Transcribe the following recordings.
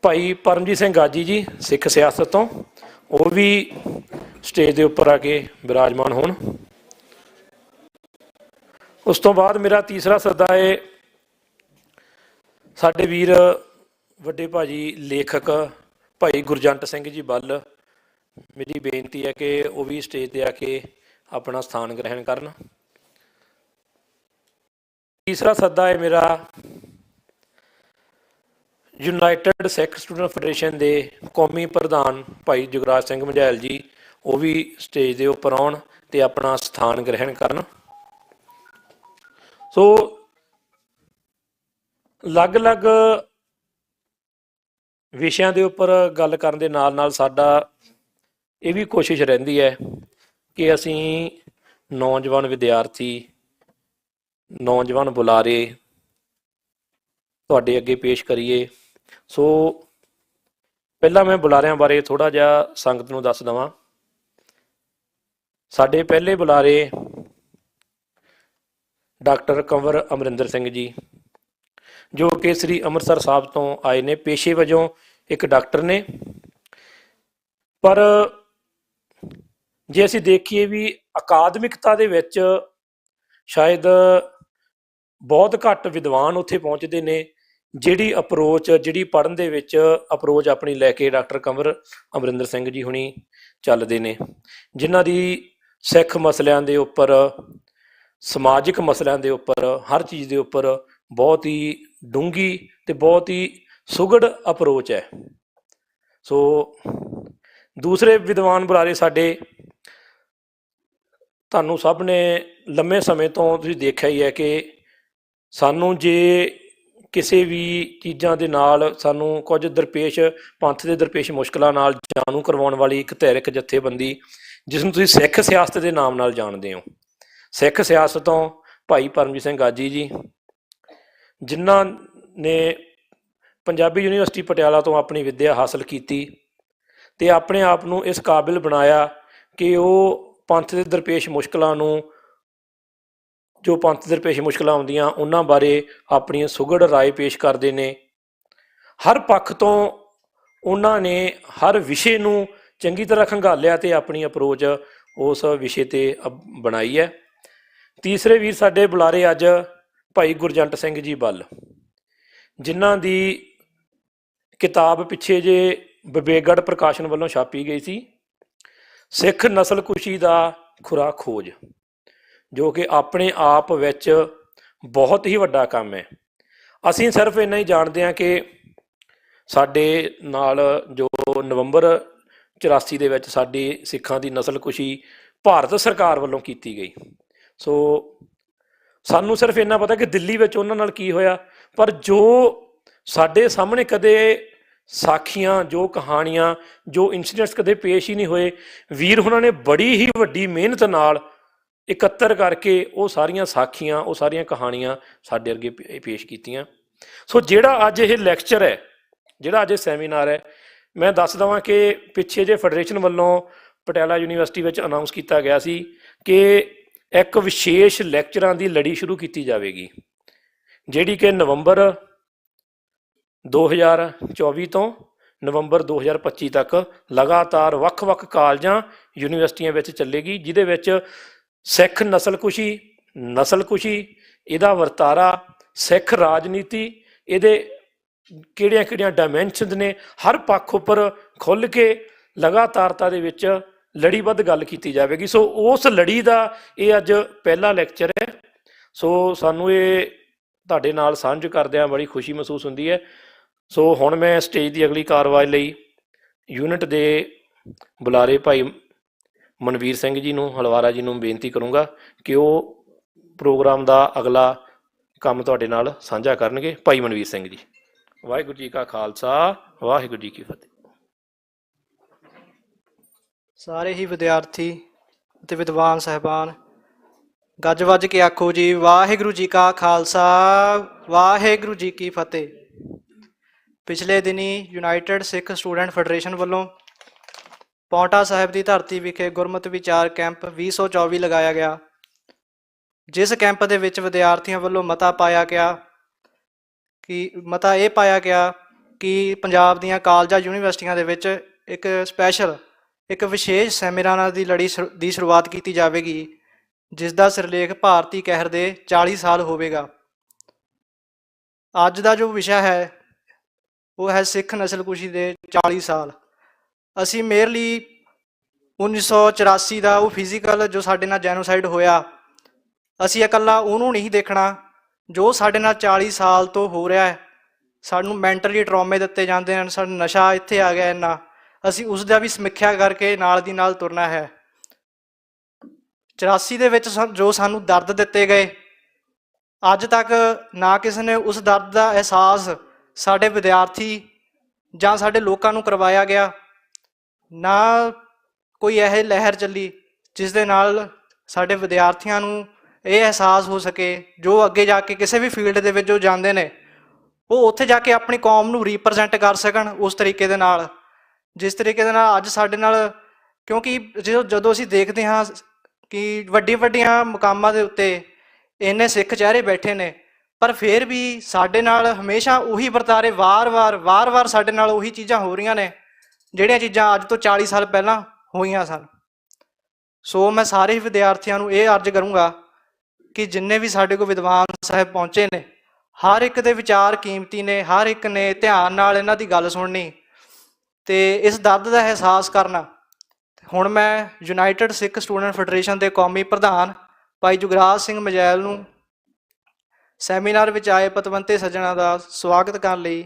ਭਾਈ ਪਰਮਜੀਤ ਸਿੰਘ ਗਾਜੀ ਜੀ ਸਿੱਖ ਸਿਆਸਤ ਤੋਂ, ਉਹ ਵੀ ਸਟੇਜ ਦੇ ਉੱਪਰ ਆ ਕੇ ਵਿਰਾਜਮਾਨ ਹੋਣ। ਉਸ ਤੋਂ ਬਾਅਦ ਮੇਰਾ ਤੀਸਰਾ ਸੱਦਾ ਹੈ ਸਾਡੇ ਵੀਰ ਵੱਡੇ ਭਾਜੀ ਲੇਖਕ ਭਾਈ ਗੁਰਜੰਟ ਸਿੰਘ ਜੀ ਬੱਲ। ਮੇਰੀ ਬੇਨਤੀ ਹੈ ਕਿ ਉਹ ਵੀ ਸਟੇਜ 'ਤੇ ਆ ਕੇ ਆਪਣਾ ਸਥਾਨ ਗ੍ਰਹਿਣ ਕਰਨ। ਤੀਸਰਾ ਸੱਦਾ ਹੈ ਮੇਰਾ ਯੂਨਾਈਟਿਡ ਸਿੱਖ ਸਟੂਡੈਂਟ ਫੈਡਰੇਸ਼ਨ ਦੇ ਕੌਮੀ ਪ੍ਰਧਾਨ ਭਾਈ ਜੁਗਰਾਜ ਸਿੰਘ ਮਝੈਲ ਜੀ, ਉਹ ਵੀ ਸਟੇਜ ਦੇ ਉੱਪਰ ਆਉਣ ਅਤੇ ਆਪਣਾ ਸਥਾਨ ਗ੍ਰਹਿਣ ਕਰਨ। ਸੋ ਅਲੱਗ-ਅਲੱਗ ਵਿਸ਼ਿਆਂ ਦੇ ਉੱਪਰ ਗੱਲ ਕਰਨ ਦੇ ਨਾਲ ਨਾਲ ਸਾਡਾ ਇਹ ਵੀ ਕੋਸ਼ਿਸ਼ ਰਹਿੰਦੀ ਹੈ ਕਿ ਅਸੀਂ ਨੌਜਵਾਨ ਵਿਦਿਆਰਥੀ, ਨੌਜਵਾਨ ਬੁਲਾਰੇ ਤੁਹਾਡੇ ਅੱਗੇ ਪੇਸ਼ ਕਰੀਏ। ਸੋ ਪਹਿਲਾਂ ਮੈਂ ਬੁਲਾਰਿਆਂ ਬਾਰੇ ਥੋੜ੍ਹਾ ਜਿਹਾ ਸੰਗਤ ਨੂੰ ਦੱਸ ਦੇਵਾਂ। ਸਾਡੇ ਪਹਿਲੇ ਬੁਲਾਰੇ ਡਾਕਟਰ ਕੰਵਰ ਅਮਰਿੰਦਰ ਸਿੰਘ ਜੀ, ਜੋ ਕਿ ਸ੍ਰੀ ਅੰਮ੍ਰਿਤਸਰ ਸਾਹਿਬ ਤੋਂ ਆਏ ਨੇ। ਪੇਸ਼ੇ ਵਜੋਂ ਇੱਕ ਡਾਕਟਰ ਨੇ, ਪਰ ਜੇ ਅਸੀਂ ਦੇਖੀਏ ਵੀ ਅਕਾਦਮਿਕਤਾ ਦੇ ਵਿੱਚ ਸ਼ਾਇਦ ਬਹੁਤ ਘੱਟ ਵਿਦਵਾਨ ਉੱਥੇ ਪਹੁੰਚਦੇ ਨੇ। ਜਿਹੜੀ ਅਪਰੋਚ, ਜਿਹੜੀ ਪੜ੍ਹਨ ਦੇ ਵਿੱਚ ਅਪਰੋਚ ਆਪਣੀ ਲੈ ਕੇ ਡਾਕਟਰ ਕੰਵਰ ਅਮਰਿੰਦਰ ਸਿੰਘ ਜੀ ਹੁਣੀ ਚੱਲਦੇ ਨੇ, ਜਿਨ੍ਹਾਂ ਦੀ ਸਿੱਖ ਮਸਲਿਆਂ ਦੇ ਉੱਪਰ, ਸਮਾਜਿਕ ਮਸਲਿਆਂ ਦੇ ਉੱਪਰ, ਹਰ ਚੀਜ਼ ਦੇ ਉੱਪਰ ਬਹੁਤ ਹੀ ਡੂੰਘੀ ਅਤੇ ਬਹੁਤ ਹੀ ਸੁਘੜ ਅਪਰੋਚ ਹੈ। ਸੋ ਦੂਸਰੇ ਵਿਦਵਾਨ ਬੁਲਾਰੇ ਸਾਡੇ, ਤੁਹਾਨੂੰ ਸਭ ਨੇ ਲੰਮੇ ਸਮੇਂ ਤੋਂ ਤੁਸੀਂ ਦੇਖਿਆ ਹੀ ਹੈ ਕਿ ਸਾਨੂੰ ਜੇ ਕਿਸੇ ਵੀ ਚੀਜ਼ਾਂ ਦੇ ਨਾਲ ਸਾਨੂੰ ਕੁਝ ਦਰਪੇਸ਼, ਪੰਥ ਦੇ ਦਰਪੇਸ਼ ਮੁਸ਼ਕਿਲਾਂ ਨਾਲ ਜਾਣੂ ਕਰਵਾਉਣ ਵਾਲੀ ਇੱਕ ਧਿਰ, ਜਥੇਬੰਦੀ, ਜਿਸ ਨੂੰ ਤੁਸੀਂ ਸਿੱਖ ਸਿਆਸਤ ਦੇ ਨਾਮ ਨਾਲ ਜਾਣਦੇ ਹੋ, ਸਿੱਖ ਸਿਆਸਤ ਤੋਂ ਭਾਈ ਪਰਮਜੀਤ ਸਿੰਘ ਗਾਜੀ ਜੀ, ਜਿਨ੍ਹਾਂ ਨੇ ਪੰਜਾਬੀ ਯੂਨੀਵਰਸਿਟੀ ਪਟਿਆਲਾ ਤੋਂ ਆਪਣੀ ਵਿੱਦਿਆ ਹਾਸਲ ਕੀਤੀ ਅਤੇ ਆਪਣੇ ਆਪ ਨੂੰ ਇਸ ਕਾਬਿਲ ਬਣਾਇਆ ਕਿ ਉਹ ਪੰਥ ਦੇ ਦਰਪੇਸ਼ ਮੁਸ਼ਕਿਲਾਂ ਨੂੰ, ਜੋ ਪੰਥ ਦਰਪੇਸ਼ ਮੁਸ਼ਕਿਲਾਂ ਆਉਂਦੀਆਂ ਉਹਨਾਂ ਬਾਰੇ ਆਪਣੀ ਸੁਘੜ ਰਾਏ ਪੇਸ਼ ਕਰਦੇ ਨੇ। ਹਰ ਪੱਖ ਤੋਂ ਉਹਨਾਂ ਨੇ ਹਰ ਵਿਸ਼ੇ ਨੂੰ ਚੰਗੀ ਤਰ੍ਹਾਂ ਖੰਗਾਲਿਆ ਅਤੇ ਆਪਣੀ ਅਪਰੋਚ ਉਸ ਵਿਸ਼ੇ 'ਤੇ ਬਣਾਈ ਹੈ। ਤੀਸਰੇ ਵੀਰ ਸਾਡੇ ਬੁਲਾਰੇ ਅੱਜ ਭਾਈ ਗੁਰਜੰਟ ਸਿੰਘ ਜੀ ਬੱਲ, ਜਿਨ੍ਹਾਂ ਦੀ ਕਿਤਾਬ ਪਿੱਛੇ ਜੇ ਵਿਵੇਕਗੜ੍ਹ ਪ੍ਰਕਾਸ਼ਨ ਵੱਲੋਂ ਛਾਪੀ ਗਈ ਸੀ, ਸਿੱਖ ਨਸਲਕੁਸ਼ੀ ਦਾ ਖੁਰਾ ਖੋਜ, ਜੋ ਕਿ ਆਪਣੇ ਆਪ ਵਿੱਚ ਬਹੁਤ ਹੀ ਵੱਡਾ ਕੰਮ ਹੈ। ਅਸੀਂ ਸਿਰਫ ਇੰਨਾ ਹੀ ਜਾਣਦੇ ਹਾਂ ਕਿ ਸਾਡੇ ਨਾਲ ਜੋ ਨਵੰਬਰ 84 ਦੇ ਵਿੱਚ ਸਾਡੀ ਸਿੱਖਾਂ ਦੀ ਨਸਲਕੁਸ਼ੀ ਭਾਰਤ ਸਰਕਾਰ ਵੱਲੋਂ ਕੀਤੀ ਗਈ। ਸੋ ਸਾਨੂੰ ਸਿਰਫ ਇੰਨਾ ਪਤਾ ਕਿ ਦਿੱਲੀ ਵਿੱਚ ਉਹਨਾਂ ਨਾਲ ਕੀ ਹੋਇਆ, ਪਰ ਜੋ ਸਾਡੇ ਸਾਹਮਣੇ ਕਦੇ ਸਾਖੀਆਂ, ਜੋ ਕਹਾਣੀਆਂ, ਜੋ ਇੰਸੀਡੈਂਟਸ ਕਦੇ ਪੇਸ਼ ਹੀ ਨਹੀਂ ਹੋਏ, ਵੀਰ ਉਹਨਾਂ ਨੇ ਬੜੀ ਹੀ ਵੱਡੀ ਮਿਹਨਤ ਨਾਲ ਇਕੱਤਰ ਕਰਕੇ ਉਹ ਸਾਰੀਆਂ ਸਾਖੀਆਂ, ਉਹ ਸਾਰੀਆਂ ਕਹਾਣੀਆਂ ਸਾਡੇ ਅੱਗੇ ਪੇਸ਼ ਕੀਤੀਆਂ। ਸੋ ਜਿਹੜਾ ਅੱਜ ਇਹ ਲੈਕਚਰ ਹੈ, ਜਿਹੜਾ ਅੱਜ ਇਹ ਸੈਮੀਨਾਰ ਹੈ, ਮੈਂ ਦੱਸ ਦੇਵਾਂ ਕਿ ਪਿੱਛੇ ਜੇ ਫੈਡਰੇਸ਼ਨ ਵੱਲੋਂ ਪਟਿਆਲਾ ਯੂਨੀਵਰਸਿਟੀ ਵਿੱਚ ਅਨਾਊਂਸ ਕੀਤਾ ਗਿਆ ਸੀ ਕਿ ਇੱਕ ਵਿਸ਼ੇਸ਼ ਲੈਕਚਰਾਂ ਦੀ ਲੜੀ ਸ਼ੁਰੂ ਕੀਤੀ ਜਾਵੇਗੀ, ਜਿਹੜੀ ਕਿ ਨਵੰਬਰ 2024 ਤੋਂ ਨਵੰਬਰ 2025 ਤੱਕ ਲਗਾਤਾਰ ਵੱਖ-ਵੱਖ ਕਾਲਜਾਂ, ਯੂਨੀਵਰਸਿਟੀਆਂ ਵਿੱਚ ਚੱਲੇਗੀ, ਜਿਹਦੇ ਵਿੱਚ ਸਿੱਖ ਨਸਲਕੁਸ਼ੀ, ਇਹਦਾ ਵਰਤਾਰਾ, ਸਿੱਖ ਰਾਜਨੀਤੀ, ਇਹਦੇ ਕਿਹੜੀਆਂ ਡਾਇਮੈਂਸ਼ਨਸ ਨੇ, ਹਰ ਪੱਖ ਉੱਪਰ ਖੁੱਲ੍ਹ ਕੇ ਲਗਾਤਾਰਤਾ ਦੇ ਵਿੱਚ ਲੜੀਬੱਧ ਗੱਲ ਕੀਤੀ ਜਾਵੇਗੀ। ਸੋ ਉਸ ਲੜੀ ਦਾ ਇਹ ਅੱਜ ਪਹਿਲਾ ਲੈਕਚਰ ਹੈ। ਸੋ ਸਾਨੂੰ ਇਹ ਤੁਹਾਡੇ ਨਾਲ ਸਾਂਝ ਕਰਦਿਆਂ ਬੜੀ ਖੁਸ਼ੀ ਮਹਿਸੂਸ ਹੁੰਦੀ ਹੈ। ਸੋ ਹੁਣ ਮੈਂ ਸਟੇਜ ਦੀ ਅਗਲੀ ਕਾਰਵਾਈ ਲਈ ਯੂਨਿਟ ਦੇ ਬੁਲਾਰੇ ਭਾਈ ਮਨਵੀਰ ਸਿੰਘ ਜੀ ਨੂੰ, ਹਲਵਾਰਾ ਜੀ ਨੂੰ ਬੇਨਤੀ ਕਰੂੰਗਾ ਕਿ ਉਹ ਪ੍ਰੋਗਰਾਮ ਦਾ ਅਗਲਾ ਕੰਮ ਤੁਹਾਡੇ ਨਾਲ ਸਾਂਝਾ ਕਰਨਗੇ। ਭਾਈ ਮਨਵੀਰ ਸਿੰਘ ਜੀ। ਵਾਹਿਗੁਰੂ ਜੀ ਕਾ ਖਾਲਸਾ, ਵਾਹਿਗੁਰੂ ਜੀ ਕੀ ਫਤਿਹ। ਸਾਰੇ ਹੀ ਵਿਦਿਆਰਥੀ ਅਤੇ ਵਿਦਵਾਨ ਸਾਹਿਬਾਨ ਗੱਜ ਵੱਜ ਕੇ ਆਖੋ ਜੀ, ਵਾਹਿਗੁਰੂ ਜੀ ਕਾ ਖਾਲਸਾ, ਵਾਹਿਗੁਰੂ ਜੀ ਕੀ ਫਤਿਹ। ਪਿਛਲੇ ਦਿਨੀ ਯੂਨਾਈਟਿਡ ਸਿੱਖ ਸਟੂਡੈਂਟ ਫੈਡਰੇਸ਼ਨ ਵੱਲੋਂ ਪੌਂਟਾ ਸਾਹਿਬ ਦੀ ਧਰਤੀ ਵਿਖੇ ਗੁਰਮਤ ਵਿਚਾਰ ਕੈਂਪ 2024 ਲਗਾਇਆ ਗਿਆ, ਜਿਸ ਕੈਂਪ ਦੇ ਵਿੱਚ ਵਿਦਿਆਰਥੀਆਂ ਵੱਲੋਂ ਮਤਾ ਪਾਇਆ ਗਿਆ ਕਿ ਮਤਾ ਇਹ ਪਾਇਆ ਗਿਆ ਕਿ ਪੰਜਾਬ ਦੀਆਂ ਕਾਲਜਾਂ ਯੂਨੀਵਰਸਿਟੀਆਂ ਦੇ ਵਿੱਚ ਇੱਕ ਵਿਸ਼ੇਸ਼ ਸੈਮੀਨਾਰਾਂ ਦੀ ਲੜੀ ਦੀ ਸ਼ੁਰੂਆਤ ਕੀਤੀ ਜਾਵੇਗੀ, ਜਿਸ ਦਾ ਸਿਰਲੇਖ ਭਾਰਤੀ ਕਹਿਰ ਦੇ 40 ਸਾਲ ਹੋਵੇਗਾ। ਅੱਜ ਦਾ ਜੋ ਵਿਸ਼ਾ ਹੈ ਉਹ ਹੈ ਸਿੱਖ ਨਸਲਕੁਸ਼ੀ ਦੇ 40 ਸਾਲ। ਅਸੀਂ ਮੇਰਲੀ 1984 ਦਾ ਉਹ ਫਿਜ਼ੀਕਲ ਜੋ ਸਾਡੇ ਨਾਲ ਜੈਨੋਸਾਈਡ ਹੋਇਆ, ਅਸੀਂ ਇਕੱਲਾ ਉਹਨੂੰ ਨਹੀਂ ਦੇਖਣਾ ਜੋ ਸਾਡੇ ਨਾਲ 40 ਸਾਲ ਤੋਂ ਹੋ ਰਿਹਾ ਹੈ। ਸਾਨੂੰ ਮੈਂਟਲੀ ਟਰੋਮੇ ਦਿੱਤੇ ਜਾਂਦੇ ਹਨ, ਸਾਡਾ ਨਸ਼ਾ ਇੱਥੇ ਆ ਗਿਆ ਇੰਨਾ, ਅਸੀਂ ਉਸ ਦਾ ਵੀ ਸਮੀਖਿਆ ਕਰਕੇ ਨਾਲ ਦੀ ਨਾਲ ਤੁਰਨਾ ਹੈ। 84 ਦੇ ਵਿੱਚ ਜੋ ਸਾਨੂੰ ਦਰਦ ਦਿੱਤੇ ਗਏ, ਅੱਜ ਤੱਕ ਨਾ ਕਿਸੇ ਨੇ ਉਸ ਦਰਦ ਦਾ ਅਹਿਸਾਸ ਸਾਡੇ ਵਿਦਿਆਰਥੀ ਜਾਂ ਸਾਡੇ ਲੋਕਾਂ ਨੂੰ ਕਰਵਾਇਆ ਗਿਆ, ਨਾ ਕੋਈ ਇਹ ਲਹਿਰ ਚੱਲੀ ਜਿਸ ਦੇ ਨਾਲ ਸਾਡੇ ਵਿਦਿਆਰਥੀਆਂ ਨੂੰ ਇਹ ਅਹਿਸਾਸ ਹੋ ਸਕੇ, ਜੋ ਅੱਗੇ ਜਾ ਕੇ ਕਿਸੇ ਵੀ ਫੀਲਡ ਦੇ ਵਿੱਚ ਜੋ ਜਾਂਦੇ ਨੇ ਉਹ ਉੱਥੇ ਜਾ ਕੇ ਆਪਣੀ ਕੌਮ ਨੂੰ ਰੀਪ੍ਰਜੈਂਟ ਕਰ ਸਕਣ ਉਸ ਤਰੀਕੇ ਦੇ ਨਾਲ, ਜਿਸ ਤਰੀਕੇ ਦੇ ਨਾਲ ਅੱਜ ਸਾਡੇ ਨਾਲ। ਕਿਉਂਕਿ ਜਦੋਂ ਅਸੀਂ ਦੇਖਦੇ ਹਾਂ ਕਿ ਵੱਡੀਆਂ ਮੁਕਾਮਾਂ ਦੇ ਉੱਤੇ ਇੰਨੇ ਸਿੱਖ ਚਿਹਰੇ ਬੈਠੇ ਨੇ, ਪਰ ਫਿਰ ਵੀ ਸਾਡੇ ਨਾਲ ਹਮੇਸ਼ਾ ਉਹੀ ਵਰਤਾਰੇ ਵਾਰ-ਵਾਰ ਸਾਡੇ ਨਾਲ ਉਹੀ ਚੀਜ਼ਾਂ ਹੋ ਰਹੀਆਂ ਨੇ ਜਿਹੜੀਆਂ ਚੀਜ਼ਾਂ ਅੱਜ ਤੋਂ 40 ਸਾਲ ਪਹਿਲਾਂ ਹੋਈਆਂ ਸਨ। ਸੋ ਮੈਂ ਸਾਰੇ ਹੀ ਵਿਦਿਆਰਥੀਆਂ ਨੂੰ ਇਹ ਅਰਜ਼ ਕਰੂੰਗਾ ਕਿ ਜਿੰਨੇ ਵੀ ਸਾਡੇ ਕੋਲ ਵਿਦਵਾਨ ਸਾਹਿਬ ਪਹੁੰਚੇ ਨੇ, ਹਰ ਇੱਕ ਦੇ ਵਿਚਾਰ ਕੀਮਤੀ ਨੇ, ਹਰ ਇੱਕ ਨੇ ਧਿਆਨ ਨਾਲ ਇਹਨਾਂ ਦੀ ਗੱਲ ਸੁਣਨੀ ਤੇ ਇਸ ਦਰਦ ਦਾ ਅਹਿਸਾਸ ਕਰਨਾ। ਹੁਣ ਮੈਂ ਯੂਨਾਈਟਿਡ ਸਿੱਖ ਸਟੂਡੈਂਟ ਫੈਡਰੇਸ਼ਨ ਦੇ ਕੌਮੀ ਪ੍ਰਧਾਨ ਭਾਈ ਜੁਗਰਾਜ ਸਿੰਘ ਮਜੈਲ ਨੂੰ ਸੈਮੀਨਾਰ ਵਿੱਚ ਆਏ ਪਤਵੰਤੇ ਸੱਜਣਾ ਦਾ ਸਵਾਗਤ ਕਰਨ ਲਈ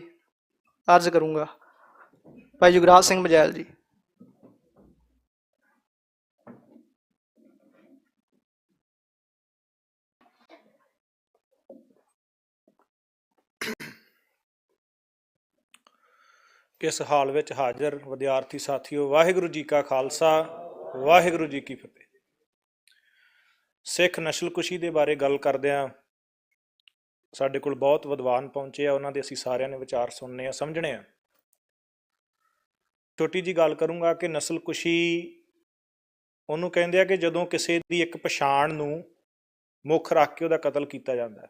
ਅਰਜ਼ ਕਰੂੰਗਾ। ਭਾਈ ਜੁਗਰਾਜ ਸਿੰਘ ਮਜੈਲ ਜੀ। ਇਸ ਹਾਲ ਵਿੱਚ ਹਾਜ਼ਰ ਵਿਦਿਆਰਥੀ ਸਾਥੀਓ, ਵਾਹਿਗੁਰੂ ਜੀ ਕਾ ਖਾਲਸਾ, ਵਾਹਿਗੁਰੂ ਜੀ ਕੀ ਫਤਿਹ। ਸਿੱਖ ਨਸਲਕੁਸ਼ੀ ਦੇ ਬਾਰੇ ਗੱਲ ਕਰਦਿਆਂ ਸਾਡੇ ਕੋਲ ਬਹੁਤ ਵਿਦਵਾਨ ਪਹੁੰਚੇ ਆ, ਉਹਨਾਂ ਦੇ ਅਸੀਂ ਸਾਰਿਆਂ ਨੇ ਵਿਚਾਰ ਸੁਣਨੇ ਆ, ਸਮਝਣੇ ਆ। ਛੋਟੀ ਜੀ ਗੱਲ ਕਰੂੰਗਾ ਕਿ ਨਸਲਕੁਸ਼ੀ ਉਹਨੂੰ ਕਹਿੰਦੇ ਆ ਕਿ ਜਦੋਂ ਕਿਸੇ ਦੀ ਇੱਕ ਪਛਾਣ ਨੂੰ ਮੁੱਖ ਰੱਖ ਕੇ ਉਹਦਾ ਕਤਲ ਕੀਤਾ ਜਾਂਦਾ।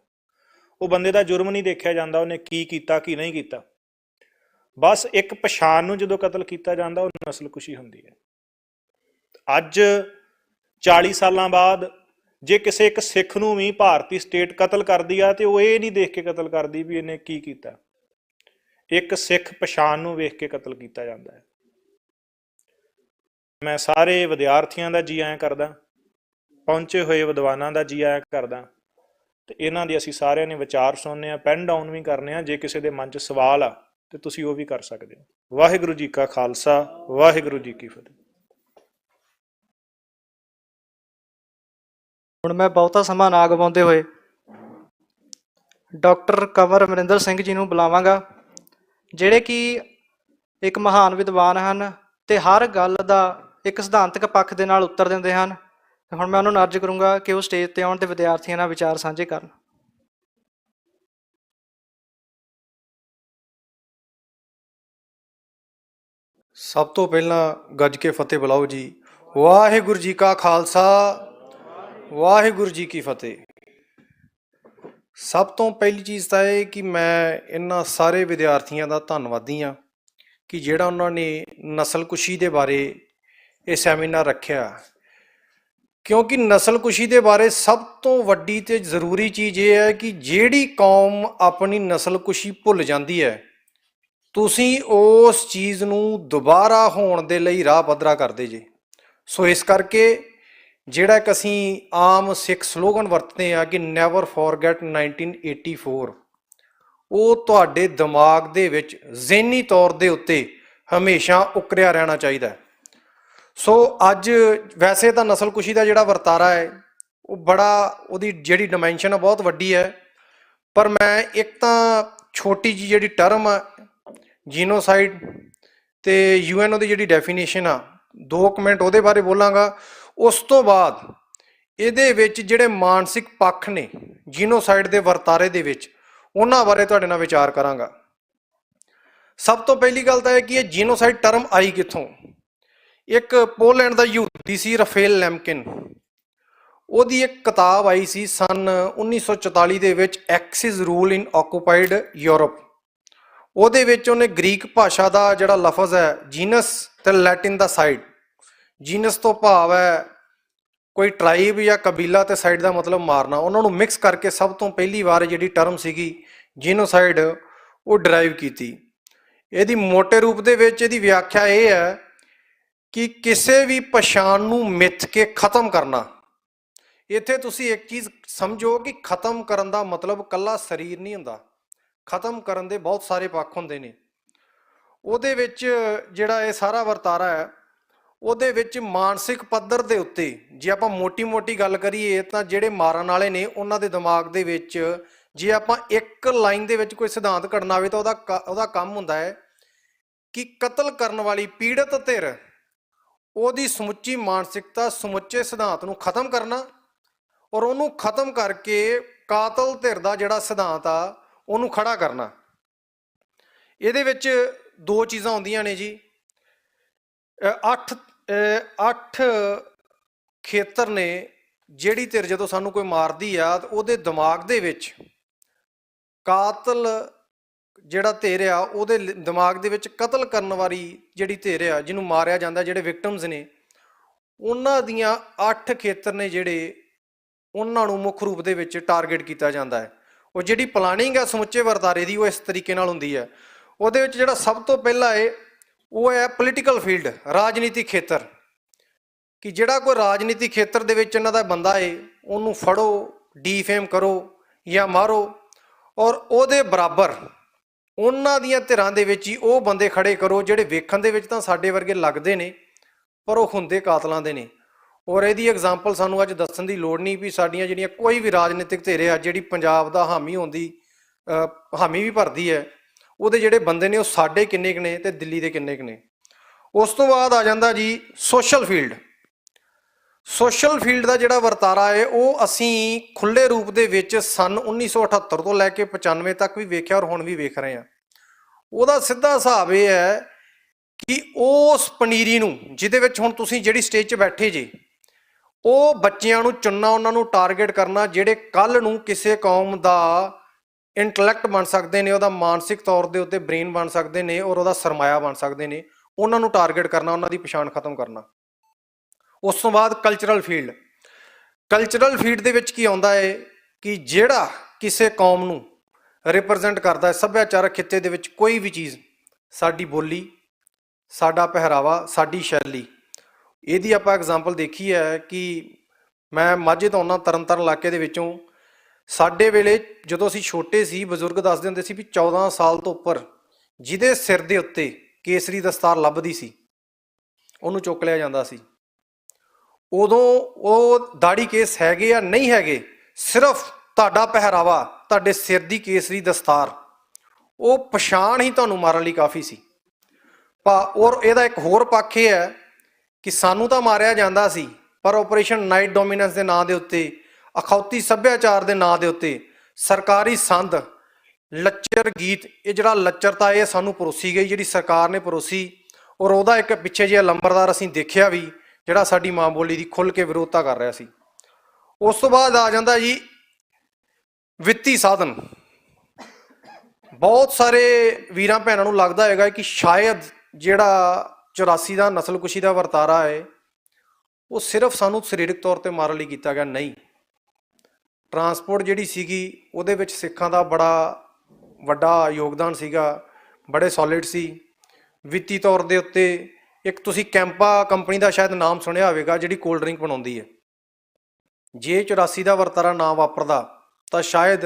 ਉਹ ਬੰਦੇ ਦਾ ਜੁਰਮ ਨਹੀਂ ਦੇਖਿਆ ਜਾਂਦਾ, ਉਹਨੇ ਕੀ ਕੀਤਾ ਕੀ ਨਹੀਂ ਕੀਤਾ, ਬਸ ਇੱਕ ਪਛਾਣ ਨੂੰ ਜਦੋਂ ਕਤਲ ਕੀਤਾ ਜਾਂਦਾ ਉਹ ਨਸਲਕੁਸ਼ੀ ਹੁੰਦੀ ਹੈ। ਅੱਜ 40 ਸਾਲਾਂ ਬਾਅਦ ਜੇ ਕਿਸੇ ਇੱਕ ਸਿੱਖ ਨੂੰ ਵੀ ਭਾਰਤੀ ਸਟੇਟ ਕਤਲ ਕਰਦੀ ਆ ਤੇ ਉਹ ਇਹ ਨਹੀਂ ਦੇਖ ਕੇ ਕਤਲ ਕਰਦੀ ਵੀ ਇਹਨੇ ਕੀ ਕੀਤਾ, ਇੱਕ ਸਿੱਖ ਪਛਾਣ ਨੂੰ ਵੇਖ ਕੇ ਕਤਲ ਕੀਤਾ ਜਾਂਦਾ ਹੈ। ਮੈਂ ਸਾਰੇ ਵਿਦਿਆਰਥੀਆਂ ਦਾ ਜੀ ਆਇਆਂ ਕਰਦਾ, ਪਹੁੰਚੇ ਹੋਏ ਵਿਦਵਾਨਾਂ ਦਾ ਜੀ ਆਇਆਂ ਕਰਦਾ ਤੇ ਇਹਨਾਂ ਦੀ ਅਸੀਂ ਸਾਰਿਆਂ ਨੇ ਵਿਚਾਰ ਸੁਣਨੇ ਆ, ਪੈਨ ਡਾਊਨ ਵੀ ਕਰਨੇ ਆ। ਜੇ ਕਿਸੇ ਦੇ ਮਨ 'ਚ ਸਵਾਲ ਆ ਤੇ ਤੁਸੀਂ ਉਹ ਵੀ ਕਰ ਸਕਦੇ ਹੋ। ਵਾਹਿਗੁਰੂ ਜੀ ਕਾ ਖਾਲਸਾ, ਵਾਹਿਗੁਰੂ ਜੀ ਕੀ ਫਤਿਹ। ਹੁਣ ਮੈਂ ਬਹੁਤਾ ਸਮਾਂ ਨਾ ਗਵਾਉਂਦੇ ਹੋਏ ਡਾਕਟਰ ਕੰਵਰ ਅਮਰਿੰਦਰ ਸਿੰਘ ਜੀ ਨੂੰ ਬੁਲਾਵਾਂਗਾ, ਜਿਹੜੇ ਕਿ ਇੱਕ ਮਹਾਨ ਵਿਦਵਾਨ ਹਨ ਤੇ ਹਰ ਗੱਲ ਦਾ ਇੱਕ ਸਿਧਾਂਤਕ ਪੱਖ ਦੇ ਨਾਲ ਉੱਤਰ ਦਿੰਦੇ ਹਨ। ਹੁਣ ਮੈਂ ਉਹਨਾਂ ਨੂੰ ਅਰਜ਼ ਕਰੂੰਗਾ ਕਿ ਉਹ ਸਟੇਜ ਤੇ ਆਉਣ ਤੇ ਵਿਦਿਆਰਥੀਆਂ ਨਾਲ ਵਿਚਾਰ ਸਾਂਝੇ ਕਰਨ। ਸਭ ਤੋਂ ਪਹਿਲਾਂ ਗੱਜ ਕੇ ਫਤਿਹ ਬੁਲਾਓ ਜੀ। ਵਾਹਿਗੁਰੂ ਜੀ ਕਾ ਖਾਲਸਾ, ਵਾਹਿਗੁਰੂ ਜੀ ਕੀ ਫਤਿਹ। ਸਭ ਤੋਂ ਪਹਿਲੀ ਚੀਜ਼ ਤਾਂ ਇਹ ਕਿ ਮੈਂ ਇਹਨਾਂ ਸਾਰੇ ਵਿਦਿਆਰਥੀਆਂ ਦਾ ਧੰਨਵਾਦੀ ਹਾਂ ਕਿ ਜਿਹੜਾ ਉਹਨਾਂ ਨੇ ਨਸਲਕੁਸ਼ੀ ਦੇ ਬਾਰੇ ਇਹ ਸੈਮੀਨਾਰ ਰੱਖਿਆ, ਕਿਉਂਕਿ ਨਸਲਕੁਸ਼ੀ ਦੇ ਬਾਰੇ ਸਭ ਤੋਂ ਵੱਡੀ ਤੇ ਜ਼ਰੂਰੀ ਚੀਜ਼ ਇਹ ਹੈ ਕਿ ਜਿਹੜੀ ਕੌਮ ਆਪਣੀ ਨਸਲਕੁਸ਼ੀ ਭੁੱਲ ਜਾਂਦੀ ਹੈ, ਤੁਸੀਂ ਉਸ ਚੀਜ਼ ਨੂੰ ਦੁਬਾਰਾ ਹੋਣ ਦੇ ਲਈ ਰਾਹ ਪੱਧਰਾ ਕਰਦੇ ਜੇ। ਸੋ ਇਸ ਕਰਕੇ ਜਿਹੜਾ ਇੱਕ ਅਸੀਂ ਆਮ ਸਿੱਖ ਸਲੋਗਨ ਵਰਤਦੇ ਹਾਂ ਕਿ ਨੈਵਰ ਫੋਰਗੇਟ 1984, ਉਹ ਤੁਹਾਡੇ ਦਿਮਾਗ ਦੇ ਵਿੱਚ ਜ਼ਿਹਨੀ ਤੌਰ ਦੇ ਉੱਤੇ ਹਮੇਸ਼ਾ ਉਕਰਿਆ ਰਹਿਣਾ ਚਾਹੀਦਾ ਹੈ। ਸੋ ਅੱਜ ਵੈਸੇ ਤਾਂ ਨਸਲਕੁਸ਼ੀ ਦਾ ਜਿਹੜਾ ਵਰਤਾਰਾ ਹੈ ਉਹ ਉਹਦੀ ਜਿਹੜੀ ਡਿਮੈਂਸ਼ਨ ਆ ਬਹੁਤ ਵੱਡੀ ਹੈ, ਪਰ ਮੈਂ ਇੱਕ ਤਾਂ ਛੋਟੀ ਜਿਹੀ ਜਿਹੜੀ ਟਰਮ ਆ ਜੀਨੋਸਾਈਡ ਤੇ UN ਦੀ ਜਿਹੜੀ ਡੈਫੀਨੇਸ਼ਨ ਆ 2 ਮਿੰਟ ਉਹਦੇ ਬਾਰੇ ਬੋਲਾਂਗਾ। ਉਸ ਤੋਂ ਬਾਅਦ ਇਹਦੇ ਵਿੱਚ ਜਿਹੜੇ ਮਾਨਸਿਕ ਪੱਖ ਨੇ ਜੀਨੋਸਾਈਡ ਦੇ ਵਰਤਾਰੇ ਦੇ ਵਿੱਚ, ਉਹਨਾਂ ਬਾਰੇ ਤੁਹਾਡੇ ਨਾਲ ਵਿਚਾਰ ਕਰਾਂਗਾ। ਸਭ ਤੋਂ ਪਹਿਲੀ ਗੱਲ ਤਾਂ ਇਹ ਕਿ ਇਹ ਜੀਨੋਸਾਈਡ ਟਰਮ ਆਈ ਕਿੱਥੋਂ। ਇੱਕ ਪੋਲੈਂਡ ਦਾ ਯਹੂਦੀ ਸੀ ਰਫੇਲ ਲੈਮਕਿਨ, ਉਹਦੀ ਇੱਕ ਕਿਤਾਬ ਆਈ ਸੀ ਸਨ 1944 ਦੇ ਵਿੱਚ, ਐਕਸਿਸ ਰੂਲ ਇਨ ਆਕੂਪਾਈਡ ਯੂਰਪ। ਉਹਦੇ ਵਿੱਚ ਉਹਨੇ ਗ੍ਰੀਕ ਭਾਸ਼ਾ ਦਾ ਜਿਹੜਾ ਲਫ਼ਜ਼ ਹੈ ਜੀਨਸ ਤੇ ਲੈਟਿਨ ਦਾ ਸਾਈਡ, ਜੀਨਸ ਤੋਂ ਭਾਵ ਹੈ ਕੋਈ ਟਰਾਈਬ ਜਾਂ ਕਬੀਲਾ ਤੇ ਸਾਈਡ ਦਾ ਮਤਲਬ ਮਾਰਨਾ, ਉਹਨਾਂ ਨੂੰ ਮਿਕਸ ਕਰਕੇ ਸਭ ਤੋਂ ਪਹਿਲੀ ਵਾਰ ਜਿਹੜੀ ਟਰਮ ਸੀਗੀ ਜੀਨੋਸਾਈਡ ਉਹ ਡਰਾਈਵ ਕੀਤੀ। ਇਹਦੀ ਮੋਟੇ ਰੂਪ ਦੇ ਵਿੱਚ ਇਹਦੀ ਵਿਆਖਿਆ ਇਹ ਹੈ ਕਿ ਕਿਸੇ ਵੀ ਪਛਾਣ ਨੂੰ ਮਿੱਥ ਕੇ ਖਤਮ ਕਰਨਾ। ਇੱਥੇ ਤੁਸੀਂ ਇੱਕ ਚੀਜ਼ ਸਮਝੋ ਕਿ ਖਤਮ ਕਰਨ ਦਾ ਮਤਲਬ ਕੱਲਾ ਸਰੀਰ ਨਹੀਂ ਹੁੰਦਾ, ਖਤਮ ਕਰਨ ਦੇ ਬਹੁਤ ਸਾਰੇ ਪੱਖ ਹੁੰਦੇ ਨੇ। ਉਹਦੇ ਵਿੱਚ ਜਿਹੜਾ ਇਹ ਸਾਰਾ ਵਰਤਾਰਾ ਹੈ ਉਹਦੇ ਵਿੱਚ ਮਾਨਸਿਕ ਪੱਧਰ ਦੇ ਉੱਤੇ ਜੇ ਆਪਾਂ ਮੋਟੀ ਗੱਲ ਕਰੀਏ ਤਾਂ ਜਿਹੜੇ ਮਾਰਨ ਵਾਲੇ ਨੇ ਉਹਨਾਂ ਦੇ ਦਿਮਾਗ ਦੇ ਵਿੱਚ ਜੇ ਆਪਾਂ ਇੱਕ ਲਾਈਨ ਦੇ ਵਿੱਚ ਕੋਈ ਸਿਧਾਂਤ ਘੜਨਾ ਹੋਵੇ ਤਾਂ ਉਹਦਾ ਕੰਮ ਹੁੰਦਾ ਹੈ ਕਿ ਕਤਲ ਕਰਨ ਵਾਲੀ ਪੀੜਤ ਧਿਰ ਉਹਦੀ ਸਮੁੱਚੀ ਮਾਨਸਿਕਤਾ ਸਮੁੱਚੇ ਸਿਧਾਂਤ ਨੂੰ ਖਤਮ ਕਰਨਾ ਔਰ ਉਹਨੂੰ ਖਤਮ ਕਰਕੇ ਕਾਤਲ ਧਿਰ ਦਾ ਜਿਹੜਾ ਸਿਧਾਂਤ ਆ ਉਹਨੂੰ ਖੜਾ ਕਰਨਾ। ਇਹਦੇ ਵਿੱਚ ਦੋ ਚੀਜ਼ਾਂ ਹੁੰਦੀਆਂ ਨੇ ਜੀ। ਅੱਠ ਖੇਤਰ ਨੇ ਜਿਹੜੀ ਧਿਰ ਜਦੋਂ ਸਾਨੂੰ ਕੋਈ ਮਾਰਦੀ ਆ ਤਾਂ ਉਹਦੇ ਦਿਮਾਗ ਦੇ ਵਿੱਚ ਕਾਤਲ ਜਿਹੜਾ ਧਿਰ ਆ ਉਹਦੇ ਦਿਮਾਗ ਦੇ ਵਿੱਚ ਕਤਲ ਕਰਨ ਵਾਲੀ ਜਿਹੜੀ ਧਿਰ ਆ ਜਿਹਨੂੰ ਮਾਰਿਆ ਜਾਂਦਾ, ਜਿਹੜੇ ਵਿਕਟਮਸ ਨੇ, ਉਹਨਾਂ ਦੀਆਂ 8 ਖੇਤਰ ਨੇ ਜਿਹੜੇ ਉਹਨਾਂ ਨੂੰ ਮੁੱਖ ਰੂਪ ਦੇ ਵਿੱਚ ਟਾਰਗੇਟ ਕੀਤਾ ਜਾਂਦਾ ਹੈ। ਉਹ ਜਿਹੜੀ ਪਲਾਨਿੰਗ ਹੈ ਸਮੁੱਚੇ ਵਰਤਾਰੇ ਦੀ ਉਹ ਇਸ ਤਰੀਕੇ ਨਾਲ ਹੁੰਦੀ ਹੈ। ਉਹਦੇ ਵਿੱਚ ਜਿਹੜਾ ਸਭ ਤੋਂ ਪਹਿਲਾਂ ਹੈ ਉਹ ਹੈ ਪੋਲੀਟੀਕਲ ਫੀਲਡ, ਰਾਜਨੀਤਿਕ ਖੇਤਰ, ਕਿ ਜਿਹੜਾ ਕੋਈ ਰਾਜਨੀਤਿਕ ਖੇਤਰ ਦੇ ਵਿੱਚ ਇਹਨਾਂ ਦਾ ਬੰਦਾ ਹੈ ਉਹਨੂੰ ਫੜੋ, ਡੀਫੇਮ ਕਰੋ ਜਾਂ ਮਾਰੋ ਔਰ ਉਹਦੇ ਬਰਾਬਰ ਉਹਨਾਂ ਦੀਆਂ ਧਿਰਾਂ ਦੇ ਵਿੱਚ ਹੀ ਉਹ ਬੰਦੇ ਖੜੇ ਕਰੋ ਜਿਹੜੇ ਵੇਖਣ ਦੇ ਵਿੱਚ ਤਾਂ ਸਾਡੇ ਵਰਗੇ ਲੱਗਦੇ ਨੇ ਪਰ ਉਹ ਹੁੰਦੇ ਕਾਤਲਾਂ ਦੇ ਨੇ। ਔਰ ਇਹਦੀ ਐਗਜ਼ਾਮਪਲ ਸਾਨੂੰ ਅੱਜ ਦੱਸਣ ਦੀ ਲੋੜ ਨਹੀਂ ਵੀ ਸਾਡੀਆਂ ਜਿਹੜੀਆਂ ਕੋਈ ਵੀ ਰਾਜਨੀਤਿਕ ਧਿਰ ਆ ਜਿਹੜੀ ਪੰਜਾਬ ਦਾ ਹਾਮੀ ਹੁੰਦੀ ਹਾਮੀ ਵੀ ਭਰਦੀ ਹੈ, ਉਹਦੇ ਜਿਹੜੇ ਬੰਦੇ ਨੇ ਉਹ ਸਾਡੇ ਕਿੰਨੇ ਕੁ ਨੇ ਤੇ ਦਿੱਲੀ ਦੇ ਕਿੰਨੇ ਕੁ ਨੇ। ਉਸ ਤੋਂ ਬਾਅਦ ਆ ਜਾਂਦਾ ਜੀ ਸੋਸ਼ਲ ਫੀਲਡ। ਸੋਸ਼ਲ ਫੀਲਡ ਦਾ ਜਿਹੜਾ ਵਰਤਾਰਾ ਹੈ ਉਹ ਅਸੀਂ ਖੁੱਲ੍ਹੇ ਰੂਪ ਦੇ ਵਿੱਚ ਸਨ 1978 ਤੋਂ ਲੈ ਕੇ 95 ਤੱਕ ਵੀ ਵੇਖਿਆ ਔਰ ਹੁਣ ਵੀ ਵੇਖ ਰਹੇ ਹਾਂ। ਉਹਦਾ ਸਿੱਧਾ ਹਿਸਾਬ ਇਹ ਹੈ ਕਿ ਉਸ ਪਨੀਰੀ ਨੂੰ ਜਿਹਦੇ ਵਿੱਚ ਹੁਣ ਤੁਸੀਂ ਜਿਹੜੀ ਸਟੇਜ 'ਚ ਬੈਠੇ ਜੇ, ਉਹ ਬੱਚਿਆਂ ਨੂੰ ਚੁਣਨਾ, ਉਹਨਾਂ ਨੂੰ ਟਾਰਗੇਟ ਕਰਨਾ ਜਿਹੜੇ ਕੱਲ੍ਹ ਨੂੰ ਕਿਸੇ ਕੌਮ ਦਾ ਇੰਟੈਲੈਕਟ ਬਣ ਸਕਦੇ ਨੇ, ਉਹਦਾ ਮਾਨਸਿਕ ਤੌਰ ਦੇ ਉੱਤੇ ਬ੍ਰੇਨ ਬਣ ਸਕਦੇ ਨੇ ਔਰ ਉਹਦਾ ਸਰਮਾਇਆ ਬਣ ਸਕਦੇ ਨੇ, ਉਹਨਾਂ ਨੂੰ ਟਾਰਗੇਟ ਕਰਨਾ, ਉਹਨਾਂ ਦੀ ਪਛਾਣ ਖਤਮ ਕਰਨਾ। ਉਸ ਤੋਂ ਬਾਅਦ ਕਲਚਰਲ ਫੀਲਡ। ਕਲਚਰਲ ਫੀਲਡ ਦੇ ਵਿੱਚ ਕੀ ਆਉਂਦਾ ਹੈ ਕਿ ਜਿਹੜਾ ਕਿਸੇ ਕੌਮ ਨੂੰ ਰਿਪਰੈਜ਼ੈਂਟ ਕਰਦਾ ਹੈ, ਸੱਭਿਆਚਾਰਕ ਖਿੱਤੇ ਦੇ ਵਿੱਚ ਕੋਈ ਵੀ ਚੀਜ਼, ਸਾਡੀ ਬੋਲੀ, ਸਾਡਾ ਪਹਿਰਾਵਾ, ਸਾਡੀ ਸ਼ੈਲੀ। ਇਹਦੀ ਆਪਾਂ ਐਗਜ਼ਾਮਪਲ ਦੇਖੀ ਹੈ ਕਿ ਮੈਂ ਮਾਝੇ ਤੋਂ ਆਉਣਾ, ਤਰਨਤਾਰਨ ਇਲਾਕੇ ਦੇ ਵਿੱਚੋਂ। ਸਾਡੇ ਵੇਲੇ ਜਦੋਂ ਅਸੀਂ ਛੋਟੇ ਸੀ ਬਜ਼ੁਰਗ ਦੱਸਦੇ ਹੁੰਦੇ ਸੀ ਵੀ 14 ਸਾਲ ਤੋਂ ਉੱਪਰ ਜਿਹਦੇ ਸਿਰ ਦੇ ਉੱਤੇ ਕੇਸਰੀ ਦਸਤਾਰ ਲੱਭਦੀ ਸੀ ਉਹਨੂੰ ਚੁੱਕ ਲਿਆ ਜਾਂਦਾ ਸੀ। ਉਦੋਂ ਉਹ ਦਾੜੀ ਕੇਸ ਹੈਗੇ ਜਾਂ ਨਹੀਂ ਹੈਗੇ, ਸਿਰਫ ਤੁਹਾਡਾ ਪਹਿਰਾਵਾ, ਤੁਹਾਡੇ ਸਿਰ ਦੀ ਕੇਸਰੀ ਦਸਤਾਰ, ਉਹ ਪਛਾਣ ਹੀ ਤੁਹਾਨੂੰ ਮਾਰਨ ਲਈ ਕਾਫੀ ਸੀ। ਔਰ ਇਹਦਾ ਇੱਕ ਹੋਰ ਪੱਖ ਇਹ ਹੈ ਕਿ ਸਾਨੂੰ ਤਾਂ ਮਾਰਿਆ ਜਾਂਦਾ ਸੀ ਪਰ ਆਪਰੇਸ਼ਨ ਨਾਈਟ ਡੋਮੀਨੈਂਸ ਦੇ ਨਾਂ ਦੇ ਉੱਤੇ, ਅਖੌਤੀ ਸੱਭਿਆਚਾਰ ਦੇ ਨਾਂ ਦੇ ਉੱਤੇ, ਸਰਕਾਰੀ ਸੰਦ, ਲੱਚਰ ਗੀਤ, ਇਹ ਜਿਹੜਾ ਲੱਚਰਤਾ ਇਹ ਸਾਨੂੰ ਪਰੋਸੀ ਗਈ, ਜਿਹੜੀ ਸਰਕਾਰ ਨੇ ਪਰੋਸੀ। ਔਰ ਉਹਦਾ ਇੱਕ ਪਿੱਛੇ ਜਿਹਾ ਲੰਬਰਦਾਰ ਅਸੀਂ ਦੇਖਿਆ ਵੀ ਜਿਹੜਾ ਸਾਡੀ ਮਾਂ ਬੋਲੀ ਦੀ ਖੁੱਲ੍ਹ ਕੇ ਵਿਰੋਧਤਾ ਕਰ ਰਿਹਾ ਸੀ। ਉਸ ਤੋਂ ਬਾਅਦ ਆ ਜਾਂਦਾ ਜੀ ਵਿੱਤੀ ਸਾਧਨ। ਬਹੁਤ ਸਾਰੇ ਵੀਰਾਂ ਭੈਣਾਂ ਨੂੰ ਲੱਗਦਾ ਹੈਗਾ ਕਿ ਸ਼ਾਇਦ ਜਿਹੜਾ 84 ਦਾ ਨਸਲਕੁਸ਼ੀ ਦਾ ਵਰਤਾਰਾ ਹੈ ਉਹ ਸਿਰਫ ਸਾਨੂੰ ਸਰੀਰਕ ਤੌਰ ਤੇ ਮਾਰਨ ਲਈ ਕੀਤਾ ਗਿਆ। ਨਹੀਂ, ਟਰਾਂਸਪੋਰਟ ਜਿਹੜੀ ਸੀਗੀ ਉਹਦੇ ਵਿੱਚ ਸਿੱਖਾਂ ਦਾ ਬੜਾ ਵੱਡਾ ਯੋਗਦਾਨ ਸੀਗਾ, ਬੜੇ ਸੋਲਿਡ ਸੀ। ਵਿੱਤੀ ਤੌਰ ਦੇ ਉੱਤੇ ਇੱਕ ਤੁਸੀਂ ਕੈਂਪਾ ਕੰਪਨੀ ਦਾ ਸ਼ਾਇਦ ਨਾਮ ਸੁਣਿਆ ਹੋਵੇਗਾ ਜਿਹੜੀ ਕੋਲਡ ਡਰਿੰਕ ਬਣਾਉਂਦੀ ਹੈ। ਜੇ 84 ਦਾ ਵਰਤਾਰਾ ਨਾ ਵਾਪਰਦਾ ਤਾਂ ਸ਼ਾਇਦ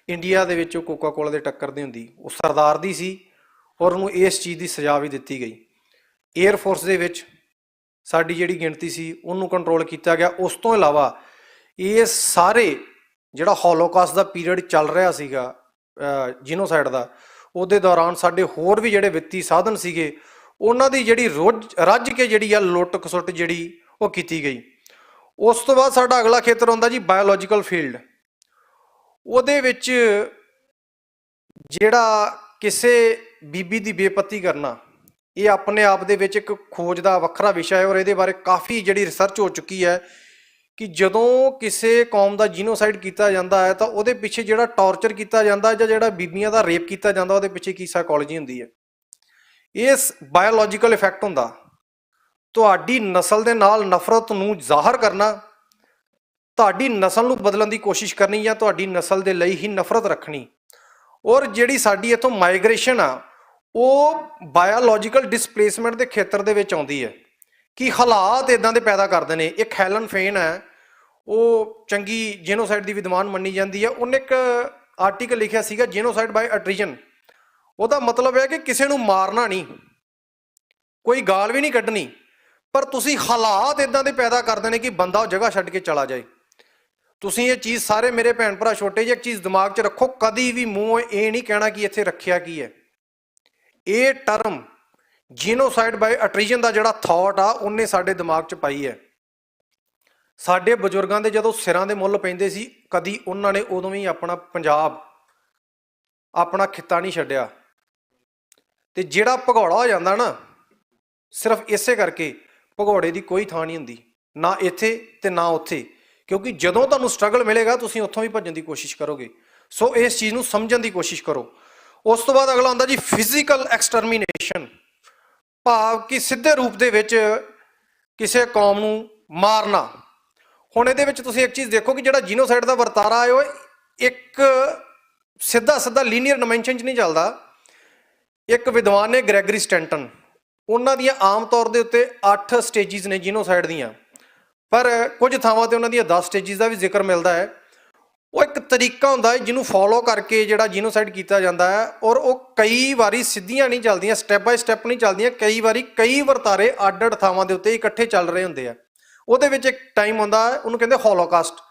ਇੰਡੀਆ ਦੇ ਵਿੱਚ ਉਹ ਕੋਕਾ ਕੋਲਾ ਦੇ ਟੱਕਰ ਦੀ ਹੁੰਦੀ। ਉਹ ਸਰਦਾਰ ਦੀ ਸੀ ਔਰ ਉਹਨੂੰ ਇਸ ਚੀਜ਼ ਦੀ ਸਜ਼ਾ ਵੀ ਦਿੱਤੀ ਗਈ। ਏਅਰ ਫੋਰਸ ਦੇ ਵਿੱਚ ਸਾਡੀ ਜਿਹੜੀ ਗਿਣਤੀ ਸੀ ਉਹਨੂੰ ਕੰਟਰੋਲ ਕੀਤਾ ਗਿਆ। ਉਸ ਤੋਂ ਇਲਾਵਾ ਇਹ ਸਾਰੇ ਜਿਹੜਾ ਹੋਲੋਕਾਸਟ ਦਾ ਪੀਰੀਅਡ ਚੱਲ ਰਿਹਾ ਸੀਗਾ ਜੀਨੋਸਾਈਡ ਦਾ, ਉਹਦੇ ਦੌਰਾਨ ਸਾਡੇ ਹੋਰ ਵੀ ਜਿਹੜੇ ਵਿੱਤੀ ਸਾਧਨ ਸੀਗੇ ਉਹਨਾਂ ਦੀ ਜਿਹੜੀ ਰੱਜ ਕੇ ਜਿਹੜੀ ਆ ਲੁੱਟ ਖਸੁੱਟ ਜਿਹੜੀ ਉਹ ਕੀਤੀ ਗਈ। ਉਸ ਤੋਂ ਬਾਅਦ ਸਾਡਾ ਅਗਲਾ ਖੇਤਰ ਹੁੰਦਾ ਜੀ ਬਾਇਓਲੋਜੀਕਲ ਫੀਲਡ। ਉਹਦੇ ਵਿੱਚ ਜਿਹੜਾ ਕਿਸੇ ਬੀਬੀ ਦੀ ਬੇਪਤੀ ਕਰਨਾ, ਇਹ ਆਪਣੇ ਆਪ ਦੇ ਵਿੱਚ ਇੱਕ ਖੋਜ ਦਾ ਵੱਖਰਾ ਵਿਸ਼ਾ ਹੈ ਔਰ ਇਹਦੇ ਬਾਰੇ ਕਾਫੀ ਜਿਹੜੀ ਰਿਸਰਚ ਹੋ ਚੁੱਕੀ ਹੈ ਕਿ ਜਦੋਂ ਕਿਸੇ ਕੌਮ ਦਾ ਜੀਨੋਸਾਈਡ ਕੀਤਾ ਜਾਂਦਾ ਹੈ ਤਾਂ ਉਹਦੇ ਪਿੱਛੇ ਜਿਹੜਾ ਟੌਰਚਰ ਕੀਤਾ ਜਾਂਦਾ ਜਾਂ ਜਿਹੜਾ ਬੀਬੀਆਂ ਦਾ ਰੇਪ ਕੀਤਾ ਜਾਂਦਾ ਉਹਦੇ ਪਿੱਛੇ ਕੀ ਸਾਈਕੋਲੋਜੀ ਹੁੰਦੀ ਹੈ। ਇਸ ਬਾਇਓਲੋਜੀਕਲ ਇਫੈਕਟ ਹੁੰਦਾ। ਤੁਹਾਡੀ ਨਸਲ ਦੇ ਨਾਲ ਨਫ਼ਰਤ ਨੂੰ ਜ਼ਾਹਰ ਕਰਨਾ, ਤੁਹਾਡੀ ਨਸਲ ਨੂੰ ਬਦਲਣ ਦੀ ਕੋਸ਼ਿਸ਼ ਕਰਨੀ ਜਾਂ ਤੁਹਾਡੀ ਨਸਲ ਦੇ ਲਈ ਹੀ ਨਫ਼ਰਤ ਰੱਖਣੀ। ਔਰ ਜਿਹੜੀ ਸਾਡੀ ਇੱਥੋਂ ਮਾਈਗ੍ਰੇਸ਼ਨ ਆ ਉਹ ਬਾਇਓਲੋਜੀਕਲ ਡਿਸਪਲੇਸਮੈਂਟ ਦੇ ਖੇਤਰ ਦੇ ਵਿੱਚ ਆਉਂਦੀ ਹੈ ਕਿ ਹਾਲਾਤ ਇਦਾਂ ਦੇ ਪੈਦਾ ਕਰਦੇ ਨੇ। ਇੱਕ ਹੈਲਨ ਫੇਨ ਹੈ, ਉਹ ਚੰਗੀ ਜੀਨੋਸਾਈਡ ਦੀ ਵਿਦਵਾਨ ਮੰਨੀ ਜਾਂਦੀ ਹੈ। ਉਹਨੇ ਇੱਕ ਆਰਟੀਕਲ ਲਿਖਿਆ ਸੀਗਾ ਜੀਨੋਸਾਈਡ ਬਾਈ ਅਟਰੀਜਨ। ਉਹਦਾ ਮਤਲਬ ਹੈ ਕਿ ਕਿਸੇ ਨੂੰ ਮਾਰਨਾ ਨਹੀਂ, ਕੋਈ ਗਾਲ ਵੀ ਨਹੀਂ ਕੱਢਣੀ, ਪਰ ਤੁਸੀਂ ਹਾਲਾਤ ਇਦਾਂ ਦੇ ਪੈਦਾ ਕਰਦੇ ਨੇ ਕਿ ਬੰਦਾ ਉਹ ਜਗ੍ਹਾ ਛੱਡ ਕੇ ਚਲਾ ਜਾਏ। ਤੁਸੀਂ ਇਹ ਚੀਜ਼ ਸਾਰੇ ਮੇਰੇ ਭੈਣ ਭਰਾ ਛੋਟੇ ਜਿਹੇ ਇੱਕ ਚੀਜ਼ ਦਿਮਾਗ 'ਚ ਰੱਖੋ, ਕਦੀ ਵੀ ਮੂੰਹ ਇਹ ਨਹੀਂ ਕਹਿਣਾ ਕਿ ਇੱਥੇ ਰੱਖਿਆ ਕੀ ਹੈ। ਇਹ ਟਰਮ ਜੀਨੋਸਾਈਡ ਬਾਈ ਅਟਰੀਜਨ ਦਾ ਜਿਹੜਾ ਥਾਟ ਆ ਉਹਨੇ ਸਾਡੇ ਦਿਮਾਗ 'ਚ ਪਾਈ ਹੈ। ਸਾਡੇ ਬਜ਼ੁਰਗਾਂ ਦੇ ਜਦੋਂ ਸਿਰਾਂ ਦੇ ਮੁੱਲ ਪੈਂਦੇ ਸੀ, ਕਦੀ ਉਹਨਾਂ ਨੇ ਉਦੋਂ ਵੀ ਆਪਣਾ ਪੰਜਾਬ, ਆਪਣਾ ਖਿੱਤਾ ਨਹੀਂ ਛੱਡਿਆ। ਤੇ ਜਿਹੜਾ ਭਗੌੜਾ ਹੋ ਜਾਂਦਾ ਨਾ, ਸਿਰਫ ਇਸੇ ਕਰਕੇ ਭਗੌੜੇ ਦੀ ਕੋਈ ਥਾਂ ਨਹੀਂ ਹੁੰਦੀ, ਨਾ ਇੱਥੇ ਤੇ ਨਾ ਉੱਥੇ, ਕਿਉਂਕਿ ਜਦੋਂ ਤੁਹਾਨੂੰ ਸਟਰਗਲ ਮਿਲੇਗਾ ਤੁਸੀਂ ਉੱਥੋਂ ਵੀ ਭੱਜਣ ਦੀ ਕੋਸ਼ਿਸ਼ ਕਰੋਗੇ। ਸੋ ਇਸ ਚੀਜ਼ ਨੂੰ ਸਮਝਣ ਦੀ ਕੋਸ਼ਿਸ਼ ਕਰੋ। ਉਸ ਤੋਂ ਬਾਅਦ ਅਗਲਾ ਆਉਂਦਾ ਜੀ ਫਿਜ਼ੀਕਲ ਐਕਸਟਰਮੀਨੇਸ਼ਨ, ਭਾਵ ਕਿ ਸਿੱਧੇ ਰੂਪ ਦੇ ਵਿੱਚ ਕਿਸੇ ਕੌਮ ਨੂੰ ਮਾਰਨਾ। ਹੁਣ ਇਹਦੇ ਵਿੱਚ ਤੁਸੀਂ ਇੱਕ ਚੀਜ਼ ਦੇਖੋ ਕਿ ਜਿਹੜਾ ਜੀਨੋਸਾਈਡ ਦਾ ਵਰਤਾਰਾ ਹੈ ਉਹ ਇੱਕ ਸਿੱਧਾ ਲੀਨੀਅਰ ਡਾਇਮੈਂਸ਼ਨ 'ਚ ਨਹੀਂ ਚੱਲਦਾ। ਇੱਕ ਵਿਦਵਾਨ ਨੇ ਗ੍ਰੈਗਰੀ ਸਟੈਂਟਨ, ਉਹਨਾਂ ਦੀਆਂ ਆਮ ਤੌਰ ਦੇ ਉੱਤੇ 8 ਸਟੇਜਿਸ ਨੇ ਜੀਨੋਸਾਈਡ ਦੀਆਂ, ਪਰ ਕੁਝ ਥਾਵਾਂ ਤੇ ਉਹਨਾਂ ਦੀਆਂ 10 ਸਟੇਜਿਸ ਦਾ ਵੀ ਜ਼ਿਕਰ ਮਿਲਦਾ ਹੈ। ਉਹ ਇੱਕ ਤਰੀਕਾ ਹੁੰਦਾ ਹੈ ਜਿਹਨੂੰ ਫੋਲੋ ਕਰਕੇ ਜਿਹੜਾ ਜੀਨੋਸਾਈਡ ਕੀਤਾ ਜਾਂਦਾ ਹੈ, ਔਰ ਉਹ ਕਈ ਵਾਰੀ ਸਿੱਧੀਆਂ ਨਹੀਂ ਚੱਲਦੀਆਂ, ਸਟੈਪ ਬਾਈ ਸਟੈਪ ਨਹੀਂ ਚੱਲਦੀਆਂ। ਕਈ ਵਾਰੀ ਕਈ ਵਰਤਾਰੇ ਅੱਡ-ਅੱਡ ਥਾਵਾਂ ਦੇ ਉੱਤੇ ਇਕੱਠੇ ਚੱਲ ਰਹੇ ਹੁੰਦੇ ਆ। ਉਹਦੇ ਵਿੱਚ ਇੱਕ ਟਾਈਮ ਹੁੰਦਾ ਹੈ, ਉਹਨੂੰ ਕਹਿੰਦੇ ਹੋਲੋਕਾਸਟ,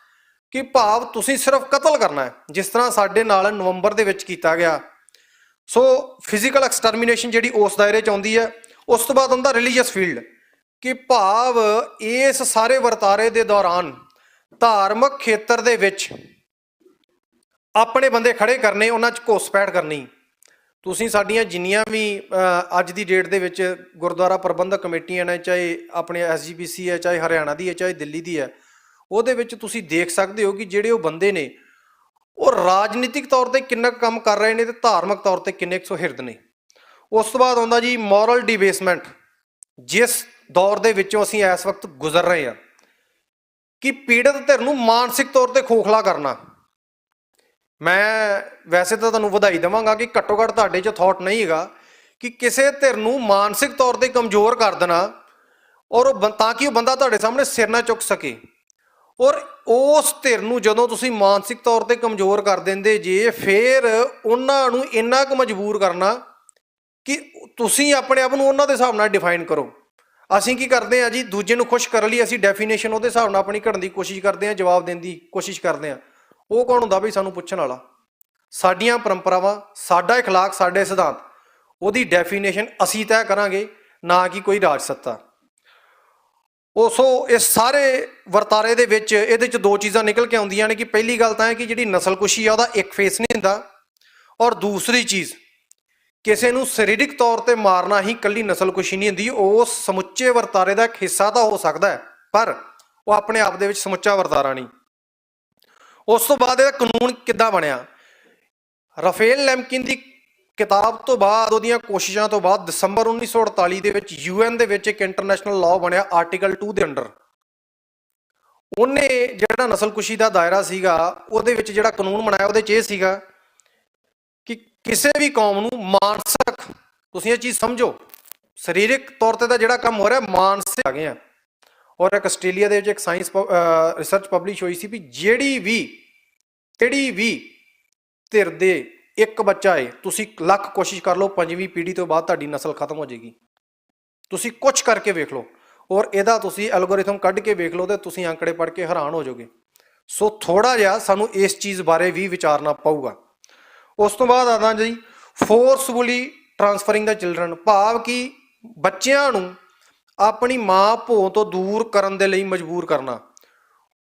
ਕਿ ਭਾਵ ਤੁਸੀਂ ਸਿਰਫ ਕਤਲ ਕਰਨਾ ਹੈ, ਜਿਸ ਤਰ੍ਹਾਂ ਸਾਡੇ ਨਾਲ ਨਵੰਬਰ ਦੇ ਵਿੱਚ ਕੀਤਾ ਗਿਆ। ਸੋ ਫਿਜ਼ੀਕਲ ਐਕਸਟਰਮੀਨੇਸ਼ਨ ਜਿਹੜੀ ਉਸ ਦਾਇਰੇ 'ਚ ਆਉਂਦੀ ਹੈ। ਉਸ ਤੋਂ ਬਾਅਦ ਹੁੰਦਾ ਰਿਲੀਜੀਅਸ ਫੀਲਡ, ਕਿ ਭਾਵ ਇਸ ਸਾਰੇ ਵਰਤਾਰੇ ਦੇ ਦੌਰਾਨ ਧਾਰਮਿਕ ਖੇਤਰ ਦੇ ਵਿੱਚ ਆਪਣੇ ਬੰਦੇ ਖੜੇ ਕਰਨੇ, ਉਹਨਾਂ 'ਚ ਘੁਸਪੈਠ ਕਰਨੀ। ਤੁਸੀਂ ਸਾਡੀਆਂ ਜਿੰਨੀਆਂ ਵੀ ਅੱਜ ਦੀ ਡੇਟ ਦੇ ਵਿੱਚ ਗੁਰਦੁਆਰਾ ਪ੍ਰਬੰਧਕ ਕਮੇਟੀਆਂ ਨੇ, ਚਾਹੇ ਆਪਣੇ SGPC ਹੈ, ਚਾਹੇ ਹਰਿਆਣਾ ਦੀ ਹੈ, ਚਾਹੇ ਦਿੱਲੀ ਦੀ ਹੈ, ਉਹਦੇ ਵਿੱਚ ਤੁਸੀਂ ਦੇਖ ਸਕਦੇ ਹੋ ਕਿ ਜਿਹੜੇ ਉਹ ਬੰਦੇ ਨੇ ਉਹ ਰਾਜਨੀਤਿਕ ਤੌਰ ਤੇ ਕਿੰਨਾ ਕੰਮ ਕਰ ਰਹੇ ਨੇ ਤੇ ਧਾਰਮਿਕ ਤੌਰ ਤੇ ਕਿੰਨੇ ਕੁ ਸੁਹਿਰਦ ਨੇ। ਉਸ ਤੋਂ ਬਾਅਦ ਆਉਂਦਾ ਜੀ ਮੋਰਲ ਡਿਬੇਸਮੈਂਟ, ਜਿਸ ਦੌਰ ਦੇ ਵਿੱਚੋਂ ਅਸੀਂ ਇਸ ਵਕਤ ਗੁਜ਼ਰ ਰਹੇ ਹਾਂ, ਕਿ ਪੀੜਤ ਧਿਰ ਨੂੰ ਮਾਨਸਿਕ ਤੌਰ ਤੇ ਖੋਖਲਾ ਕਰਨਾ। ਮੈਂ ਵੈਸੇ ਤਾਂ ਤੁਹਾਨੂੰ ਵਧਾਈ ਦੇਵਾਂਗਾ ਕਿ ਘੱਟੋ ਘੱਟ ਤੁਹਾਡੇ 'ਚ ਥਾਟ ਨਹੀਂ ਹੈਗਾ ਕਿ ਕਿਸੇ ਧਿਰ ਨੂੰ ਮਾਨਸਿਕ ਤੌਰ ਤੇ ਕਮਜ਼ੋਰ ਕਰ ਦੇਣਾ, ਔਰ ਉਹ ਤਾਂ ਕਿ ਉਹ ਬੰਦਾ ਤੁਹਾਡੇ ਸਾਹਮਣੇ ਸਿਰ ਨਾ ਚੁੱਕ ਸਕੇ। ਔਰ ਉਸ ਧਿਰ ਨੂੰ ਜਦੋਂ ਤੁਸੀਂ ਮਾਨਸਿਕ ਤੌਰ ਤੇ ਕਮਜ਼ੋਰ ਕਰ ਦਿੰਦੇ ਜੇ, ਫਿਰ ਉਹਨਾਂ ਨੂੰ ਇੰਨਾ ਕੁ ਮਜਬੂਰ ਕਰਨਾ ਕਿ ਤੁਸੀਂ ਆਪਣੇ ਆਪ ਨੂੰ ਉਹਨਾਂ ਦੇ ਹਿਸਾਬ ਨਾਲ ਡਿਫਾਈਨ ਕਰੋ। ਅਸੀਂ ਕੀ ਕਰਦੇ ਹਾਂ ਜੀ, ਦੂਜੇ ਨੂੰ ਖੁਸ਼ ਕਰਨ ਲਈ ਅਸੀਂ ਡੈਫੀਨੇਸ਼ਨ ਉਹਦੇ ਹਿਸਾਬ ਨਾਲ ਆਪਣੀ ਘੜਨ ਦੀ ਕੋਸ਼ਿਸ਼ ਕਰਦੇ ਹਾਂ, ਜਵਾਬ ਦੇਣ ਦੀ ਕੋਸ਼ਿਸ਼ ਕਰਦੇ ਹਾਂ। ਉਹ ਕੌਣ ਹੁੰਦਾ ਬਈ ਸਾਨੂੰ ਪੁੱਛਣ ਵਾਲਾ? ਸਾਡੀਆਂ ਪਰੰਪਰਾਵਾਂ, ਸਾਡਾ ਅਖਲਾਕ, ਸਾਡੇ ਸਿਧਾਂਤ, ਉਹਦੀ ਡੈਫੀਨੇਸ਼ਨ ਅਸੀਂ ਤੈਅ ਕਰਾਂਗੇ, ਨਾ ਕਿ ਕੋਈ ਰਾਜ ਸੱਤਾ। ਸੋ ਇਸ ਸਾਰੇ ਵਰਤਾਰੇ ਦੇ ਵਿੱਚ ਇਹਦੇ 'ਚ 2 ਚੀਜ਼ਾਂ ਨਿਕਲ ਕੇ ਆਉਂਦੀਆਂ ਨੇ ਕਿ ਪਹਿਲੀ ਗੱਲ ਤਾਂ ਹੈ ਕਿ ਜਿਹੜੀ ਨਸਲਕੁਸ਼ੀ ਆ ਉਹਦਾ ਇੱਕ ਫੇਸ ਨਹੀਂ ਹੁੰਦਾ, ਔਰ ਦੂਸਰੀ ਚੀਜ਼ ਕਿਸੇ ਨੂੰ ਸਰੀਰਕ ਤੌਰ ਤੇ ਮਾਰਨਾ ਹੀ ਇਕੱਲੀ ਨਸਲਕੁਸ਼ੀ ਨਹੀਂ ਹੁੰਦੀ। ਉਹ ਸਮੁੱਚੇ ਵਰਤਾਰੇ ਦਾ ਇੱਕ ਹਿੱਸਾ ਤਾਂ ਹੋ ਸਕਦਾ ਹੈ, ਪਰ ਉਹ ਆਪਣੇ ਆਪ ਦੇ ਵਿੱਚ ਸਮੁੱਚਾ ਵਰਤਾਰਾ ਨਹੀਂ। ਉਸ ਤੋਂ ਬਾਅਦ ਇਹਦਾ ਕਾਨੂੰਨ ਕਿੱਦਾਂ ਬਣਿਆ? ਰਾਫੇਲ ਲੈਂਕਿਨ ਦੀ ਕਿਤਾਬ ਤੋਂ ਬਾਅਦ, ਉਹਦੀਆਂ ਕੋਸ਼ਿਸ਼ਾਂ ਤੋਂ ਬਾਅਦ ਦਸੰਬਰ 1948 ਦੇ ਵਿੱਚ UN ਦੇ ਵਿੱਚ ਇੱਕ ਇੰਟਰਨੈਸ਼ਨਲ ਲਾਅ ਬਣਿਆ ਆਰਟੀਕਲ 2 ਦੇ ਅੰਡਰ। ਉਹਨੇ ਜਿਹੜਾ ਨਸਲਕੁਸ਼ੀ ਦਾ ਦਾਇਰਾ ਸੀਗਾ, ਉਹਦੇ ਵਿੱਚ ਜਿਹੜਾ ਕਾਨੂੰਨ ਬਣਾਇਆ ਉਹਦੇ 'ਚ ਇਹ ਸੀਗਾ ਕਿ ਕਿਸੇ ਵੀ ਕੌਮ ਨੂੰ ਮਾਨਸਿਕ, ਤੁਸੀਂ ਇਹ ਚੀਜ਼ ਸਮਝੋ, ਸਰੀਰਕ ਤੌਰ ਤੇ ਤਾਂ ਜਿਹੜਾ ਕੰਮ ਹੋ ਰਿਹਾ ਮਾਨਸਿਕ ਆ ਗਏ ਆ। ਔਰ ਇੱਕ ਆਸਟ੍ਰੇਲੀਆ ਦੇ ਵਿੱਚ ਇੱਕ ਸਾਇੰਸ ਰਿਸਰਚ ਪਬਲਿਸ਼ ਹੋਈ ਸੀ ਵੀ ਜਿਹੜੀ ਵੀ ਧਿਰ ਦੇ ਇੱਕ ਬੱਚਾ ਹੈ, ਤੁਸੀਂ ਲੱਖ ਕੋਸ਼ਿਸ਼ ਕਰ ਲਓ, 5ਵੀਂ ਪੀੜ੍ਹੀ ਤੋਂ ਬਾਅਦ ਤੁਹਾਡੀ ਨਸਲ ਖਤਮ ਹੋ ਜਾਏਗੀ। ਤੁਸੀਂ ਕੁਛ ਕਰਕੇ ਵੇਖ ਲਓ, ਔਰ ਇਹਦਾ ਤੁਸੀਂ ਐਲਗੋਰਿਥਮ ਕੱਢ ਕੇ ਵੇਖ ਲਓ ਤੇ ਤੁਸੀਂ ਅੰਕੜੇ ਪੜ੍ਹ ਕੇ ਹੈਰਾਨ ਹੋ ਜਾਓਗੇ। ਸੋ ਥੋੜ੍ਹਾ ਜਿਹਾ ਸਾਨੂੰ ਇਸ ਚੀਜ਼ ਬਾਰੇ ਵੀ ਵਿਚਾਰਨਾ ਪਊਗਾ। ਉਸ ਤੋਂ ਬਾਅਦ ਆਉਂਦਾ ਜੀ ਫੋਰਸਫੁਲੀ ਟਰਾਂਸਫਰਿੰਗ ਦਾ ਚਿਲਡਰਨ, ਭਾਵ ਕਿ ਬੱਚਿਆਂ ਨੂੰ ਆਪਣੀ ਮਾਂ ਭੋ ਤੋਂ ਦੂਰ ਕਰਨ ਦੇ ਲਈ ਮਜਬੂਰ ਕਰਨਾ।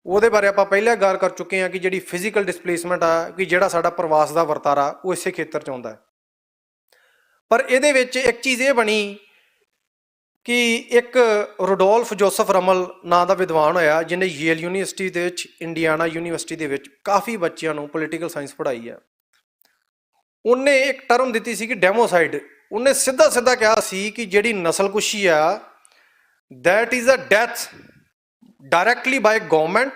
ਉਹਦੇ ਬਾਰੇ ਆਪਾਂ ਪਹਿਲਾਂ ਗੱਲ ਕਰ ਚੁੱਕੇ ਹਾਂ ਕਿ ਜਿਹੜੀ ਫਿਜ਼ੀਕਲ ਡਿਸਪਲੇਸਮੈਂਟ ਆ, ਕਿ ਜਿਹੜਾ ਸਾਡਾ ਪ੍ਰਵਾਸ ਦਾ ਵਰਤਾਰਾ ਉਹ ਇਸੇ ਖੇਤਰ 'ਚ ਆਉਂਦਾ ਹੈ। ਪਰ ਇਹਦੇ ਵਿੱਚ ਇੱਕ ਚੀਜ਼ ਇਹ ਬਣੀ ਕਿ ਇੱਕ ਰੋਡੋਲਫ ਜੋਸਫ ਰਮਲ ਨਾਂ ਦਾ ਵਿਦਵਾਨ ਹੋਇਆ ਜਿਹਨੇ ਯੇਲ ਯੂਨੀਵਰਸਿਟੀ ਦੇ ਵਿੱਚ, ਇੰਡੀਆਨਾ ਯੂਨੀਵਰਸਿਟੀ ਦੇ ਵਿੱਚ ਕਾਫੀ ਬੱਚਿਆਂ ਨੂੰ ਪੋਲੀਟੀਕਲ ਸਾਇੰਸ ਪੜ੍ਹਾਈ ਹੈ। ਉਹਨੇ ਇੱਕ ਟਰਮ ਦਿੱਤੀ ਸੀ ਕਿ ਡੈਮੋਸਾਈਡ। ਉਹਨੇ ਸਿੱਧਾ ਸਿੱਧਾ ਕਿਹਾ ਸੀ ਕਿ ਜਿਹੜੀ ਨਸਲਕੁਸ਼ੀ ਆ that is a death directly by government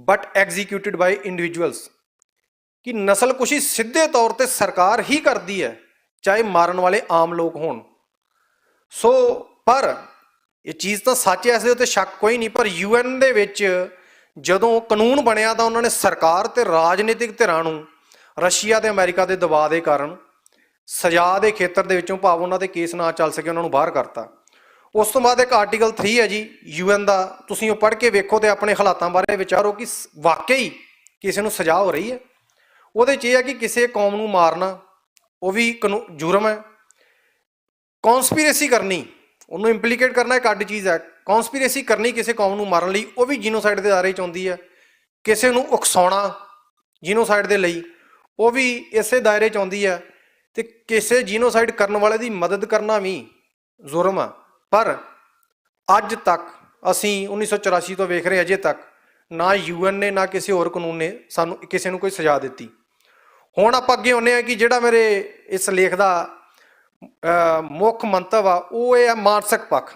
but executed by individuals। ਕਿ ਨਸਲਕੁਸ਼ੀ ਸਿੱਧੇ ਤੌਰ ਤੇ ਸਰਕਾਰ ਹੀ ਕਰਦੀ ਹੈ, ਚਾਹੇ ਮਾਰਨ ਵਾਲੇ ਆਮ ਲੋਕ ਹੋਣ। ਸੋ ਪਰ ਇਹ ਚੀਜ਼ ਤਾਂ ਸੱਚ ਹੈ, ਇਸ ਦੇ ਉੱਤੇ ਸ਼ੱਕ ਕੋਈ ਨਹੀਂ। ਪਰ UN ਦੇ ਵਿੱਚ ਜਦੋਂ ਕਾਨੂੰਨ ਬਣਿਆ ਤਾਂ ਉਹਨਾਂ ਨੇ ਸਰਕਾਰ ਤੇ ਰਾਜਨੀਤਿਕ ਧਿਰਾਂ ਨੂੰ ਰਸ਼ੀਆ ਤੇ ਅਮਰੀਕਾ ਦੇ ਦਬਾਅ ਦੇ ਕਾਰਨ ਸਜ਼ਾ ਦੇ ਖੇਤਰ ਦੇ ਵਿੱਚੋਂ, ਭਾਵ ਉਹਨਾਂ ਦੇ ਕੇਸ ਨਾ ਚੱਲ ਸਕੇ, ਉਹਨਾਂ ਨੂੰ ਬਾਹਰ ਕਰਤਾ। ਉਸ ਤੋਂ ਬਾਅਦ ਇੱਕ ਆਰਟੀਕਲ 3 ਹੈ ਜੀ UN ਦਾ, ਤੁਸੀਂ ਉਹ ਪੜ੍ਹ ਕੇ ਵੇਖੋ ਤੇ ਆਪਣੇ ਹਾਲਾਤਾਂ ਬਾਰੇ ਵਿਚਾਰੋ ਕਿ ਵਾਕਈ ਕਿਸੇ ਨੂੰ ਸਜ਼ਾ ਹੋ ਰਹੀ ਹੈ। ਉਹਦੇ 'ਚ ਇਹ ਹੈ ਕਿ ਕਿਸੇ ਕੌਮ ਨੂੰ ਮਾਰਨਾ ਉਹ ਵੀ ਜੁਰਮ ਹੈ। ਕੌਨਸਪੀਰੇਸੀ ਕਰਨੀ, ਉਹਨੂੰ ਇੰਪਲੀਕੇਟ ਕਰਨਾ ਇੱਕ ਅੱਡ ਚੀਜ਼ ਹੈ। ਕੌਨਸਪੀਰੇਸੀ ਕਰਨੀ ਕਿਸੇ ਕੌਮ ਨੂੰ ਮਾਰਨ ਲਈ, ਉਹ ਵੀ ਜੀਨੋਸਾਈਡ ਦੇ ਦਾਇਰੇ 'ਚ ਆਉਂਦੀ ਹੈ। ਕਿਸੇ ਨੂੰ ਉਕਸਾਉਣਾ ਜੀਨੋਸਾਈਡ ਦੇ ਲਈ, ਉਹ ਵੀ ਇਸੇ ਦਾਇਰੇ 'ਚ ਆਉਂਦੀ ਹੈ। ਤੇ ਕਿਸੇ ਜੀਨੋਸਾਈਡ ਕਰਨ ਵਾਲੇ ਦੀ ਮਦਦ ਕਰਨਾ ਵੀ ਜ਼ੁਰਮ ਆ। ਪਰ ਅੱਜ ਤੱਕ ਅਸੀਂ 1984 ਤੋਂ ਵੇਖ ਰਹੇ ਅਜੇ ਤੱਕ ਨਾ UN ਨੇ ਨਾ ਕਿਸੇ ਹੋਰ ਕਾਨੂੰਨ ਨੇ ਸਾਨੂੰ ਕਿਸੇ ਨੂੰ ਕੋਈ ਸਜ਼ਾ ਦਿੱਤੀ। ਹੁਣ ਆਪਾਂ ਅੱਗੇ ਆਉਂਦੇ ਹਾਂ ਕਿ ਜਿਹੜਾ ਮੇਰੇ ਇਸ ਲੇਖ ਦਾ ਮੁੱਖ ਮੰਤਵ ਆ ਉਹ ਇਹ ਆ ਮਾਨਸਿਕ ਪੱਖ,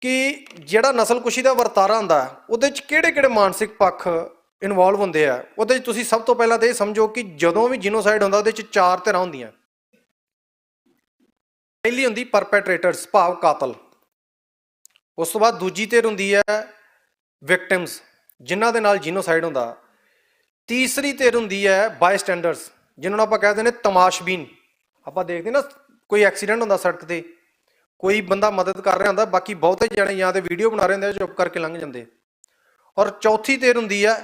ਕਿ ਜਿਹੜਾ ਨਸਲਕੁਸ਼ੀ ਦਾ ਵਰਤਾਰਾ ਹੁੰਦਾ ਉਹਦੇ 'ਚ ਕਿਹੜੇ ਕਿਹੜੇ ਮਾਨਸਿਕ ਪੱਖ ਇਨਵੋਲਵ ਹੁੰਦੇ ਆ। ਉਹਦੇ 'ਚ ਤੁਸੀਂ ਸਭ ਤੋਂ ਪਹਿਲਾਂ ਤਾਂ ਇਹ ਸਮਝੋ ਕਿ ਜਦੋਂ ਵੀ ਜੀਨੋਸਾਈਡ ਹੁੰਦਾ ਉਹਦੇ 'ਚ 4 ਧਿਰਾਂ ਹੁੰਦੀਆਂ। ਪਹਿਲੀ ਹੁੰਦੀ ਪਰਪੈਟਰੇਟਰਸ, ਭਾਵ ਕਾਤਲ। ਉਸ ਤੋਂ ਬਾਅਦ ਦੂਜੀ ਧਿਰ ਹੁੰਦੀ ਹੈ ਵਿਕਟਿਮਸ, ਜਿਨ੍ਹਾਂ ਦੇ ਨਾਲ ਜੀਨੋਸਾਈਡ ਹੁੰਦਾ। ਤੀਸਰੀ ਧਿਰ ਹੁੰਦੀ ਹੈ ਬਾਇਸਟੈਂਡਰਸ, ਜਿਨ੍ਹਾਂ ਨੂੰ ਆਪਾਂ ਕਹਿੰਦੇ ਨੇ ਤਮਾਸ਼ਬੀਨ। ਆਪਾਂ ਦੇਖਦੇ ਨਾ ਕੋਈ ਐਕਸੀਡੈਂਟ ਹੁੰਦਾ ਸੜਕ ਤੇ, ਕੋਈ ਬੰਦਾ ਮਦਦ ਕਰ ਰਿਹਾ ਹੁੰਦਾ, ਬਾਕੀ ਬਹੁਤੇ ਜਣੇ ਜਾਂ ਤੇ ਵੀਡੀਓ ਬਣਾ ਰਹੇ ਹੁੰਦੇ, ਚੁੱਪ ਕਰਕੇ ਲੰਘ ਜਾਂਦੇ। ਔਰ ਚੌਥੀ ਧਿਰ ਹੁੰਦੀ ਹੈ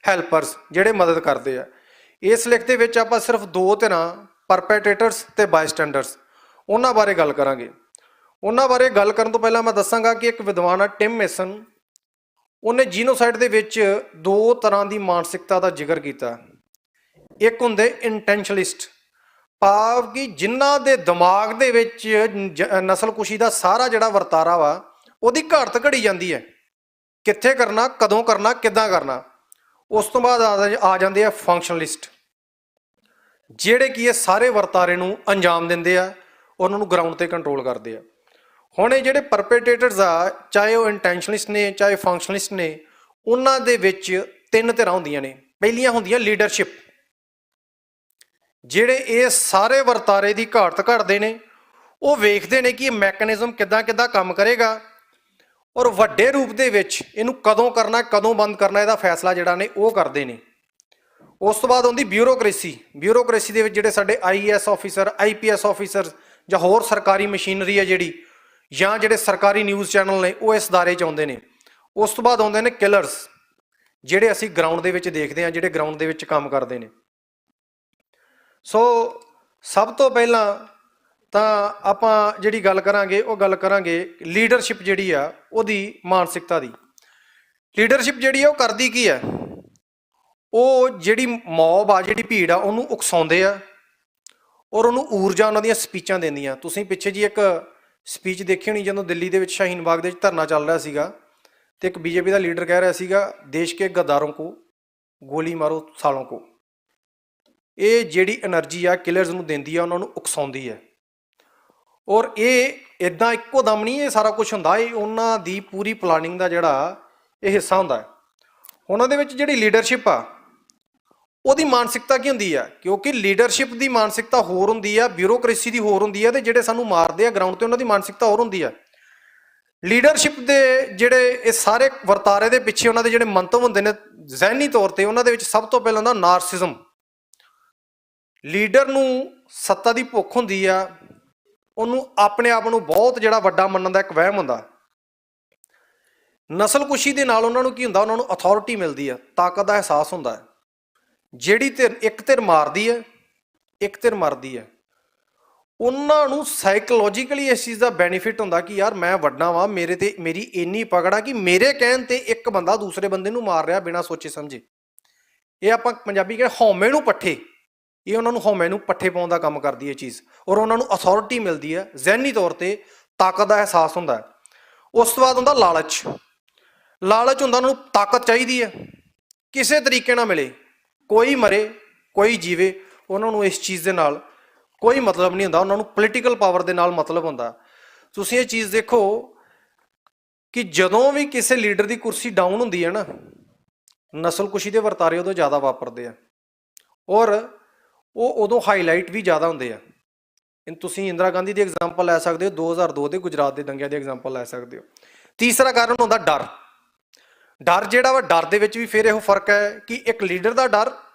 ਹੈਲਪਰਸ, ਜਿਹੜੇ ਮਦਦ ਕਰਦੇ ਆ। ਇਸ ਲੇਖ ਦੇ ਵਿੱਚ ਆਪਾਂ ਸਿਰਫ 2 ਧਿਰਾਂ, ਪਰਪੈਟਰੇਟਰਸ ਤੇ ਬਾਇਸਟੈਂਡਰਸ, ਉਹਨਾਂ ਬਾਰੇ ਗੱਲ ਕਰਾਂਗੇ। ਉਹਨਾਂ ਬਾਰੇ ਗੱਲ ਕਰਨ ਤੋਂ ਪਹਿਲਾਂ ਮੈਂ ਦੱਸਾਂਗਾ ਕਿ ਇੱਕ ਵਿਦਵਾਨ ਆ ਟਿਮ ਮੇਸਨ, ਉਹਨੇ ਜੀਨੋਸਾਈਡ ਦੇ ਵਿੱਚ 2 ਤਰ੍ਹਾਂ ਦੀ ਮਾਨਸਿਕਤਾ ਦਾ ਜ਼ਿਕਰ ਕੀਤਾ। ਇੱਕ ਹੁੰਦੇ ਇੰਟੈਂਸ਼ਨਲਿਸਟ, ਭਾਵ ਕਿ ਜਿਨ੍ਹਾਂ ਦੇ ਦਿਮਾਗ ਦੇ ਵਿੱਚ ਨਸਲਕੁਸ਼ੀ ਦਾ ਸਾਰਾ ਜਿਹੜਾ ਵਰਤਾਰਾ ਵਾ ਉਹਦੀ ਘਾਟ ਘੜੀ ਜਾਂਦੀ ਹੈ, ਕਿੱਥੇ ਕਰਨਾ, ਕਦੋਂ ਕਰਨਾ, ਕਿੱਦਾਂ ਕਰਨਾ। ਉਸ ਤੋਂ ਬਾਅਦ ਆ ਜਾਂਦੇ ਆ ਫੰਕਸ਼ਨਲਿਸਟ, ਜਿਹੜੇ ਕਿ ਇਹ ਸਾਰੇ ਵਰਤਾਰੇ ਨੂੰ ਅੰਜਾਮ ਦਿੰਦੇ ਆ, ਉਹਨਾਂ ਨੂੰ ਗਰਾਊਂਡ ਤੇ ਕੰਟਰੋਲ ਕਰਦੇ ਆ। ਹੁਣ ਇਹ ਜਿਹੜੇ ਪਰਪੇਟੇਟਰਸ ਆ, ਚਾਹੇ ਉਹ ਇੰਟੈਂਸ਼ਨਲਿਸਟ ਨੇ ਚਾਹੇ ਫੰਕਸ਼ਨਲਿਸਟ ਨੇ, ਉਹਨਾਂ ਦੇ ਵਿੱਚ 3 ਧਿਰਾਂ ਹੁੰਦੀਆਂ ਨੇ। ਪਹਿਲੀਆਂ ਹੁੰਦੀਆਂ ਲੀਡਰਸ਼ਿਪ, ਜਿਹੜੇ ਇਹ ਸਾਰੇ ਵਰਤਾਰੇ ਦੀ ਘਾਟ ਘੜਦੇ ਨੇ। ਉਹ ਵੇਖਦੇ ਨੇ ਕਿ ਇਹ ਮੈਕੈਨਿਜ਼ਮ ਕਿੱਦਾਂ ਕਿੱਦਾਂ ਕੰਮ ਕਰੇਗਾ, ਔਰ ਵੱਡੇ ਰੂਪ ਦੇ ਵਿੱਚ ਇਹਨੂੰ ਕਦੋਂ ਕਰਨਾ, ਕਦੋਂ ਬੰਦ ਕਰਨਾ, ਇਹਦਾ ਫੈਸਲਾ ਜਿਹੜਾ ਨੇ ਉਹ ਕਰਦੇ ਨੇ। ਉਸ ਤੋਂ ਬਾਅਦ ਆਉਂਦੀ ਬਿਊਰੋਕ੍ਰੇਸੀ। ਬਿਊਰੋਕ੍ਰੇਸੀ ਦੇ ਵਿੱਚ ਜਿਹੜੇ ਸਾਡੇ IAS ਆਫੀਸਰ, IPS ਆਫੀਸਰ ਜਾਂ ਹੋਰ ਸਰਕਾਰੀ ਮਸ਼ੀਨਰੀ ਹੈ ਜਿਹੜੀ, ਜਾਂ ਜਿਹੜੇ ਸਰਕਾਰੀ ਨਿਊਜ਼ ਚੈਨਲ ਨੇ, ਉਹ ਇਸ ਦਾਇਰੇ 'ਚ ਆਉਂਦੇ ਨੇ। ਉਸ ਤੋਂ ਬਾਅਦ ਆਉਂਦੇ ਨੇ ਕਿਲਰਸ, ਜਿਹੜੇ ਅਸੀਂ ਗਰਾਊਂਡ ਦੇ ਵਿੱਚ ਦੇਖਦੇ ਹਾਂ, ਜਿਹੜੇ ਗਰਾਊਂਡ ਦੇ ਵਿੱਚ ਕੰਮ ਕਰਦੇ ਨੇ। ਸੋ ਸਭ ਤੋਂ ਪਹਿਲਾਂ ਤਾਂ ਆਪਾਂ ਜਿਹੜੀ ਗੱਲ ਕਰਾਂਗੇ ਉਹ ਗੱਲ ਕਰਾਂਗੇ ਲੀਡਰਸ਼ਿਪ ਜਿਹੜੀ ਆ ਉਹਦੀ ਮਾਨਸਿਕਤਾ ਦੀ। ਲੀਡਰਸ਼ਿਪ ਜਿਹੜੀ ਆ ਉਹ ਕਰਦੀ ਕੀ ਆ? ਉਹ ਜਿਹੜੀ ਮੌਬ ਆ, ਜਿਹੜੀ ਭੀੜ ਆ, ਉਹਨੂੰ ਉਕਸਾਉਂਦੇ ਆ ਔਰ ਉਹਨੂੰ ਊਰਜਾ ਉਹਨਾਂ ਦੀਆਂ ਸਪੀਚਾਂ ਦਿੰਦੀਆਂ। ਤੁਸੀਂ ਪਿੱਛੇ ਜੀ ਇੱਕ ਸਪੀਚ ਦੇਖੀ ਹੋਣੀ, ਜਦੋਂ ਦਿੱਲੀ ਦੇ ਵਿੱਚ ਸ਼ਾਹੀਨ ਬਾਗ ਦੇ ਵਿੱਚ ਧਰਨਾ ਚੱਲ ਰਿਹਾ ਸੀਗਾ ਤੇ ਇੱਕ BJP ਦਾ ਲੀਡਰ ਕਹਿ ਰਿਹਾ ਸੀਗਾ, ਦੇਸ਼ ਕੇ ਗੱਦਾਰੋਂ ਕੋ ਗੋਲੀ ਮਾਰੋ ਸਾਲੋਂ ਕੋ। ਇਹ ਜਿਹੜੀ એનર્ਜੀ ਆ ਕਿਲਰਸ ਨੂੰ ਦਿੰਦੀ ਆ, ਉਹਨਾਂ ਨੂੰ ਉਕਸਾਉਂਦੀ ਹੈ। ਔਰ ਇਹ ਇੱਦਾਂ ਇੱਕੋ ਦਮ ਨਹੀਂ ਇਹ ਸਾਰਾ ਕੁਝ ਹੁੰਦਾ, ਇਹ ਉਹਨਾਂ ਦੀ ਪੂਰੀ ਪਲਾਨਿੰਗ ਦਾ ਜਿਹੜਾ ਇਹ ਹਿੱਸਾ ਹੁੰਦਾ ਹੈ। ਉਹਨਾਂ ਦੇ ਵਿੱਚ ਜਿਹੜੀ ਲੀਡਰਸ਼ਿਪ ਆ ਉਹਦੀ ਮਾਨਸਿਕਤਾ ਕੀ ਹੁੰਦੀ ਆ? ਕਿਉਂਕਿ ਲੀਡਰਸ਼ਿਪ ਦੀ ਮਾਨਸਿਕਤਾ ਹੋਰ ਹੁੰਦੀ ਆ, ਬਿਊਰੋਕ੍ਰੇਸੀ ਦੀ ਹੋਰ ਹੁੰਦੀ ਆ, ਤੇ ਜਿਹੜੇ ਸਾਨੂੰ ਮਾਰਦੇ ਆ ਗਰਾਊਂਡ ਤੇ ਉਹਨਾਂ ਦੀ ਮਾਨਸਿਕਤਾ ਹੋਰ ਹੁੰਦੀ ਆ। ਲੀਡਰਸ਼ਿਪ ਦੇ ਜਿਹੜੇ ਇਹ ਸਾਰੇ ਵਰਤਾਰੇ ਦੇ ਪਿੱਛੇ ਉਹਨਾਂ ਦੇ ਜਿਹੜੇ ਮੰਤਵ ਹੁੰਦੇ ਨੇ ਜ਼ਹਿਨੀ ਤੌਰ ਤੇ, ਉਹਨਾਂ ਦੇ ਵਿੱਚ ਸਭ ਤੋਂ ਪਹਿਲਾਂ ਹੁੰਦਾ ਨਾਰਸਿਜ਼ਮ। ਲੀਡਰ ਨੂੰ ਸੱਤਾ ਦੀ ਭੁੱਖ ਹੁੰਦੀ ਆ, ਉਹਨੂੰ ਆਪਣੇ ਆਪ ਨੂੰ ਬਹੁਤ ਜਿਹੜਾ ਵੱਡਾ ਮੰਨਣ ਦਾ ਇੱਕ ਵਹਿਮ ਹੁੰਦਾ। ਨਸਲਕੁਸ਼ੀ ਦੇ ਨਾਲ ਉਹਨਾਂ ਨੂੰ ਕੀ ਹੁੰਦਾ? ਉਹਨਾਂ ਨੂੰ ਅਥਾਰਟੀ ਮਿਲਦੀ ਆ, ਤਾਕਤ ਦਾ ਅਹਿਸਾਸ ਹੁੰਦਾ ਹੈ। ਜਿਹੜੀ ਧਿਰ ਇੱਕ ਧਿਰ ਮਾਰਦੀ ਹੈ, ਇੱਕ ਧਿਰ ਮਰਦੀ ਹੈ, ਉਹਨਾਂ ਨੂੰ ਸਾਈਕੋਲੋਜੀਕਲੀ ਇਸ ਚੀਜ਼ ਦਾ ਬੈਨੀਫਿਟ ਹੁੰਦਾ ਕਿ ਯਾਰ ਮੈਂ ਵੱਡਾ ਵਾਂ, ਮੇਰੇ ਤੇ ਮੇਰੀ ਇੰਨੀ ਪਕੜ ਆ ਕਿ ਮੇਰੇ ਕਹਿਣ ਤੇ ਇੱਕ ਬੰਦਾ ਦੂਸਰੇ ਬੰਦੇ ਨੂੰ ਮਾਰ ਰਿਹਾ ਬਿਨਾਂ ਸੋਚੇ ਸਮਝੇ। ਇਹ ਆਪਾਂ ਪੰਜਾਬੀ ਕਹਿੰਦੇ ਹਉਮੈ ਨੂੰ ਪੱਠੇ, ਇਹ ਉਹਨਾਂ ਨੂੰ ਹਉਮੈ ਨੂੰ ਪੱਠੇ ਪਾਉਣ ਦਾ ਕੰਮ ਕਰਦੀ ਹੈ ਚੀਜ਼। ਔਰ ਉਹਨਾਂ ਨੂੰ ਅਥਾਰਟੀ ਮਿਲਦੀ ਹੈ, ਜ਼ਹਿਨੀ ਤੌਰ ਤੇ ਤਾਕਤ ਦਾ ਅਹਿਸਾਸ ਹੁੰਦਾ ਹੈ। ਉਸ ਤੋਂ ਬਾਅਦ ਹੁੰਦਾ ਲਾਲਚ। ਲਾਲਚ ਹੁੰਦਾ ਉਹਨਾਂ ਨੂੰ ਤਾਕਤ ਚਾਹੀਦੀ ਹੈ, ਕਿਸੇ ਤਰੀਕੇ ਨਾਲ ਮਿਲੇ, ਕੋਈ ਮਰੇ ਕੋਈ ਜੀਵੇ, ਉਹਨਾਂ ਨੂੰ ਇਸ ਚੀਜ਼ ਦੇ ਨਾਲ ਕੋਈ ਮਤਲਬ ਨਹੀਂ ਹੁੰਦਾ, ਉਹਨਾਂ ਨੂੰ ਪੋਲੀਟੀਕਲ ਪਾਵਰ ਦੇ ਨਾਲ ਮਤਲਬ ਹੁੰਦਾ। ਤੁਸੀਂ ਇਹ ਚੀਜ਼ ਦੇਖੋ ਕਿ ਜਦੋਂ ਵੀ ਕਿਸੇ ਲੀਡਰ ਦੀ ਕੁਰਸੀ ਡਾਊਨ ਹੁੰਦੀ ਹੈ ਨਾ, ਨਸਲਕੁਸ਼ੀ ਦੇ ਵਰਤਾਰੇ ਉਦੋਂ ਜ਼ਿਆਦਾ ਵਾਪਰਦੇ ਆ, ਔਰ ਉਹ ਉਦੋਂ ਹਾਈਲਾਈਟ ਵੀ ਜ਼ਿਆਦਾ ਹੁੰਦੇ ਆ। ਤੁਸੀਂ ਇੰਦਰਾ ਗਾਂਧੀ ਦੀ ਐਗਜ਼ਾਮਪਲ ਲੈ ਸਕਦੇ ਹੋ, 2002 ਦੇ ਗੁਜਰਾਤ ਦੇ ਦੰਗਿਆਂ ਦੀ ਐਗਜ਼ਾਮਪਲ ਲੈ ਸਕਦੇ ਹੋ। ਤੀਸਰਾ ਕਾਰਨ ਹੁੰਦਾ ਡਰ। ਡਰ ਜਿਹੜਾ ਵਾ, ਡਰ ਦੇ ਵਿੱਚ ਵੀ ਫਿਰ ਇਹੋ ਫਰਕ ਹੈ ਕਿ ਇੱਕ ਲੀਡਰ ਦਾ ਡਰ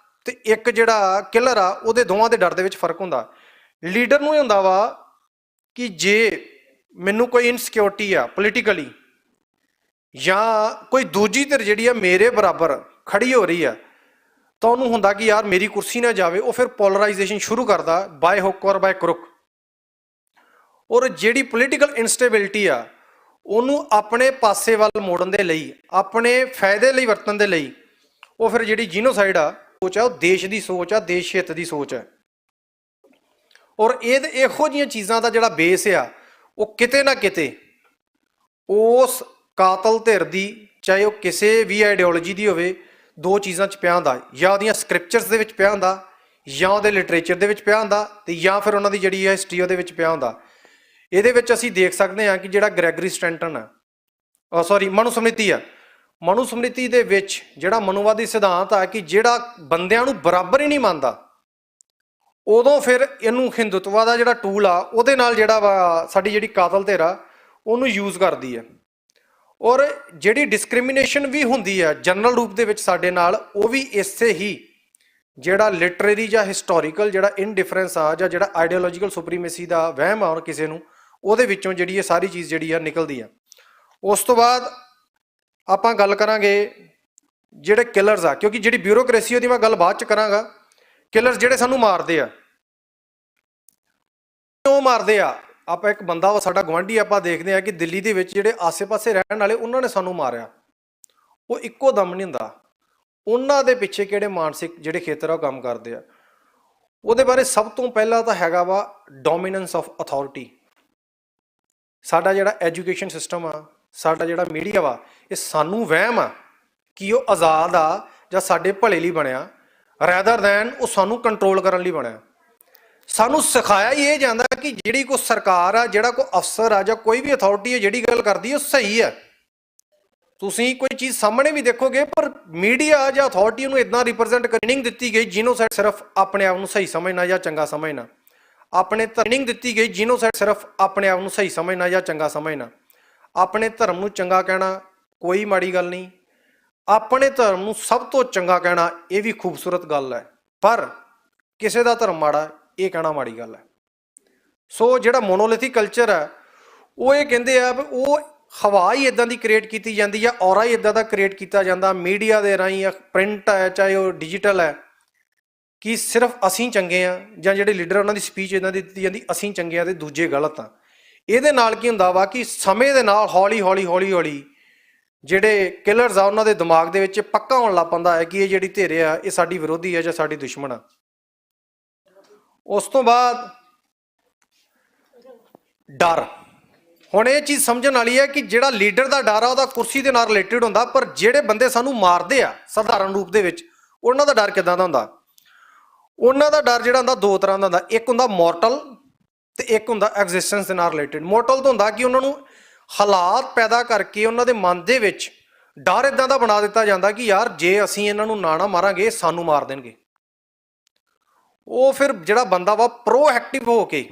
ਤੇ ਇੱਕ ਜਿਹੜਾ ਕਿਲਰ ਆ ਉਹਦੇ ਦੋਵਾਂ ਦੇ ਡਰ ਦੇ ਵਿੱਚ ਫਰਕ ਹੁੰਦਾ। ਲੀਡਰ ਨੂੰ ਇਹ ਹੁੰਦਾ ਵਾ ਕਿ ਜੇ ਮੈਨੂੰ ਕੋਈ ਇਨਸਿਕਿਉਰਿਟੀ ਆ ਪੋਲੀਟੀਕਲੀ, ਜਾਂ ਕੋਈ ਦੂਜੀ ਧਿਰ ਜਿਹੜੀ ਆ ਮੇਰੇ ਬਰਾਬਰ ਖੜੀ ਹੋ ਰਹੀ ਆ, ਤਾਂ ਉਹਨੂੰ ਹੁੰਦਾ ਕਿ ਯਾਰ ਮੇਰੀ ਕੁਰਸੀ ਨਾ ਜਾਵੇ। ਉਹ ਫਿਰ ਪੋਲਰਾਈਜੇਸ਼ਨ ਸ਼ੁਰੂ ਕਰਦਾ, ਬਾਏ ਹੁੱਕ ਔਰ ਬਾਏ ਕਰੁਕ। ਔਰ ਜਿਹੜੀ ਪੋਲੀਟੀਕਲ ਇਨਸਟੇਬਿਲਿਟੀ ਆ ਉਹਨੂੰ ਆਪਣੇ ਪਾਸੇ ਵੱਲ ਮੋੜਨ ਦੇ ਲਈ, ਆਪਣੇ ਫਾਇਦੇ ਲਈ ਵਰਤਣ ਦੇ ਲਈ, ਉਹ ਫਿਰ ਜਿਹੜੀ ਜੀਨੋਸਾਈਡ ਆ ਸੋਚ ਆ, ਉਹ ਦੇਸ਼ ਦੀ ਸੋਚ ਆ, ਦੇਸ਼ ਹਿੱਤ ਦੀ ਸੋਚ ਹੈ। ਔਰ ਇਹੋ ਜਿਹੀਆਂ ਚੀਜ਼ਾਂ ਦਾ ਜਿਹੜਾ ਬੇਸ ਆ, ਉਹ ਕਿਤੇ ਨਾ ਕਿਤੇ ਉਸ ਕਾਤਲ ਧਿਰ ਦੀ, ਚਾਹੇ ਉਹ ਕਿਸੇ ਵੀ ਆਈਡੀਓਲੋਜੀ ਦੀ ਹੋਵੇ, ਦੋ ਚੀਜ਼ਾਂ 'ਚ ਪਿਆ ਹੁੰਦਾ, ਜਾਂ ਉਹਦੀਆਂ ਸਕ੍ਰਿਪਚਰਸ ਦੇ ਵਿੱਚ ਪਿਆ ਹੁੰਦਾ, ਜਾਂ ਉਹਦੇ ਲਿਟਰੇਚਰ ਦੇ ਵਿੱਚ ਪਿਆ ਹੁੰਦਾ, ਤੇ ਜਾਂ ਫਿਰ ਉਹਨਾਂ ਦੀ ਜਿਹੜੀ ਹੈ ਹਿਸਟਰੀ ਉਹਦੇ ਵਿੱਚ ਪਿਆ ਹੁੰਦਾ। ਇਹਦੇ ਵਿੱਚ ਅਸੀਂ ਦੇਖ ਸਕਦੇ ਹਾਂ ਕਿ ਜਿਹੜਾ ਗ੍ਰੈਗਰੀ ਸਟੈਂਟਨ ਆ, ਮਨੂ ਸਮ੍ਰਿਤੀ ਆ, ਮਨੂ ਸਮ੍ਰਿਤੀ ਦੇ ਵਿੱਚ ਜਿਹੜਾ ਮਨੂਵਾਦੀ ਸਿਧਾਂਤ ਆ ਕਿ ਜਿਹੜਾ ਬੰਦਿਆਂ ਨੂੰ ਬਰਾਬਰ ਹੀ ਨਹੀਂ ਮੰਨਦਾ, ਉਦੋਂ ਫਿਰ ਇਹਨੂੰ ਹਿੰਦੂਤਵਾ ਦਾ ਜਿਹੜਾ ਟੂਲ ਆ ਉਹਦੇ ਨਾਲ ਜਿਹੜਾ ਵਾ ਸਾਡੀ ਜਿਹੜੀ ਕਾਤਲ ਧਿਰ ਆ ਉਹਨੂੰ ਯੂਜ਼ ਕਰਦੀ ਹੈ। ਔਰ ਜਿਹੜੀ ਡਿਸਕ੍ਰਿਮੀਨੇਸ਼ਨ ਵੀ ਹੁੰਦੀ ਹੈ ਜਨਰਲ ਰੂਪ ਦੇ ਵਿੱਚ ਸਾਡੇ ਨਾਲ, ਉਹ ਵੀ ਇਸੇ ਹੀ ਜਿਹੜਾ ਲਿਟਰੇਰੀ ਜਾਂ ਹਿਸਟੋਰੀਕਲ ਜਿਹੜਾ ਇਨਡਿਫਰੈਂਸ ਆ, ਜਾਂ ਜਿਹੜਾ ਆਈਡੀਓਲੋਜੀਕਲ ਸੁਪਰੀਮੇਸੀ ਦਾ ਵਹਿਮ ਆ ਕਿਸੇ ਨੂੰ, ਉਹਦੇ ਵਿੱਚੋਂ ਜਿਹੜੀ ਇਹ ਸਾਰੀ ਚੀਜ਼ ਜਿਹੜੀ ਆ ਨਿਕਲਦੀ ਆ। ਉਸ ਤੋਂ ਬਾਅਦ ਆਪਾਂ ਗੱਲ ਕਰਾਂਗੇ ਜਿਹੜੇ ਕਿਲਰਸ ਆ, ਕਿਉਂਕਿ ਜਿਹੜੀ ਬਿਊਰੋਕ੍ਰੇਸੀ ਉਹਦੀ ਮੈਂ ਗੱਲ ਬਾਅਦ ਚ ਕਰਾਂਗਾ। ਕਿਲਰਸ ਜਿਹੜੇ ਸਾਨੂੰ ਮਾਰਦੇ ਆ, ਕਿਉਂ ਮਾਰਦੇ ਆ? ਆਪਾਂ ਇੱਕ ਬੰਦਾ ਵਾ ਸਾਡਾ ਗੁਆਂਢੀ, ਆਪਾਂ ਦੇਖਦੇ ਹਾਂ ਕਿ ਦਿੱਲੀ ਦੇ ਵਿੱਚ ਜਿਹੜੇ ਆਸੇ-ਪਾਸੇ ਰਹਿਣ ਵਾਲੇ ਉਹਨਾਂ ਨੇ ਸਾਨੂੰ ਮਾਰਿਆ, ਉਹ ਇੱਕੋ ਦਮ ਨਹੀਂ ਹੁੰਦਾ। ਉਹਨਾਂ ਦੇ ਪਿੱਛੇ ਕਿਹੜੇ ਮਾਨਸਿਕ ਜਿਹੜੇ ਖੇਤਰ ਆ ਉਹ ਕੰਮ ਕਰਦੇ ਆ, ਉਹਦੇ ਬਾਰੇ ਸਭ ਤੋਂ ਪਹਿਲਾਂ ਤਾਂ ਹੈਗਾ ਵਾ ਡੋਮੀਨੈਂਸ ਆਫ ਅਥਾਰਟੀ। ਸਾਡਾ ਜਿਹੜਾ ਐਜੂਕੇਸ਼ਨ ਸਿਸਟਮ ਆ, ਸਾਡਾ ਜਿਹੜਾ ਮੀਡੀਆ ਵਾ, ਇਹ ਸਾਨੂੰ ਵਹਿਮ ਆ ਕਿ ਉਹ ਆਜ਼ਾਦ ਆ ਜਾਂ ਸਾਡੇ ਭਲੇ ਲਈ ਬਣਿਆ, ਰੈਦਰ ਦੈਨ ਉਹ ਸਾਨੂੰ ਕੰਟਰੋਲ ਕਰਨ ਲਈ ਬਣਿਆ। ਸਾਨੂੰ ਸਿਖਾਇਆ ਹੀ ਇਹ ਜਾਂਦਾ ਕਿ ਜਿਹੜੀ ਕੋਈ ਸਰਕਾਰ ਆ, ਜਿਹੜਾ ਕੋਈ ਅਫਸਰ ਆ, ਜਾਂ ਕੋਈ ਵੀ ਅਥਾਰਟੀ ਹੈ ਜਿਹੜੀ ਗੱਲ ਕਰਦੀ ਉਹ ਸਹੀ ਹੈ। ਤੁਸੀਂ ਕੋਈ ਚੀਜ਼ ਸਾਹਮਣੇ ਵੀ ਦੇਖੋਗੇ, ਪਰ ਮੀਡੀਆ ਜਾਂ ਅਥਾਰਟੀ ਨੂੰ ਇਦਾਂ ਰਿਪਰੈਜ਼ੈਂਟ ਟ੍ਰੇਨਿੰਗ ਦਿੱਤੀ ਗਈ ਜੀਨੋਸਾਈਡ ਸਿਰਫ ਆਪਣੇ ਆਪ ਨੂੰ ਸਹੀ ਸਮਝਣਾ ਜਾਂ ਚੰਗਾ ਸਮਝਣਾ, ਆਪਣੇ ਟ੍ਰੇਨਿੰਗ ਦਿੱਤੀ ਗਈ ਜੀਨੋਸਾਈਡ ਸਿਰਫ ਆਪਣੇ ਆਪ ਨੂੰ ਸਹੀ ਸਮਝਣਾ ਜਾਂ ਚੰਗਾ ਸਮਝਣਾ। ਆਪਣੇ ਧਰਮ ਨੂੰ ਚੰਗਾ ਕਹਿਣਾ ਕੋਈ ਮਾੜੀ ਗੱਲ ਨਹੀਂ, ਆਪਣੇ ਧਰਮ ਨੂੰ ਸਭ ਤੋਂ ਚੰਗਾ ਕਹਿਣਾ ਇਹ ਵੀ ਖੂਬਸੂਰਤ ਗੱਲ ਹੈ, ਪਰ ਕਿਸੇ ਦਾ ਧਰਮ ਮਾੜਾ ਇਹ ਕਹਿਣਾ ਮਾੜੀ ਗੱਲ ਹੈ। ਸੋ ਜਿਹੜਾ ਮੋਨੋਲਿਥਿਕ ਕਲਚਰ ਹੈ, ਉਹ ਇਹ ਕਹਿੰਦੇ ਆ ਵੀ ਉਹ ਹਵਾ ਹੀ ਇਦਾਂ ਦੀ ਕ੍ਰੀਏਟ ਕੀਤੀ ਜਾਂਦੀ ਆ, ਔਰਾ ਹੀ ਇਦਾਂ ਦਾ ਕ੍ਰੀਏਟ ਕੀਤਾ ਜਾਂਦਾ ਮੀਡੀਆ ਦੇ ਰਾਹੀਂ, ਜਾਂ ਪ੍ਰਿੰਟ ਹੈ ਚਾਹੇ ਉਹ ਡਿਜੀਟਲ ਹੈ, ਕਿ ਸਿਰਫ ਅਸੀਂ ਚੰਗੇ ਆ, ਜਾਂ ਜਿਹੜੇ ਲੀਡਰ ਉਹਨਾਂ ਦੀ ਸਪੀਚ ਇਦਾਂ ਦੀ ਦਿੱਤੀ ਜਾਂਦੀ ਅਸੀਂ ਚੰਗੇ ਆ ਤੇ ਦੂਜੇ ਗਲਤ ਆ। ਇਹਦੇ ਨਾਲ ਕੀ ਹੁੰਦਾ ਵਾ ਕਿ ਸਮੇਂ ਦੇ ਨਾਲ ਹੌਲੀ ਹੌਲੀ ਜਿਹੜੇ ਕਿਲਰਸ ਆ ਉਹਨਾਂ ਦੇ ਦਿਮਾਗ ਦੇ ਵਿੱਚ ਪੱਕਾ ਹੋਣ ਲੱਗ ਪੈਂਦਾ ਹੈ ਕਿ ਇਹ ਜਿਹੜੀ ਧਿਰ ਆ ਇਹ ਸਾਡੀ ਵਿਰੋਧੀ ਹੈ ਜਾਂ ਸਾਡੀ ਦੁਸ਼ਮਣ ਆ। ਉਸ ਤੋਂ ਬਾਅਦ ਡਰ। ਹੁਣ ਇਹ ਚੀਜ਼ ਸਮਝਣ ਵਾਲੀ ਹੈ ਕਿ ਜਿਹੜਾ ਲੀਡਰ ਦਾ ਡਰ ਆ ਉਹਦਾ ਕੁਰਸੀ ਦੇ ਨਾਲ ਰਿਲੇਟਡ ਹੁੰਦਾ, ਪਰ ਜਿਹੜੇ ਬੰਦੇ ਸਾਨੂੰ ਮਾਰਦੇ ਆ ਸਧਾਰਨ ਰੂਪ ਦੇ ਵਿੱਚ, ਉਹਨਾਂ ਦਾ ਡਰ ਕਿੱਦਾਂ ਦਾ ਹੁੰਦਾ? ਉਹਨਾਂ ਦਾ ਡਰ ਜਿਹੜਾ ਹੁੰਦਾ ਦੋ ਤਰ੍ਹਾਂ ਦਾ ਹੁੰਦਾ, ਇੱਕ ਹੁੰਦਾ ਮੋਰਟਲ ਤੇ ਇੱਕ ਹੁੰਦਾ ਐਗਜ਼ਿਸਟੈਂਸ ਦੇ ਨਾਲ ਰਿਲੇਟਡ। ਮੋਰਟਲ ਤੋਂ ਹੁੰਦਾ ਕਿ ਉਹਨਾਂ ਨੂੰ ਹਾਲਾਤ ਪੈਦਾ ਕਰਕੇ ਉਹਨਾਂ ਦੇ ਮਨ ਦੇ ਵਿੱਚ ਡਰ ਇਦਾਂ ਦਾ ਬਣਾ ਦਿੱਤਾ ਜਾਂਦਾ ਕਿ ਯਾਰ ਜੇ ਅਸੀਂ ਇਹਨਾਂ ਨੂੰ ਨਾ ਮਾਰਾਂਗੇ ਸਾਨੂੰ ਮਾਰ ਦੇਣਗੇ। ਉਹ ਫਿਰ ਜਿਹੜਾ ਬੰਦਾ ਵਾ ਪ੍ਰੋਐਕਟਿਵ ਹੋ ਕੇ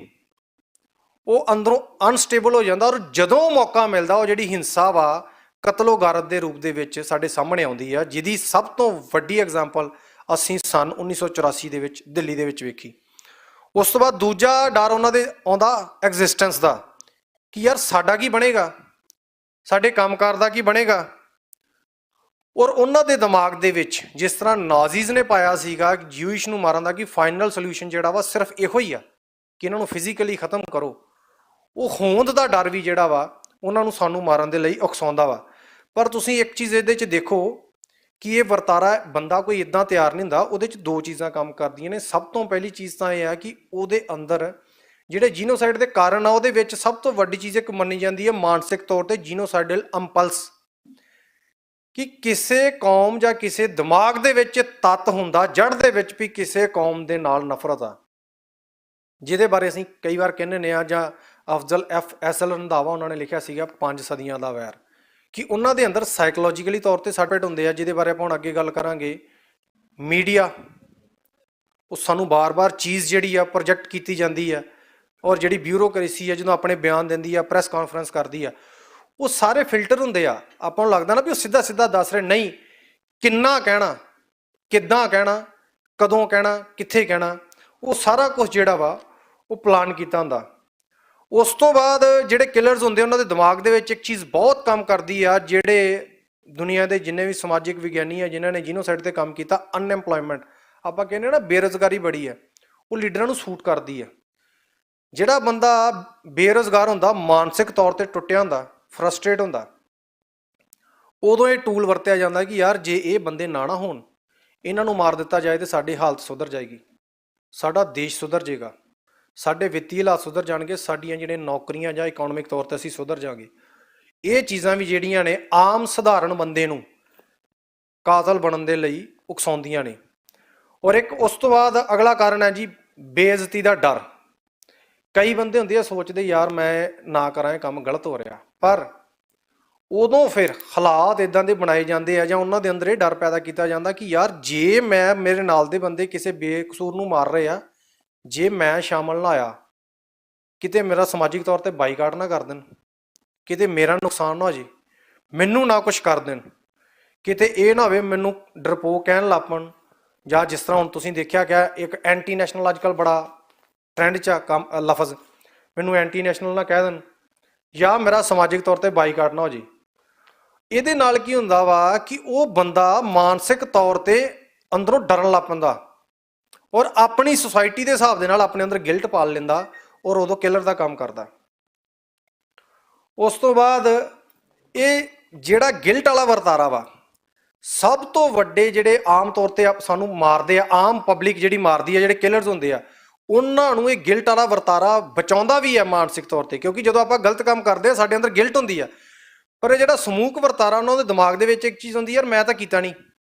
ਉਹ ਅੰਦਰੋਂ ਅਨਸਟੇਬਲ ਹੋ ਜਾਂਦਾ, ਔਰ ਜਦੋਂ ਮੌਕਾ ਮਿਲਦਾ ਉਹ ਜਿਹੜੀ ਹਿੰਸਾ ਵਾ ਕਤਲੋ ਗਾਰਤ ਦੇ ਰੂਪ ਦੇ ਵਿੱਚ ਸਾਡੇ ਸਾਹਮਣੇ ਆਉਂਦੀ ਆ, ਜਿਹਦੀ ਸਭ ਤੋਂ ਵੱਡੀ ਐਗਜ਼ਾਮਪਲ ਅਸੀਂ ਸਨ 1984 ਦੇ ਵਿੱਚ ਦਿੱਲੀ ਦੇ ਵਿੱਚ ਵੇਖੀ। ਉਸ ਤੋਂ ਬਾਅਦ ਦੂਜਾ ਡਰ ਉਹਨਾਂ ਦੇ ਆਉਂਦਾ ਐਗਜ਼ਿਸਟੈਂਸ ਦਾ, ਕਿ ਯਾਰ ਸਾਡਾ ਕੀ ਬਣੇਗਾ, ਸਾਡੇ ਕੰਮਕਾਰ ਦਾ ਕੀ ਬਣੇਗਾ। ਔਰ ਉਹਨਾਂ ਦੇ ਦਿਮਾਗ ਦੇ ਵਿੱਚ ਜਿਸ ਤਰ੍ਹਾਂ ਨਾਜ਼ੀਜ਼ ਨੇ ਪਾਇਆ ਸੀਗਾ ਜਿਊਇਸ਼ ਨੂੰ ਮਾਰਨ ਦਾ ਕਿ ਫਾਈਨਲ ਸੋਲਿਊਸ਼ਨ ਜਿਹੜਾ ਵਾ ਸਿਰਫ ਇਹੋ ਹੀ ਆ ਕਿ ਇਹਨਾਂ ਨੂੰ ਫਿਜ਼ੀਕਲੀ ਖਤਮ ਕਰੋ, ਉਹ ਹੋਂਦ ਦਾ ਡਰ ਵੀ ਜਿਹੜਾ ਵਾ ਉਹਨਾਂ ਨੂੰ ਸਾਨੂੰ ਮਾਰਨ ਦੇ ਲਈ ਉਕਸਾਉਂਦਾ ਵਾ। ਪਰ ਤੁਸੀਂ ਇੱਕ ਚੀਜ਼ ਇਹਦੇ 'ਚ ਦੇਖੋ ਕਿ ਇਹ ਵਰਤਾਰਾ ਬੰਦਾ ਕੋਈ ਇੱਦਾਂ ਤਿਆਰ ਨਹੀਂ ਹੁੰਦਾ, ਉਹਦੇ 'ਚ ਦੋ ਚੀਜ਼ਾਂ ਕੰਮ ਕਰਦੀਆਂ ਨੇ। ਸਭ ਤੋਂ ਪਹਿਲੀ ਚੀਜ਼ ਤਾਂ ਇਹ ਆ ਕਿ ਉਹਦੇ ਅੰਦਰ ਜਿਹੜੇ ਜੀਨੋਸਾਈਡ ਦੇ ਕਾਰਨ ਆ ਉਹਦੇ ਵਿੱਚ ਸਭ ਤੋਂ ਵੱਡੀ ਚੀਜ਼ ਇੱਕ ਮੰਨੀ ਜਾਂਦੀ ਹੈ ਮਾਨਸਿਕ ਤੌਰ ਤੇ ਜੀਨੋਸਾਈਡਲ ਇੰਪਲਸ, ਕਿ ਕਿਸੇ ਕੌਮ ਜਾਂ ਕਿਸੇ ਦਿਮਾਗ ਦੇ ਵਿੱਚ ਤੱਤ ਹੁੰਦਾ ਜੜ ਦੇ ਵਿੱਚ ਵੀ ਕਿਸੇ ਕੌਮ ਦੇ ਨਾਲ ਨਫ਼ਰਤ ਆ, ਜਿਹਦੇ ਬਾਰੇ ਅਸੀਂ ਕਈ ਵਾਰ ਕਹਿੰਦੇ ਨੇ ਆ, ਜਾਂ ਅਫਜ਼ਲ ਐਸਲ ਰੰਧਾਵਾ ਉਹਨਾਂ ਨੇ ਲਿਖਿਆ ਸੀਗਾ 5 ਸਦੀਆਂ ਦਾ ਵੈਰ, ਕਿ ਉਹਨਾਂ ਦੇ ਅੰਦਰ ਸਾਈਕੋਲੋਜੀਕਲੀ ਤੌਰ ਤੇ ਸੱਟ ਹੁੰਦੇ ਆ, ਜਿਹਦੇ ਬਾਰੇ ਆਪਾਂ ਹੁਣ ਅੱਗੇ ਗੱਲ ਕਰਾਂਗੇ। ਮੀਡੀਆ ਉਹ ਸਾਨੂੰ ਬਾਰ-ਬਾਰ ਚੀਜ਼ ਜਿਹੜੀ ਆ ਪ੍ਰੋਜੈਕਟ ਕੀਤੀ ਜਾਂਦੀ ਆ, ਔਰ ਜਿਹੜੀ ਬਿਊਰੋਕ੍ਰੇਸੀ ਆ ਜਦੋਂ ਆਪਣੇ ਬਿਆਨ ਦਿੰਦੀ ਆ, ਪ੍ਰੈਸ ਕਾਨਫਰੰਸ ਕਰਦੀ ਆ, ਉਹ ਸਾਰੇ ਫਿਲਟਰ ਹੁੰਦੇ ਆ। ਆਪਾਂ ਨੂੰ ਲੱਗਦਾ ਨਾ ਵੀ ਉਹ ਸਿੱਧਾ ਸਿੱਧਾ ਦੱਸ ਰਹੇ, ਨਹੀਂ, ਕਿੰਨਾ ਕਹਿਣਾ, ਕਿੱਦਾਂ ਕਹਿਣਾ, ਕਦੋਂ ਕਹਿਣਾ, ਕਿੱਥੇ ਕਹਿਣਾ, ਉਹ ਸਾਰਾ ਕੁਝ ਜਿਹੜਾ ਵਾ ਉਹ ਪਲਾਨ ਕੀਤਾ ਹੁੰਦਾ। ਉਸ ਤੋਂ ਬਾਅਦ ਜਿਹੜੇ ਕਿਲਰਸ ਹੁੰਦੇ ਉਹਨਾਂ ਦੇ ਦਿਮਾਗ ਦੇ ਵਿੱਚ ਇੱਕ ਚੀਜ਼ ਬਹੁਤ ਕੰਮ ਕਰਦੀ ਆ, ਜਿਹੜੇ ਦੁਨੀਆ ਦੇ ਜਿੰਨੇ ਵੀ ਸਮਾਜਿਕ ਵਿਗਿਆਨੀ ਆ ਜਿਨ੍ਹਾਂ ਨੇ ਜੀਨੋਸਾਈਡ ਤੇ ਕੰਮ ਕੀਤਾ, ਅਨਐਮਪਲੋਇਮੈਂਟ, ਆਪਾਂ ਕਹਿੰਦੇ ਨਾ ਬੇਰੁਜ਼ਗਾਰੀ ਬੜੀ ਹੈ, ਉਹ ਲੀਡਰਾਂ ਨੂੰ ਸੂਟ ਕਰਦੀ ਹੈ। ਜਿਹੜਾ ਬੰਦਾ ਬੇਰੁਜ਼ਗਾਰ ਹੁੰਦਾ, ਮਾਨਸਿਕ ਤੌਰ ਤੇ ਟੁੱਟਿਆ ਹੁੰਦਾ, ਫਰਸਟ੍ਰੇਟ ਹੁੰਦਾ, ਉਦੋਂ ਇਹ ਟੂਲ ਵਰਤਿਆ ਜਾਂਦਾ ਕਿ ਯਾਰ ਜੇ ਇਹ ਬੰਦੇ ਨਾ ਹੋਣ, ਇਹਨਾਂ ਨੂੰ ਮਾਰ ਦਿੱਤਾ ਜਾਏ ਤੇ ਸਾਡੀ ਹਾਲਤ ਸੁਧਰ ਜਾਏਗੀ, ਸਾਡਾ ਦੇਸ਼ ਸੁਧਰ ਜਾਏਗਾ, ਸਾਡੇ ਵਿੱਤੀ ਹਾਲਾਤ ਸੁਧਰ ਜਾਣਗੇ, ਸਾਡੀਆਂ ਜਿਹੜੀਆਂ ਨੌਕਰੀਆਂ ਜਾਂ ਇਕਨੋਮਿਕ ਤੌਰ ਤੇ ਅਸੀਂ ਸੁਧਰ ਜਾਵਾਂਗੇ। ਇਹ ਚੀਜ਼ਾਂ ਵੀ ਜਿਹੜੀਆਂ ਨੇ ਆਮ ਸਧਾਰਨ ਬੰਦੇ ਨੂੰ ਕਾਤਲ ਬਣਨ ਦੇ ਲਈ ਉਕਸਾਉਂਦੀਆਂ ਨੇ। ਔਰ ਇੱਕ ਉਸ ਤੋਂ ਬਾਅਦ ਅਗਲਾ ਕਾਰਨ ਹੈ ਜੀ ਬੇਇੱਜ਼ਤੀ ਦਾ ਡਰ। ਕਈ ਬੰਦੇ ਹੁੰਦੇ ਆ ਸੋਚਦੇ ਯਾਰ ਮੈਂ ਨਾ ਕਰਾਂ, ਇਹ ਕੰਮ ਗਲਤ ਹੋ ਰਿਹਾ, ਪਰ ਉਦੋਂ ਫਿਰ ਹਾਲਾਤ ਇਦਾਂ ਦੇ ਬਣਾਏ ਜਾਂਦੇ ਆ ਜਾਂ ਉਹਨਾਂ ਦੇ ਅੰਦਰ ਇਹ ਡਰ ਪੈਦਾ ਕੀਤਾ ਜਾਂਦਾ ਕਿ ਯਾਰ ਜੇ ਮੈਂ, ਮੇਰੇ ਨਾਲ ਦੇ ਬੰਦੇ ਕਿਸੇ ਬੇਕਸੂਰ ਨੂੰ ਮਾਰ ਰਹੇ ਆ, ਜੇ ਮੈਂ ਸ਼ਾਮਲ ਨਾ ਆਇਆ, ਕਿਤੇ ਮੇਰਾ ਸਮਾਜਿਕ ਤੌਰ ਤੇ ਬਾਈਕਾਟ ਨਾ ਕਰ ਦੇਣ, ਕਿਤੇ ਮੇਰਾ ਨੁਕਸਾਨ ਨਾ ਹੋ ਜੇ, ਮੈਨੂੰ ਨਾ ਕੁਛ ਕਰ ਦੇਣ, ਕਿਤੇ ਇਹ ਨਾ ਹੋਵੇ ਮੈਨੂੰ ਡਰਪੋਕ ਕਹਿਣ ਲੱਗ ਪਣ, ਜਾਂ ਜਿਸ ਤਰ੍ਹਾਂ ਹੁਣ ਤੁਸੀਂ ਦੇਖਿਆ ਗਿਆ ਇੱਕ ਐਂਟੀ ਨੈਸ਼ਨਲ ਅੱਜ ਕੱਲ੍ਹ ਬੜਾ ਟ੍ਰੈਂਡ 'ਚ ਕੰਮ ਲਫ਼ਜ਼, ਮੈਨੂੰ ਐਂਟੀ ਨੈਸ਼ਨਲ ਨਾ ਕਹਿ ਦੇਣ, ਜਾਂ ਮੇਰਾ ਸਮਾਜਿਕ ਤੌਰ ਤੇ ਬਾਈਕਾਟ ਨਾ ਹੋ ਜੇ। ਇਹਦੇ ਨਾਲ ਕੀ ਹੁੰਦਾ ਵਾ ਕਿ ਉਹ ਬੰਦਾ ਮਾਨਸਿਕ ਤੌਰ ਤੇ ਅੰਦਰੋਂ ਡਰਨ ਲੱਗ ਪੈਂਦਾ, ਔਰ ਆਪਣੀ ਸੁਸਾਇਟੀ ਦੇ ਹਿਸਾਬ ਦੇ ਨਾਲ ਆਪਣੇ ਅੰਦਰ ਗਿਲਟ ਪਾਲ ਲੈਂਦਾ, ਔਰ ਉਦੋਂ ਕਿਲਰ ਦਾ ਕੰਮ ਕਰਦਾ। ਉਸ ਤੋਂ ਬਾਅਦ ਇਹ ਜਿਹੜਾ ਗਿਲਟ ਵਾਲਾ ਵਰਤਾਰਾ ਵਾ, ਸਭ ਤੋਂ ਵੱਡੇ ਜਿਹੜੇ ਆਮ ਤੌਰ ਤੇ ਸਾਨੂੰ ਮਾਰਦੇ ਆ, ਆਮ ਪਬਲਿਕ ਜਿਹੜੀ ਮਾਰਦੀ ਆ, ਜਿਹੜੇ ਕਿਲਰਸ ਹੁੰਦੇ ਆ, ਉਹਨਾਂ ਨੂੰ ਇਹ ਗਿਲਟ ਵਾਲਾ ਵਰਤਾਰਾ ਬਚਾਉਂਦਾ ਵੀ ਹੈ ਮਾਨਸਿਕ ਤੌਰ ਤੇ, ਕਿਉਂਕਿ ਜਦੋਂ ਆਪਾਂ ਗਲਤ ਕੰਮ ਕਰਦੇ ਆ ਸਾਡੇ ਅੰਦਰ ਗਿਲਟ ਹੁੰਦੀ ਆ। ਪਰ ਇਹ ਜਿਹੜਾ ਸਮੂਹਕ ਵਰਤਾਰਾ, ਉਹਨਾਂ ਦੇ ਦਿਮਾਗ ਦੇ ਵਿੱਚ ਇੱਕ ਚੀਜ਼ ਹੁੰਦੀ ਯਾਰ ਮੈਂ ਤਾਂ ਕੀਤਾ ਨਹੀਂ,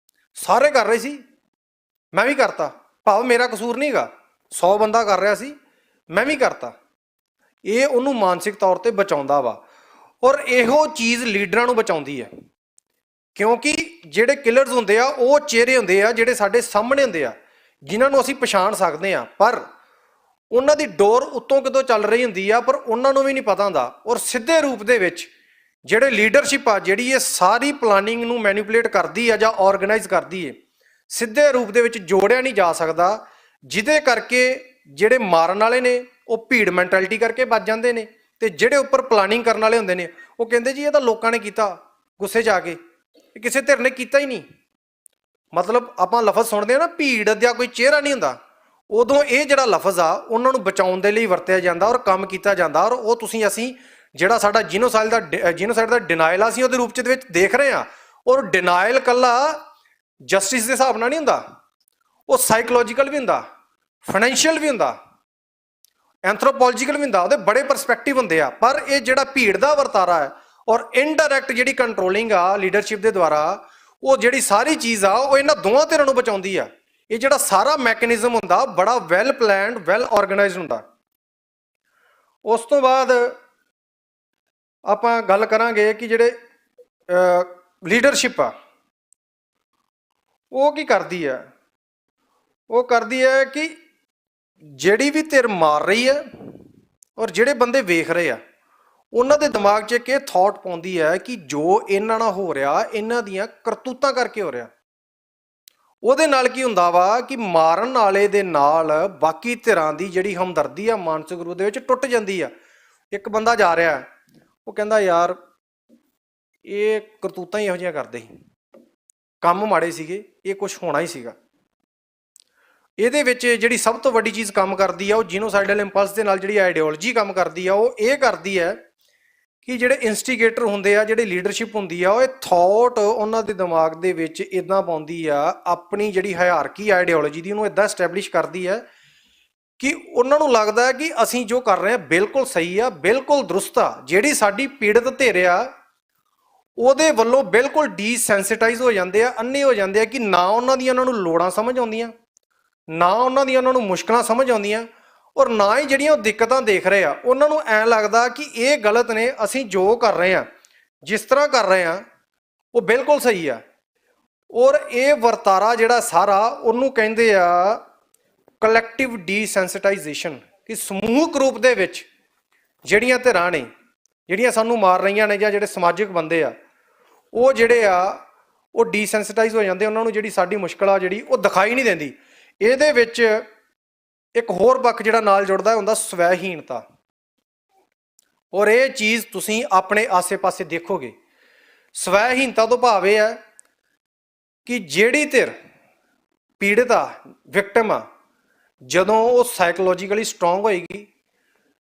ਸਾਰੇ ਕਰ ਰਹੇ ਸੀ, ਮੈਂ ਵੀ ਕਰਤਾ, ਭਾਵ ਮੇਰਾ ਕਸੂਰ ਨਹੀਂ ਹੈਗਾ, 100 ਬੰਦਾ ਕਰ ਰਿਹਾ ਸੀ, ਮੈਂ ਵੀ ਕਰਤਾ। ਇਹ ਉਹਨੂੰ ਮਾਨਸਿਕ ਤੌਰ ਤੇ ਬਚਾਉਂਦਾ ਵਾ, ਔਰ ਇਹੋ ਚੀਜ਼ ਲੀਡਰਾਂ ਨੂੰ ਬਚਾਉਂਦੀ ਹੈ, ਕਿਉਂਕਿ ਜਿਹੜੇ ਕਿਲਰਸ ਹੁੰਦੇ ਆ ਉਹ ਚਿਹਰੇ ਹੁੰਦੇ ਆ ਜਿਹੜੇ ਸਾਡੇ ਸਾਹਮਣੇ ਹੁੰਦੇ ਆ, ਜਿਨ੍ਹਾਂ ਨੂੰ ਅਸੀਂ ਪਛਾਣ ਸਕਦੇ ਆ, ਪਰ ਉਹਨਾਂ ਦੀ ਡੋਰ ਉੱਤੋਂ ਕਿਤੋਂ ਚੱਲ ਰਹੀ ਹੁੰਦੀ ਆ, ਪਰ ਉਹਨਾਂ ਨੂੰ ਵੀ ਨਹੀਂ ਪਤਾ ਹੁੰਦਾ। ਔਰ ਸਿੱਧੇ ਰੂਪ ਦੇ ਵਿੱਚ ਜਿਹੜੇ ਲੀਡਰਸ਼ਿਪ ਆ, ਜਿਹੜੀ ਇਹ ਸਾਰੀ ਪਲਾਨਿੰਗ ਨੂੰ ਮੈਨੀਪੂਲੇਟ ਕਰਦੀ ਆ ਜਾਂ ਆਰਗੇਨਾਈਜ਼ ਕਰਦੀ ਹੈ, ਸਿੱਧੇ ਰੂਪ ਦੇ ਵਿੱਚ ਜੋੜਿਆ ਨਹੀਂ ਜਾ ਸਕਦਾ, ਜਿਹਦੇ ਕਰਕੇ ਜਿਹੜੇ ਮਾਰਨ ਵਾਲੇ ਨੇ ਉਹ ਭੀੜ ਮੈਂਟੈਲਿਟੀ ਕਰਕੇ ਬਚ ਜਾਂਦੇ ਨੇ, ਤੇ ਜਿਹੜੇ ਉੱਪਰ ਪਲਾਨਿੰਗ ਕਰਨ ਵਾਲੇ ਹੁੰਦੇ ਨੇ ਉਹ ਕਹਿੰਦੇ ਜੀ ਇਹ ਤਾਂ ਲੋਕਾਂ ਨੇ ਕੀਤਾ ਗੁੱਸੇ 'ਚ ਆ ਕੇ, ਇਹ ਕਿਸੇ ਧਿਰ ਨੇ ਕੀਤਾ ਹੀ ਨਹੀਂ। ਮਤਲਬ ਆਪਾਂ ਲਫ਼ਜ਼ ਸੁਣਦੇ ਆ ਨਾ, ਭੀੜ ਦਾ ਕੋਈ ਚਿਹਰਾ ਨਹੀਂ ਹੁੰਦਾ, ਉਦੋਂ ਇਹ ਜਿਹੜਾ ਲਫ਼ਜ਼ ਆ ਉਹਨਾਂ ਨੂੰ ਬਚਾਉਣ ਦੇ ਲਈ ਵਰਤਿਆ ਜਾਂਦਾ ਔਰ ਕੰਮ ਕੀਤਾ ਜਾਂਦਾ। ਔਰ ਉਹ ਅਸੀਂ ਜਿਹੜਾ ਸਾਡਾ ਜੀਨੋਸਾਈਡ ਦਾ ਡਿਨਾਇਲ ਆ, ਅਸੀਂ ਉਹਦੇ ਰੂਪ 'ਚ ਦੇ ਵਿੱਚ ਦੇਖ ਰਹੇ ਹਾਂ। ਔਰ ਡਿਨਾਇਲ ਇਕੱਲਾ ਜਸਟਿਸ ਦੇ ਹਿਸਾਬ ਨਾਲ ਨਹੀਂ ਹੁੰਦਾ, ਉਹ ਸਾਈਕੋਲੋਜੀਕਲ ਵੀ ਹੁੰਦਾ, ਫਾਈਨੈਂਸ਼ੀਅਲ ਵੀ ਹੁੰਦਾ, ਐਂਥਰੋਪੋਲੋਜੀਕਲ ਵੀ ਹੁੰਦਾ, ਉਹਦੇ ਬੜੇ ਪਰਸਪੈਕਟਿਵ ਹੁੰਦੇ ਆ। ਪਰ ਇਹ ਜਿਹੜਾ ਭੀੜ ਦਾ ਵਰਤਾਰਾ ਹੈ ਔਰ ਇਨਡਾਇਰੈਕਟ ਜਿਹੜੀ ਕੰਟਰੋਲਿੰਗ ਆ ਲੀਡਰਸ਼ਿਪ ਦੇ ਦੁਆਰਾ, ਉਹ ਜਿਹੜੀ ਸਾਰੀ ਚੀਜ਼ ਆ ਉਹ ਇਹਨਾਂ ਦੋਵਾਂ ਧਿਰਾਂ ਨੂੰ ਬਚਾਉਂਦੀ ਆ। ਇਹ ਜਿਹੜਾ ਸਾਰਾ ਮੈਕੈਨਿਜ਼ਮ ਹੁੰਦਾ ਬੜਾ ਵੈਲ ਪਲੈਨਡ, ਵੈਲ ਆਰਗੇਨਾਈਜ਼ਡ ਹੁੰਦਾ। ਉਸ ਤੋਂ ਬਾਅਦ ਆਪਾਂ ਗੱਲ ਕਰਾਂਗੇ ਕਿ ਜਿਹੜੇ ਲੀਡਰਸ਼ਿਪ ਆ ਉਹ ਕੀ ਕਰਦੀ ਹੈ। ਉਹ ਕਰਦੀ ਹੈ ਕਿ ਜਿਹੜੀ ਵੀ ਧਿਰ ਮਾਰ ਰਹੀ ਹੈ ਔਰ ਜਿਹੜੇ ਬੰਦੇ ਵੇਖ ਰਹੇ ਆ, ਉਹਨਾਂ ਦੇ ਦਿਮਾਗ 'ਚ ਇੱਕ ਇਹ ਥਾਟ ਪਾਉਂਦੀ ਹੈ ਕਿ ਜੋ ਇਹਨਾਂ ਨਾਲ ਹੋ ਰਿਹਾ ਇਹਨਾਂ ਦੀਆਂ ਕਰਤੂਤਾਂ ਕਰਕੇ ਹੋ ਰਿਹਾ। ਉਹਦੇ ਨਾਲ ਕੀ ਹੁੰਦਾ ਵਾ ਕਿ ਮਾਰਨ ਵਾਲੇ ਦੇ ਨਾਲ ਬਾਕੀ ਧਿਰਾਂ ਦੀ ਜਿਹੜੀ ਹਮਦਰਦੀ ਆ ਮਾਨਸਿਕ ਰੂਪ ਦੇ ਵਿੱਚ ਟੁੱਟ ਜਾਂਦੀ ਆ। ਇੱਕ ਬੰਦਾ ਜਾ ਰਿਹਾ, ਉਹ ਕਹਿੰਦਾ ਯਾਰ ਇਹ ਕਰਤੂਤਾਂ ਹੀ ਇਹੋ ਜਿਹੀਆਂ ਕਰਦੇ ਸੀ, ਕੰਮ ਮਾੜੇ ਸੀਗੇ, ਇਹ ਕੁਛ ਹੋਣਾ ਹੀ ਸੀਗਾ। ਇਹਦੇ ਵਿੱਚ ਜਿਹੜੀ ਸਭ ਤੋਂ ਵੱਡੀ ਚੀਜ਼ ਕੰਮ ਕਰਦੀ ਆ ਉਹ ਜੀਨੋਸਾਈਡਲ ਇੰਪਲਸ ਦੇ ਨਾਲ ਜਿਹੜੀ ਆਈਡੀਓਲੋਜੀ ਕੰਮ ਕਰਦੀ ਆ, ਉਹ ਇਹ ਕਰਦੀ ਹੈ ਕਿ ਜਿਹੜੇ ਇਨਸਟੀਗੇਟਰ ਹੁੰਦੇ ਆ, ਜਿਹੜੇ ਲੀਡਰਸ਼ਿਪ ਹੁੰਦੀ ਆ, ਉਹ ਇਹ ਥਾਟ ਉਹਨਾਂ ਦੇ ਦਿਮਾਗ ਦੇ ਵਿੱਚ ਇਦਾਂ ਪਾਉਂਦੀ ਆ, ਆਪਣੀ ਜਿਹੜੀ ਹਾਇਰਾਰਕੀ ਆਈਡੀਓਲੋਜੀ ਦੀ ਉਹਨੂੰ ਇਦਾਂ ਐਸਟੈਬਲਿਸ਼ ਕਰਦੀ ਹੈ ਕਿ ਉਹਨਾਂ ਨੂੰ ਲੱਗਦਾ ਹੈ ਕਿ ਅਸੀਂ ਜੋ ਕਰ ਰਹੇ ਹਾਂ ਬਿਲਕੁਲ ਸਹੀ ਆ, ਬਿਲਕੁਲ ਦਰੁਸਤ ਆ। ਜਿਹੜੀ ਸਾਡੀ ਪੀੜਤ ਧਿਰ ਆ ਉਹਦੇ ਵੱਲੋਂ ਬਿਲਕੁਲ ਡੀਸੈਂਸਿਟਾਈਜ਼ ਹੋ ਜਾਂਦੇ ਆ, ਅੰਨੇ ਹੋ ਜਾਂਦੇ ਆ ਕਿ ਨਾ ਉਹਨਾਂ ਦੀਆਂ ਉਹਨਾਂ ਨੂੰ ਲੋੜਾਂ ਸਮਝ ਆਉਂਦੀਆਂ, ਨਾ ਉਹਨਾਂ ਦੀਆਂ ਉਹਨਾਂ ਨੂੰ ਮੁਸ਼ਕਲਾਂ ਸਮਝ ਆਉਂਦੀਆਂ, ਔਰ ਨਾ ਹੀ ਜਿਹੜੀਆਂ ਉਹ ਦਿੱਕਤਾਂ ਦੇਖ ਰਹੇ ਆ ਉਹਨਾਂ ਨੂੰ ਐਂ ਲੱਗਦਾ ਕਿ ਇਹ ਗਲਤ ਨੇ, ਅਸੀਂ ਜੋ ਕਰ ਰਹੇ ਹਾਂ ਜਿਸ ਤਰ੍ਹਾਂ ਕਰ ਰਹੇ ਹਾਂ ਉਹ ਬਿਲਕੁਲ ਸਹੀ ਆ। ਔਰ ਇਹ ਵਰਤਾਰਾ ਜਿਹੜਾ ਸਾਰਾ ਉਹਨੂੰ ਕਹਿੰਦੇ ਆ ਕਲੈਕਟਿਵ ਡੀਸੈਂਸਿਟਾਈਜੇਸ਼ਨ, ਕਿ ਸਮੂਹਕ ਰੂਪ ਦੇ ਵਿੱਚ ਜਿਹੜੀਆਂ ਧਿਰਾਂ ਨੇ ਜਿਹੜੀਆਂ ਸਾਨੂੰ ਮਾਰ ਰਹੀਆਂ ਨੇ ਜਾਂ ਜਿਹੜੇ ਸਮਾਜਿਕ ਬੰਦੇ ਆ ਉਹ ਜਿਹੜੇ ਆ ਉਹ ਡੀਸੈਂਸਿਟਾਈਜ਼ ਹੋ ਜਾਂਦੇ, ਉਹਨਾਂ ਨੂੰ ਜਿਹੜੀ ਸਾਡੀ ਮੁਸ਼ਕਲ ਆ ਜਿਹੜੀ ਉਹ ਦਿਖਾਈ ਨਹੀਂ ਦਿੰਦੀ। ਇਹਦੇ ਵਿੱਚ ਇੱਕ ਹੋਰ ਪੱਖ ਜਿਹੜਾ ਨਾਲ ਜੁੜਦਾ ਹੁੰਦਾ ਸਵੈਹੀਣਤਾ। ਔਰ ਇਹ ਚੀਜ਼ ਤੁਸੀਂ ਆਪਣੇ ਆਸੇ-ਪਾਸੇ ਦੇਖੋਗੇ। ਸਵੈਹੀਣਤਾ ਤੋਂ ਭਾਵ ਇਹ ਹੈ ਕਿ ਜਿਹੜੀ ਧਿਰ ਪੀੜਤ ਆ, ਵਿਕਟਮ ਆ, ਜਦੋਂ ਉਹ ਸਾਈਕੋਲੋਜੀਕਲੀ ਸਟਰੋਂਗ ਹੋਏਗੀ,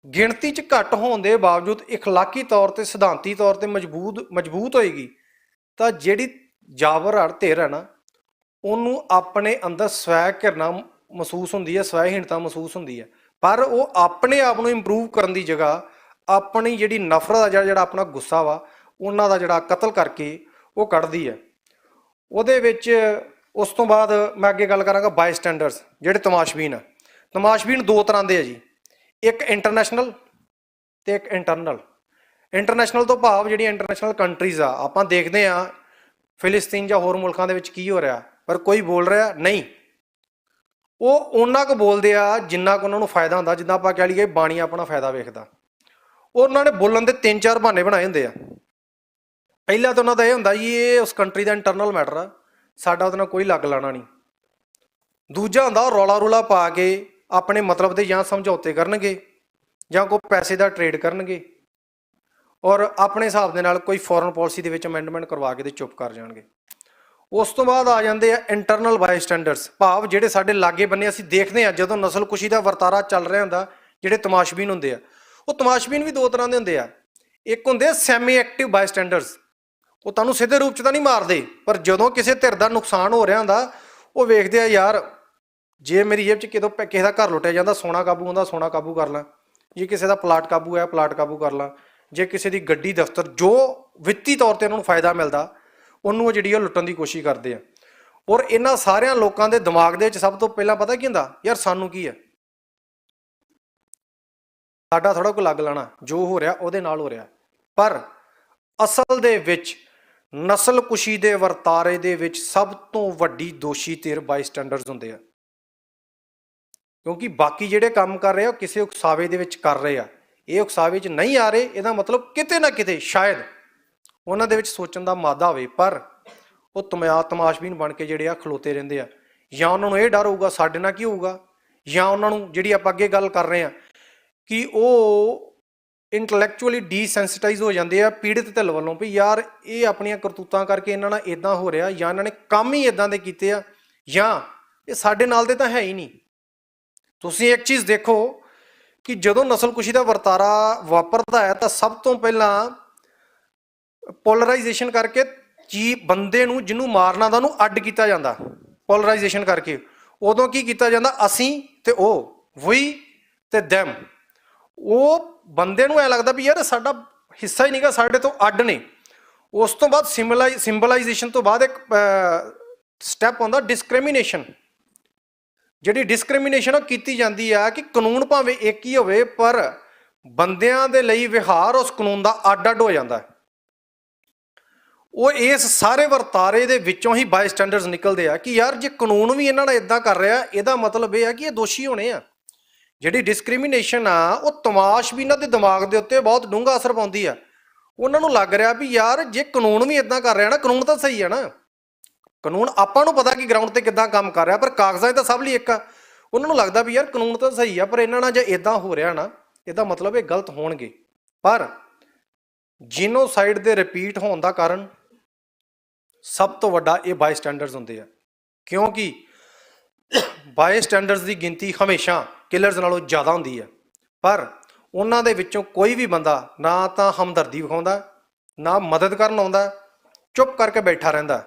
ਗਿਣਤੀ 'ਚ ਘੱਟ ਹੋਣ ਦੇ ਬਾਵਜੂਦ ਇਖਲਾਕੀ ਤੌਰ ਤੇ ਸਿਧਾਂਤੀ ਤੌਰ ਤੇ ਮਜ਼ਬੂਤ ਹੋਏਗੀ, ਤਾਂ ਜਿਹੜੀ ਜਾਬਰ ਧਿਰ ਹੈ ਨਾ ਉਹਨੂੰ ਆਪਣੇ ਅੰਦਰ ਸਵੈ ਘਿਰਣਾ ਮਹਿਸੂਸ ਹੁੰਦੀ ਹੈ, ਸਵੈਹੀਣਤਾ ਮਹਿਸੂਸ ਹੁੰਦੀ ਹੈ। ਪਰ ਉਹ ਆਪਣੇ ਆਪ ਨੂੰ ਇੰਪਰੂਵ ਕਰਨ ਦੀ ਜਗ੍ਹਾ ਆਪਣੀ ਜਿਹੜੀ ਨਫ਼ਰਤ ਦਾ ਜਿਹੜਾ ਆਪਣਾ ਗੁੱਸਾ ਵਾ ਉਹਨਾਂ ਦਾ ਜਿਹੜਾ ਕਤਲ ਕਰਕੇ ਉਹ ਕੱਢਦੀ ਹੈ। ਉਹਦੇ ਵਿੱਚ ਉਸ ਤੋਂ ਬਾਅਦ ਮੈਂ ਅੱਗੇ ਗੱਲ ਕਰਾਂਗਾ ਬਾਈ ਸਟੈਂਡਰਡਸ, ਜਿਹੜੇ ਤਮਾਸ਼ਬੀਨ ਆ। ਤਮਾਸ਼ਬੀਨ ਦੋ ਤਰ੍ਹਾਂ ਦੇ ਆ ਜੀ, ਇੱਕ ਇੰਟਰਨੈਸ਼ਨਲ ਤੇ ਇੱਕ ਇੰਟਰਨਲ। ਇੰਟਰਨੈਸ਼ਨਲ ਤੋਂ ਭਾਵ ਜਿਹੜੀਆਂ ਇੰਟਰਨੈਸ਼ਨਲ ਕੰਟਰੀਜ਼ ਆ, ਆਪਾਂ ਦੇਖਦੇ ਆ ਫਿਲਿਸਤੀਨ ਜਾਂ ਹੋਰ ਮੁਲਕਾਂ ਦੇ ਵਿੱਚ ਕੀ ਹੋ ਰਿਹਾ, ਪਰ ਕੋਈ ਬੋਲ ਰਿਹਾ ਨਹੀਂ। ਉਹ ਉਹਨਾਂ ਕੁ ਬੋਲਦੇ ਆ ਜਿੰਨਾ ਕੁ ਉਹਨਾਂ ਨੂੰ ਫਾਇਦਾ ਹੁੰਦਾ। ਜਿੱਦਾਂ ਆਪਾਂ ਕਹਿ ਲਈਏ ਬਾਣੀ ਆਪਣਾ ਫਾਇਦਾ ਵੇਖਦਾ, ਉਹਨਾਂ ਨੇ ਬੋਲਣ ਦੇ 3-4 ਬਹਾਨੇ ਬਣਾਏ ਹੁੰਦੇ ਆ। ਪਹਿਲਾ ਤਾਂ ਉਹਨਾਂ ਦਾ ਇਹ ਹੁੰਦਾ ਜੀ ਇਹ ਉਸ ਕੰਟਰੀ ਦਾ ਇੰਟਰਨਲ ਮੈਟਰ ਆ, ਸਾਡਾ ਉਹਦੇ ਨਾਲ ਕੋਈ ਲੱਗ ਲਾਣਾ ਨਹੀਂ। ਦੂਜਾ ਹੁੰਦਾ ਰੌਲਾ ਰੂਲਾ ਪਾ ਕੇ ਆਪਣੇ ਮਤਲਬ ਦੇ ਜਾਂ ਸਮਝੌਤੇ ਕਰਨਗੇ ਜਾਂ ਕੋਈ ਪੈਸੇ ਦਾ ਟ੍ਰੇਡ ਕਰਨਗੇ, ਔਰ ਆਪਣੇ ਹਿਸਾਬ ਦੇ ਨਾਲ ਕੋਈ ਫੋਰਨ ਪਾਲਿਸੀ ਦੇ ਵਿੱਚ ਅਮੈਂਡਮੈਂਟ ਕਰਵਾ ਕੇ ਤੇ ਚੁੱਪ ਕਰ ਜਾਣਗੇ। ਉਸ ਤੋਂ ਬਾਅਦ ਆ ਜਾਂਦੇ ਆ ਇੰਟਰਨਲ ਬਾਈ ਸਟੈਂਡਰਡਸ, ਭਾਵ ਜਿਹੜੇ ਸਾਡੇ ਲਾਗੇ ਬੰਨੇ ਅਸੀਂ ਦੇਖਦੇ ਹਾਂ ਜਦੋਂ ਨਸਲਕੁਸ਼ੀ ਦਾ ਵਰਤਾਰਾ ਚੱਲ ਰਿਹਾ ਹੁੰਦਾ, ਜਿਹੜੇ ਤਮਾਸ਼ਬੀਨ ਹੁੰਦੇ ਆ। ਉਹ ਤਮਾਸ਼ਬੀਨ ਵੀ ਦੋ ਤਰ੍ਹਾਂ ਦੇ ਹੁੰਦੇ ਆ। ਇੱਕ ਹੁੰਦੇ ਆ ਸੈਮੀ ਐਕਟਿਵ ਬਾਈ ਸਟੈਂਡਰਡਸ, ਉਹ ਤੁਹਾਨੂੰ ਸਿੱਧੇ ਰੂਪ 'ਚ ਤਾਂ ਨਹੀਂ ਮਾਰਦੇ, ਪਰ ਜਦੋਂ ਕਿਸੇ ਧਿਰ ਦਾ ਨੁਕਸਾਨ ਹੋ ਰਿਹਾ ਹੁੰਦਾ ਉਹ ਵੇਖਦੇ ਆ ਯਾਰ ਜੇ ਮੇਰੀ ਜੇਬ 'ਚ ਕਿਸੇ ਦਾ ਘਰ ਲੁੱਟਿਆ ਜਾਂਦਾ, ਸੋਨਾ ਕਾਬੂ ਹੁੰਦਾ, ਸੋਨਾ ਕਾਬੂ ਕਰ ਲਾਂ। ਜੇ ਕਿਸੇ ਦਾ ਪਲਾਟ ਕਾਬੂ ਹੈ, ਪਲਾਟ ਕਾਬੂ ਕਰ ਲਾਂ। ਜੇ ਕਿਸੇ ਦੀ ਗੱਡੀ ਦਫ਼ਤਰ ਜੋ ਵਿੱਤੀ ਤੌਰ ਤੇ ਉਹਨਾਂ ਨੂੰ ਫਾਇਦਾ ਮਿਲਦਾ ਉਹਨੂੰ ਉਹ ਜਿਹੜੀ ਉਹ ਲੁੱਟਣ ਦੀ ਕੋਸ਼ਿਸ਼ ਕਰਦੇ ਆ। ਔਰ ਇਹਨਾਂ ਸਾਰਿਆਂ ਲੋਕਾਂ ਦੇ ਦਿਮਾਗ ਦੇ ਵਿੱਚ ਸਭ ਤੋਂ ਪਹਿਲਾਂ ਪਤਾ ਕੀ ਹੁੰਦਾ, ਯਾਰ ਸਾਨੂੰ ਕੀ ਹੈ, ਸਾਡਾ ਥੋੜਾ ਕੋਈ ਲੱਗ ਲੈਣਾ, ਜੋ ਹੋ ਰਿਹਾ ਉਹਦੇ ਨਾਲ ਹੋ ਰਿਹਾ। ਪਰ ਅਸਲ ਦੇ ਵਿੱਚ ਨਸਲਕੁਸ਼ੀ ਦੇ ਵਰਤਾਰੇ ਦੇ ਵਿੱਚ ਸਭ ਤੋਂ ਵੱਡੀ ਦੋਸ਼ੀ ਧਿਰ ਬਾਈ ਸਟੈਂਡਰਡਸ ਹੁੰਦੇ ਆ, ਕਿਉਂਕਿ ਬਾਕੀ ਜਿਹੜੇ ਕੰਮ ਕਰ ਰਹੇ ਆ ਉਹ ਕਿਸੇ ਉਕਸਾਵੇ ਦੇ ਵਿੱਚ ਕਰ ਰਹੇ ਆ। ਇਹ ਉਕਸਾਵੇ 'ਚ ਨਹੀਂ ਆ ਰਹੇ, ਇਹਦਾ ਮਤਲਬ ਕਿਤੇ ਨਾ ਕਿਤੇ ਸ਼ਾਇਦ ਉਹਨਾਂ ਦੇ ਵਿੱਚ ਸੋਚਣ ਦਾ ਮਾਦਾ ਹੋਵੇ, ਪਰ ਉਹ ਤਮਾਸ਼ਬੀਨ ਬਣ ਕੇ ਜਿਹੜੇ ਆ ਖਲੋਤੇ ਰਹਿੰਦੇ ਆ। ਜਾਂ ਉਹਨਾਂ ਨੂੰ ਇਹ ਡਰ ਹੋਊਗਾ ਸਾਡੇ ਨਾਲ ਕੀ ਹੋਊਗਾ, ਜਾਂ ਉਹਨਾਂ ਨੂੰ ਜਿਹੜੀ ਆਪਾਂ ਅੱਗੇ ਗੱਲ ਕਰ ਰਹੇ ਆ ਕਿ ਉਹ ਇੰਟਲੈਕਚੁਅਲੀ ਡੀਸੈਂਸਿਟਾਈਜ਼ ਹੋ ਜਾਂਦੇ ਆ ਪੀੜਤ ਧਿਰ ਵੱਲੋਂ, ਵੀ ਯਾਰ ਇਹ ਆਪਣੀਆਂ ਕਰਤੂਤਾਂ ਕਰਕੇ ਇਹਨਾਂ ਨਾਲ ਇੱਦਾਂ ਹੋ ਰਿਹਾ, ਜਾਂ ਇਹਨਾਂ ਨੇ ਕੰਮ ਹੀ ਇੱਦਾਂ ਦੇ ਕੀਤੇ ਆ, ਜਾਂ ਇਹ ਸਾਡੇ ਨਾਲ ਦੇ ਤਾਂ ਹੈ ਹੀ ਨਹੀਂ। ਤੁਸੀਂ ਇੱਕ ਚੀਜ਼ ਦੇਖੋ ਕਿ ਜਦੋਂ ਨਸਲਕੁਸ਼ੀ ਦਾ ਵਰਤਾਰਾ ਵਾਪਰਦਾ ਹੈ ਤਾਂ ਸਭ ਤੋਂ ਪਹਿਲਾਂ ਪੋਲਰਾਈਜੇਸ਼ਨ ਕਰਕੇ ਬੰਦੇ ਨੂੰ ਜਿਹਨੂੰ ਮਾਰਨਾ ਦਾ ਉਹਨੂੰ ਅੱਡ ਕੀਤਾ ਜਾਂਦਾ। ਪੋਲਰਾਈਜੇਸ਼ਨ ਕਰਕੇ ਉਦੋਂ ਕੀ ਕੀਤਾ ਜਾਂਦਾ, ਅਸੀਂ ਤੇ ਉਹ, ਵੀ ਤੇ ਦੈਮ। ਉਹ ਬੰਦੇ ਨੂੰ ਐ ਲੱਗਦਾ ਵੀ ਯਾਰ ਸਾਡਾ ਹਿੱਸਾ ਹੀ ਨਹੀਂਗਾ, ਸਾਡੇ ਤੋਂ ਅੱਡ ਨੇ। ਉਸ ਤੋਂ ਬਾਅਦ ਸਿੰਬਲਾਈਜੇਸ਼ਨ ਤੋਂ ਬਾਅਦ ਇੱਕ ਸਟੈਪ ਆਉਂਦਾ ਡਿਸਕ੍ਰਿਮੀਨੇਸ਼ਨ। ਜਿਹੜੀ ਡਿਸਕ੍ਰਿਮੀਨੇਸ਼ਨ ਉਹ ਕੀਤੀ ਜਾਂਦੀ ਆ ਕਿ ਕਾਨੂੰਨ ਭਾਵੇਂ ਇੱਕ ਹੀ ਹੋਵੇ, ਪਰ ਬੰਦਿਆਂ ਦੇ ਲਈ ਵਿਹਾਰ ਉਸ ਕਾਨੂੰਨ ਦਾ ਅੱਡ-ਅੱਡ ਹੋ ਜਾਂਦਾ। ਉਹ ਇਸ ਸਾਰੇ ਵਰਤਾਰੇ ਦੇ ਵਿੱਚੋਂ ਹੀ ਬਾਈ ਸਟੈਂਡਰਡਸ ਨਿਕਲਦੇ ਆ ਕਿ ਯਾਰ ਜੇ ਕਾਨੂੰਨ ਵੀ ਇਹਨਾਂ ਨਾਲ ਇਦਾਂ ਕਰ ਰਿਹਾ, ਇਹਦਾ ਮਤਲਬ ਇਹ ਆ ਕਿ ਇਹ ਦੋਸ਼ੀ ਹੋਣੇ ਆ। ਜਿਹੜੀ ਡਿਸਕ੍ਰਿਮੀਨੇਸ਼ਨ ਆ ਉਹ ਤਮਾਸ਼ਬੀਨਾਂ ਦੇ ਦਿਮਾਗ ਦੇ ਉੱਤੇ ਬਹੁਤ ਡੂੰਘਾ ਅਸਰ ਪਾਉਂਦੀ ਆ। ਉਹਨਾਂ ਨੂੰ ਲੱਗ ਰਿਹਾ ਵੀ ਯਾਰ ਜੇ ਕਾਨੂੰਨ ਵੀ ਇਦਾਂ ਕਰ ਰਿਹਾ ਨਾ, ਕਾਨੂੰਨ ਤਾਂ ਸਹੀ ਆ ਨਾ, ਕਾਨੂੰਨ ਆਪਾਂ ਨੂੰ ਪਤਾ ਕਿ ਗਰਾਊਂਡ ਤੇ ਕਿੱਦਾਂ ਕੰਮ ਕਰ ਰਿਹਾ, ਪਰ ਕਾਗਜ਼ਾਂ 'ਚ ਤਾਂ ਸਭ ਲਈ ਇੱਕ ਆ। ਉਹਨਾਂ ਨੂੰ ਲੱਗਦਾ ਵੀ ਯਾਰ ਕਾਨੂੰਨ ਤਾਂ ਸਹੀ ਆ, ਪਰ ਇਹਨਾਂ ਨਾਲ ਜੇ ਇਦਾਂ ਹੋ ਰਿਹਾ ਨਾ, ਇਹਦਾ ਮਤਲਬ ਇਹ ਗਲਤ ਹੋਣਗੇ। ਪਰ ਜੀਨੋਸਾਈਡ ਦੇ ਰਿਪੀਟ ਹੋਣ ਦਾ ਕਾਰਨ ਸਭ ਤੋਂ ਵੱਡਾ ਇਹ ਬਾਈ ਸਟੈਂਡਰਡਸ ਹੁੰਦੇ ਆ, ਕਿਉਂਕਿ ਬਾਈ ਸਟੈਂਡਰਡਸ ਦੀ ਗਿਣਤੀ ਹਮੇਸ਼ਾ ਕਿਲਰਸ ਨਾਲੋਂ ਜ਼ਿਆਦਾ ਹੁੰਦੀ ਹੈ। ਪਰ ਉਹਨਾਂ ਦੇ ਵਿੱਚੋਂ ਕੋਈ ਵੀ ਬੰਦਾ ਨਾ ਤਾਂ ਹਮਦਰਦੀ ਵਿਖਾਉਂਦਾ, ਨਾ ਮਦਦ ਕਰਨ ਆਉਂਦਾ, ਚੁੱਪ ਕਰਕੇ ਬੈਠਾ ਰਹਿੰਦਾ।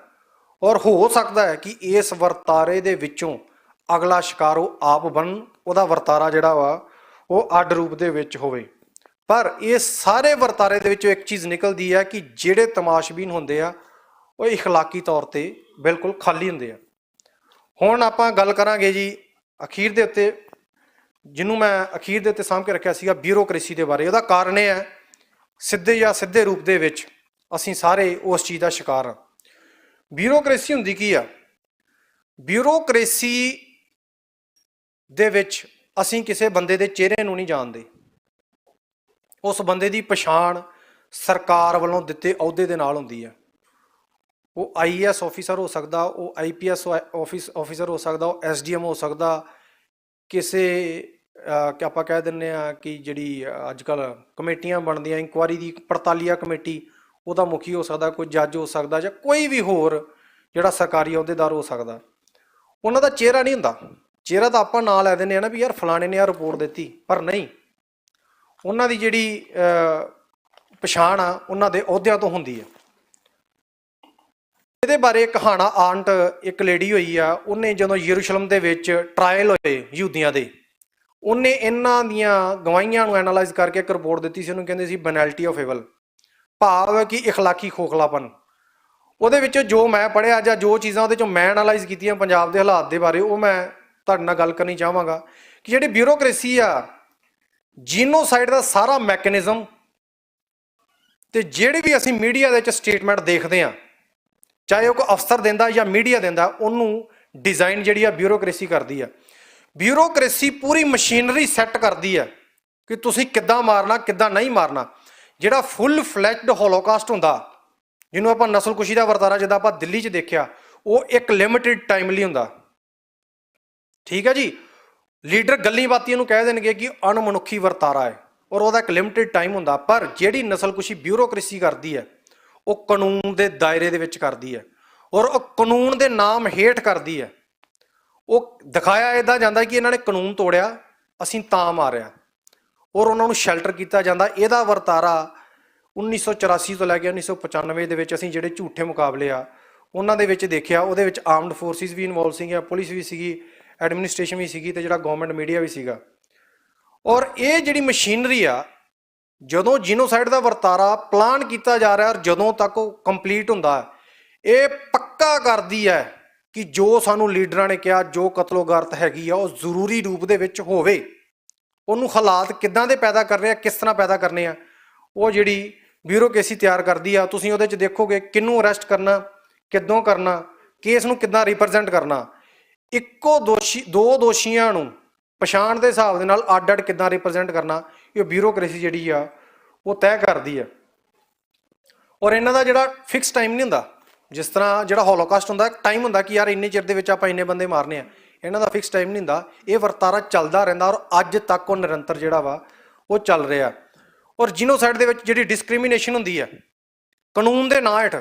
ਔਰ ਹੋ ਸਕਦਾ ਹੈ ਕਿ ਇਸ ਵਰਤਾਰੇ ਦੇ ਵਿੱਚੋਂ ਅਗਲਾ ਸ਼ਿਕਾਰ ਉਹ ਆਪ ਬਣਨ ਉਹਦਾ ਵਰਤਾਰਾ ਜਿਹੜਾ ਵਾ ਉਹ ਅੱਡ ਰੂਪ ਦੇ ਵਿੱਚ ਹੋਵੇ। ਪਰ ਇਹ ਸਾਰੇ ਵਰਤਾਰੇ ਦੇ ਵਿੱਚੋਂ ਇੱਕ ਚੀਜ਼ ਨਿਕਲਦੀ ਹੈ ਕਿ ਜਿਹੜੇ ਤਮਾਸ਼ਬੀਨ ਹੁੰਦੇ ਆ ਉਹ ਇਖਲਾਕੀ ਤੌਰ ਤੇ ਬਿਲਕੁਲ ਖਾਲੀ ਹੁੰਦੇ ਆ। ਹੁਣ ਆਪਾਂ ਗੱਲ ਕਰਾਂਗੇ ਜੀ ਅਖੀਰ ਦੇ ਉੱਤੇ, ਜਿਹਨੂੰ ਮੈਂ ਅਖੀਰ ਦੇ ਉੱਤੇ ਸਾਂਭ ਕੇ ਰੱਖਿਆ ਸੀਗਾ, ਬਿਊਰੋਕ੍ਰੇਸੀ ਦੇ ਬਾਰੇ। ਉਹਦਾ ਕਾਰਨ ਇਹ ਹੈ, ਸਿੱਧੇ ਜਾਂ ਸਿੱਧੇ ਰੂਪ ਦੇ ਵਿੱਚ ਅਸੀਂ ਸਾਰੇ ਉਸ ਚੀਜ਼ ਦਾ ਸ਼ਿਕਾਰ ਹਾਂ। ਬਿਊਰੋਕ੍ਰੇਸੀ ਹੁੰਦੀ ਕੀ ਆ? ਬਿਊਰੋਕ੍ਰੇਸੀ ਦੇ ਵਿੱਚ ਅਸੀਂ ਕਿਸੇ ਬੰਦੇ ਦੇ ਚਿਹਰੇ ਨੂੰ ਨਹੀਂ ਜਾਣਦੇ। ਉਸ ਬੰਦੇ ਦੀ ਪਛਾਣ ਸਰਕਾਰ ਵੱਲੋਂ ਦਿੱਤੇ ਅਹੁਦੇ ਦੇ ਨਾਲ ਹੁੰਦੀ ਹੈ। ਉਹ IAS ਆਫੀਸਰ ਹੋ ਸਕਦਾ, ਉਹ IPS ਆਫੀਸਰ ਹੋ ਸਕਦਾ, ਉਹ SDM ਹੋ ਸਕਦਾ, ਕਿਸੇ ਕਿ ਆਪਾਂ ਕਹਿ ਦਿੰਦੇ ਹਾਂ ਕਿ ਜਿਹੜੀ ਅੱਜ ਕੱਲ੍ਹ ਕਮੇਟੀਆਂ ਬਣਦੀਆਂ ਇਨਕੁਆਇਰੀ ਦੀ, ਪੜਤਾਲੀਆ ਕਮੇਟੀ, ਉਹਦਾ ਮੁਖੀ ਹੋ ਸਕਦਾ, ਕੋਈ ਜੱਜ ਹੋ ਸਕਦਾ, ਜਾਂ ਕੋਈ ਵੀ ਹੋਰ ਜਿਹੜਾ ਸਰਕਾਰੀ ਅਹੁਦੇਦਾਰ ਹੋ ਸਕਦਾ। ਉਹਨਾਂ ਦਾ ਚਿਹਰਾ ਨਹੀਂ ਹੁੰਦਾ। ਚਿਹਰਾ ਤਾਂ ਆਪਾਂ ਨਾਂ ਲੈ ਦਿੰਦੇ ਹਾਂ ਨਾ ਵੀ ਯਾਰ ਫਲਾਣੇ ਨੇ ਆਹ ਰਿਪੋਰਟ ਦਿੱਤੀ, ਪਰ ਨਹੀਂ, ਉਹਨਾਂ ਦੀ ਜਿਹੜੀ ਪਛਾਣ ਆ ਉਹਨਾਂ ਦੇ ਅਹੁਦਿਆਂ ਤੋਂ ਹੁੰਦੀ ਹੈ। ਇਹਦੇ ਬਾਰੇ ਇੱਕ ਹਾਨਾ ਆਂਟ ਇੱਕ ਲੇਡੀ ਹੋਈ ਆ, ਉਹਨੇ ਜਦੋਂ ਯਰੂਸ਼ਲਮ ਦੇ ਵਿੱਚ ਟਰਾਇਲ ਹੋਏ ਯਹੂਦੀਆਂ ਦੇ, ਉਹਨੇ ਇਹਨਾਂ ਦੀਆਂ ਗਵਾਹੀਆਂ ਨੂੰ ਐਨਾਲਾਈਜ਼ ਕਰਕੇ ਇੱਕ ਰਿਪੋਰਟ ਦਿੱਤੀ ਸੀ। ਉਹਨੂੰ ਕਹਿੰਦੇ ਸੀ ਬੈਨੈਲਿਟੀ ਆਫ ਏਵਲ, ਭਾਵ ਕਿ ਇਖਲਾਕੀ ਖੋਖਲਾਪਨ। ਉਹਦੇ ਵਿੱਚ ਜੋ ਮੈਂ ਪੜ੍ਹਿਆ ਜਾਂ ਜੋ ਚੀਜ਼ਾਂ ਉਹਦੇ ਚੋਂ ਮੈਂ ਐਨਾਲਾਈਜ਼ ਕੀਤੀਆਂ ਪੰਜਾਬ ਦੇ ਹਾਲਾਤ ਦੇ ਬਾਰੇ, ਉਹ ਮੈਂ ਤੁਹਾਡੇ ਨਾਲ ਗੱਲ ਕਰਨੀ ਚਾਹਾਂਗਾ ਕਿ ਜਿਹੜੀ ਬਿਊਰੋਕ੍ਰੇਸੀ ਆ, ਜੀਨੋਸਾਈਡ ਦਾ ਸਾਰਾ ਮੈਕੈਨਿਜ਼ਮ, ਤੇ ਜਿਹੜੀ ਵੀ ਅਸੀਂ ਮੀਡੀਆ ਦੇ ਵਿੱਚ ਸਟੇਟਮੈਂਟ ਦੇਖਦੇ ਹਾਂ, ਚਾਹੇ ਉਹ ਕੋਈ ਅਫਸਰ ਦਿੰਦਾ ਜਾਂ ਮੀਡੀਆ ਦਿੰਦਾ, ਉਹਨੂੰ ਡਿਜ਼ਾਈਨ ਜਿਹੜੀ ਆ ਬਿਊਰੋਕ੍ਰੇਸੀ ਕਰਦੀ ਆ। ਬਿਊਰੋਕ੍ਰੇਸੀ ਪੂਰੀ ਮਸ਼ੀਨਰੀ ਸੈੱਟ ਕਰਦੀ ਹੈ ਕਿ ਤੁਸੀਂ ਕਿੱਦਾਂ ਮਾਰਨਾ, ਕਿੱਦਾਂ ਨਹੀਂ ਮਾਰਨਾ। ਜਿਹੜਾ ਫੁੱਲ ਫਲੈਜਡ ਹੋਲੋਕਾਸਟ ਹੁੰਦਾ, ਜਿਹਨੂੰ ਆਪਾਂ ਨਸਲਕੁਸ਼ੀ ਦਾ ਵਰਤਾਰਾ ਜਿੱਦਾਂ ਆਪਾਂ ਦਿੱਲੀ 'ਚ ਦੇਖਿਆ, ਉਹ ਇੱਕ ਲਿਮਿਟਿਡ ਟਾਈਮ ਲਈ ਹੁੰਦਾ। ਠੀਕ ਹੈ ਜੀ, ਲੀਡਰ ਗੱਲੀ ਬਾਤੀਆਂ ਨੂੰ ਕਹਿ ਦੇਣਗੇ ਕਿ ਅਣਮਨੁੱਖੀ ਵਰਤਾਰਾ ਹੈ, ਔਰ ਉਹਦਾ ਇੱਕ ਲਿਮਿਟਿਡ ਟਾਈਮ ਹੁੰਦਾ। ਪਰ ਜਿਹੜੀ ਨਸਲਕੁਸ਼ੀ ਬਿਊਰੋਕ੍ਰੇਸੀ ਕਰਦੀ ਹੈ, ਉਹ ਕਾਨੂੰਨ ਦੇ ਦਾਇਰੇ ਦੇ ਵਿੱਚ ਕਰਦੀ ਹੈ, ਔਰ ਉਹ ਕਾਨੂੰਨ ਦੇ ਨਾਮ ਹੇਠ ਕਰਦੀ ਹੈ। ਉਹ ਦਿਖਾਇਆ ਇੱਦਾਂ ਜਾਂਦਾ ਕਿ ਇਹਨਾਂ ਨੇ ਕਾਨੂੰਨ ਤੋੜਿਆ, ਅਸੀਂ ਤਾਂ ਮਾਰਿਆ, ਔਰ ਉਹਨਾਂ ਨੂੰ ਸ਼ੈਲਟਰ ਕੀਤਾ ਜਾਂਦਾ। ਇਹਦਾ ਵਰਤਾਰਾ 1984 ਤੋਂ ਲੈ ਕੇ 1995 ਦੇ ਵਿੱਚ ਅਸੀਂ ਜਿਹੜੇ ਝੂਠੇ ਮੁਕਾਬਲੇ ਆ ਉਹਨਾਂ ਦੇ ਵਿੱਚ ਦੇਖਿਆ। ਉਹਦੇ ਵਿੱਚ ਆਰਮਡ ਫੋਰਸਿਸ ਵੀ ਇਨਵੋਲਵ ਸੀਗੀਆਂ, ਪੁਲਿਸ ਵੀ ਸੀਗੀ, ਐਡਮਿਨਿਸਟ੍ਰੇਸ਼ਨ ਵੀ ਸੀਗੀ, ਤੇ ਜਿਹੜਾ ਗਵਰਨਮੈਂਟ ਮੀਡੀਆ ਵੀ ਸੀਗਾ। ਔਰ ਇਹ ਜਿਹੜੀ ਮਸ਼ੀਨਰੀ ਆ, ਜਦੋਂ ਜੀਨੋਸਾਈਡ ਦਾ ਵਰਤਾਰਾ ਪਲਾਨ ਕੀਤਾ ਜਾ ਰਿਹਾ, ਔਰ ਜਦੋਂ ਤੱਕ ਉਹ ਕੰਪਲੀਟ ਹੁੰਦਾ, ਇਹ ਪੱਕਾ ਕਰਦੀ ਹੈ ਕਿ ਜੋ ਸਾਨੂੰ ਲੀਡਰਾਂ ਨੇ ਕਿਹਾ, ਜੋ ਕਤਲੋਗਾਰਤ ਹੈਗੀ ਆ, ਉਹ ਜ਼ਰੂਰੀ ਰੂਪ ਦੇ ਵਿੱਚ ਹੋਵੇ। ਉਹਨੂੰ ਹਾਲਾਤ ਕਿੱਦਾਂ ਦੇ ਪੈਦਾ ਕਰ ਰਹੇ ਆ, ਕਿਸ ਤਰ੍ਹਾਂ ਪੈਦਾ ਕਰਨੇ ਆ, ਉਹ ਜਿਹੜੀ ਬਿਊਰੋਕ੍ਰੇਸੀ ਤਿਆਰ ਕਰਦੀ ਆ। ਤੁਸੀਂ ਉਹਦੇ 'ਚ ਦੇਖੋਗੇ ਕਿਹਨੂੰ ਅਰੈਸਟ ਕਰਨਾ, ਕਿੱਦੋਂ ਕਰਨਾ, ਕੇਸ ਨੂੰ ਕਿੱਦਾਂ ਰਿਪਰੈਜ਼ੈਂਟ ਕਰਨਾ, ਇੱਕੋ ਦੋਸ਼ੀ ਦੋ ਦੋਸ਼ੀਆਂ ਨੂੰ ਪਛਾਣ ਦੇ ਹਿਸਾਬ ਦੇ ਨਾਲ ਅੱਡ ਅੱਡ ਕਿੱਦਾਂ ਰਿਪਰੈਜ਼ੈਂਟ ਕਰਨਾ, ਇਹ ਬਿਊਰੋਕ੍ਰੇਸੀ ਜਿਹੜੀ ਆ ਉਹ ਤੈਅ ਕਰਦੀ ਆ। ਔਰ ਇਹਨਾਂ ਦਾ ਜਿਹੜਾ ਫਿਕਸ ਟਾਈਮ ਨਹੀਂ ਹੁੰਦਾ। ਜਿਸ ਤਰ੍ਹਾਂ ਜਿਹੜਾ ਹੋਲੋਕਾਸਟ ਹੁੰਦਾ, ਟਾਈਮ ਹੁੰਦਾ ਕਿ ਯਾਰ ਇੰਨੇ ਚਿਰ ਦੇ ਵਿੱਚ ਆਪਾਂ ਇੰਨੇ ਬੰਦੇ ਮਾਰਨੇ ਆ, ਇਹਨਾਂ ਦਾ ਫਿਕਸ ਟਾਈਮ ਨਹੀਂ ਹੁੰਦਾ। ਇਹ ਵਰਤਾਰਾ ਚੱਲਦਾ ਰਹਿੰਦਾ, ਔਰ ਅੱਜ ਤੱਕ ਉਹ ਨਿਰੰਤਰ ਜਿਹੜਾ ਵਾ ਉਹ ਚੱਲ ਰਿਹਾ। ਔਰ ਜੀਨੋਸਾਈਡ ਦੇ ਵਿੱਚ ਜਿਹੜੀ ਡਿਸਕ੍ਰਿਮੀਨੇਸ਼ਨ ਹੁੰਦੀ ਹੈ ਕਾਨੂੰਨ ਦੇ ਨਾਂ ਹੇਠ,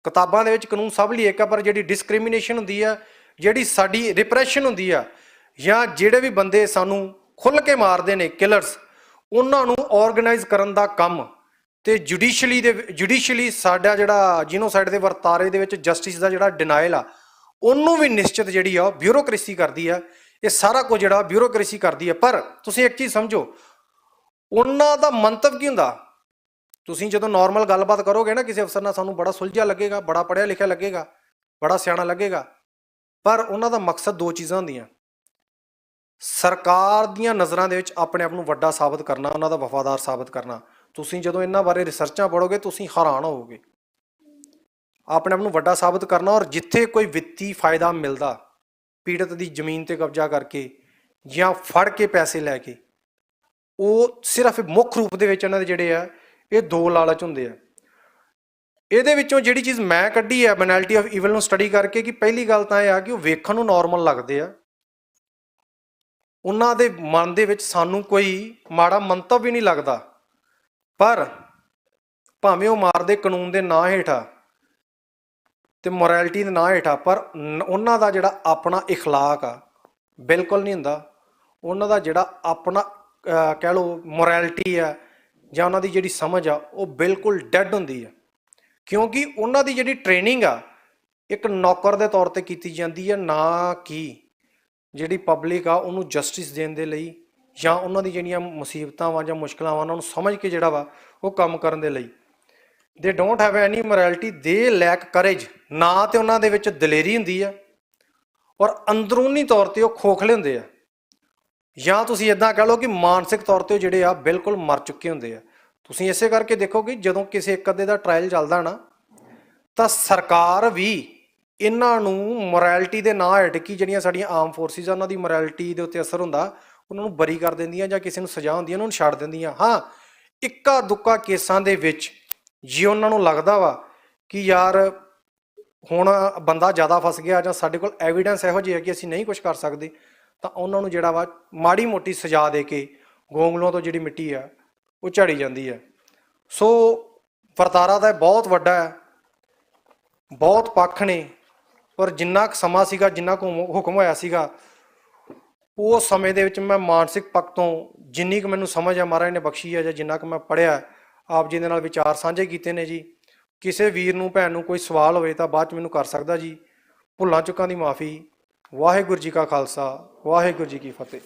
ਕਿਤਾਬਾਂ ਦੇ ਵਿੱਚ ਕਾਨੂੰਨ ਸਭ ਲਈ ਇੱਕ ਆ, ਪਰ ਜਿਹੜੀ ਡਿਸਕ੍ਰਿਮੀਨੇਸ਼ਨ ਹੁੰਦੀ ਆ, ਜਿਹੜੀ ਸਾਡੀ ਰਿਪਰੈਸ਼ਨ ਹੁੰਦੀ ਆ, ਜਾਂ ਜਿਹੜੇ ਵੀ ਬੰਦੇ ਸਾਨੂੰ ਖੁੱਲ੍ਹ ਕੇ ਮਾਰਦੇ ਨੇ, ਕਿਲਰਸ, ਉਹਨਾਂ ਨੂੰ ਆਰਗੇਨਾਈਜ਼ ਕਰਨ ਦਾ ਕੰਮ, ਤੇ ਜੁਡੀਸ਼ੀਅਲੀ ਸਾਡਾ ਜਿਹੜਾ ਜੀਨੋਸਾਈਡ ਦੇ ਵਰਤਾਰੇ ਦੇ ਵਿੱਚ ਜਸਟਿਸ ਦਾ ਜਿਹੜਾ ਡਿਨਾਇਲ ਆ, ਉਹਨੂੰ ਵੀ ਨਿਸ਼ਚਿਤ ਜਿਹੜੀ ਆ ਬਿਊਰੋਕ੍ਰੇਸੀ ਕਰਦੀ ਆ। ਇਹ ਸਾਰਾ ਕੁਝ ਜਿਹੜਾ ਬਿਊਰੋਕ੍ਰੇਸੀ ਕਰਦੀ ਆ। ਪਰ ਤੁਸੀਂ ਇੱਕ ਚੀਜ਼ ਸਮਝੋ, ਉਹਨਾਂ ਦਾ ਮੰਤਵ ਕੀ ਹੁੰਦਾ? ਤੁਸੀਂ ਜਦੋਂ ਨਾਰਮਲ ਗੱਲਬਾਤ ਕਰੋਗੇ ਨਾ ਕਿਸੇ ਅਫਸਰ ਨਾਲ, ਸਾਨੂੰ ਬੜਾ ਸੁਲਝਿਆ ਲੱਗੇਗਾ, ਬੜਾ ਪੜ੍ਹਿਆ ਲਿਖਿਆ ਲੱਗੇਗਾ, ਬੜਾ ਸਿਆਣਾ ਲੱਗੇਗਾ, ਪਰ ਉਹਨਾਂ ਦਾ ਮਕਸਦ ਦੋ ਚੀਜ਼ਾਂ ਹੁੰਦੀਆਂ। ਸਰਕਾਰ ਦੀਆਂ ਨਜ਼ਰਾਂ ਦੇ ਵਿੱਚ ਆਪਣੇ ਆਪ ਨੂੰ ਵੱਡਾ ਸਾਬਤ ਕਰਨਾ, ਉਹਨਾਂ ਦਾ ਵਫਾਦਾਰ ਸਾਬਤ ਕਰਨਾ। ਤੁਸੀਂ ਜਦੋਂ ਇਹਨਾਂ ਬਾਰੇ ਰਿਸਰਚਾਂ ਪੜ੍ਹੋਗੇ, ਤੁਸੀਂ ਹੈਰਾਨ ਹੋਵੋਗੇ। ਆਪਣੇ ਆਪ ਨੂੰ ਵੱਡਾ ਸਾਬਤ ਕਰਨਾ, ਔਰ ਜਿੱਥੇ ਕੋਈ ਵਿੱਤੀ ਫਾਇਦਾ ਮਿਲਦਾ, ਪੀੜਤ ਦੀ ਜ਼ਮੀਨ ਤੇ ਕਬਜ਼ਾ ਕਰਕੇ ਜਾਂ ਫੜ ਕੇ ਪੈਸੇ ਲੈ ਕੇ, ਉਹ ਸਿਰਫ ਮੁੱਖ ਰੂਪ ਦੇ ਵਿੱਚ ਇਹਨਾਂ ਦੇ ਜਿਹੜੇ ਆ ਇਹ ਦੋ ਲਾਲਚ ਹੁੰਦੇ ਆ। ਇਹਦੇ ਵਿੱਚੋਂ ਜਿਹੜੀ ਚੀਜ਼ ਮੈਂ ਕੱਢੀ ਹੈ ਬੈਨੈਲਿਟੀ ਆਫ ਈਵਲ ਨੂੰ ਸਟੱਡੀ ਕਰਕੇ, ਕਿ ਪਹਿਲੀ ਗੱਲ ਤਾਂ ਇਹ ਆ ਕਿ ਉਹ ਵੇਖਣ ਨੂੰ ਨਾਰਮਲ ਲੱਗਦੇ ਆ, ਉਹਨਾਂ ਦੇ ਮਨ ਦੇ ਵਿੱਚ ਸਾਨੂੰ ਕੋਈ ਮਾੜਾ ਮੰਤਵ ਵੀ ਨਹੀਂ ਲੱਗਦਾ, ਪਰ ਭਾਵੇਂ ਉਹ ਮਾਰਦੇ ਕਾਨੂੰਨ ਦੇ ਨਾਂ ਹੇਠਾਂ ਤੇ ਮੋਰੈਲਿਟੀ ਦੇ ਨਾਂ ਹੇਠਾਂ, ਪਰ ਉਹਨਾਂ ਦਾ ਜਿਹੜਾ ਆਪਣਾ ਇਖਲਾਕ ਆ ਬਿਲਕੁਲ ਨਹੀਂ ਹੁੰਦਾ। ਉਹਨਾਂ ਦਾ ਜਿਹੜਾ ਆਪਣਾ ਕਹਿ ਲਓ ਮੋਰੈਲਿਟੀ ਆ, ਜਾਂ ਉਹਨਾਂ ਦੀ ਜਿਹੜੀ ਸਮਝ ਆ, ਉਹ ਬਿਲਕੁਲ ਡੈਡ ਹੁੰਦੀ ਆ। ਕਿਉਂਕਿ ਉਹਨਾਂ ਦੀ ਜਿਹੜੀ ਟ੍ਰੇਨਿੰਗ ਆ ਇੱਕ ਨੌਕਰ ਦੇ ਤੌਰ ਤੇ ਕੀਤੀ ਜਾਂਦੀ ਹੈ, ਨਾ ਕਿ ਜਿਹੜੀ ਪਬਲਿਕ ਆ ਉਹਨੂੰ ਜਸਟਿਸ ਦੇਣ ਦੇ ਲਈ ਜਾਂ ਉਹਨਾਂ ਦੀ ਜਿਹੜੀਆਂ ਮੁਸੀਬਤਾਂ ਵਾ ਜਾਂ ਮੁਸ਼ਕਲਾਂ ਵਾ ਉਹਨਾਂ ਨੂੰ ਸਮਝ ਕੇ ਜਿਹੜਾ ਵਾ ਉਹ ਕੰਮ ਕਰਨ ਦੇ ਲਈ ਦੇ ਡੋਂਟ ਹੈਵ ਐਨੀ ਮੋਰੈਲਿਟੀ, ਦੇ ਲੈਕ ਕਰੇਜ। ਨਾ ਤੇ ਉਹਨਾਂ ਦੇ ਵਿੱਚ ਦਲੇਰੀ ਹੁੰਦੀ ਆ ਔਰ ਅੰਦਰੂਨੀ ਤੌਰ ਤੇ ਉਹ ਖੋਖਲੇ ਹੁੰਦੇ ਆ, ਜਾਂ ਤੁਸੀਂ ਇਦਾਂ ਕਹਿ ਲਓ ਕਿ ਮਾਨਸਿਕ ਤੌਰ ਤੇ ਉਹ ਜਿਹੜੇ ਆ ਬਿਲਕੁਲ ਮਰ ਚੁੱਕੇ ਹੁੰਦੇ ਆ। ਤੁਸੀਂ ਇਸੇ ਕਰਕੇ ਦੇਖੋ ਕਿ ਜਦੋਂ ਕਿਸੇ ਇੱਕ ਅੱਧੇ ਦਾ ਟ੍ਰਾਇਲ ਚੱਲਦਾ ਨਾ ਤਾਂ ਸਰਕਾਰ ਵੀ ਇਹਨਾਂ ਨੂੰ ਮੋਰੈਲਿਟੀ ਦੇ ਨਾਂ ਹੇਠ ਕਿ ਜਿਹੜੀਆਂ ਸਾਡੀਆਂ ਆਰਮ ਫੋਰਸਿਸ ਆ ਉਹਨਾਂ ਦੀ ਮੋਰੈਲਿਟੀ ਦੇ ਉੱਤੇ ਅਸਰ ਹੁੰਦਾ, ਉਹਨਾਂ ਨੂੰ ਬਰੀ ਕਰ ਦਿੰਦੀਆਂ ਜਾਂ ਕਿਸੇ ਨੂੰ ਸਜ਼ਾ ਹੁੰਦੀ ਉਹਨਾਂ ਨੂੰ ਛੱਡ ਦਿੰਦੀਆਂ। ਹਾਂ, ਇੱਕਾ ਦੁੱਕਾ ਕੇਸਾਂ ਦੇ ਵਿੱਚ ਜੇ ਉਹਨਾਂ ਨੂੰ ਲੱਗਦਾ ਵਾ ਕਿ ਯਾਰ ਹੁਣ ਬੰਦਾ ਜ਼ਿਆਦਾ ਫਸ ਗਿਆ ਜਾਂ ਸਾਡੇ ਕੋਲ ਐਵੀਡੈਂਸ ਇਹੋ ਜਿਹੀ ਹੈ ਕਿ ਅਸੀਂ ਨਹੀਂ ਕੁਝ ਕਰ ਸਕਦੇ, ਤਾਂ ਉਹਨਾਂ ਨੂੰ ਜਿਹੜਾ ਵਾ ਮਾੜੀ ਮੋਟੀ ਸਜ਼ਾ ਦੇ ਕੇ ਗੋਂਗਲੋਂ ਤੋਂ ਜਿਹੜੀ ਮਿੱਟੀ ਆ ਉਹ ਝਾੜੀ ਜਾਂਦੀ ਹੈ। ਸੋ ਵਰਤਾਰਾ ਤਾਂ ਬਹੁਤ ਵੱਡਾ ਹੈ, ਬਹੁਤ ਪੱਖ ਨੇ, ਪਰ ਜਿੰਨਾ ਕੁ ਸਮਾਂ ਸੀਗਾ, ਜਿੰਨਾ ਕੁ ਹੁਕਮ ਹੋਇਆ ਸੀਗਾ, ਉਹ ਸਮੇਂ ਦੇ ਵਿੱਚ ਮੈਂ ਮਾਨਸਿਕ ਪੱਖ ਤੋਂ ਜਿੰਨੀ ਕੁ ਮੈਨੂੰ ਸਮਝ ਆ ਮਹਾਰਾਜ ਨੇ ਬਖਸ਼ੀ ਹੈ ਜਾਂ ਜਿੰਨਾ ਕੁ ਮੈਂ ਪੜ੍ਹਿਆ ਆਪ ਜੀ ਦੇ ਨਾਲ ਵਿਚਾਰ ਸਾਂਝੇ ਕੀਤੇ ਨੇ ਜੀ। ਕਿਸੇ ਵੀਰ ਨੂੰ ਭੈਣ ਨੂੰ ਕੋਈ ਸਵਾਲ ਹੋਵੇ ਤਾਂ ਬਾਅਦ 'ਚ ਮੈਨੂੰ ਕਰ ਸਕਦਾ ਜੀ। ਭੁੱਲਾਂ ਚੁੱਕਾਂ ਦੀ ਮਾਫੀ। ਵਾਹਿਗੁਰੂ ਜੀ ਕਾ ਖਾਲਸਾ, ਵਾਹਿਗੁਰੂ ਜੀ ਕੀ ਫਤਿਹ।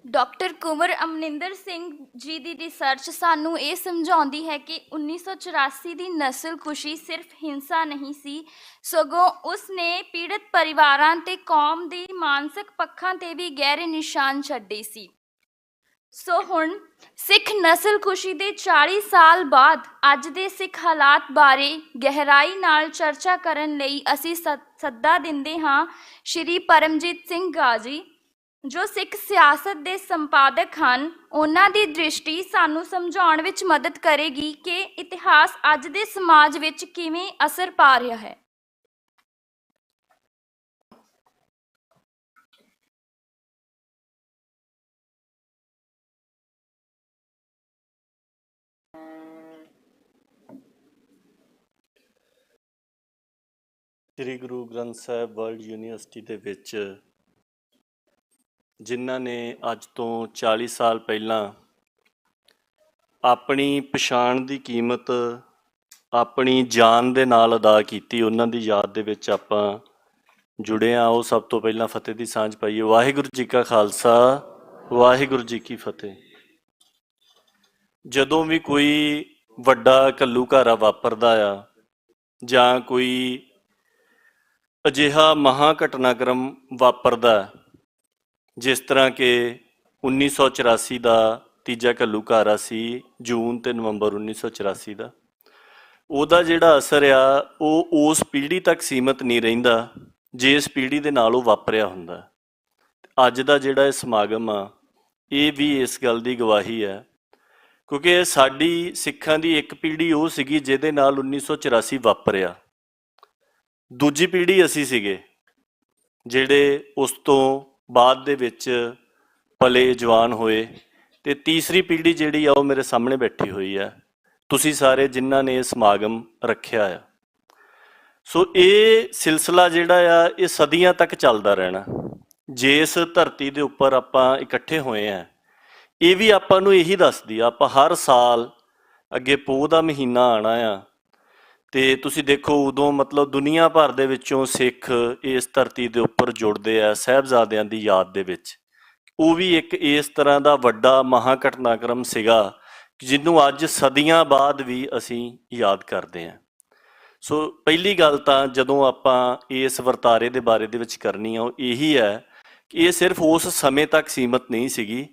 ਡਾਕਟਰ ਕੁੰਵਰ ਅਮਰਿੰਦਰ ਸਿੰਘ ਜੀ ਦੀ ਰਿਸਰਚ ਸਾਨੂੰ ਇਹ ਸਮਝਾਉਂਦੀ ਹੈ ਕਿ 1984 ਦੀ ਨਸਲਕੁਸ਼ੀ ਸਿਰਫ ਹਿੰਸਾ ਨਹੀਂ ਸੀ, ਸਗੋਂ ਉਸ ਨੇ ਪੀੜਤ ਪਰਿਵਾਰਾਂ ਤੇ ਕੌਮ ਦੀ ਮਾਨਸਿਕ ਪੱਖਾਂ ਤੇ ਵੀ ਗਹਿਰੇ ਨਿਸ਼ਾਨ ਛੱਡੇ ਸੀ। ਸੋ ਹੁਣ ਸਿੱਖ ਨਸਲਕੁਸ਼ੀ ਦੇ 40 ਸਾਲ ਬਾਅਦ ਅੱਜ ਦੇ ਸਿੱਖ ਹਾਲਾਤ ਬਾਰੇ ਗਹਿਰਾਈ ਨਾਲ ਚਰਚਾ ਕਰਨ ਲਈ ਅਸੀਂ ਸੱਦਾ ਦਿੰਦੇ ਹਾਂ ਸ਼੍ਰੀ ਪਰਮਜੀਤ ਸਿੰਘ ਗਾਜੀ, ਜੋ ਸਿੱਖ ਸਿਆਸਤ ਦੇ ਸੰਪਾਦਕ ਹਨ। ਉਹਨਾਂ ਦੀ ਦ੍ਰਿਸ਼ਟੀ ਸਾਨੂੰ ਸਮਝਾਉਣ ਵਿੱਚ ਮਦਦ ਕਰੇਗੀ ਕਿ ਇਤਿਹਾਸ ਅੱਜ ਦੇ ਸਮਾਜ ਵਿੱਚ ਕਿਵੇਂ ਅਸਰ ਪਾ ਰਿਹਾ ਹੈ। ਸ੍ਰੀ ਗੁਰੂ ਗ੍ਰੰਥ ਸਾਹਿਬ ਵਰਲਡ ਯੂਨੀਵਰਸਿਟੀ ਦੇ ਵਿੱਚ ਜਿਨ੍ਹਾਂ ਨੇ ਅੱਜ ਤੋਂ 40 ਸਾਲ ਪਹਿਲਾਂ ਆਪਣੀ ਪਛਾਣ ਦੀ ਕੀਮਤ ਆਪਣੀ ਜਾਨ ਦੇ ਨਾਲ ਅਦਾ ਕੀਤੀ, ਉਹਨਾਂ ਦੀ ਯਾਦ ਦੇ ਵਿੱਚ ਆਪਾਂ ਜੁੜੇ ਹਾਂ। ਉਹ ਸਭ ਤੋਂ ਪਹਿਲਾਂ ਫਤਿਹ ਦੀ ਸਾਂਝ ਪਾਈਏ। ਵਾਹਿਗੁਰੂ ਜੀ ਕਾ ਖਾਲਸਾ, ਵਾਹਿਗੁਰੂ ਜੀ ਕੀ ਫਤਿਹ। ਜਦੋਂ ਵੀ ਕੋਈ ਵੱਡਾ ਘੱਲੂਘਾਰਾ ਵਾਪਰਦਾ ਆ ਜਾਂ ਕੋਈ ਅਜਿਹਾ ਮਹਾਂ ਘਟਨਾਕ੍ਰਮ ਵਾਪਰਦਾ ਜਿਸ ਤਰ੍ਹਾਂ ਕਿ 1984 ਦਾ ਤੀਜਾ ਘੱਲੂਘਾਰਾ ਸੀ, ਜੂਨ ਤੇ ਨਵੰਬਰ 1984 ਦਾ, ਉਹਦਾ ਜਿਹੜਾ ਅਸਰ ਆ ਉਹ ਉਸ ਪੀੜ੍ਹੀ ਤੱਕ ਸੀਮਤ ਨਹੀਂ ਰਹਿੰਦਾ ਜਿਸ ਪੀੜ੍ਹੀ ਦੇ ਨਾਲ ਉਹ ਵਾਪਰਿਆ ਹੁੰਦਾ। ਅੱਜ ਦਾ ਜਿਹੜਾ ਇਹ ਸਮਾਗਮ ਆ ਇਹ ਵੀ ਇਸ ਗੱਲ ਦੀ ਗਵਾਹੀ ਹੈ, ਕਿਉਂਕਿ ਸਾਡੀ ਸਿੱਖਾਂ ਦੀ ਇੱਕ ਪੀੜ੍ਹੀ ਉਹ ਸੀਗੀ ਜਿਹਦੇ ਨਾਲ 1984 ਵਾਪਰਿਆ। ਦੂਜੀ ਪੀੜ੍ਹੀ ਅਸੀਂ ਸੀਗੇ ਜਿਹੜੇ ਉਸ ਤੋਂ ਬਾਅਦ ਦੇ ਵਿੱਚ ਪਲੇ ਜਵਾਨ ਹੋਏ, ਤੇ ਤੀਸਰੀ ਪੀੜ੍ਹੀ ਜਿਹੜੀ ਆ ਉਹ ਮੇਰੇ ਸਾਹਮਣੇ ਬੈਠੀ ਹੋਈ ਆ, ਤੁਸੀਂ ਸਾਰੇ ਜਿਨ੍ਹਾਂ ਨੇ ਇਹ ਸਮਾਗਮ ਰੱਖਿਆ ਆ। ਸੋ ਇਹ ਸਿਲਸਿਲਾ ਜਿਹੜਾ ਆ ਇਹ ਸਦੀਆਂ ਤੱਕ ਚੱਲਦਾ ਰਹਿਣਾ। ਜਿਸ ਧਰਤੀ ਦੇ ਉੱਪਰ ਆਪਾਂ ਇਕੱਠੇ ਹੋਏ ਆ ਇਹ ਵੀ ਆਪਾਂ ਨੂੰ ਇਹੀ ਦੱਸਦੀ ਆ। ਆਪਾਂ ਹਰ ਸਾਲ ਅੱਗੇ ਪੋਹ ਦਾ ਮਹੀਨਾ ਆਉਣਾ ਆ ਤੇ ਤੁਸੀਂ ਦੇਖੋ ਉਦੋਂ ਮਤਲਬ ਦੁਨੀਆ ਭਰ ਦੇ ਵਿੱਚੋਂ ਸਿੱਖ ਇਸ ਧਰਤੀ ਦੇ ਉੱਪਰ ਜੁੜਦੇ ਆ ਸਾਹਿਬਜ਼ਾਦਿਆਂ ਦੀ ਯਾਦ ਦੇ ਵਿੱਚ। ਉਹ ਵੀ ਇੱਕ ਇਸ ਤਰ੍ਹਾਂ ਦਾ ਵੱਡਾ ਮਹਾਂ ਘਟਨਾਕ੍ਰਮ ਸੀਗਾ ਜਿਹਨੂੰ ਅੱਜ ਸਦੀਆਂ ਬਾਅਦ ਵੀ ਅਸੀਂ ਯਾਦ ਕਰਦੇ ਹਾਂ। ਸੋ ਪਹਿਲੀ ਗੱਲ ਤਾਂ ਜਦੋਂ ਆਪਾਂ ਇਸ ਵਰਤਾਰੇ ਦੇ ਬਾਰੇ ਦੇ ਵਿੱਚ ਕਰਨੀ ਆ ਉਹ ਇਹੀ ਹੈ ਕਿ ਇਹ ਸਿਰਫ ਉਸ ਸਮੇਂ ਤੱਕ ਸੀਮਤ ਨਹੀਂ ਸੀਗੀ,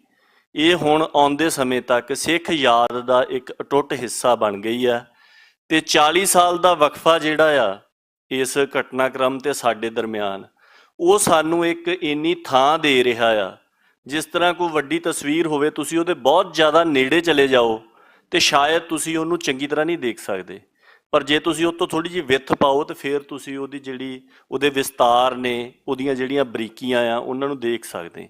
ਇਹ ਹੁਣ ਆਉਂਦੇ ਸਮੇਂ ਤੱਕ ਸਿੱਖ ਯਾਦ ਦਾ ਇੱਕ ਅਟੁੱਟ ਹਿੱਸਾ ਬਣ ਗਈ ਹੈ। ਤੇ 40 ਸਾਲ ਦਾ ਵਕਫਾ ਜਿਹੜਾ ਆ ਇਸ ਘਟਨਾਕ੍ਰਮ ਤੇ ਸਾਡੇ ਦਰਮਿਆਨ, ਉਹ ਸਾਨੂੰ ਇੱਕ ਇੰਨੀ ਥਾਂ ਦੇ ਰਿਹਾ ਆ। ਜਿਸ ਤਰ੍ਹਾਂ ਕੋਈ ਵੱਡੀ ਤਸਵੀਰ ਹੋਵੇ, ਤੁਸੀਂ ਉਹਦੇ ਬਹੁਤ ਜ਼ਿਆਦਾ ਨੇੜੇ ਚਲੇ ਜਾਓ ਤੇ ਸ਼ਾਇਦ ਤੁਸੀਂ ਉਹਨੂੰ ਚੰਗੀ ਤਰ੍ਹਾਂ ਨਹੀਂ ਦੇਖ ਸਕਦੇ, ਪਰ ਜੇ ਤੁਸੀਂ ਉਹ ਤੋਂ ਥੋੜ੍ਹੀ ਜਿਹੀ ਵਿੱਥ ਪਾਓ ਤਾਂ ਫਿਰ ਤੁਸੀਂ ਉਹਦੀ ਜਿਹੜੀ ਉਹਦੇ ਵਿਸਤਾਰ ਨੇ, ਉਹਦੀਆਂ ਜਿਹੜੀਆਂ ਬਰੀਕੀਆਂ ਆ ਉਹਨਾਂ ਨੂੰ ਦੇਖ ਸਕਦੇ।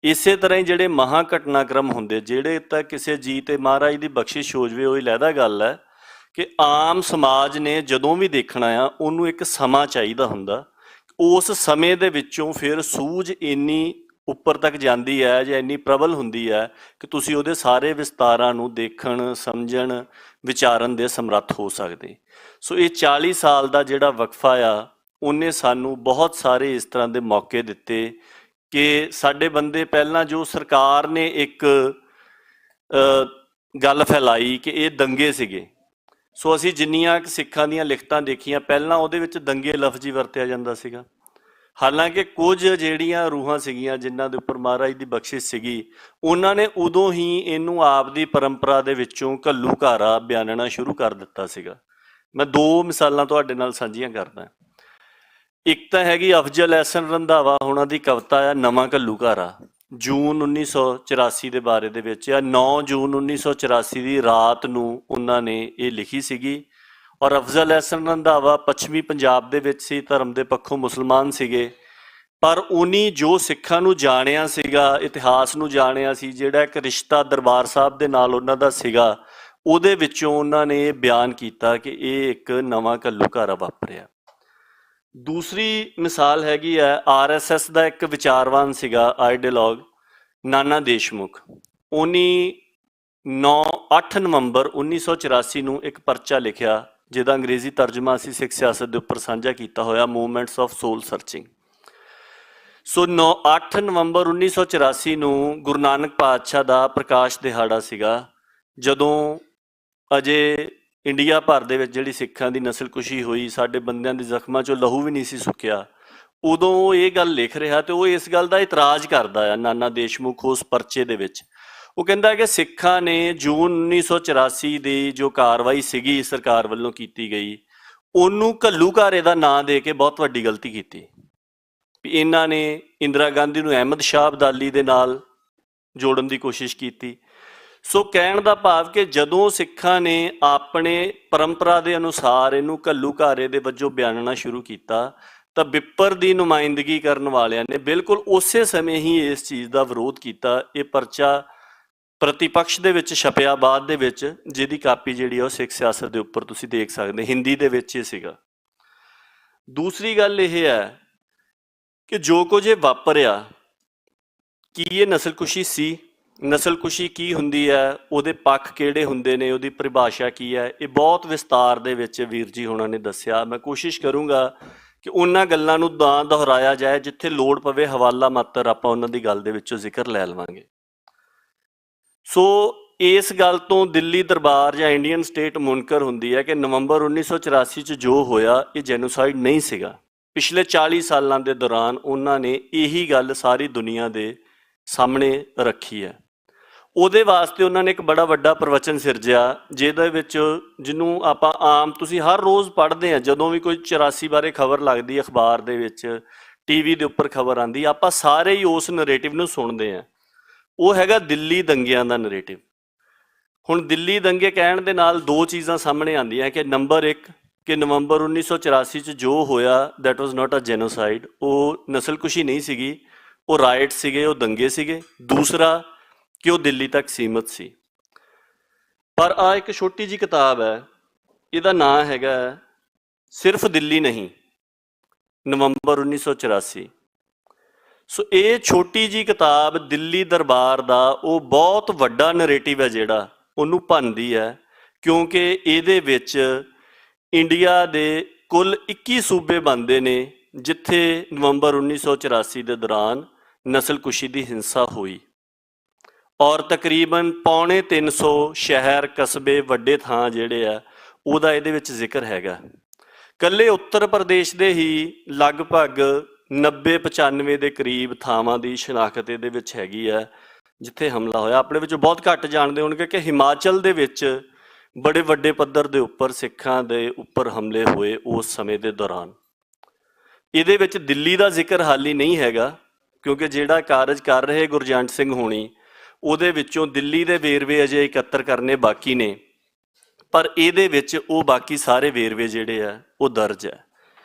ਇਸੇ ਤਰ੍ਹਾਂ ਹੀ ਜਿਹੜੇ ਮਹਾਂ ਘਟਨਾਕ੍ਰਮ ਹੁੰਦੇ ਜਿਹੜੇ ਤਾਂ ਕਿਸੇ ਜੀ ਤੇ ਮਹਾਰਾਜ ਦੀ ਬਖਸ਼ਿਸ਼ ਹੋ ਜਾਵੇ ਉਹ ਹੀ ਲਹਿਦਾ ਗੱਲ ਹੈ ਕਿ ਆਮ ਸਮਾਜ ਨੇ ਜਦੋਂ ਵੀ ਦੇਖਣਾ ਆ ਉਹਨੂੰ ਇੱਕ ਸਮਾਂ ਚਾਹੀਦਾ ਹੁੰਦਾ। ਉਸ ਸਮੇਂ ਦੇ ਵਿੱਚੋਂ ਫਿਰ ਸੂਝ ਇੰਨੀ ਉੱਪਰ ਤੱਕ ਜਾਂਦੀ ਹੈ ਜਾਂ ਇੰਨੀ ਪ੍ਰਬਲ ਹੁੰਦੀ ਹੈ ਕਿ ਤੁਸੀਂ ਉਹਦੇ ਸਾਰੇ ਵਿਸਤਾਰਾਂ ਨੂੰ ਦੇਖਣ, ਸਮਝਣ, ਵਿਚਾਰਨ ਦੇ ਸਮਰੱਥ ਹੋ ਸਕਦੇ। ਸੋ ਇਹ 40 ਸਾਲ ਦਾ ਜਿਹੜਾ ਵਕਫਾ ਆ, ਉਹਨੇ ਸਾਨੂੰ ਬਹੁਤ ਸਾਰੇ ਇਸ ਤਰ੍ਹਾਂ ਦੇ ਮੌਕੇ ਦਿੱਤੇ ਕਿ ਸਾਡੇ ਬੰਦੇ ਪਹਿਲਾਂ ਜੋ ਸਰਕਾਰ ਨੇ ਇੱਕ ਗੱਲ ਫੈਲਾਈ ਕਿ ਇਹ ਦੰਗੇ ਸੀਗੇ। ਸੋ ਅਸੀਂ ਜਿੰਨੀਆਂ ਸਿੱਖਾਂ ਦੀਆਂ ਲਿਖਤਾਂ ਦੇਖੀਆਂ, ਪਹਿਲਾਂ ਉਹਦੇ ਵਿੱਚ ਦੰਗੇ ਲਫ਼ਜ਼ ਹੀ ਵਰਤਿਆ ਜਾਂਦਾ ਸੀਗਾ। ਹਾਲਾਂਕਿ ਕੁਝ ਜਿਹੜੀਆਂ ਰੂਹਾਂ ਸੀਗੀਆਂ ਜਿਨ੍ਹਾਂ ਦੇ ਉੱਪਰ ਮਹਾਰਾਜ ਦੀ ਬਖਸ਼ਿਸ਼ ਸੀਗੀ, ਉਹਨਾਂ ਨੇ ਉਦੋਂ ਹੀ ਇਹਨੂੰ ਆਪ ਦੀ ਪਰੰਪਰਾ ਦੇ ਵਿੱਚੋਂ ਘੱਲੂਘਾਰਾ ਬਿਆਨਣਾ ਸ਼ੁਰੂ ਕਰ ਦਿੱਤਾ ਸੀਗਾ। ਮੈਂ 2 ਮਿਸਾਲਾਂ ਤੁਹਾਡੇ ਨਾਲ ਸਾਂਝੀਆਂ ਕਰਦਾ। ਇੱਕ ਤਾਂ ਹੈਗੀ ਅਫਜ਼ਲ ਅਹਿਸਨ ਰੰਧਾਵਾ ਉਹਨਾਂ ਦੀ ਕਵਿਤਾ ਆ ਨਵਾਂ ਘੱਲੂਘਾਰਾ, ਜੂਨ 1984 ਦੇ ਬਾਰੇ ਦੇ ਵਿੱਚ ਆ। 9 ਜੂਨ 1984 ਦੀ ਰਾਤ ਨੂੰ ਉਹਨਾਂ ਨੇ ਇਹ ਲਿਖੀ ਸੀਗੀ। ਔਰ ਅਫਜ਼ਲ ਅਹਿਸਨ ਰੰਧਾਵਾ ਪੱਛਮੀ ਪੰਜਾਬ ਦੇ ਵਿੱਚ ਸੀ, ਧਰਮ ਦੇ ਪੱਖੋਂ ਮੁਸਲਮਾਨ ਸੀਗੇ, ਪਰ ਉਹਨੀ ਜੋ ਸਿੱਖਾਂ ਨੂੰ ਜਾਣਿਆ ਸੀਗਾ, ਇਤਿਹਾਸ ਨੂੰ ਜਾਣਿਆ ਸੀ, ਜਿਹੜਾ ਇੱਕ ਰਿਸ਼ਤਾ ਦਰਬਾਰ ਸਾਹਿਬ ਦੇ ਨਾਲ ਉਹਨਾਂ ਦਾ ਸੀਗਾ, ਉਹਦੇ ਵਿੱਚੋਂ ਉਹਨਾਂ ਨੇ ਇਹ ਬਿਆਨ ਕੀਤਾ ਕਿ ਇਹ ਇੱਕ ਨਵਾਂ ਘੱਲੂਘਾਰਾ ਵਾਪਰਿਆ। ਦੂਸਰੀ ਮਿਸਾਲ ਹੈਗੀ ਹੈ RSS ਦਾ ਇੱਕ ਵਿਚਾਰਵਾਨ ਸੀਗਾ, ਆਈਡੀਓਲੌਗ, ਨਾਨਾ ਦੇਸ਼ਮੁਖ। ਉਹਨੇ 8 ਨਵੰਬਰ 1984 ਨੂੰ ਇੱਕ ਪਰਚਾ ਲਿਖਿਆ ਜਿਹਦਾ ਅੰਗਰੇਜ਼ੀ ਤਰਜਮਾ ਅਸੀਂ ਸਿੱਖ ਸਿਆਸਤ ਦੇ ਉੱਪਰ ਸਾਂਝਾ ਕੀਤਾ ਹੋਇਆ, ਮੂਵਮੈਂਟਸ ਆਫ ਸੋਲ ਸਰਚਿੰਗ। ਸੋ 8 ਨਵੰਬਰ 1984 ਨੂੰ ਗੁਰੂ ਨਾਨਕ ਪਾਤਸ਼ਾਹ ਦਾ ਪ੍ਰਕਾਸ਼ ਦਿਹਾੜਾ ਸੀਗਾ, ਜਦੋਂ ਅਜੇ ਇੰਡੀਆ ਭਰ ਦੇ ਵਿੱਚ ਜਿਹੜੀ ਸਿੱਖਾਂ ਦੀ ਨਸਲਕੁਸ਼ੀ ਹੋਈ, ਸਾਡੇ ਬੰਦਿਆਂ ਦੇ ਜ਼ਖਮਾਂ 'ਚੋਂ ਲਹੂ ਵੀ ਨਹੀਂ ਸੀ ਸੁੱਕਿਆ। ਉਦੋਂ ਉਹ ਇਹ ਗੱਲ ਲਿਖ ਰਿਹਾ ਤੇ ਉਹ ਇਸ ਗੱਲ ਦਾ ਇਤਰਾਜ਼ ਕਰਦਾ ਆ, ਨਾਨਾ ਦੇਸ਼ਮੁਖ, ਉਸ ਪਰਚੇ ਦੇ ਵਿੱਚ। ਉਹ ਕਹਿੰਦਾ ਕਿ ਸਿੱਖਾਂ ਨੇ ਜੂਨ 1984 ਦੀ ਜੋ ਕਾਰਵਾਈ ਸੀਗੀ ਸਰਕਾਰ ਵੱਲੋਂ ਕੀਤੀ ਗਈ, ਉਹਨੂੰ ਘੱਲੂਘਾਰੇ ਦਾ ਨਾਂ ਦੇ ਕੇ ਬਹੁਤ ਵੱਡੀ ਗਲਤੀ ਕੀਤੀ। ਵੀ ਇਹਨਾਂ ਨੇ ਇੰਦਰਾ ਗਾਂਧੀ ਨੂੰ ਅਹਿਮਦ ਸ਼ਾਹ ਅਬਦਾਲੀ ਦੇ ਨਾਲ ਜੋੜਨ ਦੀ ਕੋਸ਼ਿਸ਼ ਕੀਤੀ। ਸੋ ਕਹਿਣ ਦਾ ਭਾਵ ਕਿ ਜਦੋਂ ਸਿੱਖਾਂ ਨੇ ਆਪਣੇ ਪਰੰਪਰਾ ਦੇ ਅਨੁਸਾਰ ਇਹਨੂੰ ਘੱਲੂਘਾਰੇ ਦੇ ਵਜੋਂ ਬਿਆਨਣਾ ਸ਼ੁਰੂ ਕੀਤਾ, ਤਾਂ ਵਿਪਰ ਦੀ ਨੁਮਾਇੰਦਗੀ ਕਰਨ ਵਾਲਿਆਂ ਨੇ ਬਿਲਕੁਲ ਉਸੇ ਸਮੇਂ ਹੀ ਇਸ ਚੀਜ਼ ਦਾ ਵਿਰੋਧ ਕੀਤਾ। ਇਹ ਪਰਚਾ ਪ੍ਰਤੀਪਕਸ਼ ਦੇ ਵਿੱਚ ਛਪਿਆ ਬਾਅਦ ਦੇ ਵਿੱਚ, ਜਿਹਦੀ ਕਾਪੀ ਜਿਹੜੀ ਉਹ ਸਿੱਖ ਸਿਆਸਤ ਦੇ ਉੱਪਰ ਤੁਸੀਂ ਦੇਖ ਸਕਦੇ, ਹਿੰਦੀ ਦੇ ਵਿੱਚ ਹੀ ਸੀਗਾ। ਦੂਸਰੀ ਗੱਲ ਇਹ ਹੈ ਕਿ ਜੋ ਕੁਝ ਇਹ ਵਾਪਰਿਆ, ਕੀ ਇਹ ਨਸਲਕੁਸ਼ੀ ਸੀ? ਨਸਲਕੁਸ਼ੀ ਕੀ ਹੁੰਦੀ ਹੈ, ਉਹਦੇ ਪੱਖ ਕਿਹੜੇ ਹੁੰਦੇ ਨੇ, ਉਹਦੀ ਪਰਿਭਾਸ਼ਾ ਕੀ ਹੈ, ਇਹ ਬਹੁਤ ਵਿਸਤਾਰ ਦੇ ਵਿੱਚ ਵੀਰ ਜੀ ਹੋਣਾ ਨੇ ਦੱਸਿਆ। ਮੈਂ ਕੋਸ਼ਿਸ਼ ਕਰੂੰਗਾ ਕਿ ਉਹਨਾਂ ਗੱਲਾਂ ਨੂੰ ਨਾ ਦੁਹਰਾਇਆ ਜਾਏ, ਜਿੱਥੇ ਲੋੜ ਪਵੇ ਹਵਾਲਾ ਮਾਤਰ ਆਪਾਂ ਉਹਨਾਂ ਦੀ ਗੱਲ ਦੇ ਵਿੱਚੋਂ ਜ਼ਿਕਰ ਲੈ ਲਵਾਂਗੇ। ਸੋ ਇਸ ਗੱਲ ਤੋਂ ਦਿੱਲੀ ਦਰਬਾਰ ਜਾਂ ਇੰਡੀਅਨ ਸਟੇਟ ਮੁਨਕਰ ਹੁੰਦੀ ਹੈ ਕਿ ਨਵੰਬਰ 1984 'ਚ ਜੋ ਹੋਇਆ ਇਹ ਜੈਨੋਸਾਈਡ ਨਹੀਂ ਸੀਗਾ। ਪਿਛਲੇ 40 ਸਾਲਾਂ ਦੇ ਦੌਰਾਨ ਉਹਨਾਂ ਨੇ ਇਹੀ ਗੱਲ ਸਾਰੀ ਦੁਨੀਆ ਦੇ ਸਾਹਮਣੇ ਰੱਖੀ ਹੈ। ਉਹਦੇ ਵਾਸਤੇ ਉਹਨਾਂ ਨੇ ਇੱਕ ਬੜਾ ਵੱਡਾ ਪ੍ਰਵਚਨ ਸਿਰਜਿਆ, ਜਿਹਦੇ ਵਿੱਚ ਜਿਹਨੂੰ ਆਪਾਂ ਆਮ ਤੁਸੀਂ ਹਰ ਰੋਜ਼ ਪੜ੍ਹਦੇ ਆ, ਜਦੋਂ ਵੀ ਕੋਈ 84 ਬਾਰੇ ਖਬਰ ਲੱਗਦੀ ਅਖਬਾਰ ਦੇ ਵਿੱਚ, ਟੀਵੀ ਦੇ ਉੱਪਰ ਖਬਰ ਆਉਂਦੀ, ਆਪਾਂ ਸਾਰੇ ਹੀ ਉਸ ਨਰੇਟਿਵ ਨੂੰ ਸੁਣਦੇ ਆ। ਉਹ ਹੈਗਾ ਦਿੱਲੀ ਦੰਗਿਆਂ ਦਾ ਨਰੇਟਿਵ। ਹੁਣ ਦਿੱਲੀ ਦੰਗੇ ਕਹਿਣ ਦੇ ਨਾਲ 2 ਚੀਜ਼ਾਂ ਸਾਹਮਣੇ ਆਉਂਦੀਆਂ ਕਿ ਨੰਬਰ 1 ਕਿ ਨਵੰਬਰ 1984 'ਚ ਜੋ ਹੋਇਆ that was not a genocide, ਉਹ ਨਸਲਕੁਸ਼ੀ ਨਹੀਂ ਸੀਗੀ, ਉਹ ਰਾਈਟ ਸੀਗੇ, ਉਹ ਦੰਗੇ ਸੀਗੇ। ਦੂਸਰਾ ਕਿ ਉਹ ਦਿੱਲੀ ਤੱਕ ਸੀਮਤ ਸੀ। ਪਰ ਆ ਇੱਕ ਛੋਟੀ ਜਿਹੀ ਕਿਤਾਬ ਹੈ, ਇਹਦਾ ਨਾਂ ਹੈਗਾ ਸਿਰਫ ਦਿੱਲੀ ਨਹੀਂ, ਨਵੰਬਰ 1984। ਸੋ ਇਹ ਛੋਟੀ ਜਿਹੀ ਕਿਤਾਬ ਦਿੱਲੀ ਦਰਬਾਰ ਦਾ ਉਹ ਬਹੁਤ ਵੱਡਾ ਨਰੇਟਿਵ ਹੈ ਜਿਹੜਾ ਉਹਨੂੰ ਭੰਨਦੀ ਹੈ, ਕਿਉਂਕਿ ਇਹਦੇ ਵਿੱਚ ਇੰਡੀਆ ਦੇ ਕੁੱਲ 21 ਸੂਬੇ ਬਣਦੇ ਨੇ ਜਿੱਥੇ ਨਵੰਬਰ 1984 ਦੇ ਦੌਰਾਨ ਨਸਲਕੁਸ਼ੀ ਦੀ ਹਿੰਸਾ ਹੋਈ, ਔਰ ਤਕਰੀਬਨ 350 ਸ਼ਹਿਰ, ਕਸਬੇ, ਵੱਡੇ ਥਾਂ ਜਿਹੜੇ ਆ ਉਹਦਾ ਇਹਦੇ ਵਿੱਚ ਜ਼ਿਕਰ ਹੈਗਾ। ਇਕੱਲੇ ਉੱਤਰ ਪ੍ਰਦੇਸ਼ ਦੇ ਹੀ ਲਗਭਗ 90-95 ਦੇ ਕਰੀਬ ਥਾਵਾਂ ਦੀ ਸ਼ਨਾਖਤ ਇਹਦੇ ਵਿੱਚ ਹੈਗੀ ਆ ਜਿੱਥੇ ਹਮਲਾ ਹੋਇਆ। ਆਪਣੇ ਵਿੱਚੋਂ ਬਹੁਤ ਘੱਟ ਜਾਣਦੇ ਹੋਣਗੇ ਕਿ ਹਿਮਾਚਲ ਦੇ ਵਿੱਚ ਬੜੇ ਵੱਡੇ ਪੱਧਰ ਦੇ ਉੱਪਰ ਸਿੱਖਾਂ ਦੇ ਉੱਪਰ ਹਮਲੇ ਹੋਏ ਉਸ ਸਮੇਂ ਦੇ ਦੌਰਾਨ। ਇਹਦੇ ਵਿੱਚ ਦਿੱਲੀ ਦਾ ਜ਼ਿਕਰ ਹਾਲੀ ਨਹੀਂ ਹੈਗਾ, ਕਿਉਂਕਿ ਜਿਹੜਾ ਕਾਰਜ ਕਰ ਰਹੇ ਗੁਰਜੰਟ ਸਿੰਘ ਹੋਣੀ, ਉਹਦੇ ਵਿੱਚੋਂ ਦਿੱਲੀ ਦੇ ਵੇਰਵੇ ਅਜੇ ਇਕੱਤਰ ਕਰਨੇ ਬਾਕੀ ਨੇ, ਪਰ ਇਹਦੇ ਵਿੱਚ ਉਹ ਬਾਕੀ ਸਾਰੇ ਵੇਰਵੇ ਜਿਹੜੇ ਆ ਉਹ ਦਰਜ ਹੈ।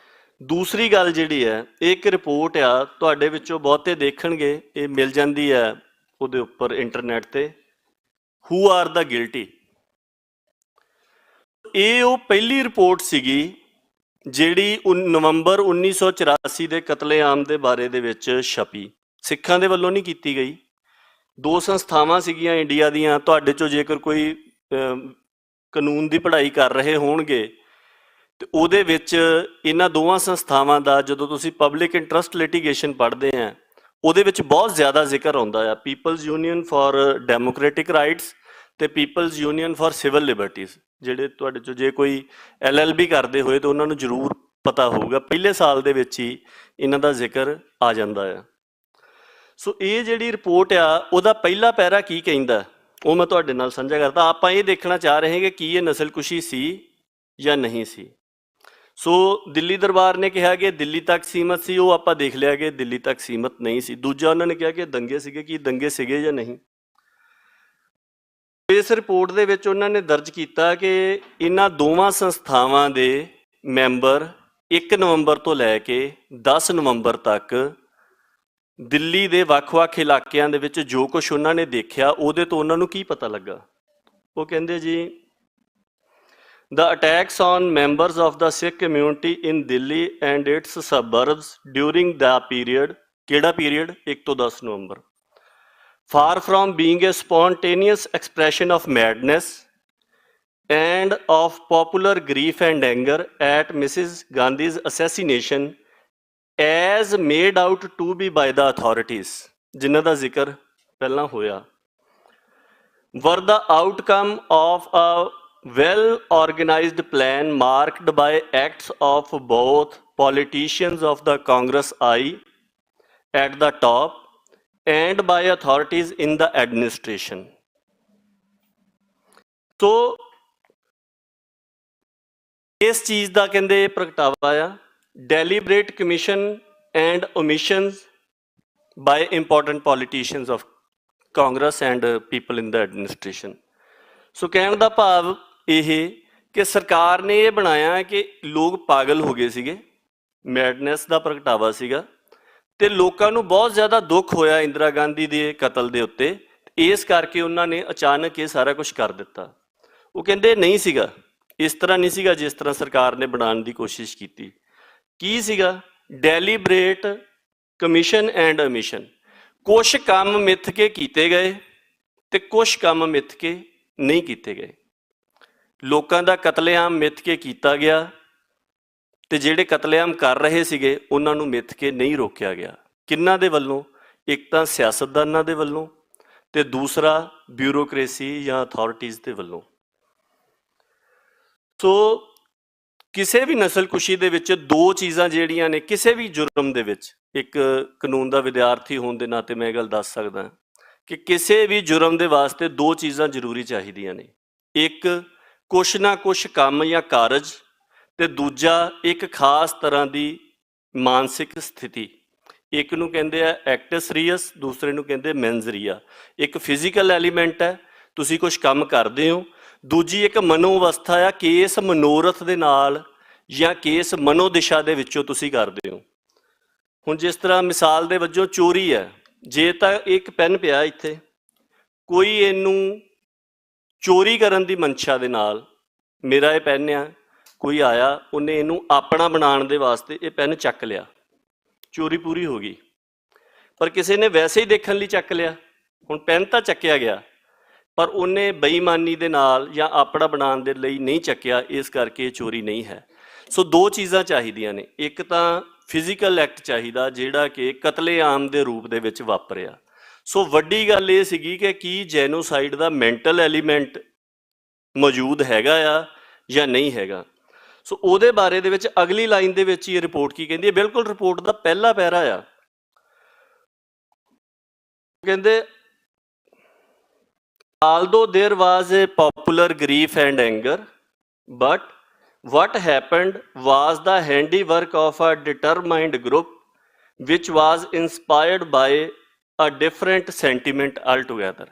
ਦੂਸਰੀ ਗੱਲ ਜਿਹੜੀ ਹੈ, ਇੱਕ ਰਿਪੋਰਟ ਆ, ਤੁਹਾਡੇ ਵਿੱਚੋਂ ਬਹੁਤੇ ਦੇਖਣਗੇ, ਇਹ ਮਿਲ ਜਾਂਦੀ ਹੈ ਉਹਦੇ ਉੱਪਰ ਇੰਟਰਨੈਟ ਤੇ, ਹੂ ਆਰ ਦਾ ਗਿਲਟੀ। ਇਹ ਉਹ ਪਹਿਲੀ ਰਿਪੋਰਟ ਸੀਗੀ ਜਿਹੜੀ ਨਵੰਬਰ 1984 ਦੇ ਕਤਲੇਆਮ ਦੇ ਬਾਰੇ ਦੇ ਵਿੱਚ ਛਪੀ। ਸਿੱਖਾਂ ਦੇ ਵੱਲੋਂ ਨਹੀਂ ਕੀਤੀ ਗਈ। ਦੋ ਸੰਸਥਾਵਾਂ ਸੀਗੀਆਂ ਇੰਡੀਆ ਦੀਆਂ, ਤੁਹਾਡੇ ਚੋਂ ਜੇਕਰ ਕੋਈ ਕਾਨੂੰਨ ਦੀ ਪੜ੍ਹਾਈ ਕਰ ਰਹੇ ਹੋਣਗੇ ਤੇ ਉਹਦੇ ਵਿੱਚ ਇਹਨਾਂ ਦੋਵਾਂ ਸੰਸਥਾਵਾਂ ਦਾ ਜਦੋਂ ਤੁਸੀਂ ਪਬਲਿਕ ਇੰਟਰਸਟ ਲਿਟੀਗੇਸ਼ਨ ਪੜ੍ਹਦੇ ਆ ਉਹਦੇ ਵਿੱਚ ਬਹੁਤ ਜ਼ਿਆਦਾ ਜ਼ਿਕਰ ਆਉਂਦਾ ਆ, people's union for democratic rights ਤੇ people's union for civil liberties. ਜਿਹੜੇ ਤੁਹਾਡੇ ਚੋਂ ਜੇ ਕੋਈ LLB ਕਰਦੇ ਹੋਏ ਤਾਂ ਉਹਨਾਂ ਨੂੰ ਜ਼ਰੂਰ ਪਤਾ ਹੋਊਗਾ, ਪਹਿਲੇ ਸਾਲ ਦੇ ਵਿੱਚ ਹੀ ਇਹਨਾਂ ਦਾ ਜ਼ਿਕਰ ਆ ਜਾਂਦਾ ਆ। ਸੋ ਇਹ ਜਿਹੜੀ ਰਿਪੋਰਟ ਆ ਉਹਦਾ ਪਹਿਲਾ ਪੈਰਾ ਕੀ ਕਹਿੰਦਾ ਉਹ ਮੈਂ ਤੁਹਾਡੇ ਨਾਲ ਸਾਂਝਾ ਕਰਦਾ। ਆਪਾਂ ਇਹ ਦੇਖਣਾ ਚਾਹ ਰਹੇ ਹਾਂ ਕਿ ਕੀ ਇਹ ਨਸਲਕੁਸ਼ੀ ਸੀ ਜਾਂ ਨਹੀਂ ਸੀ। ਸੋ ਦਿੱਲੀ ਦਰਬਾਰ ਨੇ ਕਿਹਾ ਕਿ ਦਿੱਲੀ ਤੱਕ ਸੀਮਤ ਸੀ, ਉਹ ਆਪਾਂ ਦੇਖ ਲਿਆ ਕਿ ਦਿੱਲੀ ਤੱਕ ਸੀਮਤ ਨਹੀਂ ਸੀ। ਦੂਜਾ ਉਹਨਾਂ ਨੇ ਕਿਹਾ ਕਿ ਦੰਗੇ ਸੀਗੇ, ਕੀ ਦੰਗੇ ਸੀਗੇ ਜਾਂ ਨਹੀਂ। ਇਸ ਰਿਪੋਰਟ ਦੇ ਵਿੱਚ ਉਹਨਾਂ ਨੇ ਦਰਜ ਕੀਤਾ ਕਿ ਇਹਨਾਂ ਦੋਵਾਂ ਸੰਸਥਾਵਾਂ ਦੇ ਮੈਂਬਰ 1 ਨਵੰਬਰ ਤੋਂ ਲੈ ਕੇ 10 ਨਵੰਬਰ ਤੱਕ ਦਿੱਲੀ ਦੇ ਵੱਖ-ਵੱਖ ਇਲਾਕਿਆਂ ਦੇ ਵਿੱਚ ਜੋ ਕੁਝ ਉਹਨਾਂ ਨੇ ਦੇਖਿਆ ਉਹਦੇ ਤੋਂ ਉਹਨਾਂ ਨੂੰ ਕੀ ਪਤਾ ਲੱਗਾ। ਉਹ ਕਹਿੰਦੇ ਜੀ The attacks on members of the Sikh community in Delhi and its suburbs during the period, ਕਿਹੜਾ period 1 ਤੋਂ 10 ਨਵੰਬਰ, far from being a spontaneous expression of madness and of popular grief and anger at Mrs. Gandhi's assassination as made out to be by the authorities, ਜਿਨ੍ਹਾਂ ਦਾ ਜ਼ਿਕਰ ਪਹਿਲਾਂ ਹੋਇਆ, were the outcome of a well-organized plan marked by acts of both politicians of the Congress I at the top and by authorities in the administration. So, ਇਸ ਚੀਜ਼ ਦਾ ਕਹਿੰਦੇ ਪ੍ਰਗਟਾਵਾ ਆ deliberate commission and omissions by important politicians of Congress and people in the administration. ਸੋ ਕਹਿਣ ਦਾ ਭਾਵ ਇਹ ਕਿ ਸਰਕਾਰ ਨੇ ਇਹ ਬਣਾਇਆ ਕਿ ਲੋਕ ਪਾਗਲ ਹੋ ਗਏ ਸੀਗੇ, ਮੈਡਨੈਸ ਦਾ ਪ੍ਰਗਟਾਵਾ ਸੀਗਾ ਤੇ ਲੋਕਾਂ ਨੂੰ ਬਹੁਤ ਜ਼ਿਆਦਾ ਦੁੱਖ ਹੋਇਆ ਇੰਦਰਾ ਗਾਂਧੀ ਦੇ ਕਤਲ ਦੇ ਉੱਤੇ, ਇਸ ਕਰਕੇ ਉਹਨਾਂ ਨੇ ਅਚਾਨਕ ਇਹ ਸਾਰਾ ਕੁਝ ਕਰ ਦਿੱਤਾ। ਉਹ ਕਹਿੰਦੇ ਨਹੀਂ ਸੀਗਾ, ਇਸ ਤਰ੍ਹਾਂ ਨਹੀਂ ਸੀਗਾ ਜਿਸ ਤਰ੍ਹਾਂ ਸਰਕਾਰ ਨੇ ਬਣਾਉਣ ਦੀ ਕੋਸ਼ਿਸ਼ ਕੀਤੀ। ਕੀ ਸੀਗਾ? ਡੈਲੀਬਰੇਟ ਕਮਿਸ਼ਨ ਐਂਡ ਅਮਿਸ਼ਨ। ਕੁਛ ਕੰਮ ਮਿੱਥ ਕੇ ਕੀਤੇ ਗਏ ਤੇ ਕੁਛ ਕੰਮ ਮਿੱਥ ਕੇ ਨਹੀਂ ਕੀਤੇ ਗਏ। ਲੋਕਾਂ ਦਾ ਕਤਲੇਆਮ ਮਿੱਥ ਕੇ ਕੀਤਾ ਗਿਆ ਤੇ ਜਿਹੜੇ ਕਤਲੇਆਮ ਕਰ ਰਹੇ ਸੀਗੇ ਉਹਨਾਂ ਨੂੰ ਮਿੱਥ ਕੇ ਨਹੀਂ ਰੋਕਿਆ ਗਿਆ। ਕਿੰਨਾਂ ਦੇ ਵੱਲੋਂ? ਇੱਕ ਤਾਂ ਸਿਆਸਤਦਾਨਾਂ ਦੇ ਵੱਲੋਂ ਤੇ ਦੂਸਰਾ ਬਿਊਰੋਕ੍ਰੇਸੀ ਜਾਂ ਅਥਾਰਟੀਜ਼ ਦੇ ਵੱਲੋਂ। ਸੋ ਕਿਸੇ ਵੀ ਨਸਲਕੁਸ਼ੀ ਦੇ ਵਿੱਚ ਦੋ ਚੀਜ਼ਾਂ ਜਿਹੜੀਆਂ ਨੇ, ਕਿਸੇ ਵੀ ਜੁਰਮ ਦੇ ਵਿੱਚ, ਇੱਕ ਕਾਨੂੰਨ ਦਾ ਵਿਦਿਆਰਥੀ ਹੋਣ ਦੇ ਨਾਤੇ ਮੈਂ ਇਹ ਗੱਲ ਦੱਸ ਸਕਦਾ ਕਿ ਕਿਸੇ ਵੀ ਜੁਰਮ ਦੇ ਵਾਸਤੇ ਦੋ ਚੀਜ਼ਾਂ ਜ਼ਰੂਰੀ ਚਾਹੀਦੀਆਂ ਨੇ। ਇੱਕ ਕੁਛ ਨਾ ਕੁਛ ਕੰਮ ਜਾਂ ਕਾਰਜ ਤੇ ਦੂਜਾ ਇੱਕ ਖਾਸ ਤਰ੍ਹਾਂ ਦੀ ਮਾਨਸਿਕ ਸਥਿਤੀ। ਇੱਕ ਨੂੰ ਕਹਿੰਦੇ ਆ ਐਕਟਸ ਰੀਅਸ, ਦੂਸਰੇ ਨੂੰ ਕਹਿੰਦੇ ਮੈਨਸ ਰੀਆ। ਇੱਕ ਫਿਜ਼ੀਕਲ ਐਲੀਮੈਂਟ ਹੈ, ਤੁਸੀਂ ਕੁਛ ਕੰਮ ਕਰਦੇ ਹੋ। ਦੂਜੀ ਇੱਕ ਮਨੋ ਅਵਸਥਾ ਆ, ਕਿਸ ਮਨੋਰਥ ਦੇ ਨਾਲ ਜਾਂ ਕਿਸ ਮਨੋ ਦਿਸ਼ਾ ਦੇ ਵਿੱਚੋਂ ਤੁਸੀਂ ਕਰਦੇ ਹੋ। ਹੁਣ ਜਿਸ ਤਰ੍ਹਾਂ ਮਿਸਾਲ ਦੇ ਵਜੋਂ ਚੋਰੀ ਹੈ, ਜੇ ਤਾਂ ਇੱਕ ਪੈਨ ਪਿਆ ਇੱਥੇ, ਕੋਈ ਇਹਨੂੰ ਚੋਰੀ ਕਰਨ ਦੀ ਮਨਸ਼ਾ ਦੇ ਨਾਲ, ਮੇਰਾ ਇਹ ਪੈਨ ਆ, ਕੋਈ ਆਇਆ ਉਹਨੇ ਇਹਨੂੰ ਆਪਣਾ ਬਣਾਉਣ ਦੇ ਵਾਸਤੇ ਇਹ ਪੈਨ ਚੱਕ ਲਿਆ, ਚੋਰੀ ਪੂਰੀ ਹੋ ਗਈ। ਪਰ ਕਿਸੇ ਨੇ ਵੈਸੇ ਹੀ ਦੇਖਣ ਲਈ ਚੱਕ ਲਿਆ, ਹੁਣ ਪੈਨ ਤਾਂ ਚੱਕਿਆ ਗਿਆ ਪਰ ਉਹਨੇ ਬੇਈਮਾਨੀ ਦੇ ਨਾਲ ਜਾਂ ਆਪਣਾ ਬਣਾਉਣ ਦੇ ਲਈ ਨਹੀਂ ਚੱਕਿਆ, ਇਸ ਕਰਕੇ ਚੋਰੀ ਨਹੀਂ ਹੈ। ਸੋ ਦੋ ਚੀਜ਼ਾਂ ਚਾਹੀਦੀਆਂ ਨੇ, ਇੱਕ ਤਾਂ ਫਿਜ਼ੀਕਲ ਐਕਟ ਚਾਹੀਦਾ ਜਿਹੜਾ ਕਿ ਕਤਲੇਆਮ ਦੇ ਰੂਪ ਦੇ ਵਿੱਚ ਵਾਪਰਿਆ। ਸੋ ਵੱਡੀ ਗੱਲ ਇਹ ਸੀਗੀ ਕਿ ਕੀ ਜੈਨੋਸਾਈਡ ਦਾ ਮੈਂਟਲ ਐਲੀਮੈਂਟ ਮੌਜੂਦ ਹੈਗਾ ਆ ਜਾਂ ਨਹੀਂ ਹੈਗਾ। ਸੋ ਉਹਦੇ ਬਾਰੇ ਦੇ ਵਿੱਚ ਅਗਲੀ ਲਾਈਨ ਦੇ ਵਿੱਚ ਇਹ ਰਿਪੋਰਟ ਕੀ ਕਹਿੰਦੀ ਹੈ, ਬਿਲਕੁਲ ਰਿਪੋਰਟ ਦਾ ਪਹਿਲਾ ਪੈਰਾ ਆ, ਕਹਿੰਦੇ although there was a popular grief and anger, but what happened was the handiwork of a determined group which was inspired by a different sentiment altogether.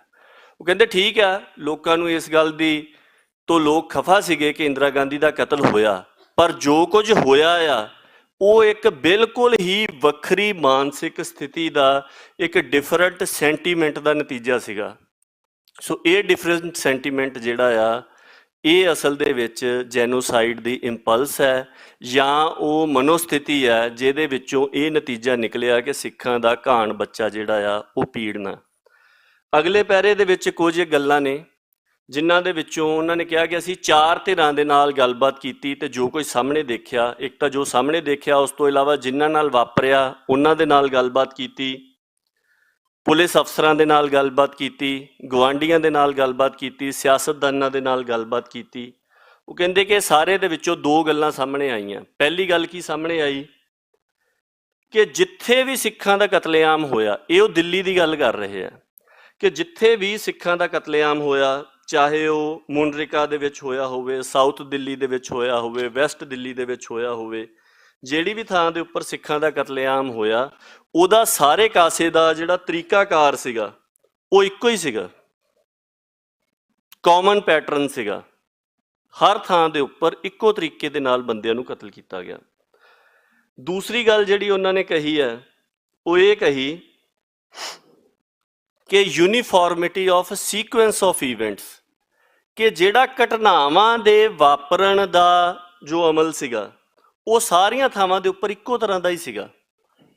ਉਹ ਕਹਿੰਦੇ ਠੀਕ ਆ, ਲੋਕਾਂ ਨੂੰ ਇਸ ਗੱਲ ਦੀ ਤੋਂ ਲੋਕ ਖਫਾ ਸੀਗੇ ਕਿ ਇੰਦਰਾ ਗਾਂਧੀ ਦਾ ਕਤਲ ਹੋਇਆ, ਪਰ ਜੋ ਕੁਝ ਹੋਇਆ ਆ ਉਹ ਇੱਕ ਬਿਲਕੁਲ ਹੀ ਵੱਖਰੀ ਮਾਨਸਿਕ ਸਥਿਤੀ ਦਾ ਇੱਕ ਡਿਫਰੈਂਟ ਸੈਂਟੀਮੈਂਟ ਦਾ ਨਤੀਜਾ ਸੀਗਾ। ਸੋ ਇਹ ਡਿਫਰੈਂਟ ਸੈਂਟੀਮੈਂਟ ਜਿਹੜਾ ਆ ਇਹ ਅਸਲ ਦੇ ਵਿੱਚ ਜੈਨੋਸਾਈਡ ਦੀ ਇੰਪਲਸ ਹੈ ਜਾਂ ਉਹ ਮਨੋਸਥਿਤੀ ਹੈ ਜਿਹਦੇ ਵਿੱਚੋਂ ਇਹ ਨਤੀਜਾ ਨਿਕਲਿਆ ਕਿ ਸਿੱਖਾਂ ਦਾ ਘਾਣ ਬੱਚਾ ਜਿਹੜਾ ਆ ਉਹ ਪੀੜਨਾ। ਅਗਲੇ ਪੈਰੇ ਦੇ ਵਿੱਚ ਕੁਝ ਗੱਲਾਂ ਨੇ ਜਿਨ੍ਹਾਂ ਦੇ ਵਿੱਚੋਂ ਉਹਨਾਂ ਨੇ ਕਿਹਾ ਕਿ ਅਸੀਂ 4 ਧਿਰਾਂ ਦੇ ਨਾਲ ਗੱਲਬਾਤ ਕੀਤੀ ਤੇ ਜੋ ਕੁਝ ਸਾਹਮਣੇ ਦੇਖਿਆ, ਇੱਕ ਤਾਂ ਜੋ ਸਾਹਮਣੇ ਦੇਖਿਆ, ਉਸ ਤੋਂ ਇਲਾਵਾ ਜਿਨ੍ਹਾਂ ਨਾਲ ਵਾਪਰਿਆ ਉਹਨਾਂ ਦੇ ਨਾਲ ਗੱਲਬਾਤ ਕੀਤੀ, ਪੁਲਿਸ ਅਫਸਰਾਂ ਦੇ ਨਾਲ ਗੱਲਬਾਤ ਕੀਤੀ, ਗੁਆਂਢੀਆਂ ਦੇ ਨਾਲ ਗੱਲਬਾਤ ਕੀਤੀ, ਸਿਆਸਤਦਾਨਾਂ ਦੇ ਨਾਲ ਗੱਲਬਾਤ ਕੀਤੀ। ਉਹ ਕਹਿੰਦੇ ਕਿ ਸਾਰੇ ਦੇ ਵਿੱਚੋਂ 2 ਗੱਲਾਂ ਸਾਹਮਣੇ ਆਈਆਂ। ਪਹਿਲੀ ਗੱਲ ਕੀ ਸਾਹਮਣੇ ਆਈ ਕਿ ਜਿੱਥੇ ਵੀ ਸਿੱਖਾਂ ਦਾ ਕਤਲੇਆਮ ਹੋਇਆ, ਇਹ ਉਹ ਦਿੱਲੀ ਦੀ ਗੱਲ ਕਰ ਰਹੇ ਆ ਕਿ ਜਿੱਥੇ ਵੀ ਸਿੱਖਾਂ ਦਾ ਕਤਲੇਆਮ ਹੋਇਆ, ਚਾਹੇ ਉਹ ਮੁੰਡਰਿਕਾ ਦੇ ਵਿੱਚ ਹੋਇਆ ਹੋਵੇ, ਸਾਊਥ ਦਿੱਲੀ ਦੇ ਵਿੱਚ ਹੋਇਆ ਹੋਵੇ, ਵੈਸਟ ਦਿੱਲੀ ਦੇ ਵਿੱਚ ਹੋਇਆ ਹੋਵੇ, ਜਿਹੜੀ ਵੀ ਥਾਂ ਦੇ ਉੱਪਰ ਸਿੱਖਾਂ ਦਾ ਕਤਲੇਆਮ ਹੋਇਆ, ਉਹਦਾ ਸਾਰੇ ਕਾਸੇ ਦਾ ਜਿਹੜਾ ਤਰੀਕਾਕਾਰ ਸੀਗਾ ਉਹ ਇੱਕੋ ਹੀ ਸੀਗਾ, ਕਾਮਨ ਪੈਟਰਨ ਸੀਗਾ। ਹਰ ਥਾਂ ਦੇ ਉੱਪਰ ਇੱਕੋ ਤਰੀਕੇ ਦੇ ਨਾਲ ਬੰਦਿਆਂ ਨੂੰ ਕਤਲ ਕੀਤਾ ਗਿਆ। ਦੂਸਰੀ ਗੱਲ ਜਿਹੜੀ ਉਹਨਾਂ ਨੇ ਕਹੀ ਹੈ ਉਹ ਇਹ ਕਹੀ ਕਿ uniformity of sequence of events, ਕਿ ਜਿਹੜਾ ਘਟਨਾਵਾਂ ਦੇ ਵਾਪਰਨ ਦਾ ਜੋ ਅਮਲ ਸੀਗਾ ਉਹ ਸਾਰੀਆਂ ਥਾਵਾਂ ਦੇ ਉੱਪਰ ਇੱਕੋ ਤਰ੍ਹਾਂ ਦਾ ਹੀ ਸੀਗਾ।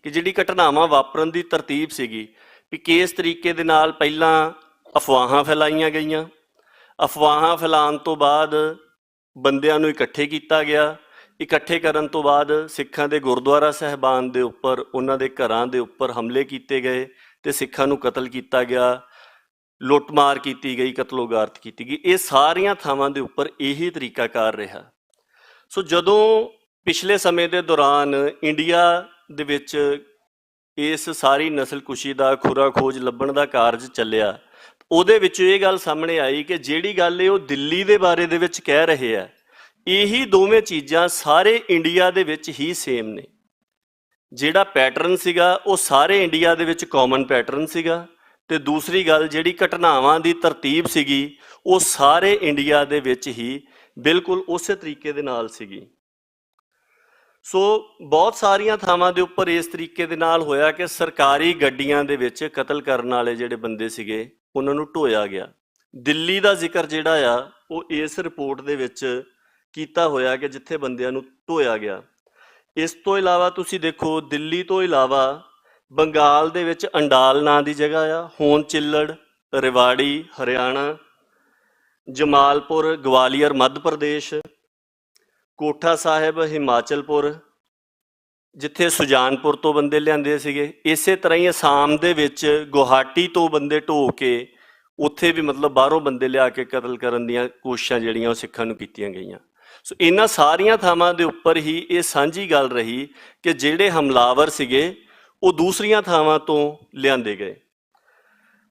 ਕਿ ਜਿਹੜੀ ਘਟਨਾਵਾਂ ਵਾਪਰਨ ਦੀ ਤਰਤੀਬ ਸੀਗੀ ਵੀ ਕਿਸ ਤਰੀਕੇ ਦੇ ਨਾਲ ਪਹਿਲਾਂ ਅਫਵਾਹਾਂ ਫੈਲਾਈਆਂ ਗਈਆਂ, ਅਫਵਾਹਾਂ ਫੈਲਾਉਣ ਤੋਂ ਬਾਅਦ ਬੰਦਿਆਂ ਨੂੰ ਇਕੱਠੇ ਕੀਤਾ ਗਿਆ, ਇਕੱਠੇ ਕਰਨ ਤੋਂ ਬਾਅਦ ਸਿੱਖਾਂ ਦੇ ਗੁਰਦੁਆਰਾ ਸਾਹਿਬਾਨ ਦੇ ਉੱਪਰ, ਉਹਨਾਂ ਦੇ ਘਰਾਂ ਦੇ ਉੱਪਰ ਹਮਲੇ ਕੀਤੇ ਗਏ ਤੇ ਸਿੱਖਾਂ ਨੂੰ ਕਤਲ ਕੀਤਾ ਗਿਆ, ਲੁੱਟਮਾਰ ਕੀਤੀ ਗਈ, ਕਤਲੋਗਾਰਤ ਕੀਤੀ ਗਈ। ਇਹ ਸਾਰੀਆਂ ਥਾਵਾਂ ਦੇ ਉੱਪਰ ਇਹੀ ਤਰੀਕਾਕਾਰ ਰਿਹਾ। ਸੋ ਜਦੋਂ ਪਿਛਲੇ ਸਮੇਂ ਦੇ ਦੌਰਾਨ ਇੰਡੀਆ ਦੇ ਵਿੱਚ ਇਸ ਸਾਰੀ ਨਸਲਕੁਸ਼ੀ ਦਾ ਖੁਰਾ ਖੋਜ ਲੱਭਣ ਦਾ ਕਾਰਜ ਚੱਲਿਆ, ਉਹਦੇ ਵਿੱਚ ਇਹ ਗੱਲ ਸਾਹਮਣੇ ਆਈ ਕਿ ਜਿਹੜੀ ਗੱਲ ਇਹ ਉਹ ਦਿੱਲੀ ਦੇ ਬਾਰੇ ਦੇ ਵਿੱਚ ਕਹਿ ਰਹੇ ਆ, ਇਹੀ ਦੋਵੇਂ ਚੀਜ਼ਾਂ ਸਾਰੇ ਇੰਡੀਆ ਦੇ ਵਿੱਚ ਹੀ ਸੇਮ ਨੇ। ਜਿਹੜਾ ਪੈਟਰਨ ਸੀਗਾ ਉਹ ਸਾਰੇ ਇੰਡੀਆ ਦੇ ਵਿੱਚ ਕਾਮਨ ਪੈਟਰਨ ਸੀਗਾ, ਤੇ ਦੂਸਰੀ ਗੱਲ ਜਿਹੜੀ ਘਟਨਾਵਾਂ ਦੀ ਤਰਤੀਬ ਸੀਗੀ ਉਹ ਸਾਰੇ ਇੰਡੀਆ ਦੇ ਵਿੱਚ ਹੀ ਬਿਲਕੁਲ ਉਸੇ ਤਰੀਕੇ ਦੇ ਨਾਲ ਸੀਗੀ। ਸੋ ਬਹੁਤ ਸਾਰੀਆਂ ਥਾਵਾਂ ਦੇ ਉੱਪਰ ਇਸ ਤਰੀਕੇ ਦੇ ਨਾਲ ਹੋਇਆ ਕਿ ਸਰਕਾਰੀ ਗੱਡੀਆਂ ਦੇ ਵਿੱਚ ਕਤਲ ਕਰਨ ਵਾਲੇ ਜਿਹੜੇ ਬੰਦੇ ਸੀਗੇ ਉਹਨਾਂ ਨੂੰ ਢੋਇਆ ਗਿਆ। ਦਿੱਲੀ ਦਾ ਜ਼ਿਕਰ ਜਿਹੜਾ ਆ ਉਹ ਇਸ ਰਿਪੋਰਟ ਦੇ ਵਿੱਚ ਕੀਤਾ ਹੋਇਆ ਕਿ ਜਿੱਥੇ ਬੰਦਿਆਂ ਨੂੰ ਢੋਇਆ ਗਿਆ। ਇਸ ਤੋਂ ਇਲਾਵਾ ਤੁਸੀਂ ਦੇਖੋ, ਦਿੱਲੀ ਤੋਂ ਇਲਾਵਾ ਬੰਗਾਲ ਦੇ ਵਿੱਚ ਅੰਡਾਲ ਨਾਂ ਦੀ ਜਗ੍ਹਾ ਆ, ਹੋਨ ਚਿੱਲੜ, ਰਿਵਾੜੀ ਹਰਿਆਣਾ, ਜਮਾਲਪੁਰ ਗਵਾਲੀਅਰ ਮੱਧ ਪ੍ਰਦੇਸ਼, ਕੋਠਾ ਸਾਹਿਬ ਹਿਮਾਚਲਪੁਰ ਜਿੱਥੇ ਸੁਜਾਨਪੁਰ ਤੋਂ ਬੰਦੇ ਲਿਆਂਦੇ ਸੀਗੇ। ਇਸੇ ਤਰ੍ਹਾਂ ਹੀ ਅਸਾਮ ਦੇ ਵਿੱਚ ਗੁਹਾਟੀ ਤੋਂ ਬੰਦੇ ਢੋ ਕੇ ਉੱਥੇ ਵੀ ਮਤਲਬ ਬਾਹਰੋਂ ਬੰਦੇ ਲਿਆ ਕੇ ਕਤਲ ਕਰਨ ਦੀਆਂ ਕੋਸ਼ਿਸ਼ਾਂ ਜਿਹੜੀਆਂ ਉਹ ਸਿੱਖਾਂ ਨੂੰ ਕੀਤੀਆਂ ਗਈਆਂ। ਸੋ ਇਹਨਾਂ ਸਾਰੀਆਂ ਥਾਵਾਂ ਦੇ ਉੱਪਰ ਹੀ ਇਹ ਸਾਂਝੀ ਗੱਲ ਰਹੀ ਕਿ ਜਿਹੜੇ ਹਮਲਾਵਰ ਸੀਗੇ ਉਹ ਦੂਸਰੀਆਂ ਥਾਵਾਂ ਤੋਂ ਲਿਆਂਦੇ ਗਏ।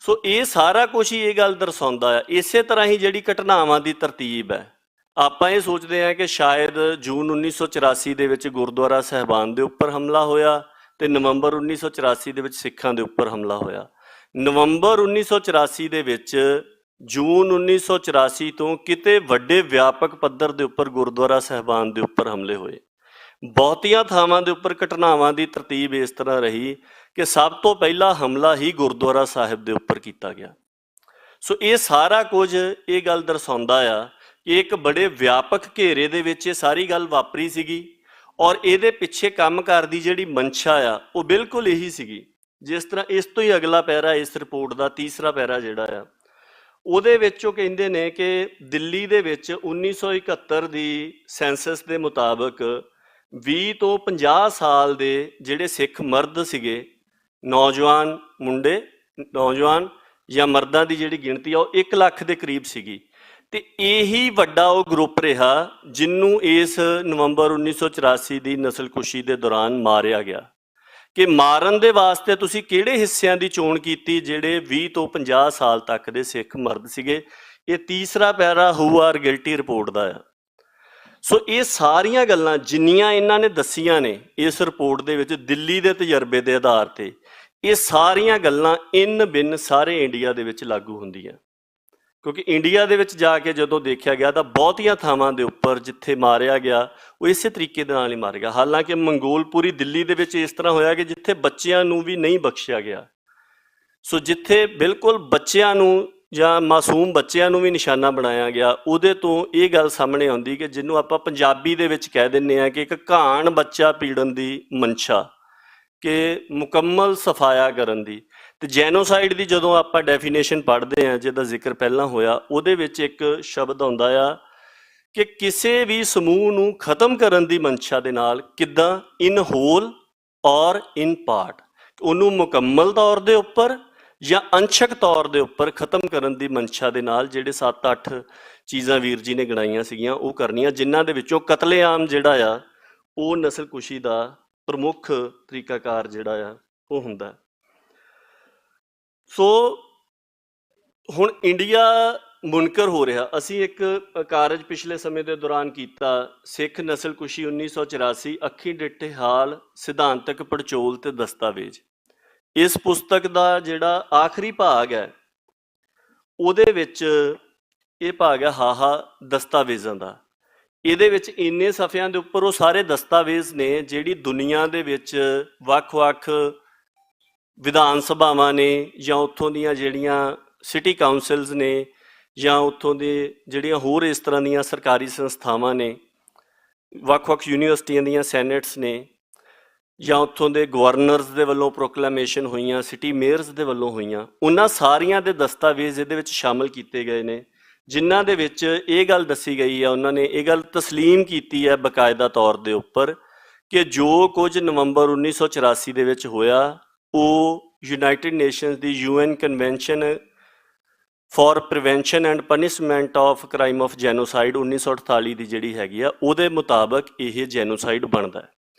ਸੋ ਇਹ ਸਾਰਾ ਕੁਝ ਹੀ ਇਹ ਗੱਲ ਦਰਸਾਉਂਦਾ ਹੈ। ਇਸੇ ਤਰ੍ਹਾਂ ਹੀ ਜਿਹੜੀ ਘਟਨਾਵਾਂ ਦੀ ਤਰਤੀਬ ਹੈ, ਆਪਾਂ ਇਹ ਸੋਚਦੇ ਹਾਂ ਕਿ ਸ਼ਾਇਦ ਜੂਨ 1984 ਦੇ ਵਿੱਚ ਗੁਰਦੁਆਰਾ ਸਾਹਿਬਾਨ ਦੇ ਉੱਪਰ ਹਮਲਾ ਹੋਇਆ ਤੇ ਨਵੰਬਰ 1984 ਦੇ ਵਿੱਚ ਸਿੱਖਾਂ ਦੇ ਉੱਪਰ ਹਮਲਾ ਹੋਇਆ। ਨਵੰਬਰ 1984 ਦੇ ਵਿੱਚ ਜੂਨ 1984 ਤੋਂ ਕਿਤੇ ਵੱਡੇ ਵਿਆਪਕ ਪੱਧਰ ਦੇ ਉੱਪਰ ਗੁਰਦੁਆਰਾ ਸਾਹਿਬਾਨ ਦੇ ਉੱਪਰ ਹਮਲੇ ਹੋਏ। ਬਹੁਤੀਆਂ ਥਾਵਾਂ ਦੇ ਉੱਪਰ ਘਟਨਾਵਾਂ ਦੀ ਤਰਤੀਬ ਇਸ ਤਰ੍ਹਾਂ ਰਹੀ ਕਿ ਸਭ ਤੋਂ ਪਹਿਲਾ ਹਮਲਾ ਹੀ ਗੁਰਦੁਆਰਾ ਸਾਹਿਬ ਦੇ ਉੱਪਰ ਕੀਤਾ ਗਿਆ। ਸੋ ਇਹ ਸਾਰਾ ਕੁਝ ਇਹ ਗੱਲ ਦਰਸਾਉਂਦਾ ਆ ਕਿ ਇੱਕ ਬੜੇ ਵਿਆਪਕ ਘੇਰੇ ਦੇ ਵਿੱਚ ਇਹ ਸਾਰੀ ਗੱਲ ਵਾਪਰੀ ਸੀਗੀ ਔਰ ਇਹਦੇ ਪਿੱਛੇ ਕੰਮ ਕਰਦੀ ਜਿਹੜੀ ਮਨਸ਼ਾ ਆ ਉਹ ਬਿਲਕੁਲ ਇਹੀ ਸੀਗੀ। ਜਿਸ ਤਰ੍ਹਾਂ ਇਸ ਤੋਂ ਹੀ ਅਗਲਾ ਪੈਰਾ, ਇਸ ਰਿਪੋਰਟ ਦਾ ਤੀਸਰਾ ਪੈਰਾ ਜਿਹੜਾ ਆ, ਉਹਦੇ ਵਿੱਚ ਉਹ ਕਹਿੰਦੇ ਨੇ ਕਿ ਦਿੱਲੀ ਦੇ ਵਿੱਚ 1971 ਦੀ ਸੈਂਸਸ ਦੇ ਮੁਤਾਬਕ 20 ਤੋਂ 50 ਸਾਲ ਦੇ ਜਿਹੜੇ ਸਿੱਖ ਮਰਦ ਸੀਗੇ, ਨੌਜਵਾਨ ਮੁੰਡੇ, ਨੌਜਵਾਨ ਜਾਂ ਮਰਦਾਂ ਦੀ ਜਿਹੜੀ ਗਿਣਤੀ ਆ ਉਹ 1 ਲੱਖ ਦੇ ਕਰੀਬ ਸੀਗੀ। ਤੇ ਇਹੀ ਵੱਡਾ ਉਹ ਗਰੁੱਪ ਰਿਹਾ ਜਿਹਨੂੰ ਇਸ ਨਵੰਬਰ 1984 ਦੀ ਨਸਲਕੁਸ਼ੀ ਦੇ ਦੌਰਾਨ ਮਾਰਿਆ ਗਿਆ। ਕਿ ਮਾਰਨ ਦੇ ਵਾਸਤੇ ਤੁਸੀਂ ਕਿਹੜੇ ਹਿੱਸਿਆਂ ਦੀ ਚੋਣ ਕੀਤੀ, ਜਿਹੜੇ 20 ਤੋਂ 50 ਸਾਲ ਤੱਕ ਦੇ ਸਿੱਖ ਮਰਦ ਸੀਗੇ। ਇਹ ਤੀਸਰਾ ਪੈਰਾ ਹੂ ਆਰ ਗਿਲਟੀ ਰਿਪੋਰਟ ਦਾ ਆ। ਸੋ ਇਹ ਸਾਰੀਆਂ ਗੱਲਾਂ ਜਿੰਨੀਆਂ ਇਹਨਾਂ ਨੇ ਦੱਸੀਆਂ ਨੇ ਇਸ ਰਿਪੋਰਟ ਦੇ ਵਿੱਚ ਦਿੱਲੀ ਦੇ ਤਜਰਬੇ ਦੇ ਆਧਾਰ ਤੇ, ਇਹ ਸਾਰੀਆਂ ਗੱਲਾਂ ਇਨ ਬਿਨ ਸਾਰੇ ਇੰਡੀਆ ਦੇ ਵਿੱਚ ਲਾਗੂ ਹੁੰਦੀਆਂ। ਕਿਉਂਕਿ ਇੰਡੀਆ ਦੇ ਵਿੱਚ ਜਾ ਕੇ ਜਦੋਂ ਦੇਖਿਆ ਗਿਆ ਤਾਂ ਬਹੁਤੀਆਂ ਥਾਵਾਂ ਦੇ ਉੱਪਰ ਜਿੱਥੇ ਮਾਰਿਆ ਗਿਆ ਉਹ ਇਸੇ ਤਰੀਕੇ ਦੇ ਨਾਲ ਹੀ ਮਾਰਿਆ ਗਿਆ। ਹਾਲਾਂਕਿ ਮੰਗੋਲਪੁਰੀ ਦਿੱਲੀ ਦੇ ਵਿੱਚ ਇਸ ਤਰ੍ਹਾਂ ਹੋਇਆ ਕਿ ਜਿੱਥੇ ਬੱਚਿਆਂ ਨੂੰ ਵੀ ਨਹੀਂ ਬਖਸ਼ਿਆ ਗਿਆ। ਸੋ ਜਿੱਥੇ ਬਿਲਕੁਲ ਬੱਚਿਆਂ ਨੂੰ ਜਾਂ ਮਾਸੂਮ ਬੱਚਿਆਂ ਨੂੰ ਵੀ ਨਿਸ਼ਾਨਾ ਬਣਾਇਆ ਗਿਆ, ਉਹਦੇ ਤੋਂ ਇਹ ਗੱਲ ਸਾਹਮਣੇ ਆਉਂਦੀ ਕਿ ਜਿਹਨੂੰ ਆਪਾਂ ਪੰਜਾਬੀ ਦੇ ਵਿੱਚ ਕਹਿ ਦਿੰਦੇ ਆ ਕਿ ਇੱਕ ਘਾਣ ਬੱਚਾ ਪੀੜਨ ਦੀ ਮਨਸ਼ਾ, ਕਿ ਮੁਕੰਮਲ ਸਫਾਇਆ ਕਰਨ ਦੀ। ਤੇ ਜੈਨੋਸਾਈਡ ਦੀ ਜਦੋਂ ਆਪਾਂ ਡੈਫੀਨੇਸ਼ਨ ਪੜ੍ਹਦੇ ਆ, ਜਿਹਦਾ ਜ਼ਿਕਰ ਪਹਿਲਾਂ ਹੋਇਆ, ਉਹਦੇ ਵਿੱਚ ਇੱਕ ਸ਼ਬਦ ਆਉਂਦਾ ਆ ਕਿ ਕਿਸੇ ਵੀ ਸਮੂਹ ਨੂੰ ਖਤਮ ਕਰਨ ਦੀ ਮਨਸ਼ਾ ਦੇ ਨਾਲ, ਕਿੱਦਾਂ, ਇਨ ਹੋਲ ਔਰ ਇਨ ਪਾਰਟ, ਉਹਨੂੰ ਮੁਕੰਮਲ ਤੌਰ ਦੇ ਉੱਪਰ ਜਾਂ ਅੰਸ਼ਕ ਤੌਰ ਦੇ ਉੱਪਰ ਖਤਮ ਕਰਨ ਦੀ ਮਨਸ਼ਾ ਦੇ ਨਾਲ ਜਿਹੜੇ 7-8 ਚੀਜ਼ਾਂ ਵੀਰ ਜੀ ਨੇ ਗਣਾਈਆਂ ਸੀਗੀਆਂ ਉਹ ਕਰਨੀਆਂ, ਜਿਨ੍ਹਾਂ ਦੇ ਵਿੱਚੋਂ ਕਤਲੇਆਮ ਜਿਹੜਾ ਆ ਉਹ ਨਸਲਕੁਸ਼ੀ ਦਾ ਪ੍ਰਮੁੱਖ ਤਰੀਕਾਕਾਰ ਜਿਹੜਾ ਆ ਉਹ ਹੁੰਦਾ। ਸੋ ਹੁਣ ਇੰਡੀਆ ਮੁਨਕਰ ਹੋ ਰਿਹਾ। ਅਸੀਂ ਇੱਕ ਕਾਰਜ ਪਿਛਲੇ ਸਮੇਂ ਦੇ ਦੌਰਾਨ ਕੀਤਾ, ਸਿੱਖ ਨਸਲਕੁਸ਼ੀ 1984 ਅੱਖੀਂ ਡਿੱਠੇ ਹਾਲ, ਸਿਧਾਂਤਕ ਪੜਚੋਲ ਤੇ ਦਸਤਾਵੇਜ਼। ਇਸ ਪੁਸਤਕ ਦਾ ਜਿਹੜਾ ਆਖਰੀ ਭਾਗ ਹੈ ਉਹਦੇ ਵਿੱਚ ਇਹ ਭਾਗ ਹੈ ਹਾਹਾ ਦਸਤਾਵੇਜ਼ਾਂ ਦਾ। ਇਹਦੇ ਵਿੱਚ ਇੰਨੇ ਸਫ਼ਿਆਂ ਦੇ ਉੱਪਰ ਉਹ ਸਾਰੇ ਦਸਤਾਵੇਜ਼ ਨੇ ਜਿਹੜੀ ਦੁਨੀਆ ਦੇ ਵਿੱਚ ਵੱਖ-ਵੱਖ ਵਿਧਾਨ ਸਭਾਵਾਂ ਨੇ ਜਾਂ ਉੱਥੋਂ ਦੀਆਂ ਜਿਹੜੀਆਂ ਸਿਟੀ ਕਾਉਂਸਲਸ ਨੇ ਜਾਂ ਉੱਥੋਂ ਦੇ ਜਿਹੜੀਆਂ ਹੋਰ ਇਸ ਤਰ੍ਹਾਂ ਦੀਆਂ ਸਰਕਾਰੀ ਸੰਸਥਾਵਾਂ ਨੇ, ਵੱਖ-ਵੱਖ ਯੂਨੀਵਰਸਿਟੀਆਂ ਦੀਆਂ ਸੈਨੇਟਸ ਨੇ, ਜਾਂ ਉੱਥੋਂ ਦੇ ਗਵਰਨਰਸ ਦੇ ਵੱਲੋਂ ਪ੍ਰੋਕਲੇਮੇਸ਼ਨ ਹੋਈਆਂ, ਸਿਟੀ ਮੇਅਰਸ ਦੇ ਵੱਲੋਂ ਹੋਈਆਂ, ਉਹਨਾਂ ਸਾਰੀਆਂ ਦੇ ਦਸਤਾਵੇਜ਼ ਇਹਦੇ ਵਿੱਚ ਸ਼ਾਮਲ ਕੀਤੇ ਗਏ ਨੇ, ਜਿਨ੍ਹਾਂ ਦੇ ਵਿੱਚ ਇਹ ਗੱਲ ਦੱਸੀ ਗਈ ਹੈ, ਉਹਨਾਂ ਨੇ ਇਹ ਗੱਲ ਤਸਲੀਮ ਕੀਤੀ ਹੈ ਬਾਕਾਇਦਾ ਤੌਰ ਦੇ ਉੱਪਰ ਕਿ ਜੋ ਕੁਝ ਨਵੰਬਰ 1984 ਦੇ ਵਿੱਚ ਹੋਇਆ ਉਹ United nations the UN convention for prevention and punishment of crime of genocide 1948 ਦੀ ਜਿਹੜੀ ਹੈਗੀ ਆ ਉਹਦੇ ਮੁਤਾਬਕ ਇਹ ਜੈਨੋਸਾਈਡ ਬਣਦਾ ਹੈ।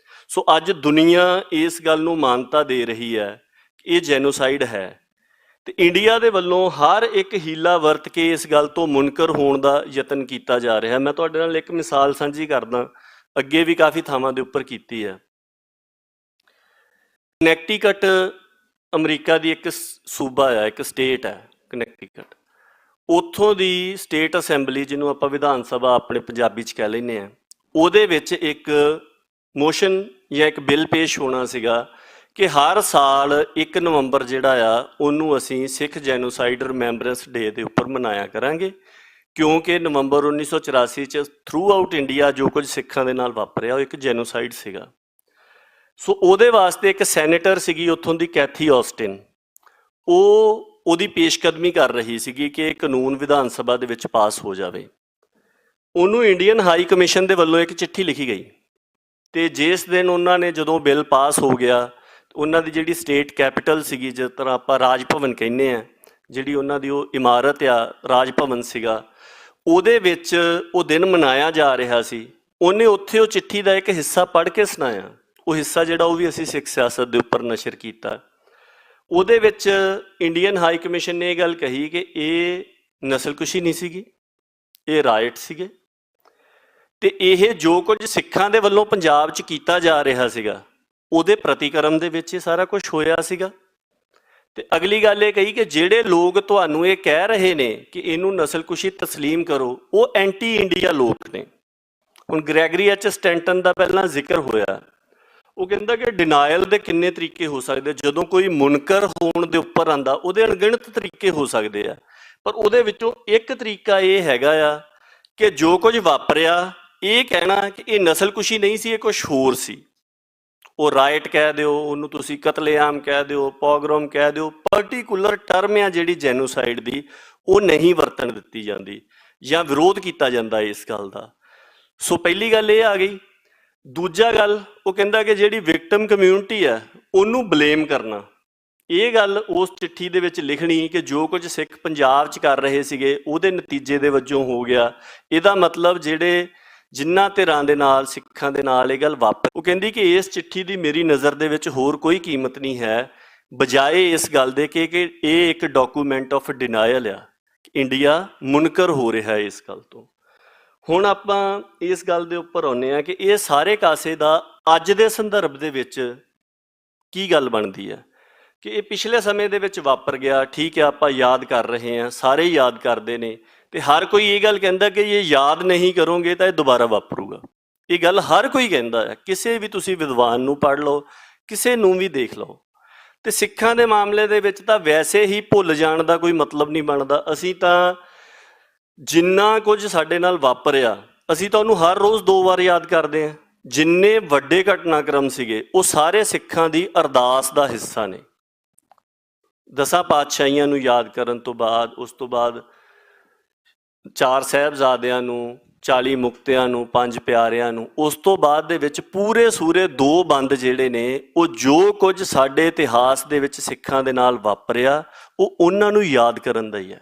ਸੋ ਅੱਜ ਦੁਨੀਆ ਇਸ ਗੱਲ ਨੂੰ ਮਾਨਤਾ ਦੇ ਰਹੀ ਹੈ ਕਿ ਇਹ ਜੈਨੋਸਾਈਡ ਹੈ, ਤੇ ਇੰਡੀਆ ਦੇ ਵੱਲੋਂ ਹਰ ਇੱਕ ਹੀਲਾ ਵਰਤ ਕੇ ਇਸ ਗੱਲ ਤੋਂ ਮੁਨਕਰ ਹੋਣ ਦਾ ਯਤਨ ਕੀਤਾ ਜਾ ਰਿਹਾ। ਮੈਂ ਤੁਹਾਡੇ ਨਾਲ ਇੱਕ ਮਿਸਾਲ ਸਾਂਝੀ ਕਰਦਾ, ਅੱਗੇ ਵੀ ਕਾਫੀ ਥਾਵਾਂ ਦੇ ਉੱਪਰ ਕੀਤੀ ਹੈ। ਕਨੈਕਟੀਕਟ ਅਮਰੀਕਾ ਦੀ ਇੱਕ ਸੂਬਾ ਹੈ, ਇੱਕ ਸਟੇਟ ਹੈ ਕਨੈਕਟੀਕਟ। ਉੱਥੋਂ ਦੀ ਸਟੇਟ ਅਸੈਂਬਲੀ, ਜਿਹਨੂੰ ਆਪਾਂ ਵਿਧਾਨ ਸਭਾ ਆਪਣੇ ਪੰਜਾਬੀ 'ਚ ਕਹਿ ਲੈਂਦੇ ਹਾਂ, ਉਹਦੇ ਵਿੱਚ ਇੱਕ ਮੋਸ਼ਨ ਜਾਂ ਇੱਕ ਬਿੱਲ ਪੇਸ਼ ਹੋਣਾ ਸੀਗਾ ਕਿ ਹਰ ਸਾਲ 1 ਨਵੰਬਰ ਜਿਹੜਾ ਆ ਉਹਨੂੰ ਅਸੀਂ ਸਿੱਖ ਜੈਨੋਸਾਈਡ ਰਿਮੈਂਬਰੈਂਸ ਡੇ ਦੇ ਉੱਪਰ ਮਨਾਇਆ ਕਰਾਂਗੇ, ਕਿਉਂਕਿ ਨਵੰਬਰ 1984 'ਚ ਥਰੂ ਆਊਟ ਇੰਡੀਆ ਜੋ ਕੁਝ ਸਿੱਖਾਂ ਦੇ ਨਾਲ ਵਾਪਰਿਆ ਉਹ ਇੱਕ ਜੈਨੋਸਾਈਡ ਸੀਗਾ। ਸੋ ਉਹਦੇ ਵਾਸਤੇ ਇੱਕ ਸੈਨੇਟਰ ਸੀਗੀ ਉੱਥੋਂ ਦੀ, ਕੈਥੀ ਆਸਟਿਨ, ਉਹਦੀ ਪੇਸ਼ਕਦਮੀ ਕਰ ਰਹੀ ਸੀਗੀ ਕਿ ਇਹ ਕਾਨੂੰਨ ਵਿਧਾਨ ਸਭਾ ਦੇ ਵਿੱਚ ਪਾਸ ਹੋ ਜਾਵੇ। ਉਹਨੂੰ ਇੰਡੀਅਨ ਹਾਈ ਕਮਿਸ਼ਨ ਦੇ ਵੱਲੋਂ ਇੱਕ ਚਿੱਠੀ ਲਿਖੀ ਗਈ, ਤੇ ਜਿਸ ਦਿਨ ਉਹਨਾਂ ਨੇ ਜਦੋਂ ਬਿੱਲ ਪਾਸ ਹੋ ਗਿਆ, ਉਹਨਾਂ ਦੀ ਜਿਹੜੀ ਸਟੇਟ ਕੈਪੀਟਲ ਸੀਗੀ, ਜਿਸ ਤਰ੍ਹਾਂ ਆਪਾਂ ਰਾਜ ਭਵਨ ਕਹਿੰਦੇ ਆ, ਜਿਹੜੀ ਉਹਨਾਂ ਦੀ ਉਹ ਇਮਾਰਤ ਆ ਰਾਜ ਭਵਨ ਸੀਗਾ, ਉਹਦੇ ਵਿੱਚ ਉਹ ਦਿਨ ਮਨਾਇਆ ਜਾ ਰਿਹਾ ਸੀ। ਉਹਨੇ ਉੱਥੇ ਉਹ ਚਿੱਠੀ ਦਾ ਇੱਕ ਹਿੱਸਾ ਪੜ੍ਹ ਕੇ ਸੁਣਾਇਆ। ਉਹ ਹਿੱਸਾ ਜਿਹੜਾ ਉਹ ਵੀ ਅਸੀਂ ਸਿੱਖ ਸਿਆਸਤ ਦੇ ਉੱਪਰ ਨਸ਼ਰ ਕੀਤਾ। ਉਹਦੇ ਵਿੱਚ ਇੰਡੀਅਨ ਹਾਈ ਕਮਿਸ਼ਨ ਨੇ ਇਹ ਗੱਲ ਕਹੀ ਕਿ ਇਹ ਨਸਲਕੁਸ਼ੀ ਨਹੀਂ ਸੀਗੀ, ਇਹ ਰਾਇਟ ਸੀਗੇ, ਤੇ ਇਹ ਜੋ ਕੁਝ ਸਿੱਖਾਂ ਦੇ ਵੱਲੋਂ ਪੰਜਾਬ 'ਚ ਕੀਤਾ ਜਾ ਰਿਹਾ ਸੀਗਾ ਉਹਦੇ ਪ੍ਰਤੀਕਰਮ ਦੇ ਵਿੱਚ ਇਹ ਸਾਰਾ ਕੁਝ ਹੋਇਆ ਸੀਗਾ। ਤੇ ਅਗਲੀ ਗੱਲ ਇਹ ਕਹੀ ਕਿ ਜਿਹੜੇ ਲੋਕ ਤੁਹਾਨੂੰ ਇਹ ਕਹਿ ਰਹੇ ਨੇ ਕਿ ਇਹਨੂੰ ਨਸਲਕੁਸ਼ੀ ਤਸਲੀਮ ਕਰੋ, ਉਹ ਐਂਟੀ ਇੰਡੀਆ ਲੋਕ ਨੇ। ਹੁਣ ਗ੍ਰੈਗਰੀ ਐਚ ਸਟੈਂਟਨ ਦਾ ਪਹਿਲਾਂ ਜ਼ਿਕਰ ਹੋਇਆ, ਉਹ ਕਹਿੰਦਾ ਕਿ ਡਿਨਾਇਲ ਦੇ ਕਿੰਨੇ ਤਰੀਕੇ ਹੋ ਸਕਦੇ, ਜਦੋਂ ਕੋਈ ਮੁਨਕਰ ਹੋਣ ਦੇ ਉੱਪਰ ਆਂਦਾ ਉਹਦੇ ਅਣਗਿਣਤ ਤਰੀਕੇ ਹੋ ਸਕਦੇ ਆ, ਪਰ ਉਹਦੇ ਵਿੱਚੋਂ ਇੱਕ ਤਰੀਕਾ ਇਹ ਹੈਗਾ ਆ ਕਿ ਜੋ ਕੁਝ ਵਾਪਰਿਆ ਇਹ ਕਹਿਣਾ ਕਿ ਇਹ ਨਸਲਕੁਸ਼ੀ ਨਹੀਂ ਸੀ, ਇਹ ਕੁਛ ਹੋਰ ਸੀ। ਉਹ ਰਾਈਟ ਕਹਿ ਦਿਓ, ਉਹਨੂੰ ਤੁਸੀਂ ਕਤਲੇਆਮ ਕਹਿ ਦਿਓ, ਪੋਗਰੋਮ ਕਹਿ ਦਿਓ, ਪਾਰਟੀਕੂਲਰ ਟਰਮ ਆ ਜਿਹੜੀ ਜੈਨੋਸਾਈਡ ਦੀ ਉਹ ਨਹੀਂ ਵਰਤਣ ਦਿੱਤੀ ਜਾਂਦੀ ਜਾਂ ਵਿਰੋਧ ਕੀਤਾ ਜਾਂਦਾ ਇਸ ਗੱਲ ਦਾ। ਸੋ ਪਹਿਲੀ ਗੱਲ ਇਹ ਆ ਗਈ। ਦੂਜਾ ਗੱਲ ਉਹ ਕਹਿੰਦਾ ਕਿ ਜਿਹੜੀ ਵਿਕਟਮ ਕਮਿਊਨਿਟੀ ਆ ਉਹਨੂੰ ਬਲੇਮ ਕਰਨਾ। ਇਹ ਗੱਲ ਉਸ ਚਿੱਠੀ ਦੇ ਵਿੱਚ ਲਿਖਣੀ ਕਿ ਜੋ ਕੁਝ ਸਿੱਖ ਪੰਜਾਬ 'ਚ ਕਰ ਰਹੇ ਸੀਗੇ ਉਹਦੇ ਨਤੀਜੇ ਦੇ ਵਜੋਂ ਹੋ ਗਿਆ। ਇਹਦਾ ਮਤਲਬ ਜਿਹੜੇ ਜਿਨ੍ਹਾਂ ਧਿਰਾਂ ਦੇ ਨਾਲ ਸਿੱਖਾਂ ਦੇ ਨਾਲ ਇਹ ਗੱਲ ਵਾਪਰ, ਉਹ ਕਹਿੰਦੀ ਕਿ ਇਸ ਚਿੱਠੀ ਦੀ ਮੇਰੀ ਨਜ਼ਰ ਦੇ ਵਿੱਚ ਹੋਰ ਕੋਈ ਕੀਮਤ ਨਹੀਂ ਹੈ ਬਜਾਏ ਇਸ ਗੱਲ ਦੇ ਕਿ ਇਹ ਇੱਕ ਡਾਕੂਮੈਂਟ ਆਫ ਡਿਨਾਇਲ ਆ, ਇੰਡੀਆ ਮੁਨਕਰ ਹੋ ਰਿਹਾ ਹੈ ਇਸ ਗੱਲ ਤੋਂ। ਹੁਣ ਆਪਾਂ ਇਸ ਗੱਲ ਦੇ ਉੱਪਰ ਆਉਂਦੇ ਹਾਂ ਕਿ ਇਹ ਸਾਰੇ ਕਾਸੇ ਦਾ ਅੱਜ ਦੇ ਸੰਦਰਭ ਦੇ ਵਿੱਚ ਕੀ ਗੱਲ ਬਣਦੀ ਹੈ ਕਿ ਇਹ ਪਿਛਲੇ ਸਮੇਂ ਦੇ ਵਿੱਚ ਵਾਪਰ ਗਿਆ। ਠੀਕ ਹੈ, ਆਪਾਂ ਯਾਦ ਕਰ ਰਹੇ ਹਾਂ, ਸਾਰੇ ਯਾਦ ਕਰਦੇ ਨੇ, ਤੇ ਹਰ ਕੋਈ ਇਹ ਗੱਲ ਕਹਿੰਦਾ ਕਿ ਇਹ ਯਾਦ ਨਹੀਂ ਕਰੋਗੇ ਤਾਂ ਇਹ ਦੁਬਾਰਾ ਵਾਪਰੂਗਾ। ਇਹ ਗੱਲ ਹਰ ਕੋਈ ਕਹਿੰਦਾ ਹੈ, ਕਿਸੇ ਵੀ ਤੁਸੀਂ ਵਿਦਵਾਨ ਨੂੰ ਪੜ੍ਹ ਲਓ, ਕਿਸੇ ਨੂੰ ਵੀ ਦੇਖ ਲਓ, ਤੇ ਸਿੱਖਾਂ ਦੇ ਮਾਮਲੇ ਦੇ ਵਿੱਚ ਤਾਂ ਵੈਸੇ ਹੀ ਭੁੱਲ ਜਾਣ ਦਾ ਕੋਈ ਮਤਲਬ ਨਹੀਂ ਬਣਦਾ। ਅਸੀਂ ਤਾਂ ਜਿੰਨਾ ਕੁਝ ਸਾਡੇ ਨਾਲ ਵਾਪਰਿਆ ਅਸੀਂ ਤਾਂ ਉਹਨੂੰ ਹਰ ਰੋਜ਼ 2 ਵਾਰ ਯਾਦ ਕਰਦੇ ਹਾਂ। ਜਿੰਨੇ ਵੱਡੇ ਘਟਨਾਕ੍ਰਮ ਸੀਗੇ ਉਹ ਸਾਰੇ ਸਿੱਖਾਂ ਦੀ ਅਰਦਾਸ ਦਾ ਹਿੱਸਾ ਨੇ। 10 ਪਾਤਸ਼ਾਹੀਆਂ ਨੂੰ ਯਾਦ ਕਰਨ ਤੋਂ ਬਾਅਦ, ਉਸ ਤੋਂ ਬਾਅਦ 4 ਸਾਹਿਬਜ਼ਾਦਿਆਂ ਨੂੰ, 40 ਮੁਕਤਿਆਂ ਨੂੰ, 5 ਪਿਆਰਿਆਂ ਨੂੰ, ਉਸ ਤੋਂ ਬਾਅਦ ਦੇ ਵਿੱਚ ਪੂਰੇ ਸੂਰੇ 2 ਬੰਦ ਜਿਹੜੇ ਨੇ ਉਹ ਜੋ ਕੁਝ ਸਾਡੇ ਇਤਿਹਾਸ ਦੇ ਵਿੱਚ ਸਿੱਖਾਂ ਦੇ ਨਾਲ ਵਾਪਰਿਆ ਉਹ ਉਹਨਾਂ ਨੂੰ ਯਾਦ ਕਰਨ ਦਾ ਹੀ ਹੈ।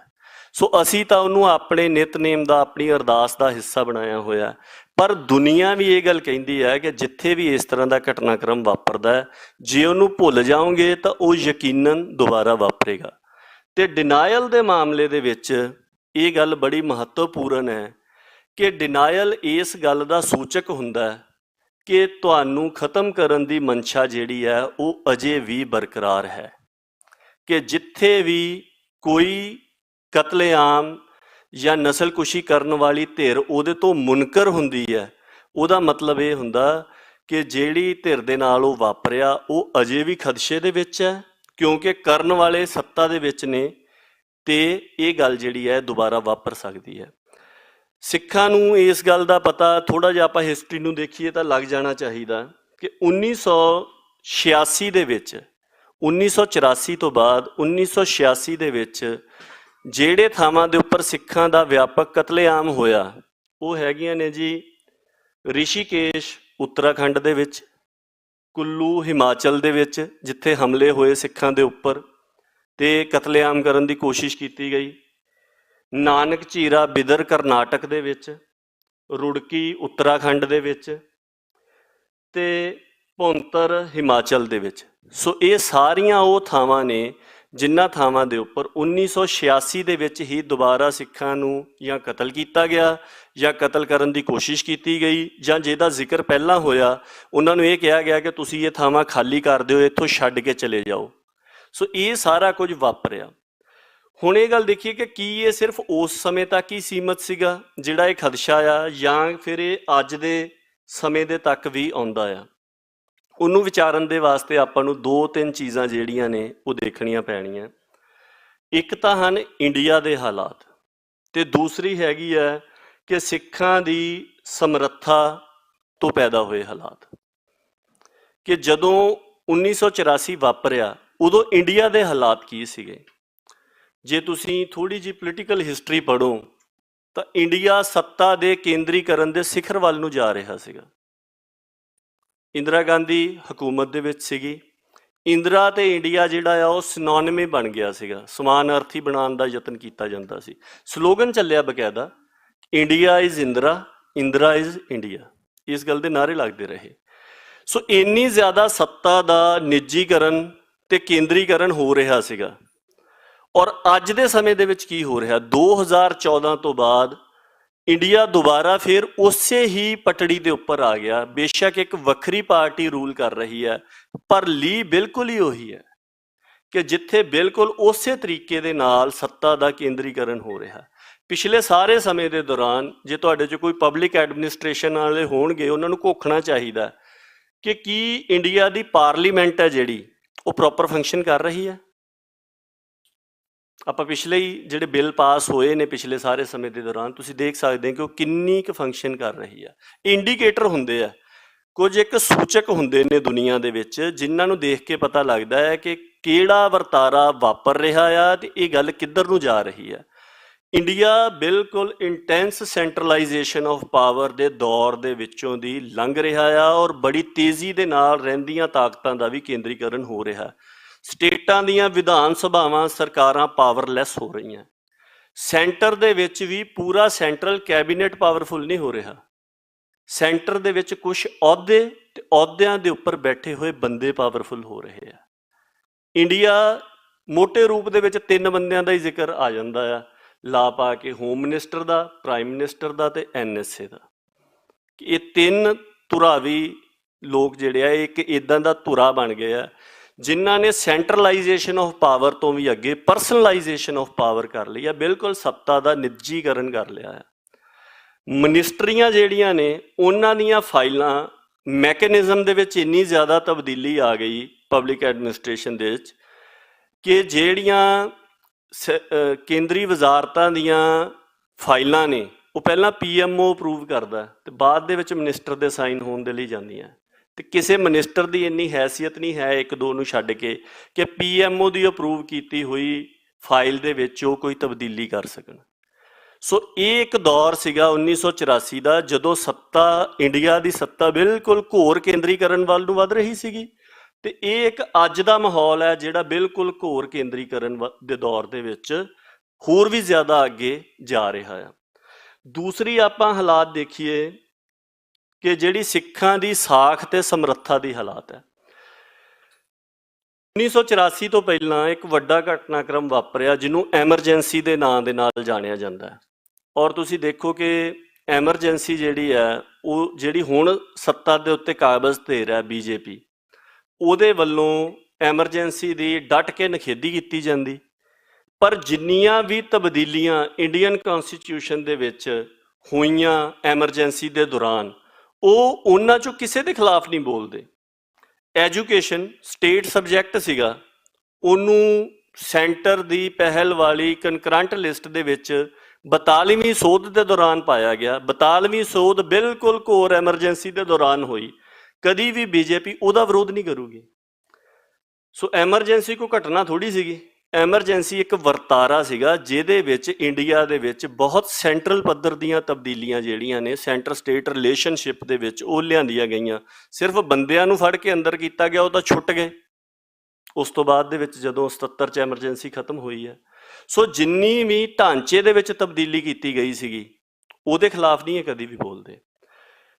ਸੋ ਅਸੀਂ ਤਾਂ ਉਹਨੂੰ ਆਪਣੇ ਨਿਤਨੇਮ ਦਾ, ਆਪਣੀ ਅਰਦਾਸ ਦਾ ਹਿੱਸਾ ਬਣਾਇਆ ਹੋਇਆ। ਪਰ ਦੁਨੀਆ ਵੀ ਇਹ ਗੱਲ ਕਹਿੰਦੀ ਹੈ ਕਿ ਜਿੱਥੇ ਵੀ ਇਸ ਤਰ੍ਹਾਂ ਦਾ ਘਟਨਾਕ੍ਰਮ ਵਾਪਰਦਾ ਹੈ, ਜੇ ਉਹਨੂੰ ਭੁੱਲ ਜਾਓਗੇ ਤਾਂ ਉਹ ਯਕੀਨਨ ਦੁਬਾਰਾ ਵਾਪਰੇਗਾ। ਤੇ ਡਿਨਾਇਲ ਦੇ ਮਾਮਲੇ ਦੇ ਵਿੱਚ ਇਹ ਗੱਲ ਬੜੀ ਮਹੱਤਵਪੂਰਨ ਹੈ ਕਿ ਡਿਨਾਇਲ ਇਸ ਗੱਲ ਦਾ ਸੂਚਕ ਹੁੰਦਾ ਹੈ ਕਿ ਤੁਹਾਨੂੰ ਖਤਮ ਕਰਨ ਦੀ ਮਨਸ਼ਾ ਜਿਹੜੀ ਹੈ ਉਹ ਅਜੇ ਵੀ ਬਰਕਰਾਰ ਹੈ। ਕਿ ਜਿੱਥੇ ਵੀ ਕੋਈ ਕਤਲੇਆਮ ਜਾਂ ਨਸਲਕੁਸ਼ੀ ਕਰਨ ਵਾਲੀ ਧਿਰ ਉਹਦੇ ਤੋਂ ਮੁਨਕਰ ਹੁੰਦੀ ਹੈ, ਉਹਦਾ ਮਤਲਬ ਇਹ ਹੁੰਦਾ ਕਿ ਜਿਹੜੀ ਧਿਰ ਦੇ ਨਾਲ ਉਹ ਵਾਪਰਿਆ ਉਹ ਅਜੇ ਵੀ ਖਦਸ਼ੇ ਦੇ ਵਿੱਚ ਹੈ, ਕਿਉਂਕਿ ਕਰਨ ਵਾਲੇ ਸੱਤਾ ਦੇ ਵਿੱਚ ਨੇ ਤੇ ਇਹ ਗੱਲ ਜਿਹੜੀ ਹੈ ਦੁਬਾਰਾ ਵਾਪਰ ਸਕਦੀ ਹੈ। ਸਿੱਖਾਂ ਨੂੰ ਇਸ ਗੱਲ ਦਾ ਪਤਾ, ਥੋੜ੍ਹਾ ਜਿਹਾ ਆਪਾਂ ਹਿਸਟਰੀ ਨੂੰ ਦੇਖੀਏ ਤਾਂ ਲੱਗ ਜਾਣਾ ਚਾਹੀਦਾ ਕਿ 1986 ਦੇ ਵਿੱਚ, 1984 ਤੋਂ ਬਾਅਦ 1986 ਦੇ ਵਿੱਚ ਜਿਹੜੇ ਥਾਵਾਂ ਦੇ ਉੱਪਰ ਸਿੱਖਾਂ ਦਾ ਵਿਆਪਕ ਕਤਲੇਆਮ ਹੋਇਆ ਉਹ ਹੈਗੀਆਂ ਨੇ ਜੀ ਰਿਸ਼ੀਕੇਸ਼ ਉੱਤਰਾਖੰਡ ਦੇ ਵਿੱਚ, ਕੁੱਲੂ ਹਿਮਾਚਲ ਦੇ ਵਿੱਚ ਜਿੱਥੇ ਹਮਲੇ ਹੋਏ ਸਿੱਖਾਂ ਦੇ ਉੱਪਰ ਤੇ ਕਤਲੇਆਮ ਕਰਨ ਦੀ ਕੋਸ਼ਿਸ਼ ਕੀਤੀ ਗਈ, ਨਾਨਕ ਝੀਰਾ ਬਿਦਰ ਕਰਨਾਟਕ ਦੇ ਵਿੱਚ, ਰੁੜਕੀ ਉੱਤਰਾਖੰਡ ਦੇ ਵਿੱਚ ਤੇ ਭੁੰਤਰ ਹਿਮਾਚਲ ਦੇ ਵਿੱਚ। ਸੋ ਇਹ ਸਾਰੀਆਂ ਉਹ ਥਾਵਾਂ ਨੇ ਜਿਨ੍ਹਾਂ ਥਾਵਾਂ ਦੇ ਉੱਪਰ 1986 ਦੇ ਵਿੱਚ ਹੀ ਦੁਬਾਰਾ ਸਿੱਖਾਂ ਨੂੰ ਜਾਂ ਕਤਲ ਕੀਤਾ ਗਿਆ ਜਾਂ ਕਤਲ ਕਰਨ ਦੀ ਕੋਸ਼ਿਸ਼ ਕੀਤੀ ਗਈ, ਜਾਂ ਜਿਹਦਾ ਜ਼ਿਕਰ ਪਹਿਲਾਂ ਹੋਇਆ ਉਹਨਾਂ ਨੂੰ ਇਹ ਕਿਹਾ ਗਿਆ ਕਿ ਤੁਸੀਂ ਇਹ ਥਾਵਾਂ ਖਾਲੀ ਕਰ ਦਿਓ, ਇੱਥੋਂ ਛੱਡ ਕੇ ਚਲੇ ਜਾਓ। ਸੋ ਇਹ ਸਾਰਾ ਕੁਝ ਵਾਪਰਿਆ। ਹੁਣ ਇਹ ਗੱਲ ਦੇਖੀਏ ਕਿ ਕੀ ਇਹ ਸਿਰਫ ਉਸ ਸਮੇਂ ਤੱਕ ਹੀ ਸੀਮਤ ਸੀਗਾ ਜਿਹੜਾ ਇਹ ਖਦਸ਼ਾ ਆ, ਜਾਂ ਫਿਰ ਇਹ ਅੱਜ ਦੇ ਸਮੇਂ ਦੇ ਤੱਕ ਵੀ ਆਉਂਦਾ ਆ। ਉਹਨੂੰ ਵਿਚਾਰਨ ਦੇ ਵਾਸਤੇ ਆਪਾਂ ਨੂੰ 2-3 ਚੀਜ਼ਾਂ ਜਿਹੜੀਆਂ ਨੇ ਉਹ ਦੇਖਣੀਆਂ ਪੈਣੀਆਂ। ਇੱਕ ਤਾਂ ਹਨ ਇੰਡੀਆ ਦੇ ਹਾਲਾਤ ਤੇ ਦੂਸਰੀ ਹੈਗੀ ਹੈ ਕਿ ਸਿੱਖਾਂ ਦੀ ਸਮਰੱਥਾ ਤੋਂ ਪੈਦਾ ਹੋਏ ਹਾਲਾਤ। ਕਿ ਜਦੋਂ 1984 ਵਾਪਰਿਆ ਉਦੋਂ ਇੰਡੀਆ ਦੇ ਹਾਲਾਤ ਕੀ ਸੀਗੇ। ਜੇ ਤੁਸੀਂ ਥੋੜ੍ਹੀ ਜਿਹੀ ਪੋਲੀਟੀਕਲ ਹਿਸਟਰੀ ਪੜ੍ਹੋ ਤਾਂ ਇੰਡੀਆ ਸੱਤਾ ਦੇ ਕੇਂਦਰੀਕਰਨ ਦੇ ਸਿਖਰ ਵੱਲ ਨੂੰ ਜਾ ਰਿਹਾ ਸੀਗਾ। ਇੰਦਰਾ ਗਾਂਧੀ ਹਕੂਮਤ ਦੇ ਵਿੱਚ ਸੀਗੀ। ਇੰਦਰਾ ਤੇ ਇੰਡੀਆ ਜਿਹੜਾ ਆ ਉਹ ਸਿਨੋਨਿਮ ਬਣ ਗਿਆ ਸੀਗਾ, ਸਮਾਨਾਰਥੀ ਬਣਾਉਣ ਦਾ ਯਤਨ ਕੀਤਾ ਜਾਂਦਾ ਸੀ। ਸਲੋਗਨ ਚੱਲਿਆ ਬਕਾਇਦਾ, India is Indira, Indira is India. ਇਸ ਗੱਲ ਦੇ ਨਾਅਰੇ ਲੱਗਦੇ ਰਹੇ। ਸੋ ਇੰਨੀ ਜ਼ਿਆਦਾ ਸੱਤਾ ਦਾ ਨਿੱਜੀਕਰਨ ਤੇ ਕੇਂਦਰੀਕਰਨ ਹੋ ਰਿਹਾ ਸੀਗਾ। ਔਰ ਅੱਜ ਦੇ ਸਮੇਂ ਦੇ ਵਿੱਚ ਕੀ ਹੋ ਰਿਹਾ, 2014 ਤੋਂ ਬਾਅਦ ਇੰਡੀਆ ਦੁਬਾਰਾ ਫਿਰ ਉਸੇ ਹੀ ਪਟੜੀ ਦੇ ਉੱਪਰ ਆ ਗਿਆ। ਬੇਸ਼ੱਕ ਇੱਕ ਵੱਖਰੀ ਪਾਰਟੀ ਰੂਲ ਕਰ ਰਹੀ ਹੈ, ਪਰ ਲੀ ਬਿਲਕੁਲ ਹੀ ਉਹੀ ਹੈ ਕਿ ਜਿੱਥੇ ਬਿਲਕੁਲ ਉਸੇ ਤਰੀਕੇ ਦੇ ਨਾਲ ਸੱਤਾ ਦਾ ਕੇਂਦਰੀਕਰਨ ਹੋ ਰਿਹਾ। ਪਿਛਲੇ ਸਾਰੇ ਸਮੇਂ ਦੇ ਦੌਰਾਨ ਜੇ ਤੁਹਾਡੇ 'ਚ ਕੋਈ ਪਬਲਿਕ ਐਡਮਿਨਿਸਟ੍ਰੇਸ਼ਨ ਵਾਲੇ ਹੋਣਗੇ, ਉਹਨਾਂ ਨੂੰ ਘੋਖਣਾ ਚਾਹੀਦਾ ਕਿ ਕੀ ਇੰਡੀਆ ਦੀ ਪਾਰਲੀਮੈਂਟ ਹੈ ਜਿਹੜੀ ਉਹ ਪ੍ਰੋਪਰ ਫੰਕਸ਼ਨ ਕਰ ਰਹੀ ਹੈ। ਆਪਾਂ ਪਿਛਲੇ ਹੀ ਜਿਹੜੇ ਬਿੱਲ ਪਾਸ ਹੋਏ ਨੇ ਪਿਛਲੇ ਸਾਰੇ ਸਮੇਂ ਦੇ ਦੌਰਾਨ ਤੁਸੀਂ ਦੇਖ ਸਕਦੇ ਹੋ ਕਿ ਉਹ ਕਿੰਨੀ ਕੁ ਫੰਕਸ਼ਨ ਕਰ ਰਹੀ ਆ। ਇੰਡੀਕੇਟਰ ਹੁੰਦੇ ਆ, ਕੁਝ ਇੱਕ ਸੂਚਕ ਹੁੰਦੇ ਨੇ ਦੁਨੀਆ ਦੇ ਵਿੱਚ ਜਿਨ੍ਹਾਂ ਨੂੰ ਦੇਖ ਕੇ ਪਤਾ ਲੱਗਦਾ ਹੈ ਕਿ ਕਿਹੜਾ ਵਰਤਾਰਾ ਵਾਪਰ ਰਿਹਾ ਆ ਤੇ ਇਹ ਗੱਲ ਕਿੱਧਰ ਨੂੰ ਜਾ ਰਹੀ ਆ। ਇੰਡੀਆ ਬਿਲਕੁਲ ਇੰਟੈਂਸ ਸੈਂਟਰਲਾਈਜੇਸ਼ਨ ਆਫ ਪਾਵਰ ਦੇ ਦੌਰ ਦੇ ਵਿੱਚੋਂ ਦੀ ਲੰਘ ਰਿਹਾ ਆ ਔਰ ਬੜੀ ਤੇਜ਼ੀ ਦੇ ਨਾਲ ਰਹਿੰਦੀਆਂ ਤਾਕਤਾਂ ਦਾ ਵੀ ਕੇਂਦਰੀਕਰਨ ਹੋ ਰਿਹਾ। ਸਟੇਟਾਂ ਦੀਆਂ ਵਿਧਾਨ ਸਭਾਵਾਂ, ਸਰਕਾਰਾਂ ਪਾਵਰਲੈਸ ਹੋ ਰਹੀਆਂ। ਸੈਂਟਰ ਦੇ ਵਿੱਚ ਵੀ ਪੂਰਾ ਸੈਂਟਰਲ ਕੈਬਨਿਟ ਪਾਵਰਫੁਲ ਨਹੀਂ ਹੋ ਰਿਹਾ। ਸੈਂਟਰ ਦੇ ਵਿੱਚ ਕੁਝ ਅਹੁਦੇ ਤੇ ਅਹੁਦਿਆਂ ਦੇ ਉੱਪਰ ਬੈਠੇ ਹੋਏ ਬੰਦੇ ਪਾਵਰਫੁਲ ਹੋ ਰਹੇ ਆ। ਇੰਡੀਆ ਮੋਟੇ ਰੂਪ ਦੇ ਵਿੱਚ 3 ਬੰਦਿਆਂ ਦਾ ਹੀ ਜ਼ਿਕਰ ਆ ਜਾਂਦਾ ਆ, ਲਾ ਪਾ ਕੇ ਹੋਮ ਮਿਨਿਸਟਰ ਦਾ, ਪ੍ਰਾਈਮ ਮਿਨਿਸਟਰ ਦਾ ਤੇ NSA ਦਾ। ਇਹ 3 ਧੁਰਾਵੀ ਲੋਕ ਜਿਹੜੇ ਆ ਇੱਕ ਇੱਦਾਂ ਦਾ ਧੁਰਾ ਬਣ ਗਏ ਆ ਜਿਨ੍ਹਾਂ ਨੇ ਸੈਂਟਰਲਾਈਜੇਸ਼ਨ ਆਫ ਪਾਵਰ ਤੋਂ ਵੀ ਅੱਗੇ ਪਰਸਨਲਾਈਜੇਸ਼ਨ ਆਫ ਪਾਵਰ ਕਰ ਲਈ ਆ, ਬਿਲਕੁਲ ਸੱਤਾ ਦਾ ਨਿੱਜੀਕਰਨ ਕਰ ਲਿਆ ਆ। ਮਨਿਸਟਰੀਆਂ ਜਿਹੜੀਆਂ ਨੇ ਉਹਨਾਂ ਦੀਆਂ ਫਾਈਲਾਂ ਮੈਕੈਨਿਜ਼ਮ ਦੇ ਵਿੱਚ ਇੰਨੀ ਜ਼ਿਆਦਾ ਤਬਦੀਲੀ ਆ ਗਈ ਪਬਲਿਕ ਐਡਮਿਨਿਸਟ੍ਰੇਸ਼ਨ ਦੇ ਵਿੱਚ ਕਿ ਜਿਹੜੀਆਂ ਕੇਂਦਰੀ ਵਜ਼ਾਰਤਾਂ ਦੀਆਂ ਫਾਈਲਾਂ ਨੇ ਉਹ ਪਹਿਲਾਂ ਪੀਐਮਓ ਅਪਰੂਵ ਕਰਦਾ ਤੇ ਬਾਅਦ ਦੇ ਵਿੱਚ ਮਿਨਿਸਟਰ ਦੇ ਸਾਈਨ ਹੋਣ ਦੇ ਲਈ ਜਾਂਦੀਆਂ, ਤੇ ਕਿਸੇ ਮਿਨਿਸਟਰ ਦੀ ਇੰਨੀ ਹੈਸੀਅਤ ਨਹੀਂ ਹੈ ਇੱਕ ਦੋ ਨੂੰ ਛੱਡ ਕੇ ਕਿ ਪੀਐਮਓ ਦੀ ਅਪਰੂਵ ਕੀਤੀ ਹੋਈ ਫਾਈਲ ਦੇ ਵਿੱਚ ਉਹ ਕੋਈ ਤਬਦੀਲੀ ਕਰ ਸਕਣ। ਸੋ ਇਹ ਇੱਕ ਦੌਰ ਸੀਗਾ 1984 ਦਾ ਜਦੋਂ ਇੰਡੀਆ ਦੀ ਸੱਤਾ ਬਿਲਕੁਲ ਘੋਰ ਕੇਂਦਰੀਕਰਨ ਵੱਲ ਨੂੰ ਵੱਧ ਰਹੀ ਸੀਗੀ, ਤੇ ਇਹ ਇੱਕ ਅੱਜ ਦਾ ਮਾਹੌਲ ਹੈ ਜਿਹੜਾ ਬਿਲਕੁਲ ਘੋਰ ਕੇਂਦਰੀਕਰਨ ਦੇ ਦੌਰ ਦੇ ਵਿੱਚ ਹੋਰ ਵੀ ਜ਼ਿਆਦਾ ਅੱਗੇ ਜਾ ਰਿਹਾ ਆ। ਦੂਸਰੀ ਆਪਾਂ ਹਾਲਾਤ ਦੇਖੀਏ ਕਿ ਜਿਹੜੀ ਸਿੱਖਾਂ ਦੀ ਸਾਖ ਤੇ ਸਮਰੱਥਾ ਦੀ ਹਾਲਾਤ ਹੈ। 1984 ਤੋਂ ਪਹਿਲਾਂ ਇੱਕ ਵੱਡਾ ਘਟਨਾਕ੍ਰਮ ਵਾਪਰਿਆ ਜਿਹਨੂੰ ਐਮਰਜੈਂਸੀ ਦੇ ਨਾਂ ਦੇ ਨਾਲ ਜਾਣਿਆ ਜਾਂਦਾ ਹੈ। ਔਰ ਤੁਸੀਂ ਦੇਖੋ ਕਿ ਐਮਰਜੈਂਸੀ ਜਿਹੜੀ ਹੈ ਉਹ ਜਿਹੜੀ ਹੁਣ ਸੱਤਾ ਦੇ ਉੱਤੇ ਕਾਬਜ਼ ਧਿਰ ਹੈ ਬੀਜੇਪੀ, ਉਹਦੇ ਵੱਲੋਂ ਐਮਰਜੈਂਸੀ ਦੀ ਡਟ ਕੇ ਨਿਖੇਧੀ ਕੀਤੀ ਜਾਂਦੀ। ਪਰ ਜਿੰਨੀਆਂ ਵੀ ਤਬਦੀਲੀਆਂ ਇੰਡੀਅਨ ਕਨਸਟੀਟਿਊਸ਼ਨ ਦੇ ਵਿੱਚ ਹੋਈਆਂ ਐਮਰਜੈਂਸੀ ਦੇ ਦੌਰਾਨ, ਉਹ ਉਹਨਾਂ 'ਚੋਂ ਕਿਸੇ ਦੇ ਖਿਲਾਫ ਨਹੀਂ ਬੋਲਦੇ। ਐਜੂਕੇਸ਼ਨ ਸਟੇਟ ਸਬਜੈਕਟ ਸੀਗਾ, ਉਹਨੂੰ ਸੈਂਟਰ ਦੀ ਪਹਿਲ ਵਾਲੀ ਕਨਕਰੰਟ ਲਿਸਟ ਦੇ ਵਿੱਚ 42ਵੀਂ ਸੋਧ ਦੇ ਦੌਰਾਨ ਪਾਇਆ ਗਿਆ। 42ਵੀਂ ਸੋਧ ਬਿਲਕੁਲ ਘੋਰ ਐਮਰਜੈਂਸੀ ਦੇ ਦੌਰਾਨ ਹੋਈ। ਕਦੀ ਵੀ ਬੀਜੇਪੀ ਉਹਦਾ ਵਿਰੋਧ ਨਹੀਂ ਕਰੂਗੀ। ਸੋ ਐਮਰਜੈਂਸੀ ਕੋਈ ਘਟਨਾ ਥੋੜੀ ਸੀਗੀ, ਐਮਰਜੈਂਸੀ ਇੱਕ ਵਰਤਾਰਾ ਸੀਗਾ ਜਿਹਦੇ ਵਿੱਚ ਇੰਡੀਆ ਦੇ ਵਿੱਚ ਬਹੁਤ ਸੈਂਟਰਲ ਪੱਧਰ ਦੀਆਂ ਤਬਦੀਲੀਆਂ ਜਿਹੜੀਆਂ ਨੇ ਸੈਂਟਰ ਸਟੇਟ ਰਿਲੇਸ਼ਨਸ਼ਿਪ ਦੇ ਵਿੱਚ ਉਹ ਲਿਆਂਦੀਆਂ ਗਈਆਂ। ਸਿਰਫ ਬੰਦਿਆਂ ਨੂੰ ਫੜ ਕੇ ਅੰਦਰ ਕੀਤਾ ਗਿਆ, ਉਹ ਤਾਂ ਛੁੱਟ ਗਏ ਉਸ ਤੋਂ ਬਾਅਦ ਦੇ ਵਿੱਚ ਜਦੋਂ 77 'ਚ ਐਮਰਜੈਂਸੀ ਖਤਮ ਹੋਈ ਹੈ। ਸੋ ਜਿੰਨੀ ਵੀ ਢਾਂਚੇ ਦੇ ਵਿੱਚ ਤਬਦੀਲੀ ਕੀਤੀ ਗਈ ਸੀਗੀ ਉਹਦੇ ਖਿਲਾਫ ਨਹੀਂ ਇਹ ਕਦੀ ਵੀ ਬੋਲਦੇ।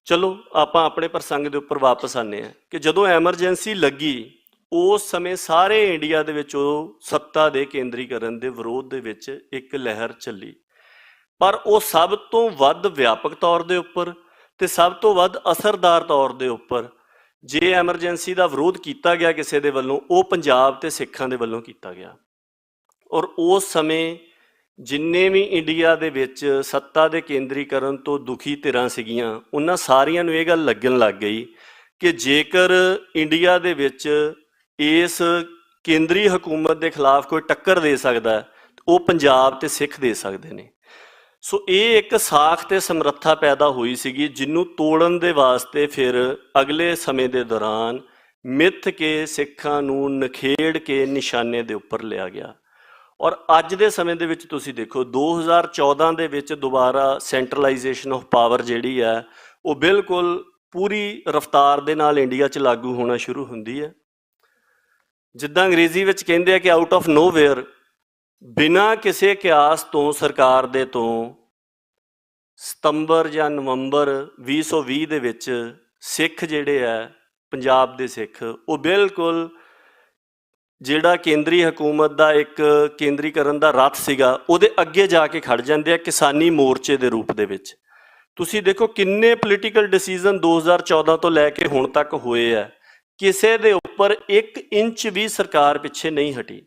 ਚਲੋ ਆਪਾਂ ਆਪਣੇ ਪ੍ਰਸੰਗ ਦੇ ਉੱਪਰ ਵਾਪਸ ਆਉਂਦੇ ਹਾਂ ਕਿ ਜਦੋਂ ਐਮਰਜੈਂਸੀ ਲੱਗੀ ਉਸ ਸਮੇਂ ਸਾਰੇ ਇੰਡੀਆ ਦੇ ਵਿੱਚ ਉਹ ਸੱਤਾ ਦੇ ਕੇਂਦਰੀਕਰਨ ਦੇ ਵਿਰੋਧ ਦੇ ਵਿੱਚ ਇੱਕ ਲਹਿਰ ਚੱਲੀ। ਪਰ ਉਹ ਸਭ ਤੋਂ ਵੱਧ ਵਿਆਪਕ ਤੌਰ ਦੇ ਉੱਪਰ ਤੇ ਸਭ ਤੋਂ ਵੱਧ ਅਸਰਦਾਰ ਤੌਰ ਦੇ ਉੱਪਰ ਜੇ ਐਮਰਜੈਂਸੀ ਦਾ ਵਿਰੋਧ ਕੀਤਾ ਗਿਆ ਕਿਸੇ ਦੇ ਵੱਲੋਂ, ਉਹ ਪੰਜਾਬ ਤੇ ਸਿੱਖਾਂ ਦੇ ਵੱਲੋਂ ਕੀਤਾ ਗਿਆ। ਔਰ ਉਸ ਸਮੇਂ ਜਿੰਨੇ ਵੀ ਇੰਡੀਆ ਦੇ ਵਿੱਚ ਸੱਤਾ ਦੇ ਕੇਂਦਰੀਕਰਨ ਤੋਂ ਦੁਖੀ ਧਿਰਾਂ ਸੀਗੀਆਂ, ਉਹਨਾਂ ਸਾਰੀਆਂ ਨੂੰ ਇਹ ਗੱਲ ਲੱਗਣ ਲੱਗ ਗਈ ਕਿ ਜੇਕਰ ਇੰਡੀਆ ਦੇ ਵਿੱਚ ਇਸ ਕੇਂਦਰੀ ਹਕੂਮਤ ਦੇ ਖਿਲਾਫ ਕੋਈ ਟੱਕਰ ਦੇ ਸਕਦਾ ਉਹ ਪੰਜਾਬ ਤੇ ਸਿੱਖ ਦੇ ਸਕਦੇ ਨੇ। ਸੋ ਇਹ ਇੱਕ ਸਾਖ ਤੇ ਸਮਰੱਥਾ ਪੈਦਾ ਹੋਈ ਸੀਗੀ ਜਿਹਨੂੰ ਤੋੜਨ ਦੇ ਵਾਸਤੇ ਫਿਰ ਅਗਲੇ ਸਮੇਂ ਦੇ ਦੌਰਾਨ ਮਿੱਥ ਕੇ ਸਿੱਖਾਂ ਨੂੰ ਨਖੇੜ ਕੇ ਨਿਸ਼ਾਨੇ ਦੇ ਉੱਪਰ ਲਿਆ ਗਿਆ। ਔਰ ਅੱਜ ਦੇ ਸਮੇਂ ਦੇ ਵਿੱਚ ਤੁਸੀਂ ਦੇਖੋ 2014 ਦੇ ਵਿੱਚ ਦੁਬਾਰਾ ਸੈਂਟਰਲਾਈਜੇਸ਼ਨ ਆਫ ਪਾਵਰ ਜਿਹੜੀ ਹੈ ਉਹ ਬਿਲਕੁਲ ਪੂਰੀ ਰਫ਼ਤਾਰ ਦੇ ਨਾਲ ਇੰਡੀਆ 'ਚ ਲਾਗੂ ਹੋਣਾ ਸ਼ੁਰੂ ਹੁੰਦੀ ਹੈ। ਜਿੱਦਾਂ ਅੰਗਰੇਜ਼ੀ ਵਿੱਚ ਕਹਿੰਦੇ ਆ ਕਿ ਆਊਟ ਆਫ ਨੋਵੇਅਰ, ਬਿਨਾਂ ਕਿਸੇ ਕਿਆਸ ਤੋਂ ਸਰਕਾਰ ਦੇ ਤੋਂ ਸਤੰਬਰ ਜਾਂ ਨਵੰਬਰ 2020 ਦੇ ਵਿੱਚ ਸਿੱਖ ਜਿਹੜੇ ਆ ਪੰਜਾਬ ਦੇ ਸਿੱਖ ਉਹ ਬਿਲਕੁਲ ਜਿਹੜਾ ਕੇਂਦਰੀ ਹਕੂਮਤ ਦਾ ਇੱਕ ਕੇਂਦਰੀਕਰਨ ਦਾ ਰੱਥ ਸੀਗਾ ਉਹਦੇ ਅੱਗੇ ਜਾ ਕੇ ਖੜ ਜਾਂਦੇ ਆ ਕਿਸਾਨੀ ਮੋਰਚੇ ਦੇ ਰੂਪ ਦੇ ਵਿੱਚ। ਤੁਸੀਂ ਦੇਖੋ ਕਿੰਨੇ ਪੋਲੀਟੀਕਲ ਡਿਸੀਜਨ 2014 ਤੋਂ ਲੈ ਕੇ ਹੁਣ ਤੱਕ ਹੋਏ ਆ, ਕਿਸੇ ਦੇ ਉੱਪਰ 1 ਇੰਚ ਵੀ ਸਰਕਾਰ ਪਿੱਛੇ ਨਹੀਂ ਹਟੀ।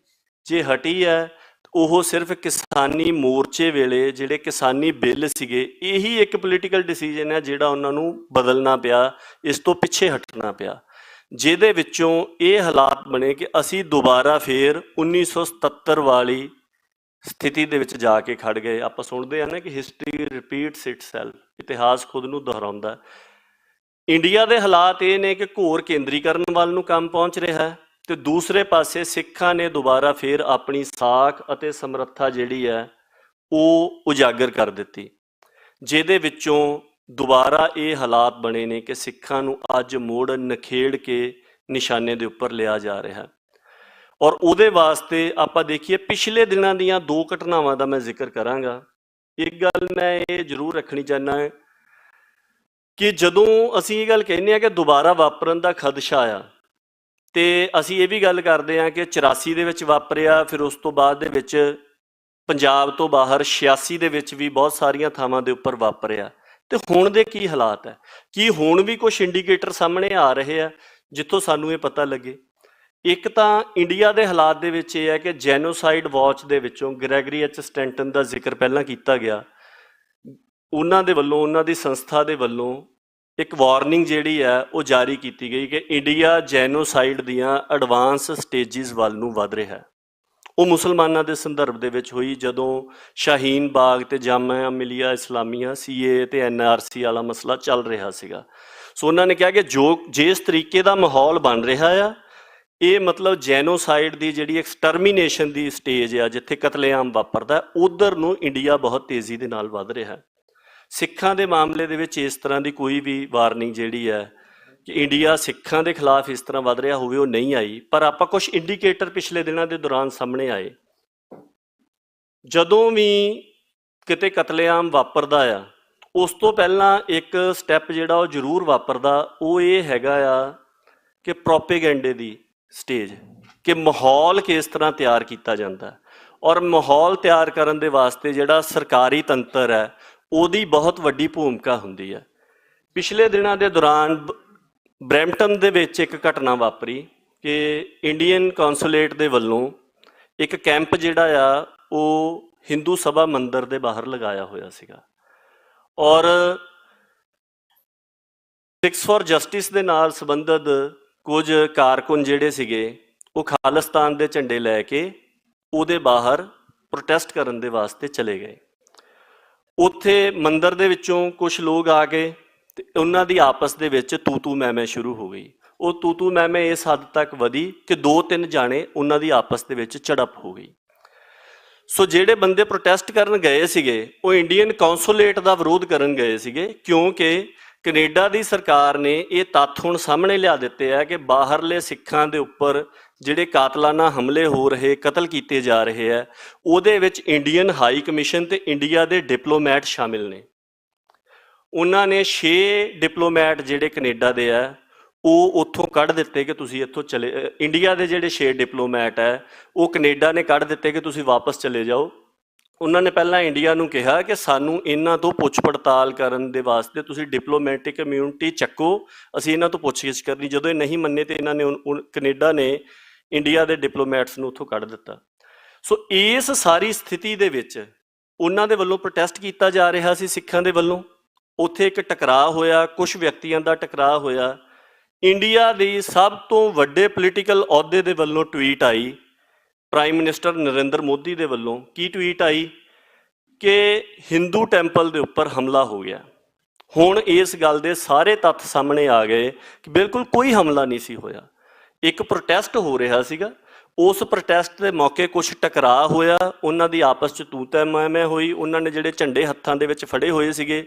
ਜੇ ਹਟੀ ਹੈ ਉਹ ਸਿਰਫ ਕਿਸਾਨੀ ਮੋਰਚੇ ਵੇਲੇ ਜਿਹੜੇ ਕਿਸਾਨੀ ਬਿੱਲ ਸੀਗੇ, ਇਹੀ ਇੱਕ ਪੋਲੀਟੀਕਲ ਡਿਸੀਜਨ ਹੈ ਜਿਹੜਾ ਉਹਨਾਂ ਨੂੰ ਬਦਲਣਾ ਪਿਆ, ਇਸ ਤੋਂ ਪਿੱਛੇ ਹਟਣਾ ਪਿਆ, ਜਿਹਦੇ ਵਿੱਚੋਂ ਇਹ ਹਾਲਾਤ ਬਣੇ ਕਿ ਅਸੀਂ ਦੁਬਾਰਾ ਫੇਰ 1977 ਵਾਲੀ ਸਥਿਤੀ ਦੇ ਵਿੱਚ ਜਾ ਕੇ ਖੜ ਗਏ। ਆਪਾਂ ਸੁਣਦੇ ਆ ਨਾ ਕਿ ਹਿਸਟਰੀ ਰਿਪੀਟਸ ਇਟਸੈਲਫ, ਇਤਿਹਾਸ ਖੁਦ ਨੂੰ ਦੁਹਰਾਉਂਦਾ। ਇੰਡੀਆ ਦੇ ਹਾਲਾਤ ਇਹ ਨੇ ਕਿ ਘੋਰ ਕੇਂਦਰੀਕਰਨ ਵੱਲ ਨੂੰ ਕੰਮ ਪਹੁੰਚ ਰਿਹਾ ਹੈ ਤੇ ਦੂਸਰੇ ਪਾਸੇ ਸਿੱਖਾਂ ਨੇ ਦੁਬਾਰਾ ਫੇਰ ਆਪਣੀ ਸਾਖ ਅਤੇ ਸਮਰੱਥਾ ਜਿਹੜੀ ਹੈ ਉਹ ਉਜਾਗਰ ਕਰ ਦਿੱਤੀ, ਜਿਹਦੇ ਵਿੱਚੋਂ ਦੁਬਾਰਾ ਇਹ ਹਾਲਾਤ ਬਣੇ ਨੇ ਕਿ ਸਿੱਖਾਂ ਨੂੰ ਅੱਜ ਮੋੜ ਨਖੇੜ ਕੇ ਨਿਸ਼ਾਨੇ ਦੇ ਉੱਪਰ ਲਿਆ ਜਾ ਰਿਹਾ। ਔਰ ਉਹਦੇ ਵਾਸਤੇ ਆਪਾਂ ਦੇਖੀਏ ਪਿਛਲੇ ਦਿਨਾਂ ਦੀਆਂ 2 ਘਟਨਾਵਾਂ ਦਾ ਮੈਂ ਜ਼ਿਕਰ ਕਰਾਂਗਾ। ਇੱਕ ਗੱਲ ਮੈਂ ਇਹ ਜ਼ਰੂਰ ਰੱਖਣੀ ਚਾਹੁੰਦਾ ਹਾਂ ਕਿ ਜਦੋਂ ਅਸੀਂ ਇਹ ਗੱਲ ਕਹਿੰਦੇ ਹਾਂ ਕਿ ਦੁਬਾਰਾ ਵਾਪਰਨ ਦਾ ਖਦਸ਼ਾ ਆ, ਤੇ ਅਸੀਂ ਇਹ ਵੀ ਗੱਲ ਕਰਦੇ ਹਾਂ ਕਿ 84 ਦੇ ਵਿੱਚ ਵਾਪਰਿਆ, ਫਿਰ ਉਸ ਤੋਂ ਬਾਅਦ ਦੇ ਵਿੱਚ ਪੰਜਾਬ ਤੋਂ ਬਾਹਰ 86 ਦੇ ਵਿੱਚ ਵੀ ਬਹੁਤ ਸਾਰੀਆਂ ਥਾਵਾਂ ਦੇ ਉੱਪਰ ਵਾਪਰਿਆ। ਤੇ ਹੁਣ ਦੇ ਕੀ ਹਾਲਾਤ ਹੈ? ਕੀ ਹੁਣ ਵੀ ਕੁਝ ਇੰਡੀਕੇਟਰ ਸਾਹਮਣੇ ਆ ਰਹੇ ਆ ਜਿੱਥੋਂ ਸਾਨੂੰ ਇਹ ਪਤਾ ਲੱਗੇ? ਇੱਕ ਤਾਂ ਇੰਡੀਆ ਦੇ ਹਾਲਾਤ ਦੇ ਵਿੱਚ ਇਹ ਹੈ ਕਿ ਜੈਨੋਸਾਈਡ ਵਾਚ ਦੇ ਵਿੱਚੋਂ ਗ੍ਰੈਗਰੀ ਐਚ ਸਟੈਂਟਨ ਦਾ ਜ਼ਿਕਰ ਪਹਿਲਾਂ ਕੀਤਾ ਗਿਆ, ਉਹਨਾਂ ਦੇ ਵੱਲੋਂ, ਉਹਨਾਂ ਦੀ ਸੰਸਥਾ ਦੇ ਵੱਲੋਂ ਇੱਕ ਵਾਰਨਿੰਗ ਜਿਹੜੀ ਹੈ ਉਹ ਜਾਰੀ ਕੀਤੀ ਗਈ ਕਿ ਇੰਡੀਆ ਜੈਨੋਸਾਈਡ ਦੀਆਂ ਐਡਵਾਂਸ ਸਟੇਜਿਸ ਵੱਲ ਨੂੰ ਵਧ ਰਿਹਾ ਹੈ। ਉਹ ਮੁਸਲਮਾਨਾਂ ਦੇ ਸੰਦਰਭ ਦੇ ਵਿੱਚ ਹੋਈ ਜਦੋਂ ਸ਼ਾਹੀਨ ਬਾਗ ਤੇ ਜਾਮਿਆ ਮਿਲੀਆ ਇਸਲਾਮੀਆ CAA ਤੇ NRC ਵਾਲਾ ਮਸਲਾ ਚੱਲ ਰਿਹਾ ਸੀਗਾ। ਸੋ ਉਹਨਾਂ ਨੇ ਕਿਹਾ ਕਿ ਜਿਸ ਤਰੀਕੇ ਦਾ ਮਾਹੌਲ ਬਣ ਰਿਹਾ ਆ, ਇਹ ਮਤਲਬ ਜੈਨੋਸਾਈਡ ਦੀ ਜਿਹੜੀ ਐਕਸਟਰਮੀਨੇਸ਼ਨ ਦੀ ਸਟੇਜ ਆ, ਜਿੱਥੇ ਕਤਲੇਆਮ ਵਾਪਰਦਾ, ਉਧਰ ਨੂੰ ਇੰਡੀਆ ਬਹੁਤ ਤੇਜ਼ੀ ਦੇ ਨਾਲ ਵੱਧ ਰਿਹਾ ਹੈ। ਸਿੱਖਾਂ ਦੇ ਮਾਮਲੇ ਦੇ ਵਿੱਚ ਇਸ ਤਰ੍ਹਾਂ ਦੀ ਕੋਈ ਵੀ ਵਾਰਨਿੰਗ ਜਿਹੜੀ ਹੈ ਕਿ ਇੰਡੀਆ ਸਿੱਖਾਂ ਦੇ ਖਿਲਾਫ ਇਸ ਤਰ੍ਹਾਂ ਵੱਧ ਰਿਹਾ ਹੋਵੇ, ਉਹ ਨਹੀਂ ਆਈ। ਪਰ ਆਪਾਂ ਕੁਝ ਇੰਡੀਕੇਟਰ ਪਿਛਲੇ ਦਿਨਾਂ ਦੇ ਦੌਰਾਨ ਸਾਹਮਣੇ ਆਏ। ਜਦੋਂ ਵੀ ਕਿਤੇ ਕਤਲੇਆਮ ਵਾਪਰਦਾ ਆ, ਉਸ ਤੋਂ ਪਹਿਲਾਂ ਇੱਕ ਸਟੈਪ ਜਿਹੜਾ ਉਹ ਜ਼ਰੂਰ ਵਾਪਰਦਾ, ਉਹ ਇਹ ਹੈਗਾ ਆ ਕਿ ਪ੍ਰੋਪੇਗੈਂਡੇ ਦੀ ਸਟੇਜ, ਕਿ ਮਾਹੌਲ ਕਿਸ ਤਰ੍ਹਾਂ ਤਿਆਰ ਕੀਤਾ ਜਾਂਦਾ। ਔਰ ਮਾਹੌਲ ਤਿਆਰ ਕਰਨ ਦੇ ਵਾਸਤੇ ਜਿਹੜਾ ਸਰਕਾਰੀ ਤੰਤਰ ਹੈ, ਉਹਦੀ ਬਹੁਤ ਵੱਡੀ ਭੂਮਿਕਾ ਹੁੰਦੀ ਹੈ। ਪਿਛਲੇ ਦਿਨਾਂ ਦੇ ਦੌਰਾਨ ਬਰੈਂਪਟਨ ਦੇ ਵਿੱਚ ਇੱਕ ਘਟਨਾ ਵਾਪਰੀ ਕਿ ਇੰਡੀਅਨ ਕੌਂਸੂਲੇਟ ਦੇ ਵੱਲੋਂ ਇੱਕ ਕੈਂਪ ਜਿਹੜਾ ਆ ਉਹ ਹਿੰਦੂ ਸਭਾ ਮੰਦਿਰ ਦੇ ਬਾਹਰ ਲਗਾਇਆ ਹੋਇਆ ਸੀਗਾ। ਔਰ ਸਿੱਖਸ ਫॉर ਜਸਟਿਸ ਦੇ ਨਾਲ ਸੰਬੰਧਿਤ ਕੁਝ ਕਾਰਕੁਨ ਜਿਹੜੇ ਸੀਗੇ, ਉਹ ਖਾਲਿਸਤਾਨ ਦੇ ਝੰਡੇ ਲੈ ਕੇ ਉਹਦੇ ਬਾਹਰ ਪ੍ਰੋਟੈਸਟ ਕਰਨ ਦੇ ਵਾਸਤੇ ਚਲੇ ਗਏ। ਉੱਥੇ ਮੰਦਿਰ ਦੇ ਵਿੱਚੋਂ ਕੁਝ ਲੋਕ ਆ ਗਏ ਤੇ ਉਹਨਾਂ ਦੀ ਆਪਸ ਦੇ ਵਿੱਚ ਤੂ ਮੈਂ ਸ਼ੁਰੂ ਹੋ ਗਈ। ਉਹ ਤੂ ਮੈਂ ਇਸ ਹੱਦ ਤੱਕ ਵਧੀ ਕਿ 2-3 ਜਾਣੇ ਉਹਨਾਂ ਦੀ ਆਪਸ ਦੇ ਵਿੱਚ ਝੜਪ ਹੋ ਗਈ। ਸੋ ਜਿਹੜੇ ਬੰਦੇ ਪ੍ਰੋਟੈਸਟ ਕਰਨ ਗਏ ਸੀਗੇ, ਉਹ ਇੰਡੀਅਨ ਕੌਂਸੂਲੇਟ ਦਾ ਵਿਰੋਧ ਕਰਨ ਗਏ ਸੀਗੇ, ਕਿਉਂਕਿ ਕੈਨੇਡਾ ਦੀ ਸਰਕਾਰ ਨੇ ਇਹ ਤੱਥ ਹੁਣ ਸਾਹਮਣੇ ਲਿਆ ਦਿੱਤੇ ਆ ਕਿ ਬਾਹਰਲੇ ਸਿੱਖਾਂ ਦੇ ਉੱਪਰ ਜਿਹੜੇ ਕਾਤਲਾਨਾ ਹਮਲੇ ਹੋ ਰਹੇ, ਕਤਲ ਕੀਤੇ ਜਾ ਰਹੇ ਆ, ਉਹਦੇ ਵਿੱਚ ਇੰਡੀਅਨ ਹਾਈ ਕਮਿਸ਼ਨ ਤੇ ਇੰਡੀਆ ਦੇ ਡਿਪਲੋਮੈਟ ਸ਼ਾਮਿਲ ਨੇ। ਉਹਨਾਂ ਨੇ 6 ਡਿਪਲੋਮੈਟ ਜਿਹੜੇ ਕੈਨੇਡਾ ਦੇ ਆ, ਉਹ ਉੱਥੋਂ ਕੱਢ ਦਿੱਤੇ ਕਿ ਤੁਸੀਂ ਇੱਥੋਂ ਚਲੇ। ਇੰਡੀਆ ਦੇ ਜਿਹੜੇ 6 ਡਿਪਲੋਮੈਟ ਹੈ, ਉਹ ਕੈਨੇਡਾ ਨੇ ਕੱਢ ਦਿੱਤੇ ਕਿ ਤੁਸੀਂ ਵਾਪਸ ਚਲੇ ਜਾਓ। ਉਹਨਾਂ ਨੇ ਪਹਿਲਾਂ ਇੰਡੀਆ ਨੂੰ ਕਿਹਾ ਕਿ ਸਾਨੂੰ ਇਹਨਾਂ ਤੋਂ ਪੁੱਛ ਪੜਤਾਲ ਕਰਨ ਦੇ ਵਾਸਤੇ ਤੁਸੀਂ ਡਿਪਲੋਮੈਟਿਕ ਇਮਿਊਨਿਟੀ ਚੱਕੋ, ਅਸੀਂ ਇਹਨਾਂ ਤੋਂ ਪੁੱਛਗਿੱਛ ਕਰਨੀ। ਜਦੋਂ ਇਹ ਨਹੀਂ ਮੰਨੇ ਤੇ ਇਹਨਾਂ ਨੇ ਕੈਨੇਡਾ ਨੇ ਇੰਡੀਆ ਦੇ ਡਿਪਲੋਮੈਟਸ ਨੂੰ ਉੱਥੋਂ ਕੱਢ ਦਿੱਤਾ। ਸੋ ਇਸ ਸਾਰੀ ਸਥਿਤੀ ਦੇ ਵਿੱਚ ਉਹਨਾਂ ਦੇ ਵੱਲੋਂ ਪ੍ਰੋਟੈਸਟ ਕੀਤਾ ਜਾ ਰਿਹਾ ਸੀ, ਸਿੱਖਾਂ ਦੇ ਵੱਲੋਂ। ਉੱਥੇ ਇੱਕ ਟਕਰਾਅ ਹੋਇਆ, ਕੁਝ ਵਿਅਕਤੀਆਂ ਦਾ ਟਕਰਾਅ ਹੋਇਆ। ਇੰਡੀਆ ਦੀ ਸਭ ਤੋਂ ਵੱਡੇ ਪੋਲੀਟੀਕਲ ਅਹੁਦੇ ਦੇ ਵੱਲੋਂ ਟਵੀਟ ਆਈ, ਪ੍ਰਾਈਮ ਮਿਨਿਸਟਰ ਨਰਿੰਦਰ ਮੋਦੀ ਦੇ ਵੱਲੋਂ। ਕੀ ਟਵੀਟ ਆਈ ਕਿ ਹਿੰਦੂ ਟੈਂਪਲ ਦੇ ਉੱਪਰ ਹਮਲਾ ਹੋ ਗਿਆ। ਹੁਣ ਇਸ ਗੱਲ ਦੇ ਸਾਰੇ ਤੱਥ ਸਾਹਮਣੇ ਆ ਗਏ ਕਿ ਬਿਲਕੁਲ ਕੋਈ ਹਮਲਾ ਨਹੀਂ ਸੀ ਹੋਇਆ। ਇੱਕ ਪ੍ਰੋਟੈਸਟ ਹੋ ਰਿਹਾ ਸੀਗਾ, ਉਸ ਪ੍ਰੋਟੈਸਟ ਦੇ ਮੌਕੇ ਕੁਝ ਟਕਰਾਅ ਹੋਇਆ, ਉਹਨਾਂ ਦੀ ਆਪਸ 'ਚ ਤੂੰ ਮੈਂ ਹੋਈ। ਉਹਨਾਂ ਨੇ ਜਿਹੜੇ ਝੰਡੇ ਹੱਥਾਂ ਦੇ ਵਿੱਚ ਫੜੇ ਹੋਏ ਸੀਗੇ,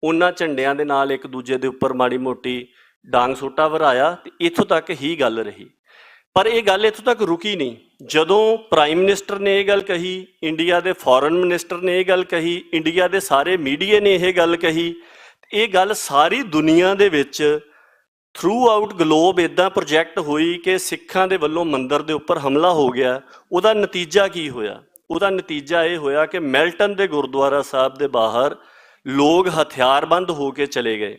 ਉਹਨਾਂ ਝੰਡਿਆਂ ਦੇ ਨਾਲ ਇੱਕ ਦੂਜੇ ਦੇ ਉੱਪਰ ਮਾੜੀ ਮੋਟੀ ਡਾਂਗ ਸੋਟਾ ਵਰਾਇਆ ਤੇ ਇੱਥੋਂ ਤੱਕ ਹੀ ਗੱਲ ਰਹੀ। ਪਰ ਇਹ ਗੱਲ ਇੱਥੋਂ ਤੱਕ ਰੁਕੀ ਨਹੀਂ। ਜਦੋਂ ਪ੍ਰਾਈਮ ਮਿਨਿਸਟਰ ਨੇ ਇਹ ਗੱਲ ਕਹੀ, ਇੰਡੀਆ ਦੇ ਫੋਰਨ ਮਿਨਿਸਟਰ ਨੇ ਇਹ ਗੱਲ ਕਹੀ, ਇੰਡੀਆ ਦੇ ਸਾਰੇ ਮੀਡੀਆ ਨੇ ਇਹ ਗੱਲ ਕਹੀ, ਇਹ ਗੱਲ ਸਾਰੀ ਦੁਨੀਆ ਦੇ ਵਿੱਚ ਥਰੂ ਆਊਟ ਗਲੋਬ ਇੱਦਾਂ ਪ੍ਰੋਜੈਕਟ ਹੋਈ ਕਿ ਸਿੱਖਾਂ ਦੇ ਵੱਲੋਂ ਮੰਦਿਰ ਦੇ ਉੱਪਰ ਹਮਲਾ ਹੋ ਗਿਆ। ਉਹਦਾ ਨਤੀਜਾ ਕੀ ਹੋਇਆ? ਉਹਦਾ ਨਤੀਜਾ ਇਹ ਹੋਇਆ ਕਿ ਮੈਲਟਨ ਦੇ ਗੁਰਦੁਆਰਾ ਸਾਹਿਬ ਦੇ ਬਾਹਰ ਲੋਕ ਹਥਿਆਰਬੰਦ ਹੋ ਕੇ ਚਲੇ ਗਏ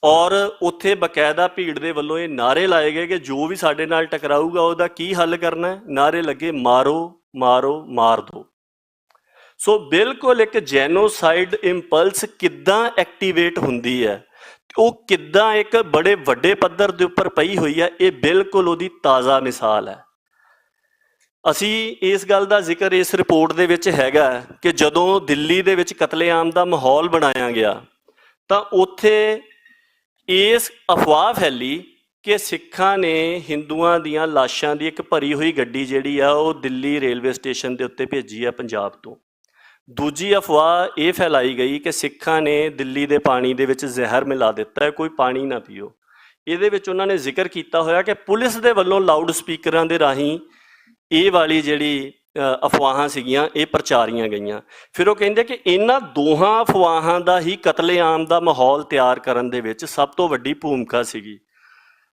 ਔਰ ਉੱਥੇ ਬਕਾਇਦਾ ਭੀੜ ਦੇ ਵੱਲੋਂ ਇਹ ਨਾਅਰੇ ਲਾਏ ਗਏ ਕਿ ਜੋ ਵੀ ਸਾਡੇ ਨਾਲ ਟਕਰਾਊਗਾ ਉਹਦਾ ਕੀ ਹੱਲ ਕਰਨਾ ਹੈ। ਨਾਅਰੇ ਲੱਗੇ, ਮਾਰੋ ਮਾਰੋ ਮਾਰ ਦਿਓ। ਸੋ ਬਿਲਕੁਲ ਇੱਕ ਜੈਨੋਸਾਈਡ ਇੰਪਲਸ ਕਿੱਦਾਂ ਐਕਟੀਵੇਟ ਹੁੰਦੀ ਹੈ, ਉਹ ਕਿੱਦਾਂ ਇੱਕ ਬੜੇ ਵੱਡੇ ਪੱਧਰ ਦੇ ਉੱਪਰ ਪਈ ਹੋਈ ਹੈ, ਇਹ ਬਿਲਕੁਲ ਉਹਦੀ ਤਾਜ਼ਾ ਮਿਸਾਲ ਹੈ। ਅਸੀਂ ਇਸ ਗੱਲ ਦਾ ਜ਼ਿਕਰ ਇਸ ਰਿਪੋਰਟ ਦੇ ਵਿੱਚ ਹੈਗਾ ਕਿ ਜਦੋਂ ਦਿੱਲੀ ਦੇ ਵਿੱਚ ਕਤਲੇਆਮ ਦਾ ਮਾਹੌਲ ਬਣਾਇਆ ਗਿਆ ਤਾਂ ਉੱਥੇ ਇਸ ਅਫਵਾਹ ਫੈਲੀ ਕਿ ਸਿੱਖਾਂ ਨੇ ਹਿੰਦੂਆਂ ਦੀਆਂ ਲਾਸ਼ਾਂ ਦੀ ਇੱਕ ਭਰੀ ਹੋਈ ਗੱਡੀ ਜਿਹੜੀ ਆ ਉਹ ਦਿੱਲੀ ਰੇਲਵੇ ਸਟੇਸ਼ਨ ਦੇ ਉੱਤੇ ਭੇਜੀ ਆ ਪੰਜਾਬ ਤੋਂ। ਦੂਜੀ ਅਫਵਾਹ ਇਹ ਫੈਲਾਈ ਗਈ ਕਿ ਸਿੱਖਾਂ ਨੇ ਦਿੱਲੀ ਦੇ ਪਾਣੀ ਦੇ ਵਿੱਚ ਜ਼ਹਿਰ ਮਿਲਾ ਦਿੱਤਾ ਹੈ, ਕੋਈ ਪਾਣੀ ਨਾ ਪੀਓ। ਇਹਦੇ ਵਿੱਚ ਉਹਨਾਂ ਨੇ ਜ਼ਿਕਰ ਕੀਤਾ ਹੋਇਆ ਕਿ ਪੁਲਿਸ ਦੇ ਵੱਲੋਂ ਲਾਊਡ ਸਪੀਕਰਾਂ ਦੇ ਰਾਹੀਂ ਇਹ ਵਾਲੀ ਜਿਹੜੀ ਅਫਵਾਹਾਂ ਸੀਗੀਆਂ ਇਹ ਪ੍ਰਚਾਰੀਆਂ ਗਈਆਂ। ਫਿਰ ਉਹ ਕਹਿੰਦੇ ਕਿ ਇਹਨਾਂ ਦੋਹਾਂ ਅਫਵਾਹਾਂ ਦਾ ਹੀ ਕਤਲੇਆਮ ਦਾ ਮਾਹੌਲ ਤਿਆਰ ਕਰਨ ਦੇ ਵਿੱਚ ਸਭ ਤੋਂ ਵੱਡੀ ਭੂਮਿਕਾ ਸੀਗੀ।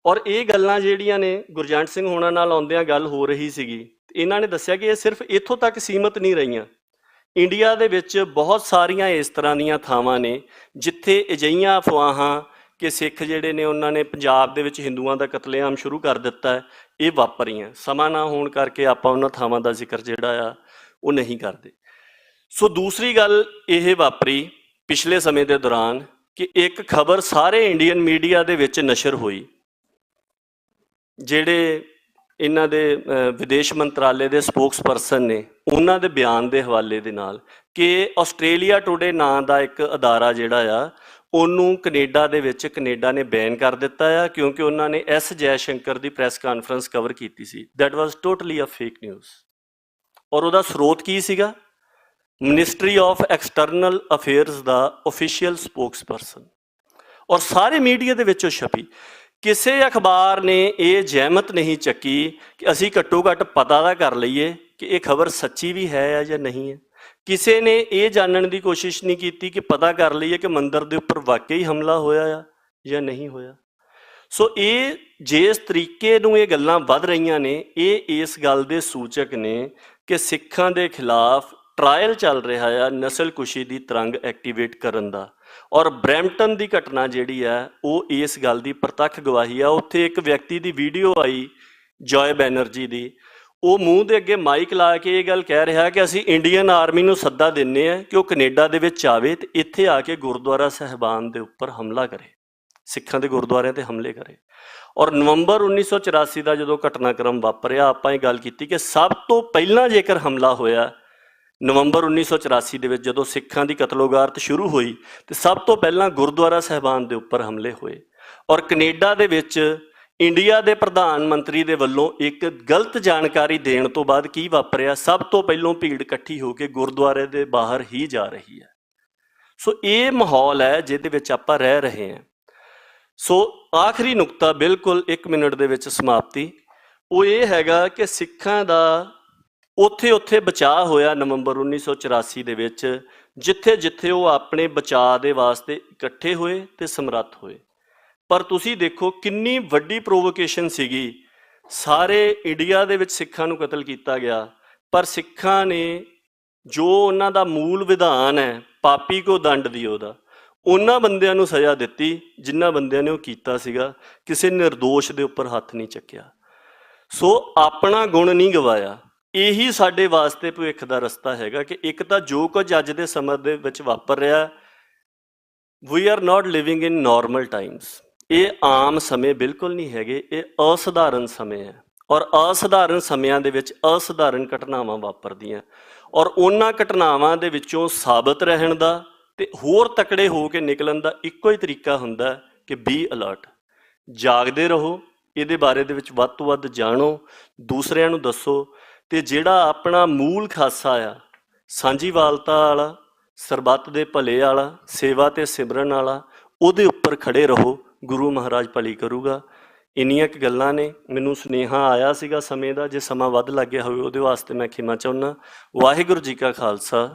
ਔਰ ਇਹ ਗੱਲਾਂ ਜਿਹੜੀਆਂ ਨੇ ਗੁਰਜੰਟ ਸਿੰਘ ਹੋਣਾ ਨਾਲ ਆਉਂਦਿਆਂ ਗੱਲ ਹੋ ਰਹੀ ਸੀਗੀ, ਇਹਨਾਂ ਨੇ ਦੱਸਿਆ ਕਿ ਇਹ ਸਿਰਫ ਇੱਥੋਂ ਤੱਕ ਸੀਮਤ ਨਹੀਂ ਰਹੀਆਂ। ਇੰਡੀਆ ਦੇ ਵਿੱਚ ਬਹੁਤ ਸਾਰੀਆਂ ਇਸ ਤਰ੍ਹਾਂ ਦੀਆਂ ਥਾਵਾਂ ਨੇ ਜਿੱਥੇ ਅਜਿਹੀਆਂ ਅਫਵਾਹਾਂ ਕਿ ਸਿੱਖ ਜਿਹੜੇ ਨੇ ਉਹਨਾਂ ਨੇ ਪੰਜਾਬ ਦੇ ਵਿੱਚ ਹਿੰਦੂਆਂ ਦਾ ਕਤਲੇਆਮ ਸ਼ੁਰੂ ਕਰ ਦਿੱਤਾ ਹੈ, ਇਹ ਵਾਪਰੀਆਂ। ਸਮਾਂ ਨਾ ਹੋਣ ਕਰਕੇ ਆਪਾਂ ਉਹਨਾਂ ਥਾਵਾਂ ਦਾ ਜ਼ਿਕਰ ਜਿਹੜਾ ਆ ਉਹ ਨਹੀਂ ਕਰਦੇ। ਸੋ ਦੂਸਰੀ ਗੱਲ ਇਹ ਵਾਪਰੀ ਪਿਛਲੇ ਸਮੇਂ ਦੇ ਦੌਰਾਨ ਕਿ ਇੱਕ ਖਬਰ ਸਾਰੇ ਇੰਡੀਅਨ ਮੀਡੀਆ ਦੇ ਵਿੱਚ ਨਸ਼ਰ ਹੋਈ, ਜਿਹੜੇ ਇਹਨਾਂ ਦੇ ਵਿਦੇਸ਼ ਮੰਤਰਾਲੇ ਦੇ ਸਪੋਕਸਪਰਸਨ ਨੇ, ਉਹਨਾਂ ਦੇ ਬਿਆਨ ਦੇ ਹਵਾਲੇ ਦੇ ਨਾਲ, ਕਿ ਆਸਟ੍ਰੇਲੀਆ ਟੁਡੇ ਨਾਂ ਦਾ ਇੱਕ ਅਦਾਰਾ ਜਿਹੜਾ ਆ ਉਹਨੂੰ ਕੈਨੇਡਾ ਦੇ ਵਿੱਚ ਕੈਨੇਡਾ ਨੇ ਬੈਨ ਕਰ ਦਿੱਤਾ ਆ, ਕਿਉਂਕਿ ਉਹਨਾਂ ਨੇ ਐਸ ਜੈ ਸ਼ੰਕਰ ਦੀ ਪ੍ਰੈਸ ਕਾਨਫਰੰਸ ਕਵਰ ਕੀਤੀ ਸੀ। That was totally a fake news. ਔਰ ਉਹਦਾ ਸਰੋਤ ਕੀ ਸੀਗਾ? ਮਿਨਿਸਟਰੀ ਆਫ ਐਕਸਟਰਨਲ ਅਫੇਅਰਸ ਦਾ ਆਫੀਸ਼ੀਅਲ ਸਪੋਕਸਪਰਸਨ। ਔਰ ਸਾਰੇ ਮੀਡੀਆ ਦੇ ਵਿੱਚ ਉਹ ਛਪੀ। ਕਿਸੇ ਅਖਬਾਰ ਨੇ ਇਹ ਜ਼ਹਿਮਤ ਨਹੀਂ ਚੱਕੀ ਕਿ ਅਸੀਂ ਘੱਟੋ ਘੱਟ ਪਤਾ ਤਾਂ ਕਰ ਲਈਏ ਕਿ ਇਹ ਖਬਰ ਸੱਚੀ ਵੀ ਹੈ ਜਾਂ ਨਹੀਂ ਹੈ। ਕਿਸੇ ਨੇ ਇਹ ਜਾਣਨ ਦੀ ਕੋਸ਼ਿਸ਼ ਨਹੀਂ ਕੀਤੀ ਕਿ ਪਤਾ ਕਰ ਲਈਏ ਕਿ ਮੰਦਿਰ ਦੇ ਉੱਪਰ ਵਾਕਈ ਹਮਲਾ ਹੋਇਆ ਆ ਜਾਂ ਨਹੀਂ ਹੋਇਆ। ਸੋ ਇਹ ਜਿਸ ਤਰੀਕੇ ਨੂੰ ਇਹ ਗੱਲਾਂ ਵੱਧ ਰਹੀਆਂ ਨੇ, ਇਹ ਇਸ ਗੱਲ ਦੇ ਸੂਚਕ ਨੇ ਕਿ ਸਿੱਖਾਂ ਦੇ ਖਿਲਾਫ ਟਰਾਇਲ ਚੱਲ ਰਿਹਾ ਆ ਨਸਲਕੁਸ਼ੀ ਦੀ ਤਰੰਗ ਐਕਟੀਵੇਟ ਕਰਨ ਦਾ। ਔਰ ਬਰੈਂਪਟਨ ਦੀ ਘਟਨਾ ਜਿਹੜੀ ਹੈ ਉਹ ਇਸ ਗੱਲ ਦੀ ਪ੍ਰਤੱਖ ਗਵਾਹੀ ਆ। ਉੱਥੇ ਇੱਕ ਵਿਅਕਤੀ ਦੀ ਵੀਡੀਓ ਆਈ, ਜੋਏ ਬੈਨਰਜੀ ਦੀ, ਉਹ ਮੂੰਹ ਦੇ ਅੱਗੇ ਮਾਈਕ ਲਾ ਕੇ ਇਹ ਗੱਲ ਕਹਿ ਰਿਹਾ ਕਿ ਅਸੀਂ ਇੰਡੀਅਨ ਆਰਮੀ ਨੂੰ ਸੱਦਾ ਦਿੰਦੇ ਹਾਂ ਕਿ ਉਹ ਕੈਨੇਡਾ ਦੇ ਵਿੱਚ ਆਵੇ ਤੇ ਇੱਥੇ ਆ ਕੇ ਗੁਰਦੁਆਰਾ ਸਾਹਿਬਾਨ ਦੇ ਉੱਪਰ ਹਮਲਾ ਕਰੇ, ਸਿੱਖਾਂ ਦੇ ਗੁਰਦੁਆਰਿਆਂ ਤੇ ਹਮਲੇ ਕਰੇ। ਔਰ ਨਵੰਬਰ 1984 ਦਾ ਜਦੋਂ ਘਟਨਾਕ੍ਰਮ ਵਾਪਰਿਆ, ਆਪਾਂ ਇਹ ਗੱਲ ਕੀਤੀ ਕਿ ਸਭ ਤੋਂ ਪਹਿਲਾਂ ਜੇਕਰ ਹਮਲਾ ਹੋਇਆ ਨਵੰਬਰ 1984 ਦੇ ਵਿੱਚ, ਜਦੋਂ ਸਿੱਖਾਂ ਦੀ ਕਤਲੋਗਾਰਤ ਸ਼ੁਰੂ ਹੋਈ, ਤੇ ਸਭ ਤੋਂ ਪਹਿਲਾਂ ਗੁਰਦੁਆਰਾ ਸਾਹਿਬਾਨ ਦੇ ਉੱਪਰ ਹਮਲੇ ਹੋਏ। ਔਰ ਕੈਨੇਡਾ ਦੇ ਵਿੱਚ ਇੰਡੀਆ ਦੇ ਪ੍ਰਧਾਨ ਮੰਤਰੀ ਦੇ ਵੱਲੋਂ ਇੱਕ ਗਲਤ ਜਾਣਕਾਰੀ ਦੇਣ ਤੋਂ ਬਾਅਦ ਕੀ ਵਾਪਰਿਆ? ਸਭ ਤੋਂ ਪਹਿਲਾਂ ਭੀੜ ਇਕੱਠੀ ਹੋ ਕੇ ਗੁਰਦੁਆਰੇ ਦੇ ਬਾਹਰ ਹੀ ਜਾ ਰਹੀ ਹੈ। ਸੋ ਇਹ ਮਾਹੌਲ ਹੈ ਜਿਹਦੇ ਵਿੱਚ ਆਪਾਂ ਰਹਿ ਰਹੇ ਹਾਂ। ਸੋ ਆਖਰੀ ਨੁਕਤਾ, ਬਿਲਕੁਲ 1 ਮਿੰਟ ਦੇ ਵਿੱਚ ਸਮਾਪਤੀ, ਉਹ ਇਹ ਹੈਗਾ ਕਿ ਸਿੱਖਾਂ ਦਾ ਉੱਥੇ ਬਚਾਅ ਹੋਇਆ ਨਵੰਬਰ 1984 ਦੇ ਵਿੱਚ, ਜਿੱਥੇ ਜਿੱਥੇ ਉਹ ਆਪਣੇ ਬਚਾਅ ਦੇ ਵਾਸਤੇ ਇਕੱਠੇ ਹੋਏ ਤੇ ਸਮਰੱਥ ਹੋਏ। ਪਰ ਤੁਸੀਂ ਦੇਖੋ ਕਿੰਨੀ ਵੱਡੀ ਪ੍ਰੋਵੋਕੇਸ਼ਨ ਸੀਗੀ। ਸਾਰੇ ਇੰਡੀਆ ਦੇ ਵਿੱਚ ਸਿੱਖਾਂ ਨੂੰ ਕਤਲ ਕੀਤਾ ਗਿਆ, ਪਰ ਸਿੱਖਾਂ ਨੇ ਜੋ ਉਹਨਾਂ ਦਾ ਮੂਲ ਵਿਧਾਨ ਹੈ ਪਾਪੀ ਕੋ ਦੰਡ ਦਿਓ ਦਾ, ਉਹਨਾਂ ਬੰਦਿਆਂ ਨੂੰ ਸਜ਼ਾ ਦਿੱਤੀ ਜਿਨ੍ਹਾਂ ਬੰਦਿਆਂ ਨੇ ਉਹ ਕੀਤਾ ਸੀਗਾ। ਕਿਸੇ ਨਿਰਦੋਸ਼ ਦੇ ਉੱਪਰ ਹੱਥ ਨਹੀਂ ਚੱਕਿਆ। ਸੋ ਆਪਣਾ ਗੁਣ ਨਹੀਂ ਗਵਾਇਆ। ਇਹੀ ਸਾਡੇ ਵਾਸਤੇ ਭਵਿੱਖ ਦਾ ਰਸਤਾ ਹੈਗਾ ਕਿ ਇੱਕ ਤਾਂ ਜੋ ਕੁਝ ਅੱਜ ਦੇ ਸਮੇਂ ਦੇ ਵਿੱਚ ਵਾਪਰ ਰਿਹਾ, we are not living in normal times. ਇਹ ਆਮ ਸਮੇਂ ਬਿਲਕੁਲ ਨਹੀਂ ਹੈਗੇ, ਇਹ ਅਸਧਾਰਨ ਸਮੇਂ ਹੈ। ਔਰ ਅਸਧਾਰਨ ਸਮਿਆਂ ਦੇ ਵਿੱਚ ਅਸਧਾਰਨ ਘਟਨਾਵਾਂ ਵਾਪਰਦੀਆਂ, ਔਰ ਉਹਨਾਂ ਘਟਨਾਵਾਂ ਦੇ ਵਿੱਚੋਂ ਸਾਬਤ ਰਹਿਣ ਦਾ ਤੇ ਹੋਰ ਤਕੜੇ ਹੋ ਕੇ ਨਿਕਲਣ ਦਾ ਇੱਕੋ ਹੀ ਤਰੀਕਾ ਹੁੰਦਾ ਕਿ ਬੀ ਅਲਰਟ, ਜਾਗਦੇ ਰਹੋ, ਇਹਦੇ ਬਾਰੇ ਦੇ ਵਿੱਚ ਵੱਧ ਤੋਂ ਵੱਧ ਜਾਣੋ, ਦੂਸਰਿਆਂ ਨੂੰ ਦੱਸੋ। ਤੇ ਜਿਹੜਾ ਆਪਣਾ ਮੂਲ ਖਾਸਾ ਆ, ਸਾਂਝੀਵਾਲਤਾ ਵਾਲਾ, ਸਰਬੱਤ ਦੇ ਭਲੇ ਵਾਲਾ, ਸੇਵਾ ਤੇ ਸਿਮਰਨ ਵਾਲਾ, ਉਹਦੇ ਉੱਪਰ ਖੜੇ ਰਹੋ। ਗੁਰੂ ਮਹਾਰਾਜ ਭਲੀ ਕਰੂਗਾ। ਇੰਨੀਆਂ ਕੁ ਗੱਲਾਂ ਨੇ। ਮੈਨੂੰ ਸੁਨੇਹਾ ਆਇਆ ਸੀਗਾ ਸਮੇਂ ਦਾ, ਜੇ ਸਮਾਂ ਵੱਧ ਲੱਗ ਗਿਆ ਹੋਵੇ ਉਹਦੇ ਵਾਸਤੇ ਮੈਂ ਖਿਮਾ ਚਾਹੁੰਦਾ। ਵਾਹਿਗੁਰੂ ਜੀ ਕਾ ਖਾਲਸਾ,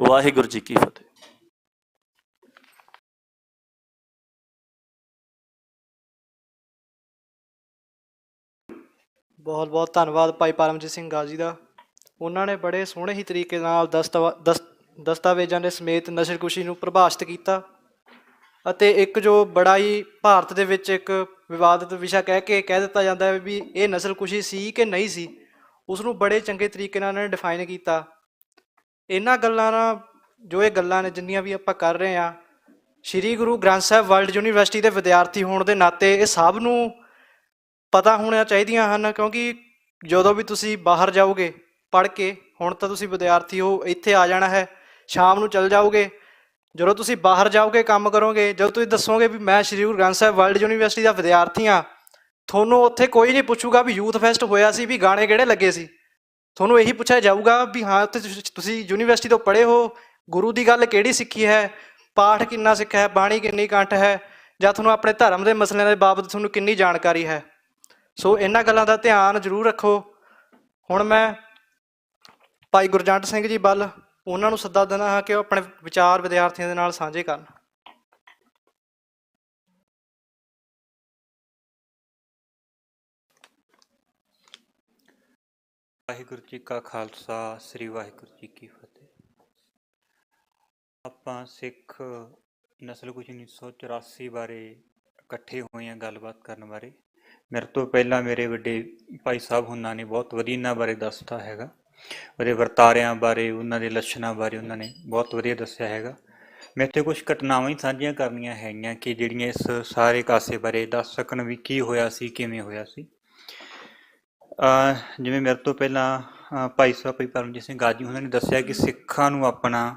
ਵਾਹਿਗੁਰੂ ਜੀ ਕੀ ਫਤਿਹ। ਬਹੁਤ ਬਹੁਤ ਧੰਨਵਾਦ ਭਾਈ ਪਰਮਜੀਤ ਸਿੰਘ ਗਾਜੀ ਦਾ। ਉਹਨਾਂ ਨੇ ਬੜੇ ਸੋਹਣੇ ਹੀ ਤਰੀਕੇ ਨਾਲ ਦਸਤਾਵੇਜ਼ਾਂ ਦੇ ਸਮੇਤ ਨਸਲਕੁਸ਼ੀ ਨੂੰ ਪਰਿਭਾਸ਼ਿਤ ਕੀਤਾ, ਅਤੇ ਇੱਕ ਜੋ ਬੜਾ ਹੀ ਭਾਰਤ ਦੇ ਵਿੱਚ ਇੱਕ ਵਿਵਾਦਿਤ ਵਿਸ਼ਾ ਕਹਿ ਦਿੱਤਾ ਜਾਂਦਾ ਹੈ ਵੀ ਇਹ ਨਸਲਕੁਸ਼ੀ ਸੀ ਕਿ ਨਹੀਂ ਸੀ, ਉਸ ਨੂੰ ਬੜੇ ਚੰਗੇ ਤਰੀਕੇ ਨਾਲ ਉਹਨਾਂ ਨੇ ਡਿਫਾਈਨ ਕੀਤਾ। ਇਹਨਾਂ ਗੱਲਾਂ ਨਾਲ ਜੋ ਇਹ ਗੱਲਾਂ ਨੇ ਜਿੰਨੀਆਂ ਵੀ ਆਪਾਂ ਕਰ ਰਹੇ ਹਾਂ, ਸ਼੍ਰੀ ਗੁਰੂ ਗ੍ਰੰਥ ਸਾਹਿਬ ਵਰਲਡ ਯੂਨੀਵਰਸਿਟੀ ਦੇ ਵਿਦਿਆਰਥੀ ਹੋਣ ਦੇ ਨਾਤੇ ਇਹ ਸਭ ਨੂੰ ਪਤਾ ਹੋਣੀਆਂ ਚਾਹੀਦੀਆਂ ਹਨ। ਕਿਉਂਕਿ ਜਦੋਂ ਵੀ ਤੁਸੀਂ ਬਾਹਰ ਜਾਓਗੇ ਪੜ੍ਹ ਕੇ, ਹੁਣ ਤਾਂ ਤੁਸੀਂ ਵਿਦਿਆਰਥੀ ਹੋ, ਇੱਥੇ ਆ ਜਾਣਾ ਹੈ, ਸ਼ਾਮ ਨੂੰ ਚਲ ਜਾਓਗੇ। ਜਦੋਂ ਤੁਸੀਂ ਬਾਹਰ ਜਾਓਗੇ ਕੰਮ ਕਰੋਗੇ, ਜਦੋਂ ਤੁਸੀਂ ਦੱਸੋਗੇ ਵੀ ਮੈਂ ਸ਼੍ਰੀ ਗੁਰੂ ਗ੍ਰੰਥ ਸਾਹਿਬ ਵਰਲਡ ਯੂਨੀਵਰਸਿਟੀ ਦਾ ਵਿਦਿਆਰਥੀ ਹਾਂ, ਤੁਹਾਨੂੰ ਉੱਥੇ ਕੋਈ ਨਹੀਂ ਪੁੱਛੂਗਾ ਵੀ ਯੂਥ ਫੈਸਟ ਹੋਇਆ ਸੀ, ਵੀ ਗਾਣੇ ਕਿਹੜੇ ਲੱਗੇ ਸੀ। ਤੁਹਾਨੂੰ ਇਹੀ ਪੁੱਛਿਆ ਜਾਊਗਾ ਵੀ ਹਾਂ ਉੱਥੇ ਤੁਸੀਂ ਯੂਨੀਵਰਸਿਟੀ ਤੋਂ ਪੜ੍ਹੇ ਹੋ, ਗੁਰੂ ਦੀ ਗੱਲ ਕਿਹੜੀ ਸਿੱਖੀ ਹੈ, ਪਾਠ ਕਿੰਨਾ ਸਿੱਖਿਆ ਹੈ, ਬਾਣੀ ਕਿੰਨੀ ਕੰਠ ਹੈ, ਜਾਂ ਤੁਹਾਨੂੰ ਆਪਣੇ ਧਰਮ ਦੇ ਮਸਲਿਆਂ ਦੇ ਬਾਬਤ ਤੁਹਾਨੂੰ ਕਿੰਨੀ ਜਾਣਕਾਰੀ ਹੈ। ਸੋ ਇਹਨਾਂ ਗੱਲਾਂ ਦਾ ਧਿਆਨ ਜ਼ਰੂਰ ਰੱਖੋ। ਹੁਣ ਮੈਂ ਭਾਈ ਗੁਰਜੰਟ ਸਿੰਘ ਜੀ ਵੱਲ ਉਹਨਾਂ ਨੂੰ ਸੱਦਾ ਦੇਣਾ ਹੈ ਕਿ ਉਹ ਆਪਣੇ ਵਿਚਾਰ ਵਿਦਿਆਰਥੀਆਂ ਦੇ ਨਾਲ ਸਾਂਝੇ ਕਰਨ। ਵਾਹਿਗੁਰੂ ਜੀ ਕਾ ਖਾਲਸਾ, ਸ੍ਰੀ ਵਾਹਿਗੁਰੂ ਜੀ ਕੀ ਫਤਿਹ। ਆਪਾਂ ਸਿੱਖ ਨਸਲਕੁਸ਼ੀ 1984 ਬਾਰੇ ਇਕੱਠੇ ਹੋਏ ਹਾਂ ਗੱਲਬਾਤ ਕਰਨ ਬਾਰੇ। ਮੇਰੇ ਤੋਂ ਪਹਿਲਾਂ ਮੇਰੇ ਵੱਡੇ ਭਾਈ ਸਾਹਿਬ ਉਹਨਾਂ ਨੇ ਬਹੁਤ ਵਧੀਆ ਇਹਨਾਂ ਬਾਰੇ ਦੱਸਤਾ ਹੈਗਾ, ਉਹਦੇ ਵਰਤਾਰਿਆਂ ਬਾਰੇ, ਉਹਨਾਂ ਦੇ ਲੱਛਣਾਂ ਬਾਰੇ ਉਹਨਾਂ ਨੇ ਬਹੁਤ ਵਧੀਆ ਦੱਸਿਆ ਹੈਗਾ। ਮੈਂ ਇੱਥੇ ਕੁਝ ਘਟਨਾਵਾਂ ਹੀ ਸਾਂਝੀਆਂ ਕਰਨੀਆਂ ਹੈਗੀਆਂ ਕਿ ਜਿਹੜੀਆਂ ਇਸ ਸਾਰੇ ਕਾਸੇ ਬਾਰੇ ਦੱਸ ਸਕਣ ਵੀ ਕੀ ਹੋਇਆ ਸੀ, ਕਿਵੇਂ ਹੋਇਆ ਸੀ। ਜਿਵੇਂ ਮੇਰੇ ਤੋਂ ਪਹਿਲਾਂ ਭਾਈ ਸਾਹਿਬ ਭਾਈ ਪਰਮਜੀਤ ਸਿੰਘ ਗਾਜੀ ਉਹਨਾਂ ਨੇ ਦੱਸਿਆ ਕਿ ਸਿੱਖਾਂ ਨੂੰ ਆਪਣਾ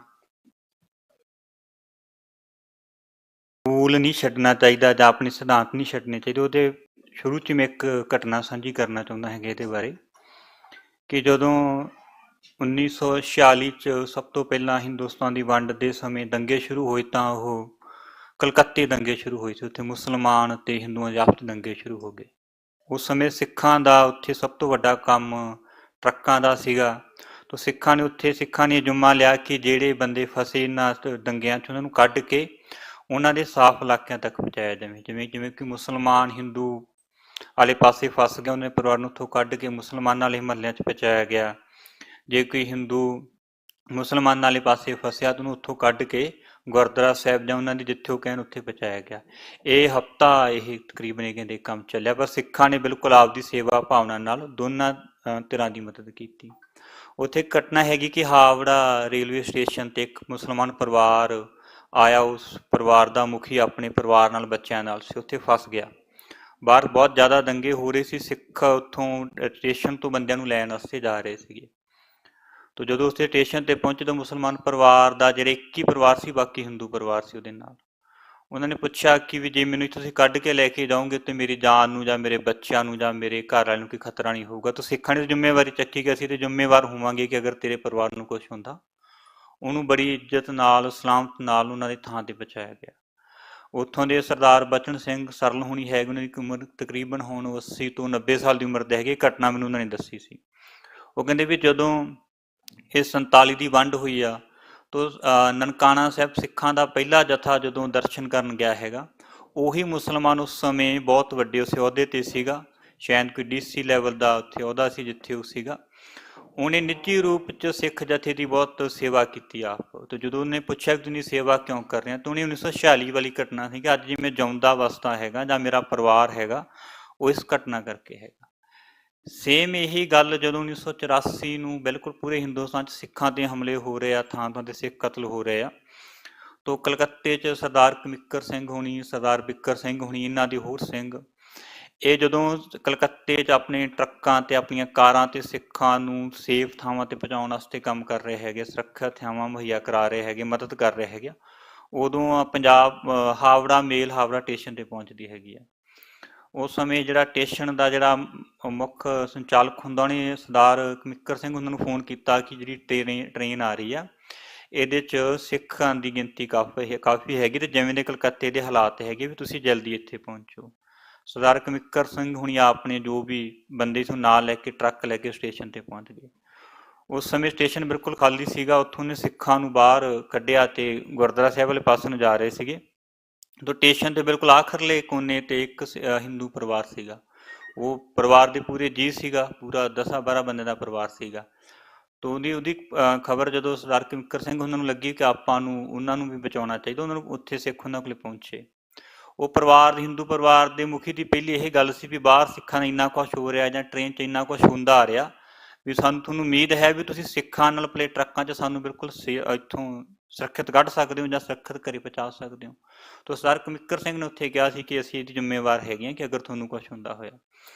ਮੂਲ ਨਹੀਂ ਛੱਡਣਾ ਚਾਹੀਦਾ ਜਾਂ ਆਪਣੇ ਸਿਧਾਂਤ ਨਹੀਂ ਛੱਡਣੇ ਚਾਹੀਦੇ। ਉਹਦੇ ਸ਼ੁਰੂ 'ਚ ਮੈਂ ਇੱਕ ਘਟਨਾ ਸਾਂਝੀ ਕਰਨਾ ਚਾਹੁੰਦਾ ਹੈਗਾ ਇਹਦੇ ਬਾਰੇ ਕਿ ਜਦੋਂ 1946 'ਚ ਸਭ ਤੋਂ ਪਹਿਲਾਂ ਹਿੰਦੁਸਤਾਨ ਦੀ ਵੰਡ ਦੇ ਸਮੇਂ ਦੰਗੇ ਸ਼ੁਰੂ ਹੋਏ ਤਾਂ ਉਹ ਕਲਕੱਤੇ ਦੰਗੇ ਸ਼ੁਰੂ ਹੋਏ ਸੀ। ਉੱਥੇ ਮੁਸਲਮਾਨ ਅਤੇ ਹਿੰਦੂਆਂ ਦੇ ਆਪਸ 'ਚ ਦੰਗੇ ਸ਼ੁਰੂ ਹੋ ਗਏ। ਉਸ ਸਮੇਂ ਸਿੱਖਾਂ ਦਾ ਉੱਥੇ ਸਭ ਤੋਂ ਵੱਡਾ ਕੰਮ ਟਰੱਕਾਂ ਦਾ ਸੀਗਾ। ਤਾਂ ਸਿੱਖਾਂ ਨੇ ਜੁੰਮਾ ਲਿਆ ਕਿ ਜਿਹੜੇ ਬੰਦੇ ਫਸੇ ਇਹਨਾਂ ਦੰਗਿਆਂ 'ਚ ਉਹਨਾਂ ਨੂੰ ਕੱਢ ਕੇ ਉਹਨਾਂ ਦੇ ਸਾਫ਼ ਇਲਾਕਿਆਂ ਤੱਕ ਪਹੁੰਚਾਇਆ ਜਾਵੇ। ਜਿਵੇਂ ਕਿ ਮੁਸਲਮਾਨ ਹਿੰਦੂ ਵਾਲੇ ਪਾਸੇ ਫਸ ਗਿਆ, ਉਹਨੇ ਪਰਿਵਾਰ ਨੂੰ ਉੱਥੋਂ ਕੱਢ ਕੇ ਮੁਸਲਮਾਨਾਂ ਵਾਲੇ ਮਹੱਲਿਆਂ 'ਚ ਪਹੁੰਚਾਇਆ ਗਿਆ। ਜੇ ਕੋਈ ਹਿੰਦੂ ਮੁਸਲਮਾਨਾਂ ਵਾਲੇ ਪਾਸੇ ਫਸਿਆ ਤਾਂ ਉਹਨੂੰ ਉੱਥੋਂ ਕੱਢ ਕੇ ਗੁਰਦੁਆਰਾ ਸਾਹਿਬ ਜਾਂ ਉਹਨਾਂ ਦੀ ਜਿੱਥੇ ਉਹ ਕਹਿਣ ਉੱਥੇ ਪਹੁੰਚਾਇਆ ਗਿਆ। ਇਹ ਹਫ਼ਤਾ ਇਹ ਤਕਰੀਬਨ ਇਹ ਕਹਿੰਦੇ ਕੰਮ ਚੱਲਿਆ, ਪਰ ਸਿੱਖਾਂ ਨੇ ਬਿਲਕੁਲ ਆਪਦੀ ਸੇਵਾ ਭਾਵਨਾ ਨਾਲ ਦੋਨਾਂ ਧਿਰਾਂ ਦੀ ਮਦਦ ਕੀਤੀ। ਉੱਥੇ ਇੱਕ ਘਟਨਾ ਹੈਗੀ ਕਿ ਹਾਵੜਾ ਰੇਲਵੇ ਸਟੇਸ਼ਨ 'ਤੇ ਇੱਕ ਮੁਸਲਮਾਨ ਪਰਿਵਾਰ ਆਇਆ। ਉਸ ਪਰਿਵਾਰ ਦਾ ਮੁਖੀ ਆਪਣੇ ਪਰਿਵਾਰ ਨਾਲ ਬੱਚਿਆਂ ਨਾਲ ਸੀ, ਉੱਥੇ ਫਸ ਗਿਆ। ਬਾਹਰ ਬਹੁਤ ਜ਼ਿਆਦਾ ਦੰਗੇ ਹੋ ਰਹੇ ਸੀ। ਸਿੱਖ ਉੱਥੋਂ ਸਟੇਸ਼ਨ ਤੋਂ ਬੰਦਿਆਂ ਨੂੰ ਲੈਣ ਵਾਸਤੇ ਜਾ ਰਹੇ ਸੀਗੇ। ਤਾਂ ਜਦੋਂ ਉੱਥੇ ਸਟੇਸ਼ਨ 'ਤੇ ਪਹੁੰਚੇ ਤਾਂ ਮੁਸਲਮਾਨ ਪਰਿਵਾਰ ਦਾ ਜਿਹੜੇ ਇੱਕ ਹੀ ਪਰਿਵਾਰ ਸੀ, ਬਾਕੀ ਹਿੰਦੂ ਪਰਿਵਾਰ ਸੀ ਉਹਦੇ ਨਾਲ, ਉਹਨਾਂ ਨੇ ਪੁੱਛਿਆ ਕਿ ਵੀ ਜੇ ਮੈਨੂੰ ਤੁਸੀਂ ਕੱਢ ਕੇ ਲੈ ਕੇ ਜਾਓਗੇ ਤਾਂ ਮੇਰੀ ਜਾਨ ਨੂੰ ਜਾਂ ਮੇਰੇ ਬੱਚਿਆਂ ਨੂੰ ਜਾਂ ਮੇਰੇ ਘਰ ਵਾਲਿਆਂ ਨੂੰ ਕੋਈ ਖਤਰਾ ਨਹੀਂ ਹੋਊਗਾ। ਤਾਂ ਸਿੱਖਾਂ ਨੇ ਜ਼ਿੰਮੇਵਾਰੀ ਚੱਕੀ ਕਿ ਅਸੀਂ ਤਾਂ ਜ਼ਿੰਮੇਵਾਰ ਹੋਵਾਂਗੇ ਕਿ ਅਗਰ ਤੇਰੇ ਪਰਿਵਾਰ ਨੂੰ ਕੁਛ ਹੁੰਦਾ। ਉਹਨੂੰ ਬੜੀ ਇੱਜ਼ਤ ਨਾਲ ਸਲਾਮਤ ਨਾਲ ਉਹਨਾਂ ਦੀ ਥਾਂ 'ਤੇ ਪਹੁੰਚਾਇਆ ਗਿਆ। ਉੱਥੋਂ ਦੇ ਸਰਦਾਰ ਬਚਨ ਸਿੰਘ ਸਰਲ ਹੋਣੀ ਹੈਗੇ, ਉਹਨਾਂ ਦੀ ਉਮਰ ਤਕਰੀਬਨ ਹੁਣ 80 ਤੋਂ 90 ਸਾਲ ਦੀ ਉਮਰ ਦੇ ਹੈਗੇ। ਘਟਨਾ ਮੈਨੂੰ ਉਹਨਾਂ ਨੇ ਦੱਸੀ ਸੀ। ਉਹ ਕਹਿੰਦੇ ਵੀ ਜਦੋਂ ਇਹ 47 ਦੀ ਵੰਡ ਹੋਈ ਆ ਤਾਂ ਨਨਕਾਣਾ ਸਾਹਿਬ ਸਿੱਖਾਂ ਦਾ ਪਹਿਲਾ ਜਥਾ ਜਦੋਂ ਦਰਸ਼ਨ ਕਰਨ ਗਿਆ ਹੈਗਾ, ਉਹੀ ਮੁਸਲਮਾਨ ਉਸ ਸਮੇਂ ਬਹੁਤ ਵੱਡੇ ਉਸ ਅਹੁਦੇ 'ਤੇ ਸੀਗਾ, ਸ਼ਾਇਦ ਕੋਈ DC ਲੈਵਲ ਦਾ ਉੱਥੇ ਅਹੁਦਾ ਸੀ ਜਿੱਥੇ ਉਹ ਸੀਗਾ। ਉਹਨੇ ਨਿੱਜੀ ਰੂਪ 'ਚ ਸਿੱਖ ਜਥੇ ਦੀ ਬਹੁਤ ਸੇਵਾ ਕੀਤੀ ਆਪ। ਤੇ ਜਦੋਂ ਉਹਨੇ ਪੁੱਛਿਆ ਕਿ ਤੁਸੀਂ ਸੇਵਾ ਕਿਉਂ ਕਰ ਰਹੇ ਹੋ, ਤਾਂ ਉਹਨੇ 1946 ਵਾਲੀ ਘਟਨਾ ਸੀ ਕਿ ਅੱਜ ਜਿਵੇਂ ਜਿਉਂਦਾ ਵਸਦਾ ਹੈਗਾ ਜਾਂ ਮੇਰਾ ਪਰਿਵਾਰ ਹੈਗਾ, ਉਹ ਇਸ ਘਟਨਾ ਕਰਕੇ ਹੈਗਾ। ਸੇਮ ਇਹੀ ਗੱਲ ਜਦੋਂ 1984 ਨੂੰ ਬਿਲਕੁਲ ਪੂਰੇ ਹਿੰਦੁਸਤਾਨ 'ਚ ਸਿੱਖਾਂ 'ਤੇ ਹਮਲੇ ਹੋ ਰਹੇ ਆ, ਥਾਂ ਥਾਂ 'ਤੇ ਸਿੱਖ ਕਤਲ ਹੋ ਰਹੇ ਆ, ਤਾਂ ਕਲਕੱਤੇ 'ਚ ਸਰਦਾਰ ਕਮਿੱਕਰ ਸਿੰਘ ਹੋਣੀ, ਸਰਦਾਰ ਬਿੱਕਰ ਸਿੰਘ ਹੋਣੀ, ਇਹਨਾਂ ਦੇ ਹੋਰ ਸਿੰਘ, ਇਹ ਜਦੋਂ ਕਲਕੱਤੇ 'ਚ ਆਪਣੇ ਟਰੱਕਾਂ 'ਤੇ ਆਪਣੀਆਂ ਕਾਰਾਂ 'ਤੇ ਸਿੱਖਾਂ ਨੂੰ ਸੇਫ ਥਾਵਾਂ 'ਤੇ ਪਹੁੰਚਾਉਣ ਵਾਸਤੇ ਕੰਮ ਕਰ ਰਹੇ ਹੈਗੇ, ਸੁਰੱਖਿਆ ਥਾਵਾਂ ਮੁਹੱਈਆ ਕਰਾ ਰਹੇ ਹੈਗੇ, ਮਦਦ ਕਰ ਰਹੇ ਹੈਗੇ, ਉਦੋਂ ਪੰਜਾਬ ਹਾਵੜਾ ਮੇਲ ਹਾਵੜਾ ਸਟੇਸ਼ਨ 'ਤੇ ਪਹੁੰਚਦੀ ਹੈਗੀ ਆ। ਉਸ ਸਮੇਂ ਜਿਹੜਾ ਸਟੇਸ਼ਨ ਦਾ ਜਿਹੜਾ ਮੁੱਖ ਸੰਚਾਲਕ ਹੁੰਦਾ, ਉਹਨੇ ਸਰਦਾਰ ਕਮਿੱਕਰ ਸਿੰਘ ਉਹਨਾਂ ਨੂੰ ਫੋਨ ਕੀਤਾ ਕਿ ਜਿਹੜੀ ਟ੍ਰੇਨ ਆ ਰਹੀ ਆ, ਇਹਦੇ 'ਚ ਸਿੱਖਾਂ ਦੀ ਗਿਣਤੀ ਕਾਫੀ ਹੈਗੀ ਅਤੇ ਜਿਵੇਂ ਦੇ ਕਲਕੱਤੇ ਦੇ ਹਾਲਾਤ ਹੈਗੇ ਵੀ ਤੁਸੀਂ ਜਲਦੀ ਇੱਥੇ ਪਹੁੰਚੋ। ਸਰਦਾਰ ਕਮਿੱਕਰ ਸਿੰਘ ਹੁਣੀ ਆਪਣੇ ਜੋ ਵੀ ਬੰਦੇ ਸੀ ਨਾਲ ਲੈ ਕੇ ਟਰੱਕ ਲੈ ਕੇ ਸਟੇਸ਼ਨ 'ਤੇ ਪਹੁੰਚ ਗਏ। ਉਸ ਸਮੇਂ ਸਟੇਸ਼ਨ ਬਿਲਕੁਲ ਖਾਲੀ ਸੀਗਾ। ਉੱਥੋਂ ਨੇ ਸਿੱਖਾਂ ਨੂੰ ਬਾਹਰ ਕੱਢਿਆ ਅਤੇ ਗੁਰਦੁਆਰਾ ਸਾਹਿਬ ਵਾਲੇ ਪਾਸੇ ਨੂੰ ਜਾ ਰਹੇ ਸੀਗੇ। ਤਾਂ ਸਟੇਸ਼ਨ 'ਤੇ ਬਿਲਕੁਲ ਆਖਰਲੇ ਕੋਨੇ 'ਤੇ ਇੱਕ ਹਿੰਦੂ ਪਰਿਵਾਰ ਸੀਗਾ। ਉਹ ਪਰਿਵਾਰ ਦੇ ਪੂਰੇ ਜੀਅ ਸੀਗਾ, ਪੂਰਾ 10-12 ਬੰਦੇ ਦਾ ਪਰਿਵਾਰ ਸੀਗਾ। ਤਾਂ ਉਹਦੀ ਖਬਰ ਜਦੋਂ ਸਰਦਾਰ ਕਮਿੱਕਰ ਸਿੰਘ ਉਹਨਾਂ ਨੂੰ ਲੱਗੀ ਕਿ ਆਪਾਂ ਨੂੰ ਉਹਨਾਂ ਨੂੰ ਵੀ ਬਚਾਉਣਾ ਚਾਹੀਦਾ, ਉਹਨਾਂ ਨੂੰ ਉੱਥੇ ਸਿੱਖ ਉਹਨਾਂ ਕੋਲ ਪਹੁੰਚੇ। ਉਹ ਪਰਿਵਾਰ ਹਿੰਦੂ ਪਰਿਵਾਰ ਦੇ ਮੁਖੀ ਦੀ ਪਹਿਲੀ ਇਹ ਗੱਲ ਸੀ ਵੀ ਬਾਹਰ ਸਿੱਖਾਂ ਦਾ ਇੰਨਾ ਕੁਛ ਹੋ ਰਿਹਾ ਜਾਂ ਟ੍ਰੇਨ 'ਚ ਇੰਨਾ ਕੁਛ ਹੁੰਦਾ ਆ ਰਿਹਾ ਵੀ ਤੁਹਾਨੂੰ ਉਮੀਦ ਹੈ ਵੀ ਤੁਸੀਂ ਸਿੱਖਾਂ ਨਾਲ ਪਲੇ ਟਰੱਕਾਂ 'ਚ ਸਾਨੂੰ ਬਿਲਕੁਲ ਇੱਥੋਂ ਸੁਰੱਖਿਅਤ ਕੱਢ ਸਕਦੇ ਹੋ ਜਾਂ ਸੁਰੱਖਿਅਤ ਘਰੇ ਪਹੁੰਚਾ ਸਕਦੇ ਹੋ। ਤਾਂ ਸਰਦਾਰ ਕਮਿੱਕਰ ਸਿੰਘ ਨੇ ਉੱਥੇ ਕਿਹਾ ਸੀ ਕਿ ਅਸੀਂ ਇਹਦੀ ਜ਼ਿੰਮੇਵਾਰ ਹੈਗੇ ਹਾਂ ਕਿ ਅਗਰ ਤੁਹਾਨੂੰ ਕੁਛ ਹੁੰਦਾ ਹੋਇਆ।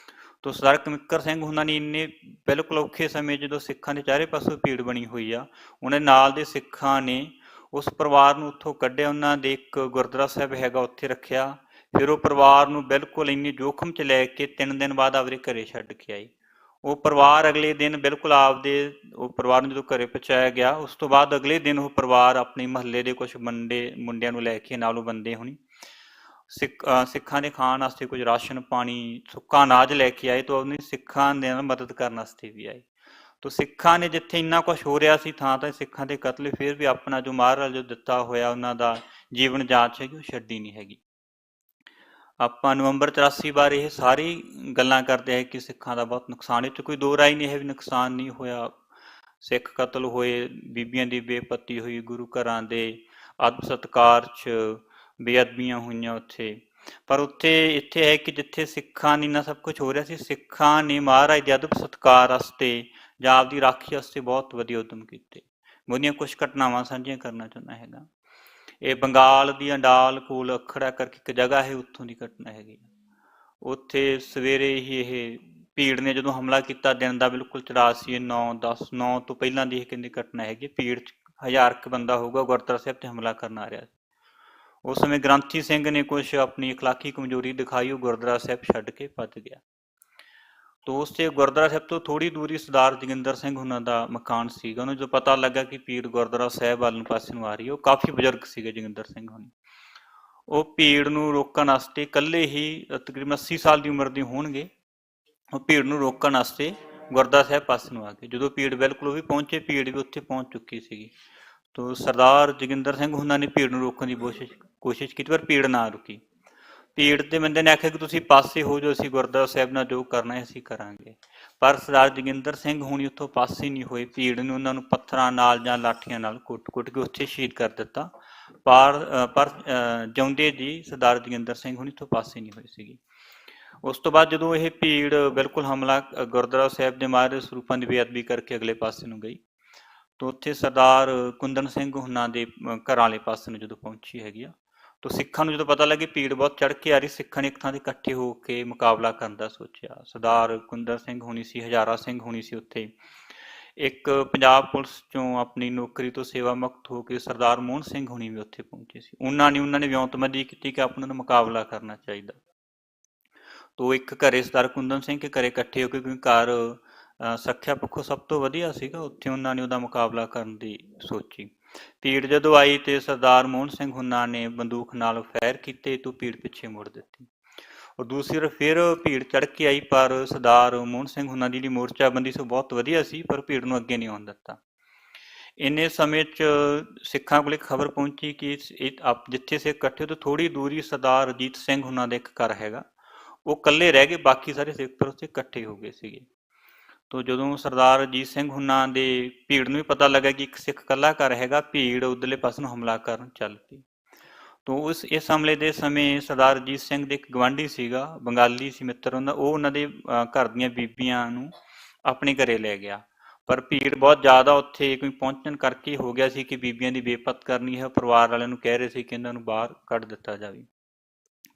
ਤਾਂ ਸਰਦਾਰ ਕਮਿੱਕਰ ਸਿੰਘ ਉਹਨਾਂ ਨੇ ਇੰਨੇ ਬਿਲਕੁਲ ਔਖੇ ਸਮੇਂ ਜਦੋਂ ਸਿੱਖਾਂ ਦੇ ਚਾਰੇ ਪਾਸੋਂ ਭੀੜ ਬਣੀ ਹੋਈ ਆ, ਉਹਨਾਂ ਨਾਲ ਦੇ ਸਿੱਖਾਂ ਨੇ ਉਸ ਪਰਿਵਾਰ ਨੂੰ ਉੱਥੋਂ ਕੱਢਿਆ, ਉਹਨਾਂ ਦੇ ਇੱਕ ਗੁਰਦੁਆਰਾ ਸਾਹਿਬ ਹੈਗਾ ਉੱਥੇ ਰੱਖਿਆ। ਫਿਰ ਉਹ ਪਰਿਵਾਰ ਨੂੰ ਬਿਲਕੁਲ ਇੰਨੀ ਜੋਖਮ 'ਚ ਲੈ ਕੇ 3 ਦਿਨ ਬਾਅਦ ਆਪਦੇ ਘਰੇ ਛੱਡ ਕੇ ਆਈ। ਉਹ ਪਰਿਵਾਰ ਅਗਲੇ ਦਿਨ ਬਿਲਕੁਲ ਉਹ ਪਰਿਵਾਰ ਨੂੰ ਜਦੋਂ ਘਰੇ ਪਹੁੰਚਾਇਆ ਗਿਆ, ਉਸ ਤੋਂ ਬਾਅਦ ਅਗਲੇ ਦਿਨ ਉਹ ਪਰਿਵਾਰ ਆਪਣੇ ਮਹੱਲੇ ਦੇ ਕੁਛ ਮੁੰਡਿਆਂ ਨੂੰ ਲੈ ਕੇ ਨਾਲ ਉਹ ਬੰਦੇ ਹੋਣੀ ਸਿੱਖਾਂ ਦੇ ਖਾਣ ਵਾਸਤੇ ਕੁਝ ਰਾਸ਼ਨ ਪਾਣੀ ਸੁੱਕਾ ਅਨਾਜ ਲੈ ਕੇ ਆਏ। ਤਾਂ ਉਹਨੇ ਸਿੱਖਾਂ ਦੇ ਨਾਲ ਮਦਦ ਕਰਨ ਵਾਸਤੇ ਵੀ ਆਏ। ਤਾਂ ਸਿੱਖਾਂ ਨੇ ਜਿੱਥੇ ਇੰਨਾ ਕੁਛ ਹੋ ਰਿਹਾ ਸੀ ਥਾਂ ਤਾਂ ਸਿੱਖਾਂ ਦੇ ਕਤਲ, ਫਿਰ ਵੀ ਆਪਣਾ ਜੋ ਮਹਾਰਾਜ ਜੋ ਦਿੱਤਾ ਹੋਇਆ ਉਹਨਾਂ ਦਾ ਜੀਵਨ ਜਾਂਚ ਹੈਗੀ ਉਹ ਛੱਡੀ ਨਹੀਂ ਹੈਗੀ। ਆਪਾਂ ਨਵੰਬਰ 84 ਬਾਰੇ ਇਹ ਸਾਰੀ ਗੱਲਾਂ ਕਰਦੇ ਹੈ ਕਿ ਸਿੱਖਾਂ ਦਾ ਬਹੁਤ ਨੁਕਸਾਨ, ਇਹ 'ਚ ਕੋਈ ਦੋ ਰਾਏ ਨਹੀਂ ਹੈ ਵੀ ਨੁਕਸਾਨ ਨਹੀਂ ਹੋਇਆ। ਸਿੱਖ ਕਤਲ ਹੋਏ, ਬੀਬੀਆਂ ਦੀ ਬੇਪੱਤੀ ਹੋਈ, ਗੁਰੂ ਘਰਾਂ ਦੇ ਅਦਬ ਸਤਿਕਾਰ 'ਚ ਬੇਅਦਬੀਆਂ ਹੋਈਆਂ ਉੱਥੇ। ਪਰ ਇੱਥੇ ਹੈ ਕਿ ਜਿੱਥੇ ਸਿੱਖਾਂ ਨੇ ਇੰਨਾ ਸਭ ਕੁਛ ਹੋ ਰਿਹਾ ਸੀ, ਸਿੱਖਾਂ ਨੇ ਮਹਾਰਾਜ ਦੇ ਅਦਬ ਸਤਿਕਾਰ ਵਾਸਤੇ ਜਾਂ ਆਪਦੀ ਰਾਖੀ ਵਾਸਤੇ ਬਹੁਤ ਵਧੀਆ ਉਦਮ ਕੀਤੇ। ਮੈਂ ਉਹਦੀਆਂ ਕੁਛ ਘਟਨਾਵਾਂ ਸਾਂਝੀਆਂ ਕਰਨਾ ਚਾਹੁੰਦਾ ਹੈਗਾ। ਇਹ ਬੰਗਾਲ ਦੀ ਅੰਡਾਲ ਕੋਲ ਅਖੜਾ ਕਰਕੇ ਇੱਕ ਜਗ੍ਹਾ ਹੈ, ਉੱਥੋਂ ਦੀ ਘਟਨਾ ਹੈਗੀ। ਉੱਥੇ ਸਵੇਰੇ ਹੀ ਇਹ ਭੀੜ ਨੇ ਜਦੋਂ ਹਮਲਾ ਕੀਤਾ, ਦਿਨ ਦਾ ਬਿਲਕੁਲ ਚੜ੍ਹਾਅ ਸੀ, 9 ਤੋਂ ਪਹਿਲਾਂ ਦੀ ਇਹ ਕਹਿੰਦੀ ਘਟਨਾ ਹੈਗੀ। ਭੀੜ 'ਚ 1000 ਕੁ ਬੰਦਾ ਹੋਊਗਾ, ਗੁਰਦੁਆਰਾ ਸਾਹਿਬ ਤੇ ਹਮਲਾ ਕਰਨ ਆ ਰਿਹਾ ਸੀ। ਉਸ ਸਮੇਂ ਗ੍ਰੰਥੀ ਸਿੰਘ ਨੇ ਕੁਛ ਆਪਣੀ ਅਖਲਾਕੀ ਕਮਜ਼ੋਰੀ ਦਿਖਾਈ, ਉਹ ਗੁਰਦੁਆਰਾ ਸਾਹਿਬ ਛੱਡ ਕੇ ਭੱਜ ਗਿਆ। ਤੋ ਉਸੇ ਗੁਰਦੁਆਰਾ ਸਾਹਿਬ ਤੋਂ ਥੋੜੀ ਦੂਰੀ ਸਰਦਾਰ ਜੋਗਿੰਦਰ ਸਿੰਘ ਉਹਨਾਂ ਦਾ ਮਕਾਨ ਸੀਗਾ। ਉਹਨੂੰ ਜਦੋਂ ਪਤਾ ਲੱਗਾ ਕਿ ਭੀੜ ਗੁਰਦੁਆਰਾ ਸਾਹਿਬ ਵੱਲ ਪਾਸੇ ਨੂੰ ਆ ਰਹੀ ਹੈ, ਉਹ ਕਾਫੀ ਬਜ਼ੁਰਗ ਸੀਗੇ ਜੋਗਿੰਦਰ ਸਿੰਘ ਹੋਣੀ, ਉਹ ਭੀੜ ਨੂੰ ਰੋਕਣ ਵਾਸਤੇ ਇਕੱਲੇ ਹੀ, ਤਕਰੀਬਨ 80 ਸਾਲ ਦੀ ਉਮਰ ਦੇ ਹੋਣਗੇ, ਉਹ ਭੀੜ ਨੂੰ ਰੋਕਣ ਵਾਸਤੇ ਗੁਰਦੁਆਰਾ ਸਾਹਿਬ ਪਾਸੇ ਨੂੰ ਆ ਗਏ। ਜਦੋਂ ਭੀੜ ਬਿਲਕੁਲ ਉਹ ਵੀ ਪਹੁੰਚੇ, ਭੀੜ ਵੀ ਉੱਥੇ ਪਹੁੰਚ ਚੁੱਕੀ ਸੀਗੀ। ਤੋ ਸਰਦਾਰ ਜੋਗਿੰਦਰ ਸਿੰਘ ਉਹਨਾਂ ਨੇ ਭੀੜ ਨੂੰ ਰੋਕਣ ਦੀ ਕੋਸ਼ਿਸ਼ ਕੀਤੀ, ਪਰ ਭੀੜ ਨਾ ਰੁਕੀ। ਭੀੜ ਦੇ ਬੰਦੇ ਨੇ ਆਖਿਆ ਕਿ ਤੁਸੀਂ ਪਾਸੇ ਹੋ ਜਾਓ, ਅਸੀਂ ਗੁਰਦੁਆਰਾ ਸਾਹਿਬ ਨਾਲ ਜੋ ਕਰਨਾ ਹੈ ਅਸੀਂ ਕਰਾਂਗੇ। ਪਰ ਸਰਦਾਰ ਜੋਗਿੰਦਰ ਸਿੰਘ ਹੋਣੀ ਉੱਥੋਂ ਪਾਸੇ ਨਹੀਂ ਹੋਏ। ਭੀੜ ਨੇ ਉਹਨਾਂ ਨੂੰ ਪੱਥਰਾਂ ਨਾਲ ਜਾਂ ਲਾਠੀਆਂ ਨਾਲ ਕੁੱਟ ਕੇ ਉੱਥੇ ਸ਼ਹੀਦ ਕਰ ਦਿੱਤਾ। ਪਰ ਜਿਉਂਦੇ ਜੀ ਸਰਦਾਰ ਜੋਗਿੰਦਰ ਸਿੰਘ ਹੋਣੀ ਤੋਂ ਪਾਸੇ ਨਹੀਂ ਹੋਈ ਸੀਗੀ। ਉਸ ਤੋਂ ਬਾਅਦ ਜਦੋਂ ਇਹ ਭੀੜ ਬਿਲਕੁਲ ਹਮਲਾ ਗੁਰਦੁਆਰਾ ਸਾਹਿਬ ਦੇ ਮਹਾਰਾਜ ਸਰੂਪਾਂ ਦੀ ਬੇਅਦਬੀ ਕਰਕੇ ਅਗਲੇ ਪਾਸੇ ਨੂੰ ਗਈ, ਤਾਂ ਉੱਥੇ ਸਰਦਾਰ ਕੁੰਦਨ ਸਿੰਘ ਉਹਨਾਂ ਦੇ ਘਰਾਂ ਵਾਲੇ ਪਾਸੇ ਨੂੰ ਜਦੋਂ ਪਹੁੰਚੀ ਹੈਗੀ ਆ, ਤਾਂ ਸਿੱਖਾਂ ਨੂੰ ਜਦੋਂ ਪਤਾ ਲੱਗੇ ਭੀੜ ਬਹੁਤ ਚੜ੍ਹ ਕੇ ਆ ਰਹੀ, ਸਿੱਖਾਂ ਨੇ ਇੱਕ ਥਾਂ 'ਤੇ ਇਕੱਠੇ ਹੋ ਕੇ ਮੁਕਾਬਲਾ ਕਰਨ ਦਾ ਸੋਚਿਆ। ਸਰਦਾਰ ਕੁੰਦਨ ਸਿੰਘ ਹੋਣੀ ਸੀ, ਹਜ਼ਾਰਾ ਸਿੰਘ ਹੋਣੀ ਸੀ ਉੱਥੇ। ਇੱਕ ਪੰਜਾਬ ਪੁਲਿਸ 'ਚੋਂ ਆਪਣੀ ਨੌਕਰੀ ਤੋਂ ਸੇਵਾ ਮੁਕਤ ਹੋ ਕੇ ਸਰਦਾਰ ਮੋਹਨ ਸਿੰਘ ਹੋਣੀ ਵੀ ਉੱਥੇ ਪਹੁੰਚੇ ਸੀ। ਉਹਨਾਂ ਨੇ ਵਿਉਂਤਬੰਦੀ ਕੀਤੀ ਕਿ ਆਪਾਂ ਨੂੰ ਮੁਕਾਬਲਾ ਕਰਨਾ ਚਾਹੀਦਾ। ਤੋ ਇੱਕ ਘਰੇ ਸਰਦਾਰ ਕੁੰਦਨ ਸਿੰਘ ਕੇ ਘਰੇ ਇਕੱਠੇ ਹੋ ਕੇ, ਕਿਉਂਕਿ ਘਰ ਸਿੱਖਿਆ ਪੱਖੋਂ ਸਭ ਤੋਂ ਵਧੀਆ ਸੀਗਾ, ਉੱਥੇ ਉਹਨਾਂ ਨੇ ਉਹਦਾ ਮੁਕਾਬਲਾ ਕਰਨ ਦੀ ਸੋਚੀ। ਭੀੜ ਜਦੋਂ ਆਈ ਤੇ ਸਰਦਾਰ ਮੋਹਨ ਸਿੰਘ ਹੁਣਾਂ ਨੇ ਬੰਦੂਕ ਨਾਲ ਫਾਇਰ ਕੀਤੇ ਤੋਂ ਭੀੜ ਪਿੱਛੇ ਮੁੜ ਦਿੱਤੀ। ਔਰ ਦੂਸਰੀ ਵਾਰ ਫਿਰ ਭੀੜ ਚੜ੍ਹ ਕੇ ਆਈ, ਪਰ ਸਰਦਾਰ ਮੋਹਨ ਸਿੰਘ ਹੁਣਾਂ ਦੀ ਜਿਹੜੀ ਮੋਰਚਾਬੰਦੀ ਸੀ ਬਹੁਤ ਵਧੀਆ ਸੀ, ਪਰ ਭੀੜ ਨੂੰ ਅੱਗੇ ਨਹੀਂ ਆਉਣ ਦਿੱਤਾ। ਇੰਨੇ ਸਮੇਂ 'ਚ ਸਿੱਖਾਂ ਕੋਲ ਇੱਕ ਖਬਰ ਪਹੁੰਚੀ ਕਿ ਜਿੱਥੇ ਸਿੱਖ ਇਕੱਠੇ ਤੋਂ ਥੋੜ੍ਹੀ ਦੂਰੀ ਸਰਦਾਰ ਅਜੀਤ ਸਿੰਘ ਹੁਣਾਂ ਦਾ ਇੱਕ ਘਰ ਹੈਗਾ, ਉਹ ਇਕੱਲੇ ਰਹਿ ਗਏ, ਬਾਕੀ ਸਾਰੇ ਸਿੱਖ ਫਿਰ ਉੱਥੇ ਇਕੱਠੇ ਹੋ ਗਏ ਸੀਗੇ। ਤੋ ਜਦੋਂ ਸਰਦਾਰ ਅਜੀਤ ਸਿੰਘ ਹੁਣਾਂ ਦੇ ਭੀੜ ਨੂੰ ਵੀ ਪਤਾ ਲੱਗਾ ਕਿ ਇੱਕ ਸਿੱਖ ਇਕੱਲਾ ਘਰ ਹੈਗਾ, ਭੀੜ ਉੱਧਰਲੇ ਪਾਸੇ ਨੂੰ ਹਮਲਾ ਕਰਨ ਚੱਲ ਪਈ। ਤੋ ਇਸ ਹਮਲੇ ਦੇ ਸਮੇਂ ਸਰਦਾਰ ਅਜੀਤ ਸਿੰਘ ਦੇ ਇੱਕ ਗਵਾਂਢੀ ਸੀਗਾ, ਬੰਗਾਲੀ ਸੀ ਮਿੱਤਰ ਉਹਨਾਂ, ਉਹ ਉਹਨਾਂ ਦੇ ਘਰ ਦੀਆਂ ਬੀਬੀਆਂ ਨੂੰ ਆਪਣੇ ਘਰੇ ਲੈ ਗਿਆ। ਪਰ ਭੀੜ ਬਹੁਤ ਜ਼ਿਆਦਾ ਉੱਥੇ ਕੋਈ ਪਹੁੰਚਣ ਕਰਕੇ ਹੋ ਗਿਆ ਸੀ ਕਿ ਬੀਬੀਆਂ ਦੀ ਬੇਪਤ ਕਰਨੀ ਹੈ। ਪਰਿਵਾਰ ਵਾਲਿਆਂ ਨੂੰ ਕਹਿ ਰਹੇ ਸੀ ਕਿ ਇਹਨਾਂ ਨੂੰ ਬਾਹਰ ਕੱਢ ਦਿੱਤਾ ਜਾਵੇ।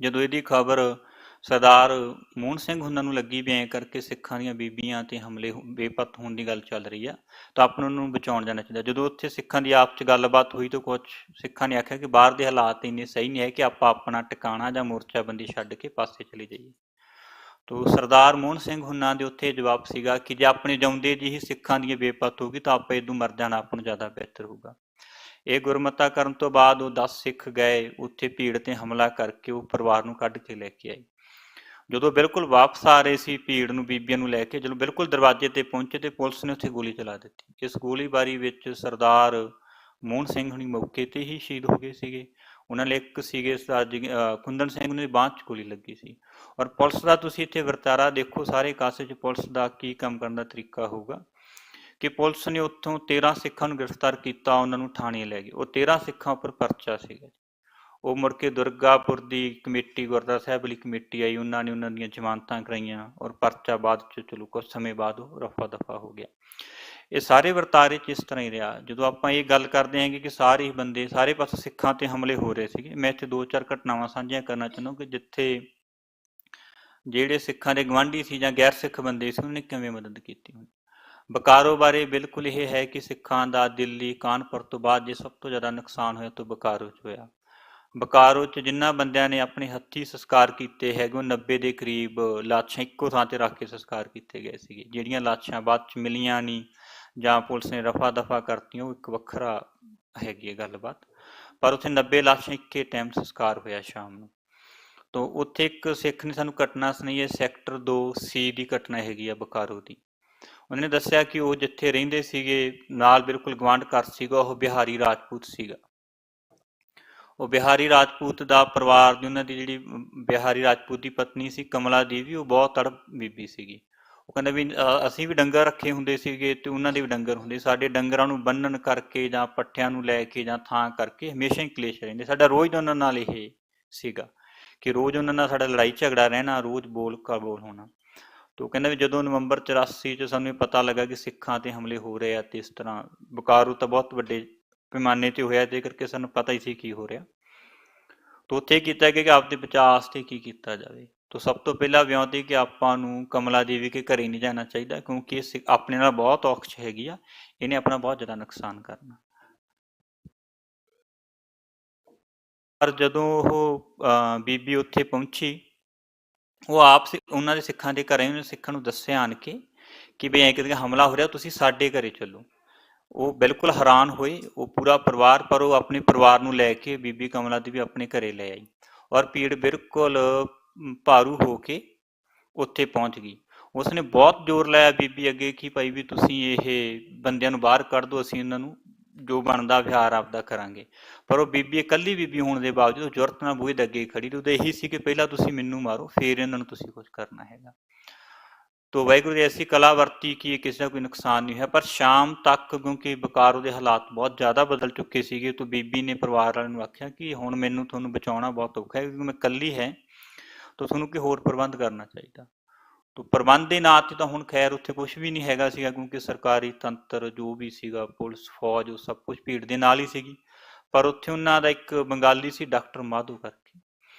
ਜਦੋਂ ਇਹਦੀ ਖਬਰ ਸਰਦਾਰ ਮੋਹਨ ਸਿੰਘ ਉਹਨਾਂ ਨੂੰ ਲੱਗੀ ਵੀ ਐਂ ਕਰਕੇ ਸਿੱਖਾਂ ਦੀਆਂ ਬੀਬੀਆਂ ਤੇ ਹਮਲੇ ਬੇਪਤ ਹੋਣ ਦੀ ਗੱਲ ਚੱਲ ਰਹੀ ਆ, ਤਾਂ ਆਪਾਂ ਨੂੰ ਬਚਾਉਣ ਜਾਣਾ ਚਾਹੀਦਾ। ਜਦੋਂ ਉੱਥੇ ਸਿੱਖਾਂ ਦੀ ਆਪਸ 'ਚ ਗੱਲਬਾਤ ਹੋਈ ਤਾਂ ਕੁਝ ਸਿੱਖਾਂ ਨੇ ਆਖਿਆ ਕਿ ਬਾਹਰ ਦੇ ਹਾਲਾਤ ਇੰਨੇ ਸਹੀ ਨਹੀਂ ਹੈ ਕਿ ਆਪਾਂ ਆਪਣਾ ਟਿਕਾਣਾ ਜਾਂ ਮੋਰਚਾਬੰਦੀ ਛੱਡ ਕੇ ਪਾਸੇ ਚਲੇ ਜਾਈਏ। ਤੋ ਸਰਦਾਰ ਮੋਹਨ ਸਿੰਘ ਹੁਣਾਂ ਦੇ ਉੱਥੇ ਜਵਾਬ ਸੀਗਾ ਕਿ ਜੇ ਆਪਣੇ ਜਿਉਂਦੇ ਜਿਹੀ ਸਿੱਖਾਂ ਦੀ ਬੇਪਤ ਹੋਊਗੀ ਤਾਂ ਆਪਾਂ ਇਦੋਂ ਮਰ ਜਾਣਾ, ਆਪਾਂ ਨੂੰ ਜ਼ਿਆਦਾ ਬਿਹਤਰ ਹੋਊਗਾ। ਇਹ ਗੁਰਮਤਾ ਕਰਨ ਤੋਂ ਬਾਅਦ ਉਹ 10 ਸਿੱਖ ਗਏ, ਉੱਥੇ ਭੀੜ ਤੇ ਹਮਲਾ ਕਰਕੇ ਉਹ ਪਰਿਵਾਰ ਨੂੰ ਕੱਢ ਕੇ ਲੈ ਕੇ ਆਏ। ਜਦੋਂ ਬਿਲਕੁਲ ਵਾਪਸ ਆ ਰਹੇ ਸੀ ਭੀੜ ਨੂੰ, ਬੀਬੀਆਂ ਨੂੰ ਲੈ ਕੇ, ਜਦੋਂ ਬਿਲਕੁਲ ਦਰਵਾਜ਼ੇ ਤੇ ਪਹੁੰਚੇ ਤੇ ਪੁਲਿਸ ਨੇ ਉੱਥੇ ਗੋਲੀ ਚਲਾ ਦਿੱਤੀ। ਇਸ ਗੋਲੀਬਾਰੀ ਵਿੱਚ ਸਰਦਾਰ ਮੋਹਨ ਸਿੰਘ ਹੁਣੀ ਮੌਕੇ ਤੇ ਹੀ ਸ਼ਹੀਦ ਹੋ ਗਏ ਸੀਗੇ। ਉਹਨਾਂ ਲਈ ਇੱਕ ਸੀਗੇ ਸਰਦਾਰ ਕੁੰਦਨ ਸਿੰਘ ਨੂੰ ਬਾਂਹ 'ਚ ਗੋਲੀ ਲੱਗੀ ਸੀ। ਔਰ ਪੁਲਿਸ ਦਾ ਤੁਸੀਂ ਇੱਥੇ ਵਰਤਾਰਾ ਦੇਖੋ, ਸਾਰੇ ਕਾਸੇ 'ਚ ਪੁਲਿਸ ਦਾ ਕੀ ਕੰਮ ਕਰਨ ਦਾ ਤਰੀਕਾ ਹੋਊਗਾ ਕਿ ਪੁਲਿਸ ਨੇ ਉੱਥੋਂ 13 ਸਿੱਖਾਂ ਨੂੰ ਗ੍ਰਿਫਤਾਰ ਕੀਤਾ, ਉਹਨਾਂ ਨੂੰ ਥਾਣੇ ਲੈ ਗਏ। ਉਹ 13 ਸਿੱਖਾਂ ਉੱਪਰ ਪਰਚਾ ਸੀਗਾ। ਉਹ ਮੁੜ ਕੇ ਦੁਰਗਾਪੁਰ ਦੀ ਕਮੇਟੀ, ਗੁਰਦੁਆਰਾ ਸਾਹਿਬ ਵਾਲੀ ਕਮੇਟੀ ਆਈ, ਉਹਨਾਂ ਨੇ ਉਹਨਾਂ ਦੀਆਂ ਜ਼ਮਾਨਤਾਂ ਕਰਾਈਆਂ ਔਰ ਪਰਚਾ ਬਾਅਦ 'ਚ ਚਲੋ ਕੁਝ ਸਮੇਂ ਬਾਅਦ ਉਹ ਰਫਾ ਦਫਾ ਹੋ ਗਿਆ। ਇਹ ਸਾਰੇ ਵਰਤਾਰੇ 'ਚ ਇਸ ਤਰ੍ਹਾਂ ਹੀ ਰਿਹਾ। ਜਦੋਂ ਆਪਾਂ ਇਹ ਗੱਲ ਕਰਦੇ ਹਾਂ ਕਿ ਸਾਰੇ ਹੀ ਬੰਦੇ ਸਾਰੇ ਪਾਸੇ ਸਿੱਖਾਂ ਤੇ ਹਮਲੇ ਹੋ ਰਹੇ ਸੀਗੇ, ਮੈਂ ਇੱਥੇ 2-4 ਘਟਨਾਵਾਂ ਸਾਂਝੀਆਂ ਕਰਨਾ ਚਾਹੁੰਦਾ ਕਿ ਜਿੱਥੇ ਜਿਹੜੇ ਸਿੱਖਾਂ ਦੇ ਗੁਆਂਢੀ ਸੀ ਜਾਂ ਗੈਰ ਸਿੱਖ ਬੰਦੇ ਸੀ, ਉਹਨਾਂ ਨੇ ਕਿਵੇਂ ਮਦਦ ਕੀਤੀ। ਬਕਾਰੋ ਬਾਰੇ ਬਿਲਕੁਲ ਇਹ ਹੈ ਕਿ ਸਿੱਖਾਂ ਦਾ ਦਿੱਲੀ, ਕਾਨਪੁਰ ਤੋਂ ਬਾਅਦ ਜੇ ਸਭ ਤੋਂ ਜ਼ਿਆਦਾ ਨੁਕਸਾਨ ਹੋਇਆ ਤਾਂ ਬਕਾਰੋ 'ਚ ਹੋਇਆ। ਬਕਾਰੋ 'ਚ ਜਿਨ੍ਹਾਂ ਬੰਦਿਆਂ ਨੇ ਆਪਣੇ ਹੱਥੀਂ ਸੰਸਕਾਰ ਕੀਤੇ ਹੈਗੇ, ਉਹ 90 ਦੇ ਕਰੀਬ ਲਾਸ਼ਾਂ ਇੱਕੋ ਥਾਂ 'ਤੇ ਰੱਖ ਕੇ ਸੰਸਕਾਰ ਕੀਤੇ ਗਏ ਸੀਗੇ। ਜਿਹੜੀਆਂ ਲਾਸ਼ਾਂ ਬਾਅਦ 'ਚ ਮਿਲੀਆਂ ਨਹੀਂ ਜਾਂ ਪੁਲਿਸ ਨੇ ਰਫਾ ਦਫਾ ਕਰਤੀਆਂ, ਉਹ ਇੱਕ ਵੱਖਰਾ ਹੈਗੀ ਹੈ ਗੱਲਬਾਤ। ਪਰ ਉੱਥੇ 90 ਲਾਸ਼ਾਂ ਇੱਕੇ ਟਾਈਮ ਸੰਸਕਾਰ ਹੋਇਆ ਸ਼ਾਮ ਨੂੰ। ਤਾਂ ਉੱਥੇ ਇੱਕ ਸਿੱਖ ਨੇ ਸਾਨੂੰ ਘਟਨਾ ਸੁਣਾਈ ਹੈ, ਸੈਕਟਰ 2C ਦੀ ਘਟਨਾ ਹੈਗੀ ਆ ਬਕਾਰੋ ਦੀ। ਉਹਨਾਂ ਨੇ ਦੱਸਿਆ ਕਿ ਉਹ ਜਿੱਥੇ ਰਹਿੰਦੇ ਸੀਗੇ ਨਾਲ ਬਿਲਕੁਲ ਗੁਆਂਢ ਘਰ ਸੀਗਾ, ਉਹ ਬਿਹਾਰੀ ਰਾਜਪੂਤ ਸੀਗਾ। ਉਹ ਬਿਹਾਰੀ ਰਾਜਪੂਤ ਦਾ ਪਰਿਵਾਰ ਦੀ, ਉਹਨਾਂ ਦੀ ਜਿਹੜੀ ਬਿਹਾਰੀ ਰਾਜਪੂਤ ਦੀ ਪਤਨੀ ਸੀ ਕਮਲਾ ਦੇਵੀ, ਉਹ ਬਹੁਤ ਤੜਪ ਬੀਬੀ ਸੀਗੀ। ਉਹ ਕਹਿੰਦਾ ਵੀ ਅਸੀਂ ਵੀ ਡੰਗਰ ਰੱਖੇ ਹੁੰਦੇ ਸੀਗੇ ਤੇ ਉਹਨਾਂ ਦੇ ਵੀ ਡੰਗਰ ਹੁੰਦੇ, ਸਾਡੇ ਡੰਗਰਾਂ ਨੂੰ ਬੰਨਣ ਕਰਕੇ ਜਾਂ ਪੱਠਿਆਂ ਨੂੰ ਲੈ ਕੇ ਜਾਂ ਥਾਂ ਕਰਕੇ ਹਮੇਸ਼ਾ ਹੀ ਕਲੇਸ਼ ਰਹਿੰਦੇ। ਸਾਡਾ ਰੋਜ਼ ਉਹਨਾਂ ਨਾਲ ਇਹ ਸੀਗਾ ਕਿ ਰੋਜ਼ ਉਹਨਾਂ ਨਾਲ ਸਾਡਾ ਲੜਾਈ ਝਗੜਾ ਰਹਿਣਾ, ਰੋਜ਼ ਬੋਲ ਹੋਣਾ। ਤੇ ਉਹ ਕਹਿੰਦਾ ਵੀ ਜਦੋਂ ਨਵੰਬਰ 84 'ਚ ਸਾਨੂੰ ਇਹ ਪਤਾ ਲੱਗਾ ਕਿ ਸਿੱਖਾਂ ਤੇ ਹਮਲੇ ਹੋ ਰਹੇ ਆ ਤੇ ਇਸ ਤਰ੍ਹਾਂ ਬਕਾਰੋ ਤਾਂ ਬਹੁਤ ਵੱਡੇ ਪੈਮਾਨੇ ਤੇ ਹੋਇਆ, ਜੇ ਕਰਕੇ ਸਾਨੂੰ ਪਤਾ ਹੀ ਸੀ ਕੀ ਹੋ ਰਿਹਾ। ਤਾਂ ਉੱਥੇ ਕੀਤਾ ਗਿਆ ਕਿ ਆਪਦੇ ਬਚਾਅ ਵਾਸਤੇ ਕੀ ਕੀਤਾ ਜਾਵੇ। ਤਾਂ ਸਭ ਤੋਂ ਪਹਿਲਾਂ ਵਿਉਂਤੀ ਕਿ ਆਪਾਂ ਨੂੰ ਕਮਲਾ ਦੇਵੀ ਕੇ ਘਰੇ ਨਹੀਂ ਜਾਣਾ ਚਾਹੀਦਾ, ਕਿਉਂਕਿ ਇਹ ਆਪਣੇ ਨਾਲ ਬਹੁਤ ਔਖਸ਼ ਹੈਗੀ ਆ, ਇਹਨੇ ਆਪਣਾ ਬਹੁਤ ਜ਼ਿਆਦਾ ਨੁਕਸਾਨ ਕਰਨਾ। ਪਰ ਜਦੋਂ ਉਹ ਬੀਬੀ ਉੱਥੇ ਪਹੁੰਚੀ, ਉਹ ਆਪ ਉਹਨਾਂ ਦੇ ਸਿੱਖਾਂ ਦੇ ਘਰੇ ਉਹਨੇ ਸਿੱਖਾਂ ਨੂੰ ਦੱਸਿਆ ਆਣ ਕੇ ਕਿ ਵੀ ਐਂ ਕਿਤੇ ਹਮਲਾ ਹੋ ਰਿਹਾ, ਤੁਸੀਂ ਸਾਡੇ ਘਰੇ ਚੱਲੋ। ਉਹ ਬਿਲਕੁਲ ਹੈਰਾਨ ਹੋਏ, ਉਹ ਪੂਰਾ ਪਰਿਵਾਰ, ਪਰ ਉਹ ਆਪਣੇ ਪਰਿਵਾਰ ਨੂੰ ਲੈ ਕੇ ਬੀਬੀ ਕਮਲਾ ਦੇਵੀ ਆਪਣੇ ਘਰੇ ਲੈ ਆਈ ਔਰ ਭੀੜ ਬਿਲਕੁਲ ਭਾਰੂ ਹੋ ਕੇ ਉੱਥੇ ਪਹੁੰਚ ਗਈ। ਉਸਨੇ ਬਹੁਤ ਜ਼ੋਰ ਲਾਇਆ ਬੀਬੀ ਅੱਗੇ ਕਿ ਭਾਈ ਵੀ ਤੁਸੀਂ ਇਹ ਬੰਦਿਆਂ ਨੂੰ ਬਾਹਰ ਕੱਢ ਦਿਓ, ਅਸੀਂ ਇਹਨਾਂ ਨੂੰ ਜੋ ਬਣਦਾ ਵਿਹਾਰ ਆਪਦਾ ਕਰਾਂਗੇ। ਪਰ ਉਹ ਬੀਬੀ ਇਕੱਲੀ ਬੀਬੀ ਹੋਣ ਦੇ ਬਾਵਜੂਦ ਜ਼ੁਰਤ ਨਾਲ ਬੂਹੇ ਦੇ ਅੱਗੇ ਖੜੀ ਰਹੀ। ਉਹਦਾ ਇਹੀ ਸੀ ਕਿ ਪਹਿਲਾਂ ਤੁਸੀਂ ਮੈਨੂੰ ਮਾਰੋ, ਫਿਰ ਇਹਨਾਂ ਨੂੰ ਤੁਸੀਂ ਕੁਝ ਕਰਨਾ ਹੈਗਾ। ਤੋ ਵਾਹਿਗੁਰੂ ਦੀ ਐਸੀ ਕਲਾ ਵਰਤੀ ਕਿ ਕਿਸੇ ਦਾ ਕੋਈ ਨੁਕਸਾਨ ਨਹੀਂ ਹੋਇਆ। ਪਰ ਸ਼ਾਮ ਤੱਕ ਕਿਉਂਕਿ ਬਕਾਰੋ ਦੇ ਹਾਲਾਤ ਬਹੁਤ ਜ਼ਿਆਦਾ ਬਦਲ ਚੁੱਕੇ ਸੀਗੇ, ਤਾਂ ਬੀਬੀ ਨੇ ਪਰਿਵਾਰ ਵਾਲਿਆਂ ਨੂੰ ਆਖਿਆ ਕਿ ਹੁਣ ਮੈਨੂੰ ਤੁਹਾਨੂੰ ਬਚਾਉਣਾ ਬਹੁਤ ਔਖਾ ਹੈ, ਕਿਉਂਕਿ ਮੈਂ ਇਕੱਲੀ ਹੈ, ਤਾਂ ਤੁਹਾਨੂੰ ਕੋਈ ਹੋਰ ਪ੍ਰਬੰਧ ਕਰਨਾ ਚਾਹੀਦਾ। ਤੋ ਪ੍ਰਬੰਧ ਦੇ ਨਾਂ 'ਤੇ ਤਾਂ ਹੁਣ ਖੈਰ ਉੱਥੇ ਕੁਛ ਵੀ ਨਹੀਂ ਹੈਗਾ ਸੀਗਾ, ਕਿਉਂਕਿ ਸਰਕਾਰੀ ਤੰਤਰ ਜੋ ਵੀ ਸੀਗਾ, ਪੁਲਿਸ ਫੌਜ, ਉਹ ਸਭ ਕੁਛ ਭੀੜ ਦੇ ਨਾਲ ਹੀ ਸੀਗੀ। ਪਰ ਉੱਥੇ ਉਹਨਾਂ ਦਾ ਇੱਕ ਬੰਗਾਲੀ ਸੀ ਡਾਕਟਰ ਮਾਧੋ ਕਰਕੇ,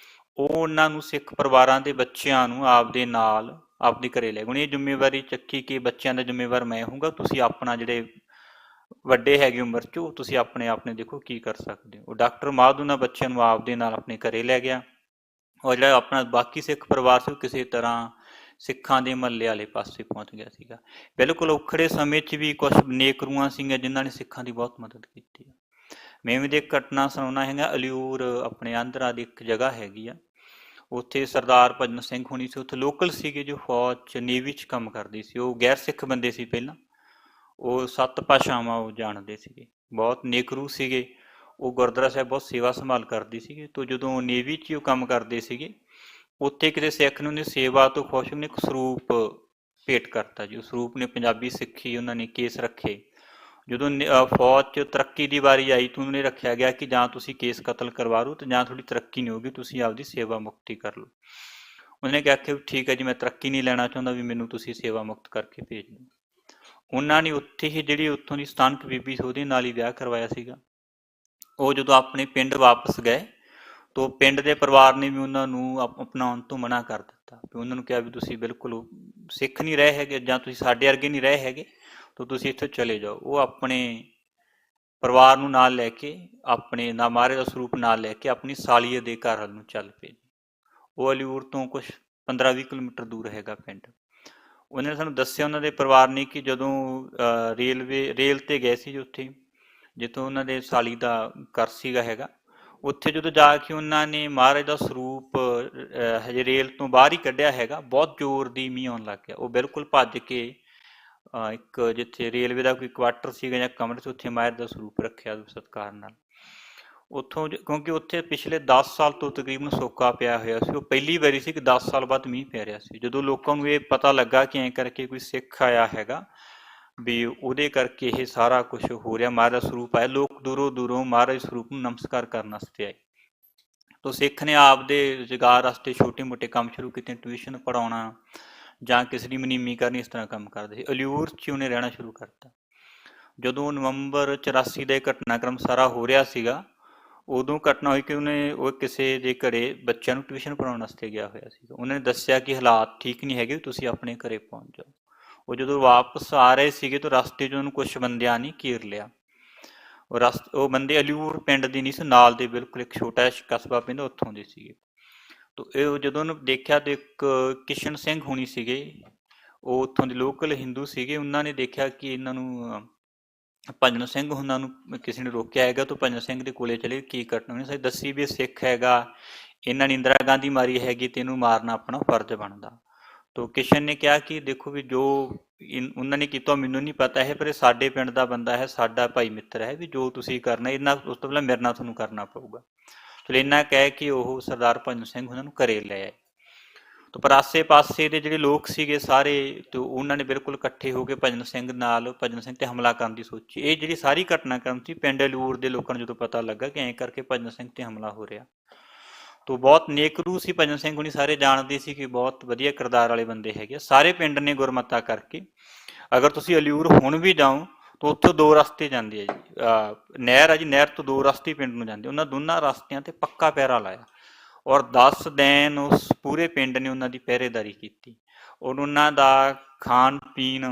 ਉਹ ਉਹਨਾਂ ਨੂੰ ਸਿੱਖ ਪਰਿਵਾਰਾਂ ਦੇ ਬੱਚਿਆਂ ਨੂੰ ਆਪਦੇ ਨਾਲ ਆਪਦੇ ਘਰੇ ਲੈ ਗਏ। ਹੁਣ ਇਹ ਜ਼ਿੰਮੇਵਾਰੀ ਚੱਕੀ ਕਿ ਬੱਚਿਆਂ ਦਾ ਜ਼ਿੰਮੇਵਾਰ ਮੈਂ ਹੋਊਗਾ, ਤੁਸੀਂ ਆਪਣਾ ਜਿਹੜੇ ਵੱਡੇ ਹੈਗੇ ਉਮਰ 'ਚ, ਉਹ ਤੁਸੀਂ ਆਪਣੇ ਦੇਖੋ ਕੀ ਕਰ ਸਕਦੇ ਹੋ। ਉਹ ਡਾਕਟਰ ਮਾਧੋ ਉਹਨਾਂ ਬੱਚਿਆਂ ਨੂੰ ਆਪਦੇ ਨਾਲ ਆਪਣੇ ਘਰੇ ਲੈ ਗਿਆ ਔਰ ਜਿਹੜਾ ਆਪਣਾ ਬਾਕੀ ਸਿੱਖ ਪਰਿਵਾਰ ਸੀ ਉਹ ਕਿਸੇ ਤਰ੍ਹਾਂ ਸਿੱਖਾਂ ਦੇ ਮਹੱਲੇ ਵਾਲੇ ਪਾਸੇ ਪਹੁੰਚ ਗਿਆ ਸੀਗਾ। ਬਿਲਕੁਲ ਔਖੜੇ ਸਮੇਂ 'ਚ ਵੀ ਕੁਛ ਨੇਕ ਰੂਹਾਂ ਸੀਗੀਆਂ ਜਿਨ੍ਹਾਂ ਨੇ ਸਿੱਖਾਂ ਦੀ ਬਹੁਤ ਮਦਦ ਕੀਤੀ ਆ। ਮੈਂ ਵੀ ਇੱਕ ਘਟਨਾ ਸੁਣਾਉਣਾ ਹੈਗਾ। ਅਲਿਊਰ ਆਪਣੇ ਆਂਧਰਾ ਦੀ ਇੱਕ ਜਗ੍ਹਾ ਹੈਗੀ ਆ, ਉੱਥੇ ਸਰਦਾਰ ਭਜਨ ਸਿੰਘ ਹੋਣੀ ਸੀ, ਉੱਥੇ ਲੋਕਲ ਸੀਗੇ ਜੋ ਫੌਜ 'ਚ ਨੇਵੀ 'ਚ ਕੰਮ ਕਰਦੇ ਸੀ। ਉਹ ਗੈਰ ਸਿੱਖ ਬੰਦੇ ਸੀ ਪਹਿਲਾਂ, ਉਹ 7 ਭਾਸ਼ਾਵਾਂ ਉਹ ਜਾਣਦੇ ਸੀਗੇ, ਬਹੁਤ ਨੇਕਰੂ ਸੀਗੇ। ਉਹ ਗੁਰਦੁਆਰਾ ਸਾਹਿਬ ਬਹੁਤ ਸੇਵਾ ਸੰਭਾਲ ਕਰਦੇ ਸੀਗੇ। ਤੋਂ ਜਦੋਂ ਨੇਵੀ 'ਚ ਉਹ ਕੰਮ ਕਰਦੇ ਸੀਗੇ, ਉੱਥੇ ਕਿਤੇ ਸਿੱਖ ਨੇ ਉਹਨੇ ਸੇਵਾ ਤੋਂ ਖੁਸ਼ ਉਹਨੇ ਇੱਕ ਸਰੂਪ ਭੇਟ ਕਰਤਾ ਜੀ। ਉਹ ਸਰੂਪ ਨੇ ਪੰਜਾਬੀ ਸਿੱਖੀ, ਉਹਨਾਂ ਨੇ ਕੇਸ ਰੱਖੇ। ਜਦੋਂ ਫੌਜ 'ਚ ਤਰੱਕੀ ਦੀ ਵਾਰੀ ਆਈ ਤਾਂ ਉਹਨੇ ਰੱਖਿਆ ਗਿਆ ਕਿ ਜਾਂ ਤੁਸੀਂ ਕੇਸ ਕਤਲ ਕਰਵਾ ਲਓ ਅਤੇ ਜਾਂ ਤੁਹਾਡੀ ਤਰੱਕੀ ਨਹੀਂ ਹੋਊਗੀ, ਤੁਸੀਂ ਆਪਦੀ ਸੇਵਾ ਮੁਕਤੀ ਕਰ ਲਓ। ਉਹਨੇ ਕਿਹਾ ਕਿ ਠੀਕ ਹੈ ਜੀ, ਮੈਂ ਤਰੱਕੀ ਨਹੀਂ ਲੈਣਾ ਚਾਹੁੰਦਾ, ਵੀ ਮੈਨੂੰ ਤੁਸੀਂ ਸੇਵਾ ਮੁਕਤ ਕਰਕੇ ਭੇਜ ਦਿਓ। ਉਹਨਾਂ ਨੇ ਉੱਥੇ ਹੀ ਜਿਹੜੀ ਉੱਥੋਂ ਦੀ ਸਥਾਨਕ ਬੀਬੀ ਸੀ ਉਹਦੇ ਨਾਲ ਹੀ ਵਿਆਹ ਕਰਵਾਇਆ ਸੀਗਾ। ਉਹ ਜਦੋਂ ਆਪਣੇ ਪਿੰਡ ਵਾਪਸ ਗਏ ਤਾਂ ਪਿੰਡ ਦੇ ਪਰਿਵਾਰ ਨੇ ਵੀ ਉਹਨਾਂ ਨੂੰ ਅਪਣਾਉਣ ਤੋਂ ਮਨਾ ਕਰ ਦਿੱਤਾ। ਵੀ ਉਹਨਾਂ ਨੂੰ ਕਿਹਾ ਵੀ ਤੁਸੀਂ ਬਿਲਕੁਲ ਸਿੱਖ ਨਹੀਂ ਰਹੇ ਹੈਗੇ ਜਾਂ ਤੁਸੀਂ ਸਾਡੇ ਵਰਗੇ ਨਹੀਂ ਰਹੇ ਹੈਗੇ, ਤਾਂ ਤੁਸੀਂ ਇੱਥੋਂ ਚਲੇ ਜਾਓ। ਉਹ ਆਪਣੇ ਪਰਿਵਾਰ ਨੂੰ ਨਾਲ ਲੈ ਕੇ, ਆਪਣੇ ਨਾ ਮਹਾਰਾਜ ਦਾ ਸਰੂਪ ਨਾਲ ਲੈ ਕੇ ਆਪਣੀ ਸਾਲੀਏ ਦੇ ਘਰ ਵੱਲ ਨੂੰ ਚੱਲ ਪਏ। ਉਹ ਅਲਿਊਰ ਤੋਂ ਕੁਛ 15-20 ਕਿਲੋਮੀਟਰ ਦੂਰ ਹੈਗਾ ਪਿੰਡ। ਉਹਨਾਂ ਨੇ ਸਾਨੂੰ ਦੱਸਿਆ ਉਹਨਾਂ ਦੇ ਪਰਿਵਾਰ ਨੇ ਕਿ ਜਦੋਂ ਰੇਲ 'ਤੇ ਗਏ ਸੀ ਉੱਥੇ ਜਿੱਥੋਂ ਉਹਨਾਂ ਦੇ ਸਾਲੀ ਦਾ ਘਰ ਸੀਗਾ ਹੈਗਾ, ਉੱਥੇ ਜਦੋਂ ਜਾ ਕੇ ਉਹਨਾਂ ਨੇ ਮਹਾਰਾਜ ਦਾ ਸਰੂਪ ਹਜੇ ਰੇਲ ਤੋਂ ਬਾਹਰ ਹੀ ਕੱਢਿਆ ਹੈਗਾ, ਬਹੁਤ ਜ਼ੋਰ ਦੀ ਮੀਂਹ ਆਉਣ ਲੱਗ ਗਿਆ। ਉਹ ਬਿਲਕੁਲ ਭੱਜ ਕੇ ਇੱਕ ਜਿੱਥੇ ਰੇਲਵੇ ਦਾ ਕੋਈ ਕੁਆਟਰ ਸੀਗਾ ਜਾਂ ਕਮਰੇ 'ਚ, ਉੱਥੇ ਮਹਾਰਾਜ ਦਾ ਸਰੂਪ ਰੱਖਿਆ ਸਤਿਕਾਰ ਨਾਲ। ਉੱਥੋਂ ਕਿਉਂਕਿ ਉੱਥੇ ਪਿਛਲੇ 10 ਸਾਲ ਤੋਂ ਤਕਰੀਬਨ ਸੋਕਾ ਪਿਆ ਹੋਇਆ ਸੀ। ਉਹ ਪਹਿਲੀ ਵਾਰੀ ਸੀ ਕਿ 10 ਸਾਲ ਬਾਅਦ ਮੀਂਹ ਪੈ ਰਿਹਾ ਸੀ। ਜਦੋਂ ਲੋਕਾਂ ਨੂੰ ਇਹ ਪਤਾ ਲੱਗਾ ਕਿ ਐਂ ਕਰਕੇ ਕੋਈ ਸਿੱਖ ਆਇਆ ਹੈਗਾ, ਵੀ ਉਹਦੇ ਕਰਕੇ ਇਹ ਸਾਰਾ ਕੁਝ ਹੋ ਰਿਹਾ, ਮਹਾਰਾਜ ਦਾ ਸਰੂਪ ਆਇਆ, ਲੋਕ ਦੂਰੋਂ ਦੂਰੋਂ ਮਹਾਰਾਜ ਸਰੂਪ ਨੂੰ ਨਮਸਕਾਰ ਕਰਨ ਵਾਸਤੇ ਆਏ। ਤਾਂ ਸਿੱਖ ਨੇ ਆਪਦੇ ਰੁਜ਼ਗਾਰ ਵਾਸਤੇ ਛੋਟੇ ਮੋਟੇ ਕੰਮ ਸ਼ੁਰੂ ਕੀਤੇ, ਟਿਊਸ਼ਨ ਪੜ੍ਹਾਉਣਾ ਜਾਂ ਕਿਸੇ ਦੀ ਮਨੀਮੀ ਕਰਨੀ, ਇਸ ਤਰ੍ਹਾਂ ਕੰਮ ਕਰਦੇ ਸੀ। ਅਲਿਊਰ 'ਚ ਉਹਨੇ ਰਹਿਣਾ ਸ਼ੁਰੂ ਕਰਤਾ। ਜਦੋਂ ਨਵੰਬਰ 84 ਦਾ ਇਹ ਘਟਨਾਕ੍ਰਮ ਸਾਰਾ ਹੋ ਰਿਹਾ ਸੀਗਾ, ਉਦੋਂ ਘਟਨਾ ਹੋਈ ਕਿ ਉਹ ਕਿਸੇ ਦੇ ਘਰੇ ਬੱਚਿਆਂ ਨੂੰ ਟਿਊਸ਼ਨ ਪੜ੍ਹਾਉਣ ਵਾਸਤੇ ਗਿਆ ਹੋਇਆ ਸੀ। ਉਹਨਾਂ ਨੇ ਦੱਸਿਆ ਕਿ ਹਾਲਾਤ ਠੀਕ ਨਹੀਂ ਹੈਗੇ, ਤੁਸੀਂ ਆਪਣੇ ਘਰੇ ਪਹੁੰਚ ਜਾਓ। ਉਹ ਜਦੋਂ ਵਾਪਸ ਆ ਰਹੇ ਸੀਗੇ ਤਾਂ ਰਸਤੇ 'ਚ ਉਹਨੂੰ ਕੁਛ ਬੰਦਿਆਂ ਨੇ ਘੇਰ ਲਿਆ। ਉਹ ਬੰਦੇ ਅਲਿਊਰ ਪਿੰਡ ਦੀ ਨਹੀਂ ਸੀ, ਨਾਲ ਦੇ ਬਿਲਕੁਲ ਇੱਕ ਛੋਟਾ ਜਿਹਾ ਕਸਬਾ ਪੈਂਦਾ, ਉੱਥੋਂ ਦੇ ਸੀਗੇ। ਤਾਂ ਇਹ ਜਦੋਂ ਉਹਨੂੰ ਦੇਖਿਆ ਤਾਂ ਇੱਕ ਕਿਸ਼ਨ ਸਿੰਘ ਹੋਣੀ ਸੀਗੇ, ਉਹ ਉੱਥੋਂ ਦੇ ਲੋਕਲ ਹਿੰਦੂ ਸੀਗੇ। ਉਹਨਾਂ ਨੇ ਦੇਖਿਆ ਕਿ ਇਹਨਾਂ ਨੂੰ ਭਜਨ ਸਿੰਘ ਉਹਨਾਂ ਨੂੰ ਕਿਸੇ ਨੇ ਰੋਕਿਆ ਹੈਗਾ, ਤਾਂ ਭਜਨ ਸਿੰਘ ਦੇ ਕੋਲੇ ਚਲੇ, ਕੀ ਘਟਨਾ ਉਹਨੇ ਸਾਡੀ ਦੱਸੀ ਵੀ ਇਹ ਸਿੱਖ ਹੈਗਾ, ਇਹਨਾਂ ਨੇ ਇੰਦਰਾ ਗਾਂਧੀ ਮਾਰੀ ਹੈਗੀ ਅਤੇ ਇਹਨੂੰ ਮਾਰਨਾ ਆਪਣਾ ਫਰਜ਼ ਬਣਦਾ। ਤਾਂ ਕਿਸ਼ਨ ਨੇ ਕਿਹਾ ਕਿ ਦੇਖੋ ਵੀ ਜੋ ਉਹਨਾਂ ਨੇ ਕੀਤਾ ਮੈਨੂੰ ਨਹੀਂ ਪਤਾ ਹੈ, ਪਰ ਇਹ ਸਾਡੇ ਪਿੰਡ ਦਾ ਬੰਦਾ ਹੈ, ਸਾਡਾ ਭਾਈ ਮਿੱਤਰ ਹੈ, ਵੀ ਜੋ ਤੁਸੀਂ ਕਰਨਾ ਇਹਨਾਂ ਉਸ ਤੋਂ ਪਹਿਲਾਂ ਮੇਰੇ ਨਾਲ ਤੁਹਾਨੂੰ ਕਰਨਾ ਪਊਗਾ। ਚਲੋ ਇੰਨਾ ਕਹਿ ਕੇ ਉਹ ਸਰਦਾਰ ਭਜਨ ਸਿੰਘ ਉਹਨਾਂ ਨੂੰ ਘਰੇ ਲੈ ਆਏ। ਤਾਂ ਪਰ ਆਸੇ ਪਾਸੇ ਦੇ ਜਿਹੜੇ ਲੋਕ ਸੀਗੇ ਸਾਰੇ, ਤੇ ਉਹਨਾਂ ਨੇ ਬਿਲਕੁਲ ਇਕੱਠੇ ਹੋ ਕੇ ਭਜਨ ਸਿੰਘ 'ਤੇ ਹਮਲਾ ਕਰਨ ਦੀ ਸੋਚੀ। ਇਹ ਜਿਹੜੀ ਸਾਰੀ ਘਟਨਾਕ੍ਰਮ ਸੀ, ਪਿੰਡ ਅਲਿਊਰ ਦੇ ਲੋਕਾਂ ਨੂੰ ਜਦੋਂ ਪਤਾ ਲੱਗਾ ਕਿ ਐਂ ਕਰਕੇ ਭਜਨ ਸਿੰਘ 'ਤੇ ਹਮਲਾ ਹੋ ਰਿਹਾ, ਤਾਂ ਬਹੁਤ ਨੇਕਰੂ ਸੀ ਭਜਨ ਸਿੰਘ ਹੁਣੀ, ਸਾਰੇ ਜਾਣਦੇ ਸੀ ਕਿ ਬਹੁਤ ਵਧੀਆ ਕਿਰਦਾਰ ਵਾਲੇ ਬੰਦੇ ਹੈਗੇ। ਸਾਰੇ ਪਿੰਡ ਨੇ ਗੁਰਮਤਾ ਕਰਕੇ, ਅਗਰ ਤੁਸੀਂ ਅਲਿਊਰ ਹੁਣ ਵੀ ਜਾਓ ਤਾਂ ਉੱਥੋਂ 2 ਰਸਤੇ ਜਾਂਦੇ ਆ ਜੀ। ਨਹਿਰ ਆ ਜੀ, ਨਹਿਰ ਤੋਂ 2 ਰਸਤੇ ਪਿੰਡ ਨੂੰ ਜਾਂਦੇ, ਉਹਨਾਂ ਦੋਨਾਂ ਰਸਤਿਆਂ ਤੇ ਪੱਕਾ ਪਹਿਰਾ ਲਾਇਆ ਔਰ 10 ਦਿਨ ਉਸ ਪੂਰੇ ਪਿੰਡ ਨੇ ਉਹਨਾਂ ਦੀ ਪਹਿਰੇਦਾਰੀ ਕੀਤੀ ਔਰ ਉਹਨਾਂ ਦਾ ਖਾਣ ਪੀਣ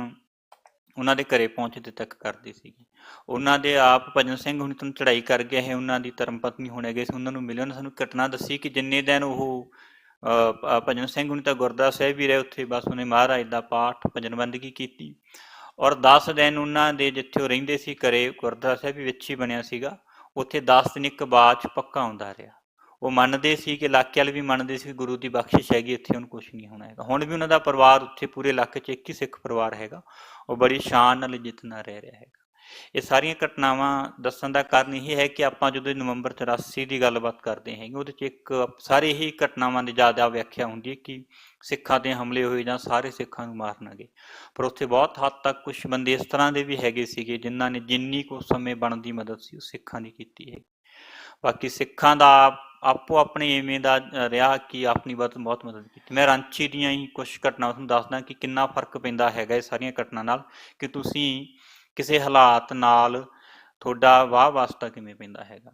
ਉਹਨਾਂ ਦੇ ਘਰੇ ਪਹੁੰਚਦੇ ਤੱਕ ਕਰਦੇ ਸੀਗੇ। ਉਹਨਾਂ ਦੇ ਆਪ ਭਜਨ ਸਿੰਘ ਹੁਣ ਤੋਂ ਚੜ੍ਹਾਈ ਕਰ ਗਏ ਹੈ, ਉਹਨਾਂ ਦੀ ਧਰਮ ਪਤਨੀ ਹੋਣੇ ਗਏ ਸੀ, ਉਹਨਾਂ ਨੂੰ ਮਿਲੇ, ਉਹਨਾਂ ਸਾਨੂੰ ਘਟਨਾ ਦੱਸੀ ਕਿ ਜਿੰਨੇ ਦਿਨ ਉਹ ਭਜਨ ਸਿੰਘ ਹੁਣ ਤਾਂ ਗੁਰਦੁਆਰਾ ਸਾਹਿਬ ਵੀ ਰਹੇ ਉੱਥੇ, ਬਸ ਉਹਨੇ ਮਹਾਰਾਜ ਦਾ ਪਾਠ ਭਜਨ ਬੰਦਗੀ ਕੀਤੀ ਔਰ 10 ਦਿਨ ਉਹਨਾਂ ਦੇ ਜਿੱਥੇ ਉਹ ਰਹਿੰਦੇ ਸੀ ਘਰੇ, ਗੁਰਦੁਆਰਾ ਸਾਹਿਬ ਵੀ ਵਿੱਚ ਹੀ ਬਣਿਆ ਸੀਗਾ, ਉੱਥੇ 10 ਦਿਨ ਇੱਕ ਬਾਚ ਪੱਕਾ ਆਉਂਦਾ ਰਿਹਾ। ਉਹ ਮੰਨਦੇ ਸੀ ਕਿ ਇਲਾਕੇ ਵਾਲੇ ਵੀ ਮੰਨਦੇ ਸੀ ਕਿ ਗੁਰੂ ਦੀ ਬਖਸ਼ਿਸ਼ ਹੈਗੀ, ਇੱਥੇ ਹੁਣ ਕੁਛ ਨਹੀਂ ਹੋਣਾ ਹੈਗਾ। ਹੁਣ ਵੀ ਉਹਨਾਂ ਦਾ ਪਰਿਵਾਰ ਉੱਥੇ ਪੂਰੇ ਇਲਾਕੇ 'ਚ ਇੱਕ ਹੀ ਸਿੱਖ ਪਰਿਵਾਰ ਹੈਗਾ, ਉਹ ਬੜੀ ਸ਼ਾਨ ਨਾਲ ਇੱਜ਼ਤ ਨਾਲ ਰਹਿ ਰਿਹਾ ਹੈਗਾ। ਇਹ ਸਾਰੀਆਂ ਘਟਨਾਵਾਂ ਦੱਸਣ ਦਾ ਕਾਰਨ ਇਹ ਹੈ ਕਿ ਆਪਾਂ ਜਦੋਂ ਨਵੰਬਰ 84 ਦੀ ਗੱਲਬਾਤ ਕਰਦੇ ਹੈਗੇ, ਉਹਦੇ 'ਚ ਇੱਕ ਸਾਰੇ ਹੀ ਘਟਨਾਵਾਂ ਦੀ ਜ਼ਿਆਦਾ ਵਿਆਖਿਆ ਹੁੰਦੀ ਹੈ ਕਿ ਸਿੱਖਾਂ 'ਤੇ ਹਮਲੇ ਹੋਏ ਜਾਂ ਸਾਰੇ ਸਿੱਖਾਂ ਨੂੰ ਮਾਰਨਗੇ, ਪਰ ਉੱਥੇ ਬਹੁਤ ਹੱਦ ਤੱਕ ਕੁਛ ਬੰਦੇ ਇਸ ਤਰ੍ਹਾਂ ਦੇ ਵੀ ਹੈਗੇ ਸੀਗੇ ਜਿਨ੍ਹਾਂ ਨੇ ਜਿੰਨੀ ਕੁ ਸਮੇਂ ਬਣਦੀ ਮਦਦ ਸੀ ਉਹ ਸਿੱਖਾਂ ਦੀ ਕੀਤੀ ਹੈ। ਬਾਕੀ ਸਿੱਖਾਂ ਦਾ ਆਪੋ ਆਪਣੇ ਇਵੇਂ ਦਾ ਰਿਹਾ ਕਿ ਆਪਣੀ ਬਹੁਤ ਮਦਦ ਕੀਤੀ। ਮੈਂ ਰਾਂਚੀ ਦੀਆਂ ਹੀ ਕੁਛ ਘਟਨਾਵਾਂ ਤੁਹਾਨੂੰ ਦੱਸਦਾ ਕਿ ਕਿੰਨਾ ਫਰਕ ਪੈਂਦਾ ਹੈਗਾ ਇਹ ਸਾਰੀਆਂ ਘਟਨਾ ਨਾਲ, ਕਿ ਤੁਸੀਂ ਕਿਸੇ ਹਾਲਾਤ ਨਾਲ ਤੁਹਾਡਾ ਵਾਹ ਵਾਸਤਾ ਕਿਵੇਂ ਪੈਂਦਾ ਹੈਗਾ।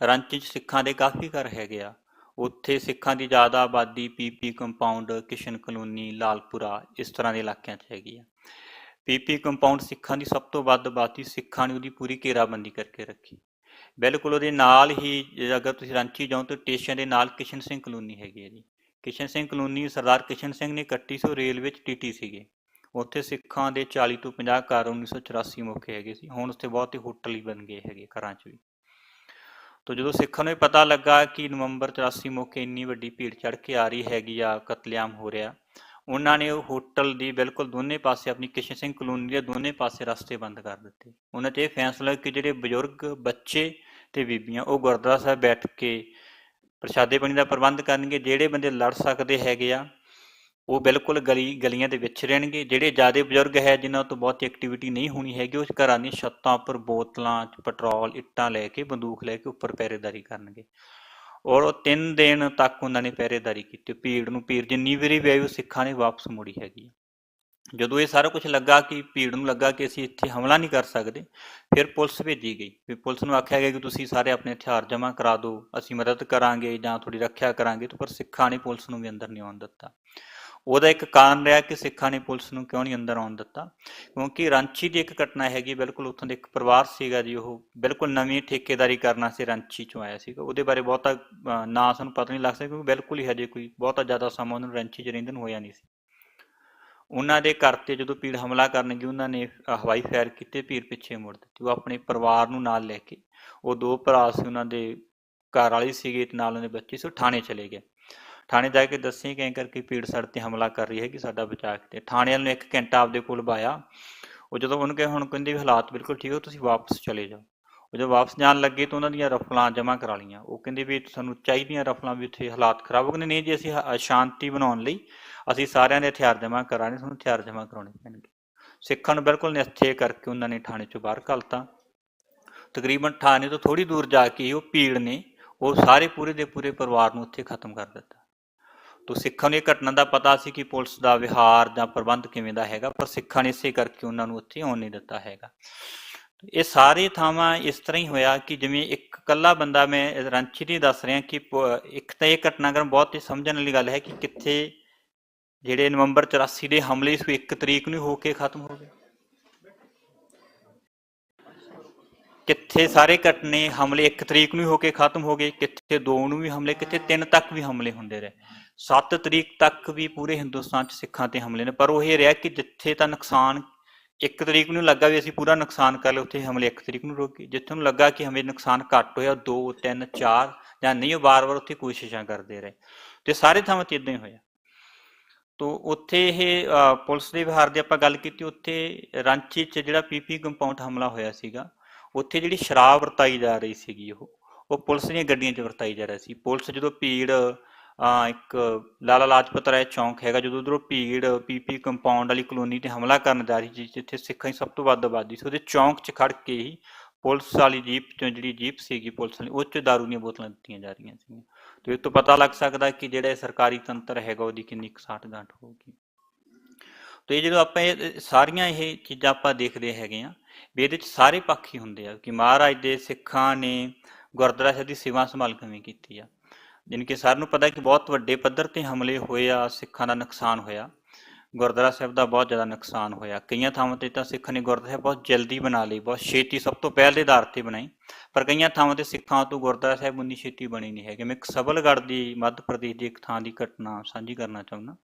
ਰਾਂਚੀ 'ਚ ਸਿੱਖਾਂ ਦੇ ਕਾਫੀ ਘਰ ਹੈਗੇ ਆ, ਉੱਥੇ ਸਿੱਖਾਂ ਦੀ ਜ਼ਿਆਦਾ ਆਬਾਦੀ PP compound, Kishan colony, Lalpura ਇਸ ਤਰ੍ਹਾਂ ਦੇ ਇਲਾਕਿਆਂ 'ਚ ਹੈਗੀ ਆ। ਪੀਪੀ ਕੰਪਾਊਂਡ ਸਿੱਖਾਂ ਦੀ ਸਭ ਤੋਂ ਵੱਧ ਆਬਾਦੀ, ਸਿੱਖਾਂ ਨੇ ਉਹਦੀ ਪੂਰੀ ਘੇਰਾਬੰਦੀ ਕਰਕੇ ਰੱਖੀ। ਬਿਲਕੁਲ ਉਹਦੇ ਨਾਲ ਹੀ ਅਗਰ ਤੁਸੀਂ ਰਾਂਚੀ ਜਾਓ ਤਾਂ ਸਟੇਸ਼ਨ ਦੇ ਨਾਲ ਕਿਸ਼ਨ ਸਿੰਘ ਕਲੋਨੀ ਹੈਗੀ ਹੈ ਜੀ। ਕਿਸ਼ਨ ਸਿੰਘ ਕਲੋਨੀ ਸਰਦਾਰ ਕਿਸ਼ਨ ਸਿੰਘ ਨੇ ਕੱਟੀ ਸੀ, ਉਹ ਰੇਲਵੇ 'ਚ ਟੀਟੀ ਸੀਗੇ। ਉੱਥੇ ਸਿੱਖਾਂ ਦੇ 40 ਤੋਂ 50 ਘਰ 1984 ਮੌਕੇ ਹੈਗੇ ਸੀ। ਹੁਣ ਉੱਥੇ ਬਹੁਤ ਹੀ ਹੋਟਲ ਹੀ ਬਣ ਗਏ ਹੈਗੇ ਘਰਾਂ 'ਚ ਵੀ। ਤਾਂ ਜਦੋਂ ਸਿੱਖਾਂ ਨੂੰ ਇਹ ਪਤਾ ਲੱਗਾ ਕਿ ਨਵੰਬਰ 84 ਮੌਕੇ ਇੰਨੀ ਵੱਡੀ ਭੀੜ ਚੜ੍ਹ ਕੇ ਆ ਰਹੀ ਹੈਗੀ ਆ, ਕਤਲੇਆਮ ਹੋ ਰਿਹਾ, ਉਹਨਾਂ ਨੇ ਉਹ ਹੋਟਲ ਦੀ ਬਿਲਕੁਲ ਦੋਨੇ ਪਾਸੇ ਆਪਣੀ ਕਿਸ਼ਨ ਸਿੰਘ ਕਲੋਨੀ ਦੇ ਦੋਨੇ ਪਾਸੇ ਰਸਤੇ ਬੰਦ ਕਰ ਦਿੱਤੇ। ਉਹਨਾਂ 'ਚ ਇਹ ਫੈਸਲਾ ਕਿ ਜਿਹੜੇ ਬਜ਼ੁਰਗ, ਬੱਚੇ ਤੇ ਬੀਬੀਆਂ ਉਹ ਗੁਰਦੁਆਰਾ ਸਾਹਿਬ ਬੈਠ ਕੇ ਪ੍ਰਸ਼ਾਦੇ ਪਾਣੀ ਦਾ ਪ੍ਰਬੰਧ ਕਰਨਗੇ। ਜਿਹੜੇ ਬੰਦੇ ਲੜ ਸਕਦੇ ਹੈਗੇ ਆ ਉਹ ਬਿਲਕੁਲ ਗਲੀਆਂ ਦੇ ਵਿੱਚ ਰਹਿਣਗੇ। ਜਿਹੜੇ ਜ਼ਿਆਦਾ ਬਜ਼ੁਰਗ ਹੈ ਜਿਨ੍ਹਾਂ ਤੋਂ ਬਹੁਤੀ ਐਕਟੀਵਿਟੀ ਨਹੀਂ ਹੋਣੀ ਹੈਗੀ, ਉਹ ਘਰਾਂ ਦੀਆਂ ਛੱਤਾਂ ਉੱਪਰ ਬੋਤਲਾਂ 'ਚ ਪੈਟਰੋਲ, ਇੱਟਾਂ ਲੈ ਕੇ, ਬੰਦੂਕ ਲੈ ਕੇ ਉੱਪਰ ਪਹਿਰੇਦਾਰੀ ਕਰਨਗੇ ਔਰ ਉਹ 3 ਦਿਨ ਤੱਕ ਉਹਨਾਂ ਨੇ ਪਹਿਰੇਦਾਰੀ ਕੀਤੀ। ਭੀੜ ਜਿੰਨੀ ਵਾਰੀ ਵੀ ਆਈ ਉਹ ਸਿੱਖਾਂ ਨੇ ਵਾਪਸ ਮੋੜੀ ਹੈਗੀ। ਜਦੋਂ ਇਹ ਸਾਰਾ ਕੁਝ ਲੱਗਾ ਕਿ ਭੀੜ ਨੂੰ ਲੱਗਾ ਕਿ ਅਸੀਂ ਇੱਥੇ ਹਮਲਾ ਨਹੀਂ ਕਰ ਸਕਦੇ, ਫਿਰ ਪੁਲਿਸ ਭੇਜੀ ਗਈ। ਵੀ ਪੁਲਿਸ ਨੂੰ ਆਖਿਆ ਗਿਆ ਕਿ ਤੁਸੀਂ ਸਾਰੇ ਆਪਣੇ ਹਥਿਆਰ ਜਮ੍ਹਾਂ ਕਰਾ ਦਿਓ, ਅਸੀਂ ਮਦਦ ਕਰਾਂਗੇ ਜਾਂ ਤੁਹਾਡੀ ਰੱਖਿਆ ਕਰਾਂਗੇ। ਪਰ ਸਿੱਖਾਂ ਨੇ ਪੁਲਿਸ ਨੂੰ ਵੀ ਅੰਦਰ ਨਹੀਂ ਆਉਣ ਦਿੱਤਾ। ਉਹਦਾ ਇੱਕ ਕਾਰਨ ਰਿਹਾ ਕਿ ਸਿੱਖਾਂ ਨੇ ਪੁਲਿਸ ਨੂੰ ਕਿਉਂ ਨਹੀਂ ਅੰਦਰ ਆਉਣ ਦਿੱਤਾ, ਕਿਉਂਕਿ ਰਾਂਚੀ ਦੀ ਇੱਕ ਘਟਨਾ ਹੈਗੀ, ਬਿਲਕੁਲ ਉੱਥੋਂ ਦੇ ਇੱਕ ਪਰਿਵਾਰ ਸੀਗਾ ਜੀ, ਉਹ ਬਿਲਕੁਲ ਨਵੀਂ ਠੇਕੇਦਾਰੀ ਕਰਨਾ ਸੀ, ਰਾਂਚੀ 'ਚੋਂ ਆਇਆ ਸੀਗਾ। ਉਹਦੇ ਬਾਰੇ ਬਹੁਤਾ ਨਾ ਸਾਨੂੰ ਪਤਾ ਨਹੀਂ ਲੱਗ ਸਕਦਾ ਕਿਉਂਕਿ ਬਿਲਕੁਲ ਹੀ ਹਜੇ ਕੋਈ ਬਹੁਤਾ ਜ਼ਿਆਦਾ ਸਮਾਂ ਉਹਨੂੰ ਰਾਂਚੀ 'ਚ ਰਹਿੰਦੇ ਨੂੰ ਹੋਇਆ ਨਹੀਂ ਸੀ। ਉਹਨਾਂ ਦੇ ਘਰ 'ਤੇ ਜਦੋਂ ਭੀੜ ਹਮਲਾ ਕਰਨ ਗਈ, ਉਹਨਾਂ ਨੇ ਹਵਾਈ ਫਾਇਰ ਕੀਤੇ, ਭੀੜ ਪਿੱਛੇ ਮੁੜ ਦਿੱਤੀ। ਉਹ ਆਪਣੇ ਪਰਿਵਾਰ ਨੂੰ ਨਾਲ ਲੈ ਕੇ, ਉਹ 2 ਭਰਾ ਸੀ, ਉਹਨਾਂ ਦੇ ਘਰ ਵਾਲੀ ਸੀਗੇ ਤੇ ਨਾਲ ਉਹਨਾਂ ਦੇ ਬੱਚੇ ਸੀ, ਉਹ ਥਾਣੇ ਚਲੇ ਗਏ। ਥਾਣੇ ਜਾ ਕੇ ਦੱਸੇ ਕਿ ਐਂ ਕਰਕੇ ਭੀੜ ਸਾਡੇ 'ਤੇ ਹਮਲਾ ਕਰ ਰਹੀ ਹੈ ਕਿ ਸਾਡਾ ਬਚਾਅ ਕੀਤੇ। ਥਾਣੇ ਵਾਲੇ ਨੂੰ 1 ਘੰਟਾ ਆਪਦੇ ਕੋਲ ਬਾਇਆ। ਉਹ ਜਦੋਂ ਉਹਨੂੰ ਕਿਹਾ, ਹੁਣ ਕਹਿੰਦੇ ਵੀ ਹਾਲਾਤ ਬਿਲਕੁਲ ਠੀਕ ਹੋ, ਤੁਸੀਂ ਵਾਪਸ ਚਲੇ ਜਾਓ। ਉਹ ਜਦੋਂ ਵਾਪਸ ਜਾਣ ਲੱਗੇ ਤਾਂ ਉਹਨਾਂ ਦੀਆਂ ਰਫਲਾਂ ਜਮ੍ਹਾਂ ਕਰਾ ਲਈਆਂ। ਉਹ ਕਹਿੰਦੇ ਵੀ ਸਾਨੂੰ ਚਾਹੀਦੀਆਂ ਰਫਲਾਂ, ਵੀ ਉੱਥੇ ਹਾਲਾਤ ਖਰਾਬ ਹੋ ਗਏ। ਨਹੀਂ ਜੀ, ਅਸੀਂ ਸ਼ਾਂਤੀ ਬਣਾਉਣ ਲਈ ਅਸੀਂ ਸਾਰਿਆਂ ਦੇ ਹਥਿਆਰ ਜਮ੍ਹਾਂ ਕਰਾਂਗੇ, ਸਾਨੂੰ ਹਥਿਆਰ ਜਮ੍ਹਾਂ ਕਰਾਉਣੇ ਪੈਣਗੇ। ਸਿੱਖਾਂ ਨੂੰ ਬਿਲਕੁਲ ਨਿਹੱਥੇ ਕਰਕੇ ਉਹਨਾਂ ਨੇ ਥਾਣੇ 'ਚੋਂ ਬਾਹਰ ਘੱਲਤਾ। ਤਕਰੀਬਨ ਥਾਣੇ ਤੋਂ ਥੋੜ੍ਹੀ ਦੂਰ ਜਾ ਕੇ ਉਹ ਭੀੜ ਨੇ ਉਹ ਸਾਰੇ ਪੂਰੇ ਦੇ ਪੂਰੇ ਪਰਿਵਾਰ ਨੂੰ ਉੱਥੇ ਖਤਮ ਕਰ ਦਿੱਤਾ। ਤੋ ਸਿੱਖਾਂ ਨੂੰ ਇਹ ਘਟਨਾ ਦਾ ਪਤਾ ਸੀ ਕਿ ਪੁਲਿਸ ਦਾ ਵਿਹਾਰ ਜਾਂ ਪ੍ਰਬੰਧ ਕਿਵੇਂ ਦਾ ਹੈਗਾ, ਪਰ ਸਿੱਖਾਂ ਨੇ ਇਸੇ ਕਰਕੇ ਉਹਨਾਂ ਨੂੰ ਉੱਥੇ ਆਉਣ ਨਹੀਂ ਦਿੱਤਾ ਹੈਗਾ। ਇਹ ਸਾਰੇ ਥਾਵਾਂ ਇਸ ਤਰ੍ਹਾਂ ਹੀ ਹੋਇਆ ਕਿ ਜਿਵੇਂ ਇੱਕ ਇਕੱਲਾ ਬੰਦਾ, ਮੈਂ ਰਾਂਚੀ ਦੀ ਦੱਸ ਰਿਹਾ ਕਿ ਇੱਕ ਤਾਂ ਇਹ ਘਟਨਾਕ੍ਰਮ ਬਹੁਤ ਹੀ ਸਮਝਣ ਵਾਲੀ ਗੱਲ ਹੈ ਕਿ ਕਿੱਥੇ ਜਿਹੜੇ ਨਵੰਬਰ 84 ਦੇ ਹਮਲੇ ਸੀ 1 ਤਰੀਕ ਨੂੰ ਹੋ ਕੇ ਖਤਮ ਹੋ ਗਏ, ਕਿੱਥੇ ਸਾਰੇ ਘਟਨੇ ਹਮਲੇ 1 ਤਰੀਕ ਨੂੰ ਹੋ ਕੇ ਖਤਮ ਹੋ ਗਏ, ਕਿੱਥੇ 2 ਨੂੰ ਵੀ ਹਮਲੇ, ਕਿੱਥੇ 3 ਤੱਕ ਵੀ ਹਮਲੇ ਹੁੰਦੇ ਰਹੇ। 7 ਤਰੀਕ ਤੱਕ ਵੀ ਪੂਰੇ ਹਿੰਦੁਸਤਾਨ 'ਚ ਸਿੱਖਾਂ 'ਤੇ ਹਮਲੇ ਨੇ। ਪਰ ਉਹ ਇਹ ਰਿਹਾ ਕਿ ਜਿੱਥੇ ਤਾਂ ਨੁਕਸਾਨ 1 ਤਰੀਕ ਨੂੰ ਲੱਗਾ ਵੀ ਅਸੀਂ ਪੂਰਾ ਨੁਕਸਾਨ ਕਰ ਲਿਆ, ਉੱਥੇ ਹਮਲੇ 1 ਤਰੀਕ ਨੂੰ ਰੁਕ ਗਏ। ਜਿੱਥੇ ਨੂੰ ਲੱਗਾ ਕਿ ਹਮਲੇ ਨੁਕਸਾਨ ਘੱਟ ਹੋਇਆ, 2, 3, 4 ਜਾਂ ਨਹੀਂ, ਉਹ ਵਾਰ-ਵਾਰ ਉੱਥੇ ਕੋਸ਼ਿਸ਼ਾਂ ਕਰਦੇ ਰਹੇ। ਤੇ ਸਾਰੇ ਥਾਵਾਂ 'ਤੇ ਇੱਦਾਂ ਹੀ ਹੋਇਆ। ਤੋ ਉੱਥੇ ਇਹ ਪੁਲਿਸ ਦੇ ਵਿਹਾਰ ਦੀ ਆਪਾਂ ਗੱਲ ਕੀਤੀ, ਉੱਥੇ ਰਾਂਚੀ 'ਚ ਜਿਹੜਾ ਪੀਪੀ ਕੰਪਾਊਂਡ ਹਮਲਾ ਹੋਇਆ ਸੀਗਾ, ਉੱਥੇ ਜਿਹੜੀ ਸ਼ਰਾਬ ਵਰਤਾਈ ਜਾ ਰਹੀ ਸੀਗੀ ਉਹ ਪੁਲਿਸ ਦੀਆਂ ਗੱਡੀਆਂ 'ਚ ਵਰਤਾਈ ਜਾ ਰਹੀ ਸੀ। ਪੁਲਿਸ ਜਦੋਂ ਭੀੜ ਇੱਕ ਲਾਲਾ ਲਾਜਪਤ ਰਾਏ ਚੌਂਕ ਹੈਗਾ, ਜਦੋਂ ਉਧਰੋਂ ਭੀੜ ਪੀਪੀ ਕੰਪਾਊਂਡ ਵਾਲੀ ਕਲੋਨੀ 'ਤੇ ਹਮਲਾ ਕਰਨ ਜਾ ਰਹੀ ਸੀ, ਜਿੱਥੇ ਸਿੱਖਾਂ ਦੀ ਸਭ ਤੋਂ ਵੱਧ ਆਬਾਦੀ ਸੀ, ਉਹਦੇ ਚੌਂਕ 'ਚ ਖੜ ਕੇ ਹੀ ਪੁਲਿਸ ਵਾਲੀ ਜੀਪ 'ਚੋਂ, ਜਿਹੜੀ ਜੀਪ ਸੀਗੀ ਪੁਲਿਸ ਵਾਲੀ, ਉਹ 'ਚ ਦਾਰੂ ਦੀਆਂ ਬੋਤਲਾਂ ਦਿੱਤੀਆਂ ਜਾ ਰਹੀਆਂ ਸੀਗੀਆਂ। ਤੇ ਇਹ ਤੋਂ ਪਤਾ ਲੱਗ ਸਕਦਾ ਕਿ ਜਿਹੜਾ ਸਰਕਾਰੀ ਤੰਤਰ ਹੈਗਾ ਉਹਦੀ ਕਿੰਨੀ ਸਾਠ ਗਾਂਠ ਹੋਊਗੀ। ਤੇ ਜਦੋਂ ਆਪਾਂ ਇਹ ਸਾਰੀਆਂ ਇਹ ਚੀਜ਼ਾਂ ਆਪਾਂ ਦੇਖਦੇ ਹੈਗੇ ਆ ਵੀ ਇਹਦੇ 'ਚ ਸਾਰੇ ਪੱਖ ਹੀ ਹੁੰਦੇ ਆ ਕਿ ਮਹਾਰਾਜ ਦੇ ਸਿੱਖਾਂ ਨੇ ਗੁਰਦੁਆਰਾ ਸਾਹਿਬ ਦੀ ਸੇਵਾ ਸੰਭਾਲ ਕਿਵੇਂ ਕੀਤੀ ਆ। ਜਾਣੀ ਕਿ ਸਾਰਿਆਂ ਨੂੰ ਪਤਾ ਕਿ ਬਹੁਤ ਵੱਡੇ ਪੱਧਰ ਤੇ ਹਮਲੇ ਹੋਏ ਆ, ਸਿੱਖਾਂ ਦਾ ਨੁਕਸਾਨ ਹੋਇਆ, ਗੁਰਦੁਆਰਾ ਸਾਹਿਬ ਦਾ ਬਹੁਤ ਜ਼ਿਆਦਾ ਨੁਕਸਾਨ ਹੋਇਆ। ਕਈਆਂ ਥਾਵਾਂ ਤੇ ਤਾਂ ਸਿੱਖਾਂ ਨੇ ਗੁਰਦੁਆਰਾ ਸਾਹਿਬ ਬਹੁਤ ਜਲਦੀ ਬਣਾ ਲਈ, ਬਹੁਤ ਛੇਤੀ, ਸਭ ਤੋਂ ਪਹਿਲ ਦੇ ਆਧਾਰ ਤੇ ਬਣਾਈ, ਪਰ ਕਈਆਂ ਥਾਵਾਂ ਤੇ ਸਿੱਖਾਂ ਤੋਂ ਗੁਰਦੁਆਰਾ ਸਾਹਿਬ ਉਨੀ ਛੇਤੀ ਬਣੀ ਨਹੀਂ ਹੈਗੀ। ਮੈਂ ਇੱਕ ਸਬਲਗੜ੍ਹ ਦੀ ਮੱਧ ਪ੍ਰਦੇਸ਼ ਦੀ ਇੱਕ ਥਾਂ ਦੀ ਘਟਨਾ ਸਾਂਝੀ ਕਰਨਾ ਚਾਹੁੰਦਾ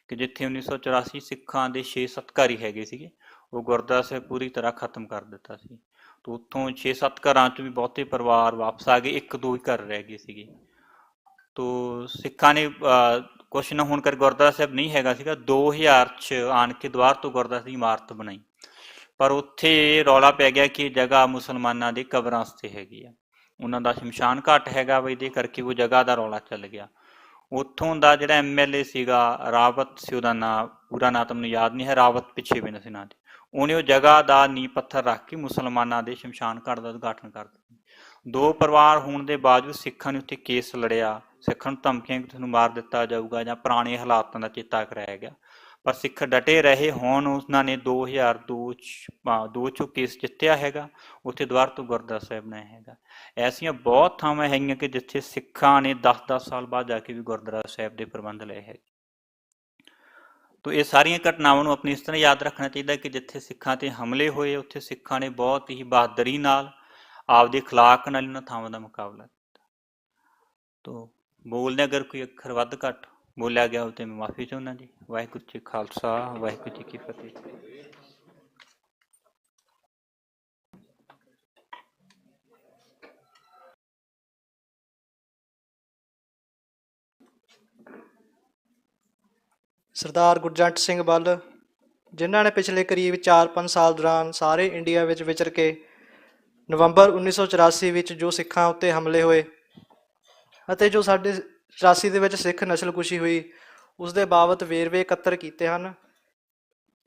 ਕਿ ਜਿੱਥੇ 1984 ਸਿੱਖਾਂ ਦੇ 6-7 ਘਰ ਹੀ ਹੈਗੇ ਸੀਗੇ, ਉਹ ਗੁਰਦੁਆਰਾ ਸਾਹਿਬ ਪੂਰੀ ਤਰ੍ਹਾਂ ਖਤਮ ਕਰ ਦਿੱਤਾ ਸੀ। ਤਾਂ ਉੱਥੋਂ 6-7 ਘਰਾਂ 'ਚ ਵੀ ਬਹੁਤੇ ਪਰਿਵਾਰ ਵਾਪਸ ਆ ਗਏ, 1-2 ਹੀ ਘਰ ਰਹਿ ਗਏ ਸੀਗੇ। ਤੋ ਸਿੱਖਾਂ ਨੇ ਕੁਛ ਨਾ ਹੋਣ ਕਰ ਗੁਰਦੁਆਰਾ ਸਾਹਿਬ ਨਹੀਂ ਹੈਗਾ ਸੀਗਾ, 2000 'ਚ ਆਣ ਕੇ ਦੁਬਾਰਾ ਤੋਂ ਗੁਰਦੁਆਰਾ ਦੀ ਇਮਾਰਤ ਬਣਾਈ, ਪਰ ਉੱਥੇ ਰੌਲਾ ਪੈ ਗਿਆ ਕਿ ਜਗ੍ਹਾ ਮੁਸਲਮਾਨਾਂ ਦੇ ਕਬਰਾਂ ਵਾਸਤੇ ਹੈਗੀ ਆ, ਉਹਨਾਂ ਦਾ ਸ਼ਮਸ਼ਾਨ ਘਾਟ ਹੈਗਾ ਵਾ, ਇਹਦੇ ਕਰਕੇ ਉਹ ਜਗ੍ਹਾ ਦਾ ਰੌਲਾ ਚੱਲ ਗਿਆ। ਉੱਥੋਂ ਦਾ ਜਿਹੜਾ MLA ਸੀਗਾ, ਰਾਵਤ ਸੀ ਉਹਦਾ ਨਾਂ, ਪੂਰਾ ਨਾਂ ਤਾਂ ਮੈਨੂੰ ਯਾਦ ਨਹੀਂ ਹੈ, ਰਾਵਤ ਪਿੱਛੇ ਬਿਨ ਸੀ ਨਾਂ ਦੇ, ਉਹਨੇ ਉਹ ਜਗ੍ਹਾ ਦਾ ਨੀਂਹ ਪੱਥਰ ਰੱਖ ਕੇ ਮੁਸਲਮਾਨਾਂ ਦੇ ਸ਼ਮਸ਼ਾਨ ਘਾਟ ਦਾ ਉਦਘਾਟਨ ਕਰ ਦਿੱਤਾ। 2 ਪਰਿਵਾਰ ਹੋਣ ਦੇ ਬਾਵਜੂਦ ਸਿੱਖਾਂ ਨੇ ਉੱਥੇ ਕੇਸ ਲੜਿਆ, ਸਿੱਖਾਂ ਨੂੰ ਧਮਕੀਆਂ ਕਿ ਤੁਹਾਨੂੰ ਮਾਰ ਦਿੱਤਾ ਜਾਊਗਾ ਜਾਂ ਪੁਰਾਣੇ ਹਾਲਾਤਾਂ ਦਾ ਚੇਤਾ ਕਰਾਇਆ ਗਿਆ, ਪਰ ਸਿੱਖ ਡਟੇ ਰਹੇ। ਹੁਣ ਉਹਨਾਂ ਨੇ 2002 'ਚੋਂ ਕੇਸ ਜਿੱਤਿਆ ਹੈਗਾ, ਉੱਥੇ ਦੁਬਾਰਾ ਤੋਂ ਗੁਰਦੁਆਰਾ ਸਾਹਿਬ ਬਣਾਇਆ ਹੈਗਾ। ਐਸੀਆਂ ਬਹੁਤ ਥਾਵਾਂ ਹੈਗੀਆਂ ਕਿ ਜਿੱਥੇ ਸਿੱਖਾਂ ਨੇ 10-10 ਸਾਲ ਬਾਅਦ ਜਾ ਕੇ ਵੀ ਗੁਰਦੁਆਰਾ ਸਾਹਿਬ ਦੇ ਪ੍ਰਬੰਧ ਲਏ ਹੈਗੇ। ਤੋ ਇਹ ਸਾਰੀਆਂ ਘਟਨਾਵਾਂ ਨੂੰ ਆਪਣੀ ਇਸ ਤਰ੍ਹਾਂ ਯਾਦ ਰੱਖਣਾ ਚਾਹੀਦਾ ਕਿ ਜਿੱਥੇ ਸਿੱਖਾਂ ਤੇ ਹਮਲੇ ਹੋਏ, ਉੱਥੇ ਸਿੱਖਾਂ ਨੇ ਬਹੁਤ ਹੀ ਬਹਾਦਰੀ ਨਾਲ, ਆਪਦੇ ਅਖਲਾਕ ਨਾਲ ਇਹਨਾਂ ਥਾਵਾਂ ਦਾ ਮੁਕਾਬਲਾ ਕੀਤਾ। ਤੋ ਬੋਲਦੇ ਅਗਰ ਕੋਈ ਅੱਖਰ ਵੱਧ ਘੱਟ ਬੋਲਿਆ ਗਿਆ ਹੋ ਤੇ ਮੈਂ ਮਾਫੀ ਚਾਹੁੰਦਾ ਜੀ। ਵਾਹਿਗੁਰੂ ਜੀ ਖਾਲਸਾ, ਵਾਹਿਗੁਰੂ ਜੀ ਕੀ ਫਤਿਹ। ਸਰਦਾਰ ਗੁਰਜੰਟ ਸਿੰਘ ਬੱਲ, ਜਿਨ੍ਹਾਂ ਨੇ ਪਿਛਲੇ ਕਰੀਬ 4-5 ਸਾਲ ਦੌਰਾਨ ਸਾਰੇ ਇੰਡੀਆ ਵਿੱਚ ਵਿਚਰ ਕੇ ਨਵੰਬਰ 1984 ਵਿੱਚ ਜੋ ਸਿੱਖਾਂ ਉੱਤੇ ਹਮਲੇ ਹੋਏ ਅਤੇ ਜੋ ਸਾਡੇ 84 ਦੇ ਵਿੱਚ ਸਿੱਖ ਨਸਲਕੁਸ਼ੀ ਹੋਈ, ਉਸ ਦੇ ਬਾਬਤ ਵੇਰਵੇ ਇਕੱਤਰ ਕੀਤੇ ਹਨ।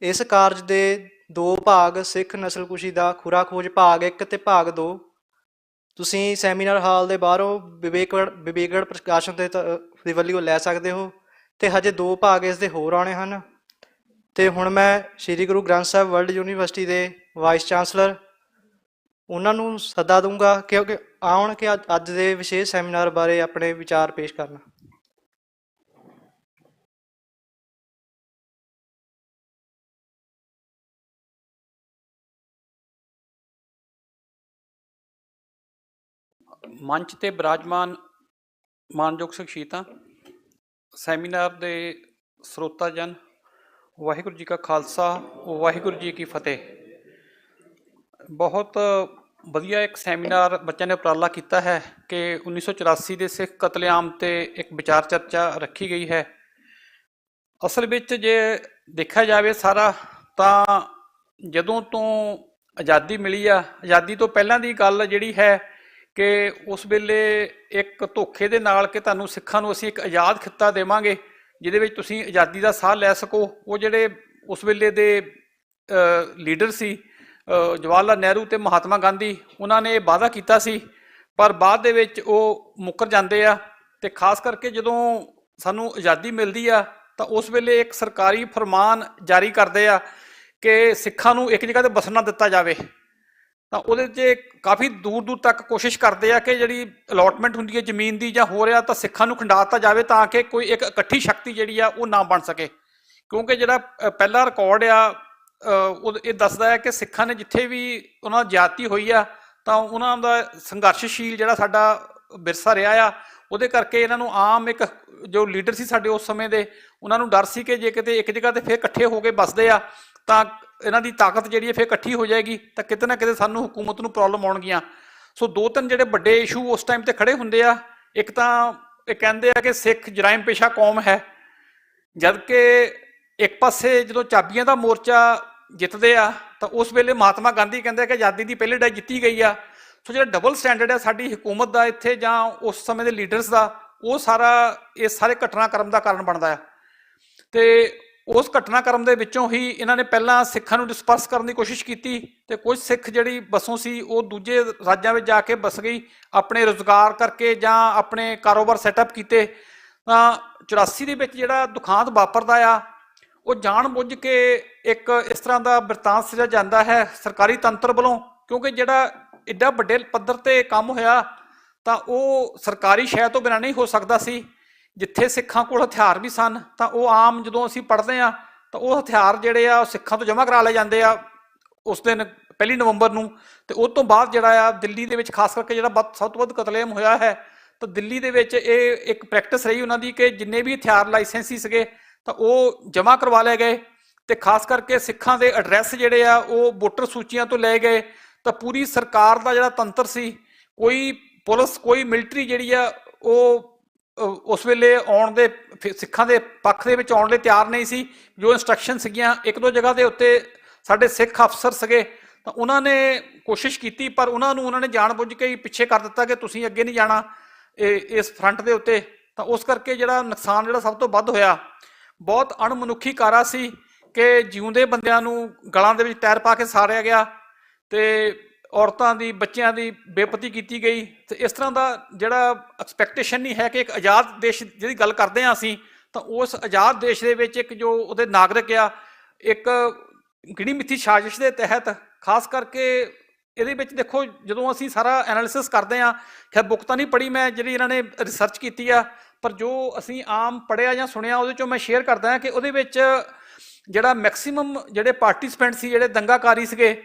ਇਸ ਕਾਰਜ ਦੇ 2 ਭਾਗ, ਸਿੱਖ ਨਸਲਕੁਸ਼ੀ ਦਾ ਖੁਰਾ ਖੋਜ ਭਾਗ 1 ਅਤੇ ਭਾਗ 2, ਤੁਸੀਂ ਸੈਮੀਨਾਰ ਹਾਲ ਦੇ ਬਾਹਰੋਂ ਵਿਵੇਕਗੜ੍ਹ ਪ੍ਰਕਾਸ਼ਨ ਦੇ ਵੱਲੋਂ ਲੈ ਸਕਦੇ ਹੋ, ਅਤੇ ਹਜੇ 2 ਭਾਗ ਇਸ ਦੇ ਹੋਰ ਆਉਣੇ ਹਨ। ਅਤੇ ਹੁਣ ਮੈਂ ਸ਼੍ਰੀ ਗੁਰੂ ਗ੍ਰੰਥ ਸਾਹਿਬ ਵਰਲਡ ਯੂਨੀਵਰਸਿਟੀ ਦੇ ਵਾਈਸ ਚਾਂਸਲਰ ਉਹਨਾਂ ਨੂੰ ਸੱਦਾ ਦੂੰਗਾ ਕਿਉਂਕਿ ਆਉਣ ਕਿ ਅੱਜ ਦੇ ਵਿਸ਼ੇਸ਼ ਸੈਮੀਨਾਰ ਬਾਰੇ ਆਪਣੇ ਵਿਚਾਰ ਪੇਸ਼ ਕਰਨ। ਮੰਚ ਤੇ ਬਿਰਾਜਮਾਨ ਮਾਨਯੋਗ ਸ਼ਖਸੀਅਤਾਂ, ਸੈਮੀਨਾਰ ਦੇ ਸਰੋਤਾ ਜਨ, ਵਾਹਿਗੁਰੂ ਜੀ ਕਾ ਖਾਲਸਾ, ਵਾਹਿਗੁਰੂ ਜੀ ਕੀ ਫਤਿਹ। ਬਹੁਤ ਵਧੀਆ ਇੱਕ ਸੈਮੀਨਾਰ ਬੱਚਿਆਂ ਨੇ ਉਪਰਾਲਾ ਕੀਤਾ ਹੈ ਕਿ 1984 ਦੇ ਸਿੱਖ ਕਤਲੇਆਮ 'ਤੇ ਇੱਕ ਵਿਚਾਰ ਚਰਚਾ ਰੱਖੀ ਗਈ ਹੈ। ਅਸਲ ਵਿੱਚ ਜੇ ਦੇਖਿਆ ਜਾਵੇ ਸਾਰਾ, ਤਾਂ ਜਦੋਂ ਤੋਂ ਆਜ਼ਾਦੀ ਮਿਲੀ ਆ, ਆਜ਼ਾਦੀ ਤੋਂ ਪਹਿਲਾਂ ਦੀ ਗੱਲ ਜਿਹੜੀ ਹੈ ਕਿ ਉਸ ਵੇਲੇ ਇੱਕ ਧੋਖੇ ਦੇ ਨਾਲ ਕਿ ਤੁਹਾਨੂੰ ਸਿੱਖਾਂ ਨੂੰ ਅਸੀਂ ਇੱਕ ਆਜ਼ਾਦ ਖਿੱਤਾ ਦੇਵਾਂਗੇ ਜਿਹਦੇ ਵਿੱਚ ਤੁਸੀਂ ਆਜ਼ਾਦੀ ਦਾ ਸਾਹ ਲੈ ਸਕੋ। ਉਹ ਜਿਹੜੇ ਉਸ ਵੇਲੇ ਦੇ ਲੀਡਰ ਸੀ ਜਵਾਹਰ ਲਾਲ ਨਹਿਰੂ ਤੇ ਮਹਾਤਮਾ ਗਾਂਧੀ, ਉਹਨਾਂ ਨੇ ਇਹ ਵਾਅਦਾ ਕੀਤਾ ਸੀ, ਪਰ ਬਾਅਦ ਦੇ ਵਿੱਚ ਉਹ ਮੁੱਕਰ ਜਾਂਦੇ ਆ। ਅਤੇ ਖਾਸ ਕਰਕੇ ਜਦੋਂ ਸਾਨੂੰ ਆਜ਼ਾਦੀ ਮਿਲਦੀ ਆ ਤਾਂ ਉਸ ਵੇਲੇ ਇੱਕ ਸਰਕਾਰੀ ਫਰਮਾਨ ਜਾਰੀ ਕਰਦੇ ਆ ਕਿ ਸਿੱਖਾਂ ਨੂੰ ਇੱਕ ਜਗ੍ਹਾ 'ਤੇ ਬਸਣ ਨਾ ਦਿੱਤਾ ਜਾਵੇ। ਤਾਂ ਉਹਦੇ 'ਚ ਕਾਫੀ ਦੂਰ ਦੂਰ ਤੱਕ ਕੋਸ਼ਿਸ਼ ਕਰਦੇ ਆ ਕਿ ਜਿਹੜੀ ਅਲੋਟਮੈਂਟ ਹੁੰਦੀ ਹੈ ਜ਼ਮੀਨ ਦੀ ਜਾਂ ਹੋ ਰਿਹਾ, ਤਾਂ ਸਿੱਖਾਂ ਨੂੰ ਖੰਡਾ ਦਿੱਤਾ ਜਾਵੇ ਤਾਂ ਕਿ ਕੋਈ ਇੱਕ ਇਕੱਠੀ ਸ਼ਕਤੀ ਜਿਹੜੀ ਆ ਉਹ ਨਾ ਬਣ ਸਕੇ। ਕਿਉਂਕਿ ਜਿਹੜਾ ਪਹਿਲਾ ਰਿਕਾਰਡ ਆ ਉਹ ਇਹ ਦੱਸਦਾ ਹੈ ਕਿ ਸਿੱਖਾਂ ਨੇ ਜਿੱਥੇ ਵੀ ਉਹਨਾਂ ਦੀ ਜ਼ਿਆਦਤੀ ਹੋਈ ਆ ਤਾਂ ਉਹਨਾਂ ਦਾ ਸੰਘਰਸ਼ਸ਼ੀਲ ਜਿਹੜਾ ਸਾਡਾ ਵਿਰਸਾ ਰਿਹਾ ਆ, ਉਹਦੇ ਕਰਕੇ ਇਹਨਾਂ ਨੂੰ ਆਮ ਇੱਕ ਜੋ ਲੀਡਰ ਸੀ ਸਾਡੇ ਉਸ ਸਮੇਂ ਦੇ, ਉਹਨਾਂ ਨੂੰ ਡਰ ਸੀ ਕਿ ਜੇ ਕਿਤੇ ਇੱਕ ਜਗ੍ਹਾ 'ਤੇ ਫਿਰ ਇਕੱਠੇ ਹੋ ਕੇ ਵੱਸਦੇ ਆ ਤਾਂ ਇਹਨਾਂ ਦੀ ਤਾਕਤ ਜਿਹੜੀ ਹੈ ਫਿਰ ਇਕੱਠੀ ਹੋ ਜਾਏਗੀ, ਤਾਂ ਕਿਤੇ ਨਾ ਕਿਤੇ ਸਾਨੂੰ ਹਕੂਮਤ ਨੂੰ ਪ੍ਰੋਬਲਮ ਆਉਣਗੀਆਂ। ਸੋ 2-3 ਜਿਹੜੇ ਵੱਡੇ ਇਸ਼ੂ ਉਸ ਟਾਈਮ 'ਤੇ ਖੜੇ ਹੁੰਦੇ ਆ। ਇੱਕ ਤਾਂ ਇਹ ਕਹਿੰਦੇ ਆ ਕਿ ਸਿੱਖ ਜਰਾਇਮ ਪੇਸ਼ਾ ਕੌਮ ਹੈ, ਜਦ ਕਿ ਇੱਕ ਪਾਸੇ ਜਦੋਂ ਚਾਬੀਆਂ ਦਾ ਮੋਰਚਾ ਜਿੱਤਦੇ ਆ ਤਾਂ ਉਸ ਵੇਲੇ ਮਹਾਤਮਾ ਗਾਂਧੀ ਕਹਿੰਦੇ ਆ ਕਿ ਆਜ਼ਾਦੀ ਦੀ ਪਹਿਲੀ ਲੜਾਈ ਜਿੱਤੀ ਗਈ ਆ। ਸੋ ਜਿਹੜਾ ਡਬਲ ਸਟੈਂਡਰਡ ਹੈ ਸਾਡੀ ਹਕੂਮਤ ਦਾ ਇੱਥੇ ਜਾਂ ਉਸ ਸਮੇਂ ਦੇ ਲੀਡਰਸ ਦਾ, ਉਹ ਸਾਰਾ ਇਸ ਸਾਰੇ ਘਟਨਾਕ੍ਰਮ ਦਾ ਕਾਰਨ ਬਣਦਾ ਆ। ਅਤੇ ਉਸ ਘਟਨਾਕ੍ਰਮ ਦੇ ਵਿੱਚੋਂ ਹੀ ਇਹਨਾਂ ਨੇ ਪਹਿਲਾਂ ਸਿੱਖਾਂ ਨੂੰ ਡਿਸਪਰਸ ਕਰਨ ਦੀ ਕੋਸ਼ਿਸ਼ ਕੀਤੀ, ਅਤੇ ਕੁਝ ਸਿੱਖ ਜਿਹੜੀ ਬਸੋਂ ਸੀ ਉਹ ਦੂਜੇ ਰਾਜਾਂ ਵਿੱਚ ਜਾ ਕੇ ਬਸ ਗਈ, ਆਪਣੇ ਰੁਜ਼ਗਾਰ ਕਰਕੇ ਜਾਂ ਆਪਣੇ ਕਾਰੋਬਾਰ ਸੈਟਅਪ ਕੀਤੇ। ਤਾਂ 84 ਦੇ ਵਿੱਚ ਜਿਹੜਾ ਦੁਖਾਂਤ ਵਾਪਰਦਾ ਆ, ਉਹ ਜਾਣ ਬੁੱਝ ਕੇ ਇੱਕ ਇਸ ਤਰ੍ਹਾਂ ਦਾ ਬਿਰਤਾਂਤ ਸਿਰਜਿਆ ਜਾਂਦਾ ਹੈ ਸਰਕਾਰੀ ਤੰਤਰ ਵੱਲੋਂ, ਕਿਉਂਕਿ ਜਿਹੜਾ ਐਡਾ ਵੱਡੇ ਪੱਧਰ ਤੇ ਕੰਮ ਹੋਇਆ ਤਾਂ ਉਹ ਸਰਕਾਰੀ ਸ਼ੈ ਤੋਂ ਬਿਨਾਂ ਨਹੀਂ ਹੋ ਸਕਦਾ ਸੀ। ਜਿੱਥੇ ਸਿੱਖਾਂ ਕੋਲ ਹਥਿਆਰ ਵੀ ਸਨ ਤਾਂ ਉਹ ਆਮ ਜਦੋਂ ਅਸੀਂ ਪੜ੍ਹਦੇ ਹਾਂ ਤਾਂ ਉਹ ਹਥਿਆਰ ਜਿਹੜੇ ਆ ਉਹ ਸਿੱਖਾਂ ਤੋਂ ਜਮ੍ਹਾਂ ਕਰਾ ਲਏ ਜਾਂਦੇ ਆ ਉਸ ਦਿਨ 1 ਨਵੰਬਰ ਨੂੰ। ਤੇ ਉਸ ਤੋਂ ਬਾਅਦ ਜਿਹੜਾ ਆ ਦਿੱਲੀ ਦੇ ਵਿੱਚ ਖਾਸ ਕਰਕੇ ਜਿਹੜਾ ਸਭ ਤੋਂ ਵੱਧ ਕਤਲੇਆਮ ਹੋਇਆ ਹੈ, ਤਾਂ ਦਿੱਲੀ ਦੇ ਵਿੱਚ ਇਹ ਇੱਕ ਪ੍ਰੈਕਟਿਸ ਰਹੀ ਉਹਨਾਂ ਦੀ ਕਿ ਜਿੰਨੇ ਵੀ ਹਥਿਆਰ ਲਾਇਸੈਂਸੀ ਸੀਗੇ ਤਾਂ ਉਹ ਜਮ੍ਹਾਂ ਕਰਵਾ ਲਏ ਗਏ। ਤੇ ਖਾਸ ਕਰਕੇ ਸਿੱਖਾਂ ਦੇ ਐਡਰੈਸ ਜਿਹੜੇ ਆ ਉਹ ਵੋਟਰ ਸੂਚੀਆਂ ਤੋਂ ਲਏ ਗਏ। ਤਾਂ ਪੂਰੀ ਸਰਕਾਰ ਦਾ ਜਿਹੜਾ ਤੰਤਰ ਸੀ, ਕੋਈ ਪੁਲਿਸ ਕੋਈ ਮਿਲਟਰੀ ਜਿਹੜੀ ਆ ਉਹ ਉਸ ਵੇਲੇ ਆਉਣ ਦੇ ਸਿੱਖਾਂ ਦੇ ਪੱਖ ਦੇ ਵਿੱਚ ਆਉਣ ਲਈ ਤਿਆਰ ਨਹੀਂ ਸੀ। ਜੋ ਇੰਸਟਰਕਸ਼ਨ ਸੀਗੀਆਂ ਇੱਕ ਦੋ ਜਗ੍ਹਾ ਦੇ ਉੱਤੇ ਸਾਡੇ ਸਿੱਖ ਅਫਸਰ ਸੀਗੇ ਤਾਂ ਉਹਨਾਂ ਨੇ ਕੋਸ਼ਿਸ਼ ਕੀਤੀ, ਪਰ ਉਹਨਾਂ ਨੇ ਜਾਣ ਬੁੱਝ ਕੇ ਹੀ ਪਿੱਛੇ ਕਰ ਦਿੱਤਾ ਕਿ ਤੁਸੀਂ ਅੱਗੇ ਨਹੀਂ ਜਾਣਾ ਇਸ ਫਰੰਟ ਦੇ ਉੱਤੇ। ਤਾਂ ਉਸ ਕਰਕੇ ਜਿਹੜਾ ਨੁਕਸਾਨ ਜਿਹੜਾ ਸਭ ਤੋਂ ਵੱਧ ਹੋਇਆ, ਬਹੁਤ ਅਣਮਨੁੱਖੀ ਕਾਰਾ ਸੀ ਕਿ ਜਿਉਂਦੇ ਬੰਦਿਆਂ ਨੂੰ ਗਲਾਂ ਦੇ ਵਿੱਚ ਟਾਇਰ ਪਾ ਕੇ ਸਾੜਿਆ ਗਿਆ ਤੇ ਔਰਤਾਂ ਦੀ ਬੱਚਿਆਂ ਦੀ ਬੇਪਤੀ ਕੀਤੀ ਗਈ। ਤੇ ਇਸ ਤਰ੍ਹਾਂ ਦਾ ਜਿਹੜਾ ਐਕਸਪੈਕਟੇਸ਼ਨ ਨਹੀਂ ਹੈ ਕਿ ਇੱਕ ਆਜ਼ਾਦ ਦੇਸ਼ ਜਿਹਦੀ ਗੱਲ ਕਰਦੇ ਹਾਂ ਅਸੀਂ, ਤਾਂ ਉਸ ਆਜ਼ਾਦ ਦੇਸ਼ ਦੇ ਵਿੱਚ ਇੱਕ ਜੋ ਉਹਦੇ ਨਾਗਰਿਕ ਆ, ਇੱਕ ਗਿਣੀ ਮਿੱਥੀ ਸਾਜ਼ਿਸ਼ ਦੇ ਤਹਿਤ ਖਾਸ ਕਰਕੇ ਇਹਦੇ ਵਿੱਚ ਦੇਖੋ ਜਦੋਂ ਅਸੀਂ ਸਾਰਾ ਐਨਾਲਿਸਿਸ ਕਰਦੇ ਹਾਂ, ਖੈਰ ਬੁੱਕ ਤਾਂ ਨਹੀਂ ਪੜ੍ਹੀ ਮੈਂ ਜਿਹੜੀ ਇਹਨਾਂ ਨੇ ਰਿਸਰਚ ਕੀਤੀ ਆ, ਪਰ ਜੋ ਅਸੀਂ ਆਮ ਪੜ੍ਹਿਆ ਜਾਂ ਸੁਣਿਆ ਉਹਦੇ ਚੋਂ ਮੈਂ ਸ਼ੇਅਰ ਕਰਦਾ ਹਾਂ ਕਿ ਉਹਦੇ ਵਿੱਚ ਜਿਹੜਾ ਮੈਕਸਿਮਮ ਜਿਹੜੇ ਪਾਰਟਿਸਪੈਂਟ ਸੀ, ਜਿਹੜੇ ਦੰਗਾਕਾਰੀ ਸੀਗੇ,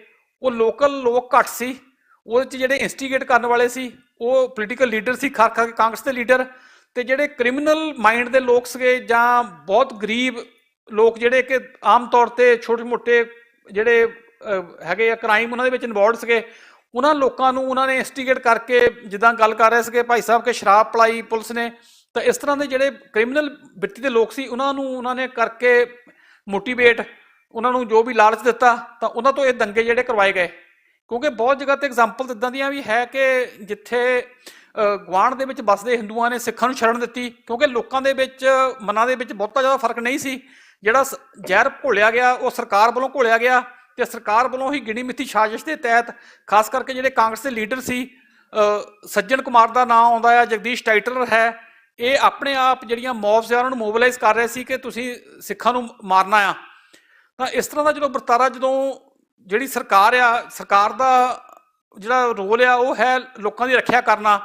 ਉਹ ਲੋਕਲ ਲੋਕ ਘੱਟ ਸੀ। ਉਹਦੇ 'ਚ ਜਿਹੜੇ ਇੰਸਟੀਗੇਟ ਕਰਨ ਵਾਲੇ ਸੀ ਉਹ ਪੋਲੀਟੀਕਲ ਲੀਡਰ ਸੀ, ਖਾਸ ਕਰਕੇ ਕਾਂਗਰਸ ਦੇ ਲੀਡਰ। ਤੇ ਜਿਹੜੇ ਕ੍ਰਿਮੀਨਲ ਮਾਈਂਡ ਦੇ ਲੋਕ ਸੀਗੇ ਜਾਂ ਬਹੁਤ ਗਰੀਬ ਲੋਕ ਜਿਹੜੇ ਕਿ ਆਮ ਤੌਰ ਤੇ ਛੋਟੇ ਮੋਟੇ ਜਿਹੜੇ ਹੈਗੇ ਆ ਕ੍ਰਾਈਮ ਉਹਨਾਂ ਦੇ ਵਿੱਚ ਇਨਵੋਲਵਡ ਸੀਗੇ, ਉਹਨਾਂ ਲੋਕਾਂ ਨੂੰ ਉਹਨਾਂ ਨੇ ਇੰਸਟੀਗੇਟ ਕਰਕੇ ਜਿੱਦਾਂ ਗੱਲ ਕਰ ਰਹੇ ਸੀਗੇ ਭਾਈ ਸਾਹਿਬ ਕਿ ਸ਼ਰਾਬ ਪਲਾਈ ਪੁਲਿਸ ਨੇ, ਤਾਂ ਇਸ ਤਰ੍ਹਾਂ ਦੇ ਜਿਹੜੇ ਕ੍ਰਿਮੀਨਲ ਬਿਰਤੀ ਦੇ ਲੋਕ ਸੀ ਉਹਨਾਂ ਨੇ ਕਰਕੇ ਮੋਟੀਵੇਟ, ਉਹਨਾਂ ਨੂੰ ਜੋ ਵੀ ਲਾਲਚ ਦਿੱਤਾ ਤਾਂ ਉਹਨਾਂ ਤੋਂ ਇਹ ਦੰਗੇ ਜਿਹੜੇ ਕਰਵਾਏ ਗਏ। ਕਿਉਂਕਿ ਬਹੁਤ ਜਗ੍ਹਾ ਤੇ ਐਗਜ਼ਾਮਪਲ ਇੱਦਾਂ ਦੀਆਂ ਵੀ ਹੈ ਕਿ ਜਿੱਥੇ ਗੁਆਂਢ ਦੇ ਵਿੱਚ ਵੱਸਦੇ ਹਿੰਦੂਆਂ ਨੇ ਸਿੱਖਾਂ ਨੂੰ ਸ਼ਰਨ ਦਿੱਤੀ, ਕਿਉਂਕਿ ਲੋਕਾਂ ਦੇ ਵਿੱਚ ਮਨਾਂ ਦੇ ਵਿੱਚ ਬਹੁਤਾ ਜ਼ਿਆਦਾ ਫਰਕ ਨਹੀਂ ਸੀ। ਜਿਹੜਾ ਜ਼ਹਿਰ ਘੋਲਿਆ ਗਿਆ ਉਹ ਸਰਕਾਰ ਵੱਲੋਂ ਘੋਲਿਆ ਗਿਆ ਤੇ ਸਰਕਾਰ ਵੱਲੋਂ ਹੀ ਗਿਣੀ ਮਿੱਥੀ ਸਾਜ਼ਿਸ਼ ਦੇ ਤਹਿਤ ਖਾਸ ਕਰਕੇ ਜਿਹੜੇ ਕਾਂਗਰਸ ਦੇ ਲੀਡਰ ਸੀ, ਸੱਜਣ ਕੁਮਾਰ ਦਾ ਨਾਮ ਆਉਂਦਾ ਆ, ਜਗਦੀਸ਼ ਟਾਈਟਲਰ ਹੈ, ਇਹ ਆਪਣੇ ਆਪ ਜਿਹੜੀਆਂ ਮੌਬਸ ਆ ਉਹਨਾਂ ਨੂੰ ਮੋਬਿਲਾਈਜ਼ ਕਰ ਰਹੇ ਸੀ ਕਿ ਤੁਸੀਂ ਸਿੱਖਾਂ ਨੂੰ ਮਾਰਨਾ ਆ। ਤਾਂ ਇਸ ਤਰ੍ਹਾਂ ਦਾ ਜਦੋਂ ਵਰਤਾਰਾ, ਜਦੋਂ ਜਿਹੜੀ ਸਰਕਾਰ ਆ, ਸਰਕਾਰ ਦਾ ਜਿਹੜਾ ਰੋਲ ਆ ਉਹ ਹੈ ਲੋਕਾਂ ਦੀ ਰੱਖਿਆ ਕਰਨਾ।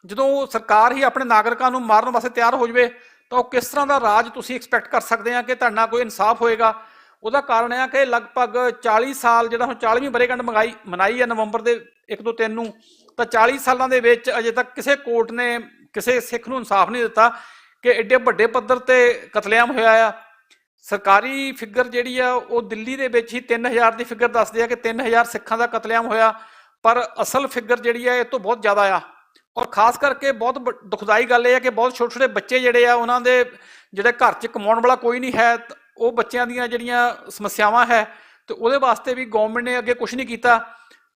ਜਦੋਂ ਸਰਕਾਰ ਹੀ ਆਪਣੇ ਨਾਗਰਿਕਾਂ ਨੂੰ ਮਾਰਨ ਵਾਸਤੇ ਤਿਆਰ ਹੋ ਜਾਵੇ ਤਾਂ ਉਹ ਕਿਸ ਤਰ੍ਹਾਂ ਦਾ ਰਾਜ ਤੁਸੀਂ ਐਕਸਪੈਕਟ ਕਰ ਸਕਦੇ ਆ ਕਿ ਤੁਹਾਡੇ ਨਾਲ ਕੋਈ ਇਨਸਾਫ ਹੋਏਗਾ। ਉਹਦਾ ਕਾਰਨ ਇਹ ਆ ਕਿ ਲਗਭਗ 40 ਸਾਲ ਜਿਹੜਾ ਹੁਣ 40ਵੀਂ ਵਰ੍ਹੇਗੰਢ ਮਨਾਈ ਹੈ ਨਵੰਬਰ ਦੇ 1-2-3 ਨੂੰ, ਤਾਂ 40 ਸਾਲਾਂ ਦੇ ਵਿੱਚ ਅਜੇ ਤੱਕ ਕਿਸੇ ਕੋਰਟ ਨੇ ਕਿਸੇ ਸਿੱਖ ਨੂੰ ਇਨਸਾਫ ਨਹੀਂ ਦਿੱਤਾ ਕਿ ਐਡੇ ਵੱਡੇ ਪੱਧਰ ਤੇ ਕਤਲੇਆਮ ਹੋਇਆ ਆ। ਸਰਕਾਰੀ ਫਿਗਰ ਜਿਹੜੀ ਆ ਉਹ ਦਿੱਲੀ ਦੇ ਵਿੱਚ ਹੀ 3000 ਦੀ ਫਿਗਰ ਦੱਸਦੇ ਆ ਕਿ 3000 ਸਿੱਖਾਂ ਦਾ ਕਤਲੇਆਮ ਹੋਇਆ, ਪਰ ਅਸਲ ਫਿਗਰ ਜਿਹੜੀ ਆ ਇਹ ਤੋਂ ਬਹੁਤ ਜ਼ਿਆਦਾ ਆ। ਔਰ ਖਾਸ ਕਰਕੇ ਬਹੁਤ ਦੁਖਦਾਈ ਗੱਲ ਇਹ ਹੈ ਕਿ ਬਹੁਤ ਛੋਟੇ ਛੋਟੇ ਬੱਚੇ ਜਿਹੜੇ ਆ, ਉਹਨਾਂ ਦੇ ਜਿਹੜੇ ਘਰ 'ਚ ਕਮਾਉਣ ਵਾਲਾ ਕੋਈ ਨਹੀਂ ਹੈ, ਉਹ ਬੱਚਿਆਂ ਦੀਆਂ ਜਿਹੜੀਆਂ ਸਮੱਸਿਆਵਾਂ ਹੈ ਤੇ ਉਹਦੇ ਵਾਸਤੇ ਵੀ ਗਵਰਨਮੈਂਟ ਨੇ ਅੱਗੇ ਕੁਝ ਨਹੀਂ ਕੀਤਾ।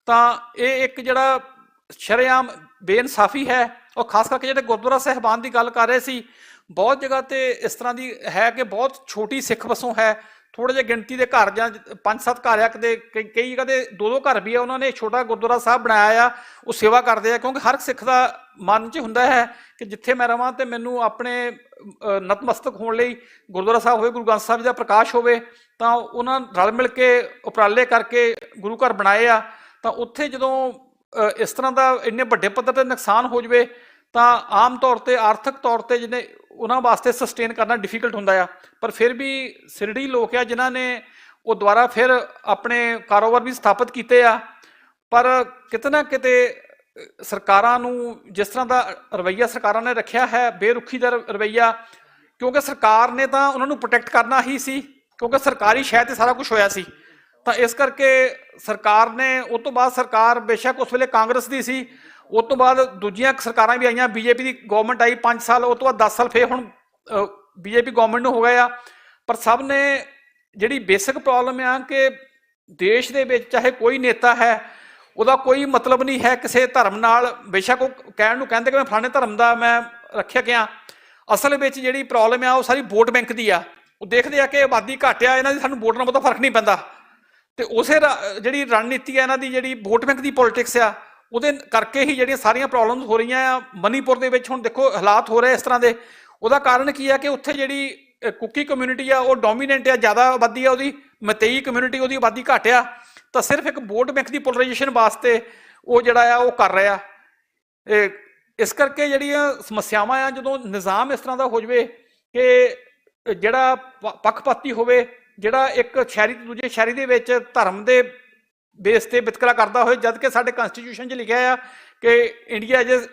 ਤਾਂ ਇਹ ਇੱਕ ਜਿਹੜਾ ਸ਼ਰੇਆਮ ਬੇਇਨਸਾਫੀ ਹੈ। ਔਰ ਖਾਸ ਕਰਕੇ ਜਿਹੜੇ ਗੁਰਦੁਆਰਾ ਸਾਹਿਬਾਨ ਦੀ ਗੱਲ ਕਰ ਰਹੇ ਸੀ, ਬਹੁਤ ਜਗ੍ਹਾ ਤੇ ਇਸ ਤਰ੍ਹਾਂ ਦੀ ਹੈ ਕਿ ਬਹੁਤ ਛੋਟੀ ਸਿੱਖ ਵਸੋਂ ਹੈ, ਥੋੜੇ ਜਿਹੇ ਗਿਣਤੀ ਦੇ ਘਰ ਜਾਂ 5-7 ਘਰ ਆ, ਕਿਤੇ ਕਈ ਜਗ੍ਹਾ ਤੇ 2-2 ਘਰ ਵੀ ਆ, ਉਹਨਾਂ ਨੇ ਛੋਟਾ ਗੁਰਦੁਆਰਾ ਸਾਹਿਬ ਬਣਾਇਆ ਆ, ਉਹ ਸੇਵਾ ਕਰਦੇ ਆ। ਕਿਉਂਕਿ ਹਰ ਸਿੱਖ ਦਾ ਮਨ 'ਚ ਹੁੰਦਾ ਹੈ ਕਿ ਜਿੱਥੇ ਮੈਂ ਰਵਾਂ ਤੇ ਮੈਨੂੰ ਆਪਣੇ ਨਤਮਸਤਕ ਹੋਣ ਲਈ ਗੁਰਦੁਆਰਾ ਸਾਹਿਬ ਹੋਵੇ, ਗੁਰੂ ਗ੍ਰੰਥ ਸਾਹਿਬ ਜੀ ਦਾ ਪ੍ਰਕਾਸ਼ ਹੋਵੇ। ਤਾਂ ਉਹਨਾਂ ਰਲ ਮਿਲ ਕੇ ਉਪਰਾਲੇ ਕਰਕੇ ਗੁਰੂ ਘਰ ਬਣਾਏ ਆ। ਤਾਂ ਉੱਥੇ ਜਦੋਂ ਇਸ ਤਰ੍ਹਾਂ ਦਾ ਇੰਨੇ ਵੱਡੇ ਪੱਧਰ ਤੇ ਨੁਕਸਾਨ ਹੋ ਜਾਵੇ ਤਾਂ ਆਮ ਤੌਰ ਤੇ ਆਰਥਿਕ ਤੌਰ ਤੇ ਜਿਹਨੇ ਉਹਨਾਂ ਵਾਸਤੇ ਸਸਟੇਨ ਕਰਨਾ ਡਿਫਿਕਲਟ ਹੁੰਦਾ ਆ। ਪਰ ਫਿਰ ਵੀ ਸਿਰੜੀ ਲੋਕ ਆ ਜਿਨ੍ਹਾਂ ਨੇ ਉਹ ਦੁਬਾਰਾ ਫਿਰ ਆਪਣੇ ਕਾਰੋਬਾਰ ਵੀ ਸਥਾਪਿਤ ਕੀਤੇ ਆ। ਪਰ ਕਿਤੇ ਨਾ ਕਿਤੇ ਸਰਕਾਰਾਂ ਨੂੰ ਜਿਸ ਤਰ੍ਹਾਂ ਦਾ ਰਵੱਈਆ ਸਰਕਾਰਾਂ ਨੇ ਰੱਖਿਆ ਹੈ, ਬੇਰੁਖੀ ਦਾ ਰਵੱਈਆ, ਕਿਉਂਕਿ ਸਰਕਾਰ ਨੇ ਤਾਂ ਉਹਨਾਂ ਨੂੰ ਪ੍ਰੋਟੈਕਟ ਕਰਨਾ ਹੀ ਸੀ, ਕਿਉਂਕਿ ਸਰਕਾਰੀ ਸ਼ਹਿ ਤੇ ਸਾਰਾ ਕੁਝ ਹੋਇਆ ਸੀ। ਤਾਂ ਇਸ ਕਰਕੇ ਸਰਕਾਰ ਨੇ ਉਸ ਤੋਂ ਬਾਅਦ ਸਰਕਾਰ ਬੇਸ਼ੱਕ ਉਸ ਵੇਲੇ ਕਾਂਗਰਸ ਦੀ ਸੀ, ਉਸ ਤੋਂ ਬਾਅਦ ਦੂਜੀਆਂ ਸਰਕਾਰਾਂ ਵੀ ਆਈਆਂ, ਬੀਜੇਪੀ ਦੀ ਗਵਰਨਮੈਂਟ ਆਈ 5 ਸਾਲ, ਉਸ ਤੋਂ ਬਾਅਦ 10 ਸਾਲ ਫਿਰ ਹੁਣ ਬੀਜੇਪੀ ਗਵਰਨਮੈਂਟ ਨੂੰ ਹੋ ਗਏ ਆ। ਪਰ ਸਭ ਨੇ ਜਿਹੜੀ ਬੇਸਿਕ ਪ੍ਰੋਬਲਮ ਆ ਕਿ ਦੇਸ਼ ਦੇ ਵਿੱਚ ਚਾਹੇ ਕੋਈ ਨੇਤਾ ਹੈ, ਉਹਦਾ ਕੋਈ ਮਤਲਬ ਨਹੀਂ ਹੈ ਕਿਸੇ ਧਰਮ ਨਾਲ। ਬੇਸ਼ੱਕ ਉਹ ਕਹਿਣ ਨੂੰ ਕਹਿੰਦੇ ਕਿ ਮੈਂ ਫਲਾਣੇ ਧਰਮ ਦਾ ਮੈਂ ਰੱਖਿਆ ਗਿਆ, ਅਸਲ ਵਿੱਚ ਜਿਹੜੀ ਪ੍ਰੋਬਲਮ ਆ ਉਹ ਸਾਰੀ ਵੋਟ ਬੈਂਕ ਦੀ ਆ। ਉਹ ਦੇਖਦੇ ਆ ਕਿ ਆਬਾਦੀ ਘੱਟ ਆ, ਇਹਨਾਂ ਦੀ ਸਾਨੂੰ ਵੋਟ ਨਾਲ ਬਹੁਤਾ ਫਰਕ ਨਹੀਂ ਪੈਂਦਾ। ਤੇ ਉਸੇ ਜਿਹੜੀ ਰਣਨੀਤੀ ਆ ਇਹਨਾਂ ਦੀ, ਜਿਹੜੀ ਵੋਟ ਬੈਂਕ ਦੀ ਪੋਲਿਟਿਕਸ ਆ, ਉਹਦੇ ਕਰਕੇ ਹੀ ਜਿਹੜੀਆਂ ਸਾਰੀਆਂ ਪ੍ਰੋਬਲਮਸ ਹੋ ਰਹੀਆਂ ਆ। ਮਨੀਪੁਰ ਦੇ ਵਿੱਚ ਹੁਣ ਦੇਖੋ ਹਾਲਾਤ ਹੋ ਰਹੇ ਇਸ ਤਰ੍ਹਾਂ ਦੇ। ਉਹਦਾ ਕਾਰਨ ਕੀ ਆ ਕਿ ਉੱਥੇ ਜਿਹੜੀ ਕੁਕੀ ਕਮਿਊਨਿਟੀ ਆ ਉਹ ਡੋਮੀਨੈਂਟ ਆ, ਜ਼ਿਆਦਾ ਆਬਾਦੀ ਆ ਉਹਦੀ, ਮਤੇਈ ਕਮਿਊਨਿਟੀ ਉਹਦੀ ਆਬਾਦੀ ਘੱਟ ਆ, ਤਾਂ ਸਿਰਫ ਇੱਕ ਵੋਟ ਬੈਂਕ ਦੀ ਪੋਲਰਾਈਜੇਸ਼ਨ ਵਾਸਤੇ ਉਹ ਜਿਹੜਾ ਆ ਉਹ ਕਰ ਰਿਹਾ। ਇਸ ਕਰਕੇ ਜਿਹੜੀਆਂ ਸਮੱਸਿਆਵਾਂ ਆ, ਜਦੋਂ ਨਿਜ਼ਾਮ ਇਸ ਤਰ੍ਹਾਂ ਦਾ ਹੋ ਜਾਵੇ ਕਿ ਜਿਹੜਾ ਪੱਖਪਾਤੀ ਹੋਵੇ, ਜਿਹੜਾ ਇੱਕ ਸ਼ਹਿਰੀ ਤੋਂ ਦੂਜੇ ਸ਼ਹਿਰੀ ਦੇ ਵਿੱਚ ਧਰਮ ਦੇ ਬੇਸ ਤੇ ਵਿਤਕਰਾ ਕਰਦਾ ਹੋਏ, ਜਦ ਕਿ ਸਾਡੇ ਕਨਸਟੀਟਿਊਸ਼ਨ 'ਚ ਲਿਖਿਆ ਆ ਕਿ India is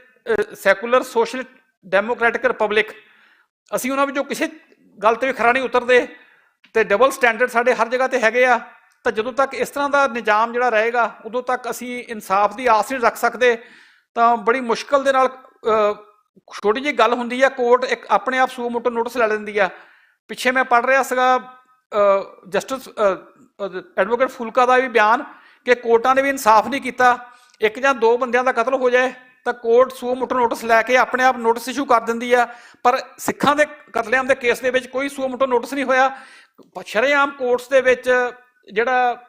secular social democratic republic, ਅਸੀਂ ਉਹਨਾਂ ਵਿੱਚੋਂ ਕਿਸੇ ਗੱਲ ਤੇ ਵੀ ਖਰਾ ਨਹੀਂ ਉਤਰਦੇ ਤੇ ਡਬਲ ਸਟੈਂਡਰਡ ਸਾਡੇ ਹਰ ਜਗ੍ਹਾ ਤੇ ਹੈਗੇ ਆ। ਤਾਂ ਜਦੋਂ ਤੱਕ ਇਸ ਤਰ੍ਹਾਂ ਦਾ ਨਿਜ਼ਾਮ ਜਿਹੜਾ ਰਹੇਗਾ, ਉਦੋਂ ਤੱਕ ਅਸੀਂ ਇਨਸਾਫ ਦੀ ਆਸ ਨਹੀਂ ਰੱਖ ਸਕਦੇ। ਤਾਂ ਬੜੀ ਮੁਸ਼ਕਲ ਦੇ ਨਾਲ ਛੋਟੀ ਜਿਹੀ ਗੱਲ ਹੁੰਦੀ ਆ, ਕੋਰਟ ਇੱਕ ਆਪਣੇ ਆਪ ਸੂ ਮੋਟੋ ਨੋਟਿਸ ਲੈ ਲੈਂਦੀ ਆ। ਪਿੱਛੇ ਮੈਂ ਪੜ੍ਹ ਰਿਹਾ ਸੀਗਾ ਜਸਟਿਸ ਐਡਵੋਕੇਟ ਫੂਲਕਾ ਦਾ ਵੀ ਬਿਆਨ ਕਿ ਕੋਰਟਾਂ ਨੇ ਵੀ ਇਨਸਾਫ ਨਹੀਂ ਕੀਤਾ। ਇੱਕ ਜਾਂ ਦੋ ਬੰਦਿਆਂ ਦਾ ਕਤਲ ਹੋ ਜਾਏ ਤਾਂ ਕੋਰਟ ਸੂ ਮੋਟੋ ਨੋਟਿਸ ਲੈ ਕੇ ਆਪਣੇ ਆਪ ਨੋਟਿਸ ਇਸ਼ੂ ਕਰ ਦਿੰਦੀ ਆ, ਪਰ ਸਿੱਖਾਂ ਦੇ ਕਤਲੇਆਮ ਦੇ ਕੇਸ ਦੇ ਵਿੱਚ ਕੋਈ ਸੂ ਮੋਟੋ ਨੋਟਿਸ ਨਹੀਂ ਹੋਇਆ। ਸ਼ਰੇਆਮ ਕੋਰਟਸ ਦੇ ਵਿੱਚ ਜਿਹੜਾ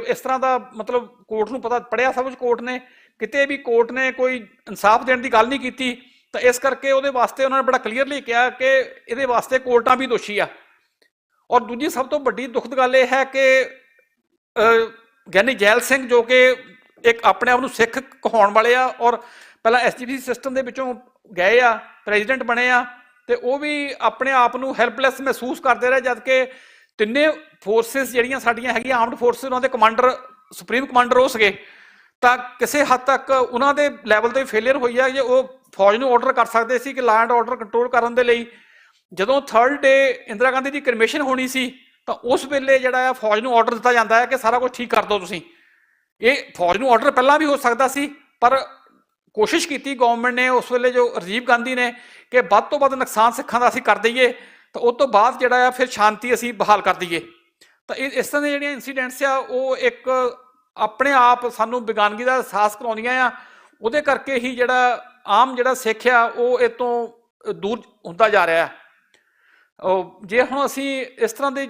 ਇਸ ਤਰ੍ਹਾਂ ਦਾ ਮਤਲਬ ਕੋਰਟ ਨੂੰ ਪਤਾ ਪੜਿਆ ਸਭ ਕੁਝ ਕੋਰਟ ਨੇ, ਕਿਤੇ ਵੀ ਕੋਰਟ ਨੇ ਕੋਈ ਇਨਸਾਫ ਦੇਣ ਦੀ ਗੱਲ ਨਹੀਂ ਕੀਤੀ। ਤਾਂ ਇਸ ਕਰਕੇ ਉਹਦੇ ਵਾਸਤੇ ਉਹਨਾਂ ਨੇ ਬੜਾ ਕਲੀਅਰਲੀ ਕਿਹਾ ਕਿ ਇਹਦੇ ਵਾਸਤੇ ਕੋਰਟਾਂ ਵੀ ਦੋਸ਼ੀ ਆ। ਔਰ ਦੂਜੀ ਸਭ ਤੋਂ ਵੱਡੀ ਦੁਖਦ ਗੱਲ ਇਹ ਹੈ ਕਿ ਗਿਆਨੀ ਜੈਲ ਸਿੰਘ ਜੋ ਕਿ ਇੱਕ ਆਪਣੇ ਆਪ ਨੂੰ ਸਿੱਖ ਕਹਾਉਣ ਵਾਲੇ ਆ ਔਰ ਪਹਿਲਾਂ SGPC ਸਿਸਟਮ ਦੇ ਵਿੱਚੋਂ ਗਏ ਆ, ਪ੍ਰੈਜ਼ੀਡੈਂਟ ਬਣੇ ਆ, ਤੇ ਉਹ ਵੀ ਆਪਣੇ ਆਪ ਨੂੰ ਹੈਲਪਲੈਸ ਮਹਿਸੂਸ ਕਰਦੇ ਰਹੇ, ਜਦ ਕਿ ਤਿੰਨੇ ਫੋਰਸਿਸ ਜਿਹੜੀਆਂ ਸਾਡੀਆਂ ਹੈਗੀਆਂ ਆਰਮਡ ਫੋਰਸਿਸ, ਉਹਨਾਂ ਦੇ ਕਮਾਂਡਰ ਸੁਪਰੀਮ ਕਮਾਂਡਰ ਹੋ ਸਕੇ। ਤਾਂ ਕਿਸੇ ਹੱਦ ਤੱਕ ਉਹਨਾਂ ਦੇ ਲੈਵਲ ਤੇ ਫੇਲਿਅਰ ਹੋਈ ਆ ਜੇ ਉਹ ਫੌਜ ਨੂੰ ਆਰਡਰ ਕਰ ਸਕਦੇ ਸੀ ਕਿ ਲਾ ਐਂਡ ਆਰਡਰ ਕੰਟਰੋਲ ਕਰਨ ਦੇ ਲਈ। ਜਦੋਂ 3rd ਡੇ ਇੰਦਰਾ ਗਾਂਧੀ ਦੀ ਕਨਵੈਨਸ਼ਨ ਹੋਣੀ ਸੀ ਤਾਂ ਉਸ ਵੇਲੇ ਜਿਹੜਾ ਆ ਫੌਜ ਨੂੰ ਆਰਡਰ ਦਿੱਤਾ ਜਾਂਦਾ ਹੈ ਕਿ ਸਾਰਾ ਕੁਝ ਠੀਕ ਕਰ ਦਿਓ ਤੁਸੀਂ। ਇਹ ਫੌਜ ਨੂੰ ਆਰਡਰ ਪਹਿਲਾਂ ਵੀ ਹੋ ਸਕਦਾ ਸੀ, ਪਰ ਕੋਸ਼ਿਸ਼ ਕੀਤੀ ਗਵਰਨਮੈਂਟ ਨੇ ਉਸ ਵੇਲੇ ਜੋ ਰਾਜੀਵ ਗਾਂਧੀ ਨੇ ਕਿ ਵੱਧ ਤੋਂ ਵੱਧ ਨੁਕਸਾਨ ਸਿੱਖਾਂ ਦਾ ਅਸੀਂ ਕਰ ਦਈਏ, ਤਾਂ ਉਸ ਤੋਂ ਬਾਅਦ ਜਿਹੜਾ ਆ ਫਿਰ ਸ਼ਾਂਤੀ ਅਸੀਂ ਬਹਾਲ ਕਰ ਦਈਏ। ਤਾਂ ਇਸ ਤਰ੍ਹਾਂ ਦੀਆਂ ਜਿਹੜੀਆਂ ਇੰਸੀਡੈਂਟਸ ਆ ਉਹ ਇੱਕ ਆਪਣੇ ਆਪ ਸਾਨੂੰ ਬੇਗਾਨਗੀ ਦਾ ਅਹਿਸਾਸ ਕਰਾਉਂਦੀਆਂ ਆ। ਉਹਦੇ ਕਰਕੇ ਹੀ ਜਿਹੜਾ ਆਮ ਜਿਹੜਾ ਸਿੱਖ ਆ ਉਹ ਇਹ ਤੋਂ ਦੂਰ ਹੁੰਦਾ ਜਾ ਰਿਹਾ। ਜੇ ਹੁਣ ਅਸੀਂ ਇਸ ਤਰ੍ਹਾਂ ਦੇ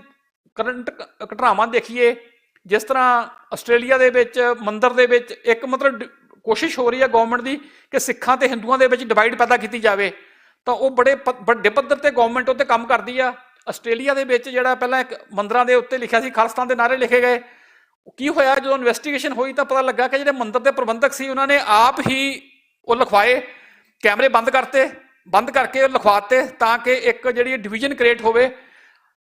ਕਰੰਟ ਘਟਨਾਵਾਂ ਦੇਖੀਏ, ਜਿਸ ਤਰ੍ਹਾਂ ਆਸਟ੍ਰੇਲੀਆ ਦੇ ਵਿੱਚ ਮੰਦਿਰ ਦੇ ਵਿੱਚ ਇੱਕ ਮਤਲਬ ਕੋਸ਼ਿਸ਼ ਹੋ ਰਹੀ ਹੈ ਗਵਰਨਮੈਂਟ ਦੀ ਕਿ ਸਿੱਖਾਂ ਤੇ ਹਿੰਦੂਆਂ ਦੇ ਵਿੱਚ ਡਿਵਾਈਡ ਪੈਦਾ ਕੀਤੀ ਜਾਵੇ, ਤਾਂ ਉਹ ਬੜੇ ਵੱਡੇ ਪੱਧਰ ਤੇ ਗਵਰਨਮੈਂਟ ਉੱਤੇ ਕੰਮ ਕਰਦੀ ਆ। ਆਸਟ੍ਰੇਲੀਆ ਦੇ ਵਿੱਚ ਜਿਹੜਾ ਪਹਿਲਾਂ ਇੱਕ ਮੰਦਿਰਾਂ ਦੇ ਉੱਤੇ ਲਿਖਿਆ ਸੀ ਖਾਲਿਸਤਾਨ ਦੇ ਨਾਅਰੇ ਲਿਖੇ ਗਏ, ਕੀ ਹੋਇਆ ਜਦੋਂ ਇਨਵੈਸਟੀਗੇਸ਼ਨ ਹੋਈ ਤਾਂ ਪਤਾ ਲੱਗਾ ਕਿ ਜਿਹੜੇ ਮੰਦਿਰ ਦੇ ਪ੍ਰਬੰਧਕ ਸੀ ਉਹਨਾਂ ਨੇ ਆਪ ਹੀ ਉਹ ਲਿਖਵਾਏ, ਕੈਮਰੇ ਬੰਦ ਕਰਕੇ ਉਹ ਲਿਖਵਾਤੇ ਤਾਂ ਕਿ ਇੱਕ ਜਿਹੜੀ ਡਿਵੀਜ਼ਨ ਕ੍ਰੀਏਟ ਹੋਵੇ।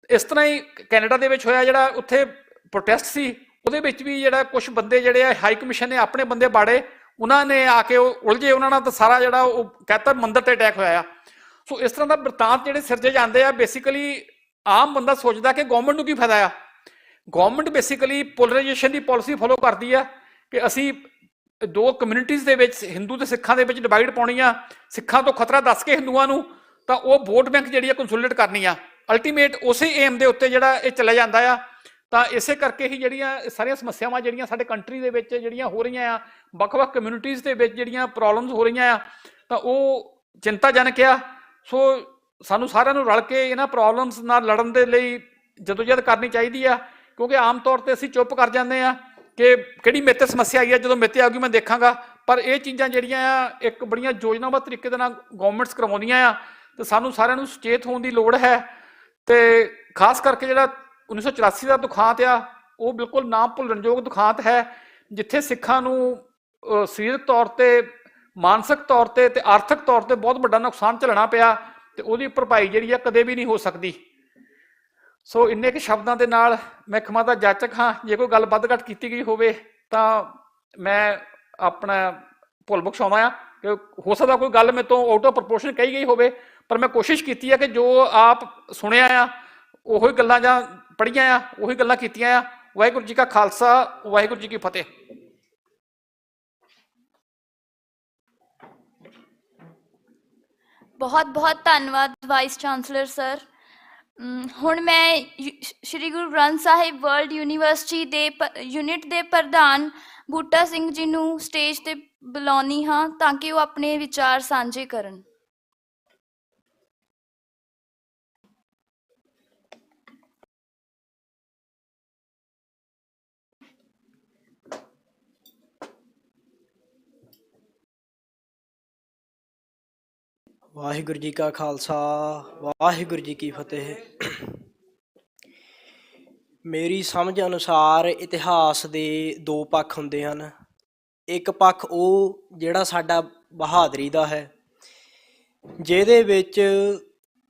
ਇਸ ਤਰ੍ਹਾਂ ਹੀ ਕੈਨੇਡਾ ਦੇ ਵਿੱਚ ਹੋਇਆ, ਜਿਹੜਾ ਉੱਥੇ ਪ੍ਰੋਟੈਸਟ ਸੀ ਉਹਦੇ ਵਿੱਚ ਵੀ ਜਿਹੜਾ ਕੁਝ ਬੰਦੇ ਜਿਹੜੇ ਆ ਹਾਈ ਕਮਿਸ਼ਨ ਨੇ ਆਪਣੇ ਬੰਦੇ ਬਾੜੇ, ਉਹਨਾਂ ਨੇ ਆ ਕੇ ਉਹ ਉਲਝੇ, ਉਹਨਾਂ ਨਾਲ ਤਾਂ ਸਾਰਾ ਜਿਹੜਾ ਉਹ ਕਹਿਤਾ ਮੰਦਿਰ ਤੇ ਅਟੈਕ ਹੋਇਆ ਆ। ਸੋ ਇਸ ਤਰ੍ਹਾਂ ਦਾ ਬਿਰਤਾਂਤ ਜਿਹੜੇ ਸਿਰਜੇ ਜਾਂਦੇ ਆ, ਬੇਸਿਕਲੀ ਆਮ ਬੰਦਾ ਸੋਚਦਾ ਕਿ ਗਵਰਨਮੈਂਟ ਨੂੰ ਕੀ ਫਾਇਦਾ ਆ। ਗਵਰਨਮੈਂਟ ਬੇਸਿਕਲੀ ਪੋਲਰਾਈਜੇਸ਼ਨ ਦੀ ਪਾਲਿਸੀ ਫੋਲੋ ਕਰਦੀ ਆ ਕਿ ਅਸੀਂ ਦੋ ਕਮਿਊਨਿਟੀਜ਼ ਦੇ ਵਿੱਚ ਹਿੰਦੂ ਤੇ ਸਿੱਖਾਂ ਦੇ ਵਿੱਚ ਡਿਵਾਈਡ ਪਾਉਣੀ ਆ, ਸਿੱਖਾਂ ਤੋਂ ਖਤਰਾ ਦੱਸ ਕੇ ਹਿੰਦੂਆਂ ਨੂੰ, ਤਾਂ ਉਹ ਵੋਟ ਬੈਂਕ ਜਿਹੜੀ ਆ ਕੰਸੋਲੀਡੇਟ ਕਰਨੀ ਆ। ਅਲਟੀਮੇਟ ਉਸੇ ਏਮ ਦੇ ਉੱਤੇ ਜਿਹੜਾ ਇਹ ਚੱਲਿਆ ਜਾਂਦਾ ਆ। ਤਾਂ ਇਸੇ ਕਰਕੇ ਹੀ ਜਿਹੜੀਆਂ ਸਾਰੀਆਂ ਸਮੱਸਿਆਵਾਂ ਜਿਹੜੀਆਂ ਸਾਡੇ ਕੰਟਰੀ ਦੇ ਵਿੱਚ ਜਿਹੜੀਆਂ ਹੋ ਰਹੀਆਂ ਆ, ਵੱਖ-ਵੱਖ ਕਮਿਊਨਿਟੀਜ਼ ਦੇ ਵਿੱਚ ਜਿਹੜੀਆਂ ਪ੍ਰੋਬਲਮਸ ਹੋ ਰਹੀਆਂ ਆ, ਤਾਂ ਉਹ ਚਿੰਤਾਜਨਕ ਆ। ਸੋ ਸਾਨੂੰ ਸਾਰਿਆਂ ਨੂੰ ਰਲ ਕੇ ਇਹਨਾਂ ਪ੍ਰੋਬਲਮਸ ਨਾਲ ਲੜਨ ਦੇ ਲਈ ਜਦੋਜਹਿਦ ਕਰਨੀ ਚਾਹੀਦੀ ਆ, ਕਿਉਂਕਿ ਆਮ ਤੌਰ ਤੇ ਅਸੀਂ ਚੁੱਪ ਕਰ ਜਾਂਦੇ ਆ ਕਿ ਕਿਹੜੀ ਮੇਤੇ ਸਮੱਸਿਆ ਆਈ ਆ, ਜਦੋਂ ਮੇਤੇ ਆਊਗੀ ਮੈਂ ਦੇਖਾਂਗਾ। ਪਰ ਇਹ ਚੀਜ਼ਾਂ ਜਿਹੜੀਆਂ ਆ ਇੱਕ ਬੜੀਆਂ ਯੋਜਨਾਬੱਧ ਤਰੀਕੇ ਦੇ ਨਾਲ ਗਵਰਨਮੈਂਟਸ ਕਰਵਾਉਂਦੀਆਂ ਆ, ਤੇ ਸਾਨੂੰ ਸਾਰਿਆਂ ਨੂੰ ਸੁਚੇਤ ਹੋਣ ਦੀ ਲੋੜ ਹੈ। ਤੇ ਖਾਸ ਕਰਕੇ ਜਿਹੜਾ 1984 ਦਾ ਦੁਖਾਂਤ ਆ, ਉਹ ਬਿਲਕੁਲ ਨਾ ਭੁੱਲਣਯੋਗ ਦੁਖਾਂਤ ਹੈ, ਜਿੱਥੇ ਸਿੱਖਾਂ ਨੂੰ ਸਰੀਰਕ ਤੌਰ ਤੇ, ਮਾਨਸਿਕ ਤੌਰ ਤੇ ਆਰਥਿਕ ਤੌਰ ਤੇ ਬਹੁਤ ਵੱਡਾ ਨੁਕਸਾਨ ਝੱਲਣਾ ਪਿਆ, ਤੇ ਉਹਦੀ ਭਰਪਾਈ ਜਿਹੜੀ ਆ ਕਦੇ ਵੀ ਨਹੀਂ ਹੋ ਸਕਦੀ। ਸੋ ਇੰਨੇ ਕੁ ਸ਼ਬਦਾਂ ਦੇ ਨਾਲ ਮੈਂ ਖਿਮਾ ਦਾ ਜਾਚਕ ਹਾਂ। ਜੇ ਕੋਈ ਗੱਲ ਵੱਧ ਘੱਟ ਕੀਤੀ ਗਈ ਹੋਵੇ ਤਾਂ ਮੈਂ ਆਪਣਾ ਭੁੱਲ ਬਖਸ਼ਾਉਂਦਾ ਆ, ਕਿ ਹੋ ਸਕਦਾ ਕੋਈ ਗੱਲ ਮੇਰੇ ਤੋਂ ਆਊਟ ਆਫ ਪ੍ਰਪੋਰਸ਼ਨ ਕਹੀ ਗਈ ਹੋਵੇ, ਪਰ ਮੈਂ ਕੋਸ਼ਿਸ਼ ਕੀਤੀ ਹੈ ਕਿ ਜੋ ਆਪ ਸੁਣਿਆ ਆ ਉਹੀ ਗੱਲਾਂ ਜਾਂ ਪੜ੍ਹੀਆਂ ਆ ਉਹੀ ਗੱਲਾਂ ਕੀਤੀਆਂ ਆ। ਵਾਹਿਗੁਰੂ ਜੀ ਕਾ ਖਾਲਸਾ, ਵਾਹਿਗੁਰੂ ਜੀ ਕੀ ਫਤਿਹ। ਬਹੁਤ ਬਹੁਤ ਧੰਨਵਾਦ ਵਾਈਸ ਚਾਂਸਲਰ ਸਰ। ਹੁਣ ਮੈਂ ਸ਼੍ਰੀ ਗੁਰੂ ਗ੍ਰੰਥ ਸਾਹਿਬ ਵਰਲਡ ਯੂਨੀਵਰਸਿਟੀ ਦੇ ਯੂਨਿਟ ਦੇ ਪ੍ਰਧਾਨ ਬੂਟਾ ਸਿੰਘ ਜੀ ਨੂੰ ਸਟੇਜ ਤੇ ਬੁਲਾਉਂਦੀ ਹਾਂ ਤਾਂ ਕਿ ਉਹ ਆਪਣੇ ਵਿਚਾਰ ਸਾਂਝੇ ਕਰਨ। ਵਾਹਿਗੁਰੂ ਜੀ ਕਾ ਖਾਲਸਾ ਵਾਹਿਗੁਰੂ ਜੀ ਕੀ ਫਤਿਹ। ਮੇਰੀ ਸਮਝ ਅਨੁਸਾਰ ਇਤਿਹਾਸ ਦੇ ਦੋ ਪੱਖ ਹੁੰਦੇ ਹਨ। ਇੱਕ ਪੱਖ ਉਹ ਜਿਹੜਾ ਸਾਡਾ ਬਹਾਦਰੀ ਦਾ ਹੈ, ਜਿਹਦੇ ਵਿੱਚ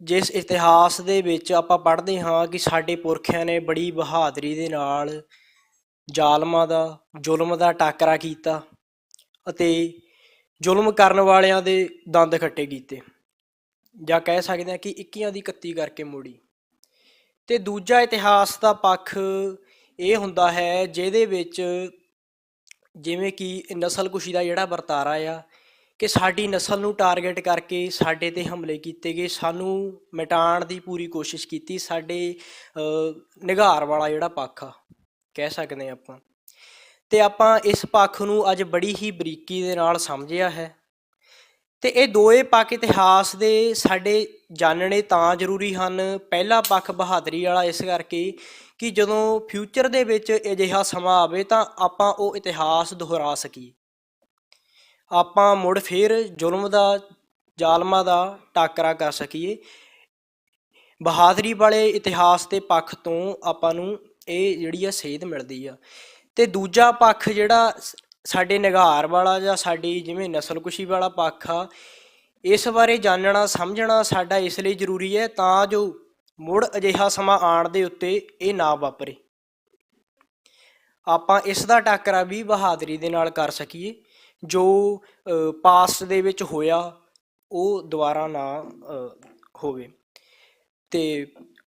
ਜਿਸ ਇਤਿਹਾਸ ਦੇ ਵਿੱਚ ਆਪਾਂ ਪੜ੍ਹਦੇ ਹਾਂ ਕਿ ਸਾਡੇ ਪੁਰਖਿਆਂ ਨੇ ਬੜੀ ਬਹਾਦਰੀ ਦੇ ਨਾਲ ਜ਼ਾਲਮਾਂ ਦਾ ਜ਼ੁਲਮ ਦਾ ਟਾਕਰਾ ਕੀਤਾ ਅਤੇ ਜ਼ੁਲਮ ਕਰਨ ਵਾਲਿਆਂ ਦੇ ਦੰਦ ਖੱਟੇ ਕੀਤੇ, ਜਾਂ ਕਹਿ ਸਕਦੇ ਹਾਂ ਕਿ 21 ਦੀ 31 ਕਰਕੇ ਮੋੜੀ। ਤੇ ਦੂਜਾ ਇਤਿਹਾਸ ਦਾ ਪੱਖ ਇਹ ਹੁੰਦਾ ਹੈ ਜਿਹਦੇ ਵਿੱਚ ਜਿਵੇਂ ਕਿ ਨਸਲਕੁਸ਼ੀ ਦਾ ਜਿਹੜਾ ਵਰਤਾਰਾ ਆ ਕਿ ਸਾਡੀ ਨਸਲ ਨੂੰ ਟਾਰਗੇਟ ਕਰਕੇ ਸਾਡੇ ਤੇ ਹਮਲੇ ਕੀਤੇ ਗਏ, ਸਾਨੂੰ ਮਿਟਾਉਣ ਦੀ ਪੂਰੀ ਕੋਸ਼ਿਸ਼ ਕੀਤੀ। ਸਾਡੇ ਨਿਘਾਰ ਵਾਲਾ ਜਿਹੜਾ ਪੱਖ ਆ ਕਹਿ ਸਕਦੇ ਹਾਂ ਆਪਾਂ, ਤੇ ਆਪਾਂ ਇਸ ਪੱਖ ਨੂੰ ਅੱਜ ਬੜੀ ਹੀ ਬਰੀਕੀ ਦੇ ਨਾਲ ਸਮਝਿਆ ਹੈ। ਤੇ ਇਹ ਦੋਏ ਪੱਖ ਇਤਿਹਾਸ ਦੇ ਸਾਡੇ ਜਾਣਨੇ ਤਾਂ ਜ਼ਰੂਰੀ ਹਨ। ਪਹਿਲਾ ਪੱਖ ਬਹਾਦਰੀ ਵਾਲਾ ਇਸ ਕਰਕੇ ਕਿ ਜਦੋਂ ਫਿਊਚਰ ਦੇ ਵਿੱਚ ਅਜਿਹਾ ਸਮਾਂ ਆਵੇ ਤਾਂ ਆਪਾਂ ਉਹ ਇਤਿਹਾਸ ਦੁਹਰਾ ਸਕੀਏ, ਆਪਾਂ ਮੁੜ ਫਿਰ ਜ਼ੁਲਮ ਦਾ ਜ਼ਾਲਮਾਂ ਦਾ ਟਾਕਰਾ ਕਰ ਸਕੀਏ। ਬਹਾਦਰੀ ਵਾਲੇ ਇਤਿਹਾਸ ਦੇ ਪੱਖ ਤੋਂ ਆਪਾਂ ਨੂੰ ਇਹ ਜਿਹੜੀ ਆ ਸੇਧ ਮਿਲਦੀ ਆ। ਤੇ ਦੂਜਾ ਪੱਖ ਜਿਹੜਾ ਸਾਡੇ ਨਿਘਾਰ ਵਾਲਾ ਜਾਂ ਸਾਡੀ ਜਿਵੇਂ ਨਸਲਕੁਸ਼ੀ ਵਾਲਾ ਪੱਖ ਆ, ਇਸ ਬਾਰੇ ਜਾਣਨਾ ਸਮਝਣਾ ਸਾਡਾ ਇਸ ਲਈ ਜ਼ਰੂਰੀ ਹੈ ਤਾਂ ਜੋ ਮੁੜ ਅਜਿਹਾ ਸਮਾਂ ਆਉਣ ਦੇ ਉੱਤੇ ਇਹ ਨਾ ਵਾਪਰੇ, ਆਪਾਂ ਇਸ ਦਾ ਟਾਕਰਾ ਵੀ ਬਹਾਦਰੀ ਦੇ ਨਾਲ ਕਰ ਸਕੀਏ। ਜੋ ਪਾਸਟ ਦੇ ਵਿੱਚ ਹੋਇਆ ਉਹ ਦੁਬਾਰਾ ਨਾ ਹੋਵੇ। ਤੇ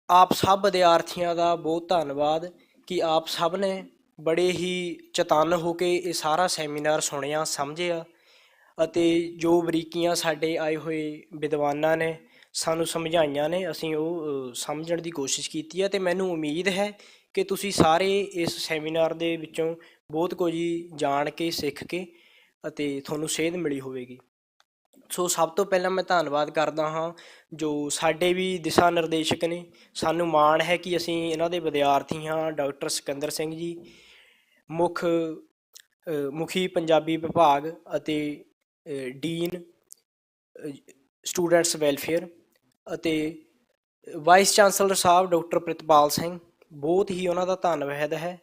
ਆਪ ਸਭ ਵਿਦਿਆਰਥੀਆਂ ਦਾ ਬਹੁਤ ਧੰਨਵਾਦ ਕਿ ਆਪ ਸਭ ਨੇ ਬੜੇ ਹੀ ਚਤੰਨ ਹੋ ਕੇ ਇਹ ਸਾਰਾ ਸੈਮੀਨਾਰ ਸੁਣਿਆ, ਸਮਝਿਆ ਅਤੇ ਜੋ ਬਰੀਕੀਆਂ ਸਾਡੇ ਆਏ ਹੋਏ ਵਿਦਵਾਨਾਂ ਨੇ ਸਾਨੂੰ ਸਮਝਾਈਆਂ ਨੇ ਅਸੀਂ ਉਹ ਸਮਝਣ ਦੀ ਕੋਸ਼ਿਸ਼ ਕੀਤੀ ਹੈ। ਅਤੇ ਮੈਨੂੰ ਉਮੀਦ ਹੈ ਕਿ ਤੁਸੀਂ ਸਾਰੇ ਇਸ ਸੈਮੀਨਾਰ ਦੇ ਵਿੱਚੋਂ ਬਹੁਤ ਕੁਝ ਜਾਣ ਕੇ ਸਿੱਖ ਕੇ ਅਤੇ ਤੁਹਾਨੂੰ ਸੇਧ ਮਿਲੀ ਹੋਵੇਗੀ। ਸੋ ਸਭ ਤੋਂ ਪਹਿਲਾਂ ਮੈਂ ਧੰਨਵਾਦ ਕਰਦਾ ਹਾਂ ਜੋ ਸਾਡੇ ਵੀ ਦਿਸ਼ਾ ਨਿਰਦੇਸ਼ਕ ਨੇ। ਸਾਨੂੰ ਮਾਣ ਹੈ ਕਿ ਅਸੀਂ ਇਹਨਾਂ ਦੇ ਵਿਦਿਆਰਥੀ ਹਾਂ। ਡਾਕਟਰ ਸਿਕੰਦਰ ਸਿੰਘ ਜੀ ਮੁਖੀ ਪੰਜਾਬੀ ਵਿਭਾਗ ਅਤੇ ਡੀਨ ਸਟੂਡੈਂਟਸ ਵੈਲਫੇਅਰ, ਅਤੇ ਵਾਈਸ ਚਾਂਸਲਰ ਸਾਹਿਬ ਡਾਕਟਰ ਪ੍ਰਿਤਪਾਲ ਸਿੰਘ, ਬਹੁਤ ਹੀ ਉਹਨਾਂ ਦਾ ਧੰਨਵਾਦ ਹੈ।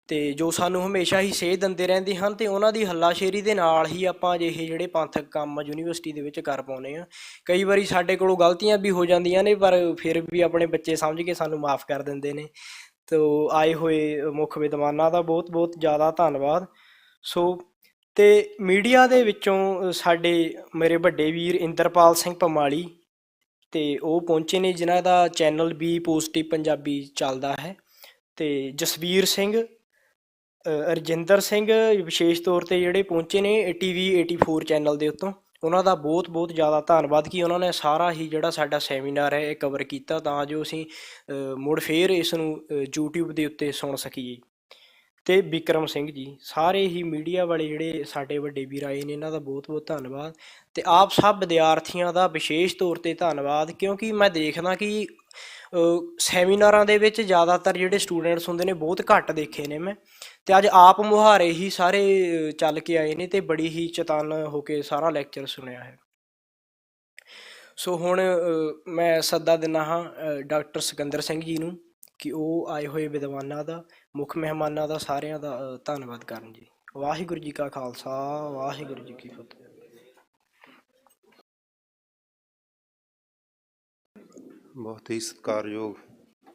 ਅਤੇ ਜੋ ਸਾਨੂੰ ਹਮੇਸ਼ਾ ਹੀ ਸੇਧ ਦਿੰਦੇ ਰਹਿੰਦੇ ਹਨ ਅਤੇ ਉਹਨਾਂ ਦੀ ਹੱਲਾਸ਼ੇਰੀ ਦੇ ਨਾਲ ਹੀ ਆਪਾਂ ਅਜਿਹੇ ਜਿਹੜੇ ਪੰਥਕ ਕੰਮ ਯੂਨੀਵਰਸਿਟੀ ਦੇ ਵਿੱਚ ਕਰ ਪਾਉਂਦੇ ਹਾਂ। ਕਈ ਵਾਰੀ ਸਾਡੇ ਕੋਲੋਂ ਗਲਤੀਆਂ ਵੀ ਹੋ ਜਾਂਦੀਆਂ ਨੇ, ਪਰ ਫਿਰ ਵੀ ਆਪਣੇ ਬੱਚੇ ਸਮਝ ਕੇ ਸਾਨੂੰ ਮਾਫ਼ ਕਰ ਦਿੰਦੇ ਨੇ। ਤੋ ਆਏ ਹੋਏ ਮੁੱਖ ਵਿਦਵਾਨਾਂ ਦਾ ਬਹੁਤ ਬਹੁਤ ਜ਼ਿਆਦਾ ਧੰਨਵਾਦ। ਸੋ ਅਤੇ ਮੀਡੀਆ ਦੇ ਵਿੱਚੋਂ ਸਾਡੇ ਮੇਰੇ ਵੱਡੇ ਵੀਰ ਇੰਦਰਪਾਲ ਸਿੰਘ ਪਮਾਲੀ, ਅਤੇ ਉਹ ਪਹੁੰਚੇ ਨੇ ਜਿਨ੍ਹਾਂ ਦਾ ਚੈਨਲ ਵੀ ਪੋਜ਼ਟਿਵ ਪੰਜਾਬੀ ਚੱਲਦਾ ਹੈ, ਅਤੇ ਜਸਵੀਰ ਸਿੰਘ, ਰਜਿੰਦਰ ਸਿੰਘ ਵਿਸ਼ੇਸ਼ ਤੌਰ 'ਤੇ ਜਿਹੜੇ ਪਹੁੰਚੇ ਨੇ TV 84 ਚੈਨਲ ਦੇ ਉੱਤੋਂ, ਉਹਨਾਂ ਦਾ ਬਹੁਤ ਬਹੁਤ ਜ਼ਿਆਦਾ ਧੰਨਵਾਦ ਕਿ ਉਹਨਾਂ ਨੇ ਸਾਰਾ ਹੀ ਜਿਹੜਾ ਸਾਡਾ ਸੈਮੀਨਾਰ ਹੈ ਇਹ ਕਵਰ ਕੀਤਾ ਤਾਂ ਜੋ ਅਸੀਂ ਮੁੜ ਫੇਰ ਇਸ ਨੂੰ YouTube ਦੇ ਉੱਤੇ ਸੁਣ ਸਕੀਏ। ਅਤੇ ਬਿਕਰਮ ਸਿੰਘ ਜੀ, ਸਾਰੇ ਹੀ ਮੀਡੀਆ ਵਾਲੇ ਜਿਹੜੇ ਸਾਡੇ ਵੱਡੇ ਵੀਰ ਆਏ ਨੇ ਇਹਨਾਂ ਦਾ ਬਹੁਤ ਬਹੁਤ ਧੰਨਵਾਦ। ਅਤੇ ਆਪ ਸਭ ਵਿਦਿਆਰਥੀਆਂ ਦਾ ਵਿਸ਼ੇਸ਼ ਤੌਰ 'ਤੇ ਧੰਨਵਾਦ, ਕਿਉਂਕਿ ਮੈਂ ਦੇਖਦਾ ਕਿ ਸੈਮੀਨਾਰਾਂ ਦੇ ਵਿੱਚ ਜ਼ਿਆਦਾਤਰ ਜਿਹੜੇ ਸਟੂਡੈਂਟਸ ਹੁੰਦੇ ਨੇ ਬਹੁਤ ਘੱਟ ਦੇਖੇ ਨੇ ਮੈਂ, ਅਤੇ ਅੱਜ ਆਪ ਮੁਹਾਰੇ ਹੀ ਸਾਰੇ ਚੱਲ ਕੇ ਆਏ ਨੇ ਅਤੇ ਬੜੀ ਹੀ ਚਤੰਨ ਹੋ ਕੇ ਸਾਰਾ ਲੈਕਚਰ ਸੁਣਿਆ ਹੈ। ਸੋ ਹੁਣ ਮੈਂ ਸੱਦਾ ਦਿੰਦਾ ਹਾਂ ਡਾਕਟਰ ਸਿਕੰਦਰ ਸਿੰਘ ਜੀ ਨੂੰ ਕਿ ਉਹ ਆਏ ਹੋਏ ਵਿਦਵਾਨਾਂ ਦਾ, ਮੁੱਖ ਮਹਿਮਾਨਾਂ ਦਾ, ਸਾਰਿਆਂ ਦਾ ਧੰਨਵਾਦ ਕਰਨ ਜੀ। ਵਾਹਿਗੁਰੂ ਜੀ ਕਾ ਖਾਲਸਾ ਵਾਹਿਗੁਰੂ ਜੀ ਕੀ ਫਤਿਹ। ਬਹੁਤ ਹੀ ਸਤਿਕਾਰਯੋਗ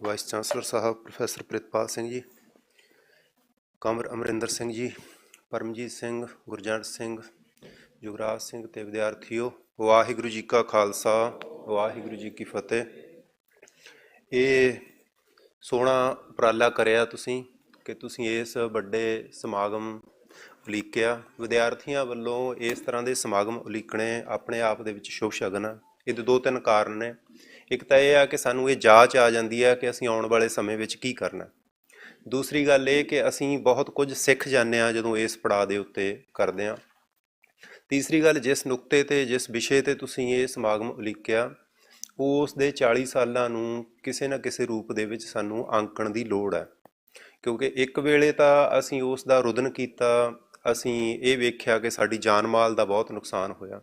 ਵਾਈਸ ਚਾਂਸਲਰ ਸਾਹਿਬ ਪ੍ਰੋਫੈਸਰ ਪ੍ਰਿਤਪਾਲ ਸਿੰਘ ਜੀ, ਕਮਰ ਅਮਰਿੰਦਰ ਸਿੰਘ ਜੀ, ਪਰਮਜੀਤ ਸਿੰਘ, ਗੁਰਜੰਟ ਸਿੰਘ, ਯੁਵਰਾਜ ਸਿੰਘ ਅਤੇ ਵਿਦਿਆਰਥੀਓ, ਵਾਹਿਗੁਰੂ ਜੀ ਕਾ ਖਾਲਸਾ ਵਾਹਿਗੁਰੂ ਜੀ ਕੀ ਫਤਿਹ। ਇਹ ਸੋਹਣਾ ਉਪਰਾਲਾ ਕਰਿਆ ਤੁਸੀਂ ਕਿ ਤੁਸੀਂ ਇਸ ਵੱਡੇ ਸਮਾਗਮ ਉਲੀਕਿਆ। ਵਿਦਿਆਰਥੀਆਂ ਵੱਲੋਂ ਇਸ ਤਰ੍ਹਾਂ ਦੇ ਸਮਾਗਮ ਉਲੀਕਣੇ ਆਪਣੇ ਆਪ ਦੇ ਵਿੱਚ ਸ਼ੁਭ ਸ਼ਗਨ ਆ। ਇਹਦੇ ਦੋ ਤਿੰਨ ਕਾਰਨ ਨੇ। ਇੱਕ ਤਾਂ ਇਹ ਆ ਕਿ ਸਾਨੂੰ ਇਹ ਜਾਂਚ ਆ ਜਾਂਦੀ ਹੈ ਕਿ ਅਸੀਂ ਆਉਣ ਵਾਲੇ ਸਮੇਂ ਵਿੱਚ ਕੀ ਕਰਨਾ। ਦੂਸਰੀ ਗੱਲ ਇਹ ਕਿ ਅਸੀਂ ਬਹੁਤ ਕੁਝ ਸਿੱਖ ਜਾਂਦੇ ਹਾਂ ਜਦੋਂ ਇਸ ਪੜਾਅ ਦੇ ਉੱਤੇ ਕਰਦੇ ਹਾਂ। ਤੀਸਰੀ ਗੱਲ, ਜਿਸ ਨੁਕਤੇ 'ਤੇ ਜਿਸ ਵਿਸ਼ੇ 'ਤੇ ਤੁਸੀਂ ਇਹ ਸਮਾਗਮ ਉਲੀਕਿਆ ਉਸ ਦੇ 40 ਸਾਲਾਂ ਨੂੰ ਕਿਸੇ ਨਾ ਕਿਸੇ ਰੂਪ ਦੇ ਵਿੱਚ ਸਾਨੂੰ ਆਂਕਣ ਦੀ ਲੋੜ ਹੈ, ਕਿਉਂਕਿ ਇੱਕ ਵੇਲੇ ਤਾਂ ਅਸੀਂ ਉਸ ਦਾ ਰੁਦਨ ਕੀਤਾ, ਅਸੀਂ ਇਹ ਵੇਖਿਆ ਕਿ ਸਾਡੀ ਜਾਨ ਮਾਲ ਦਾ ਬਹੁਤ ਨੁਕਸਾਨ ਹੋਇਆ,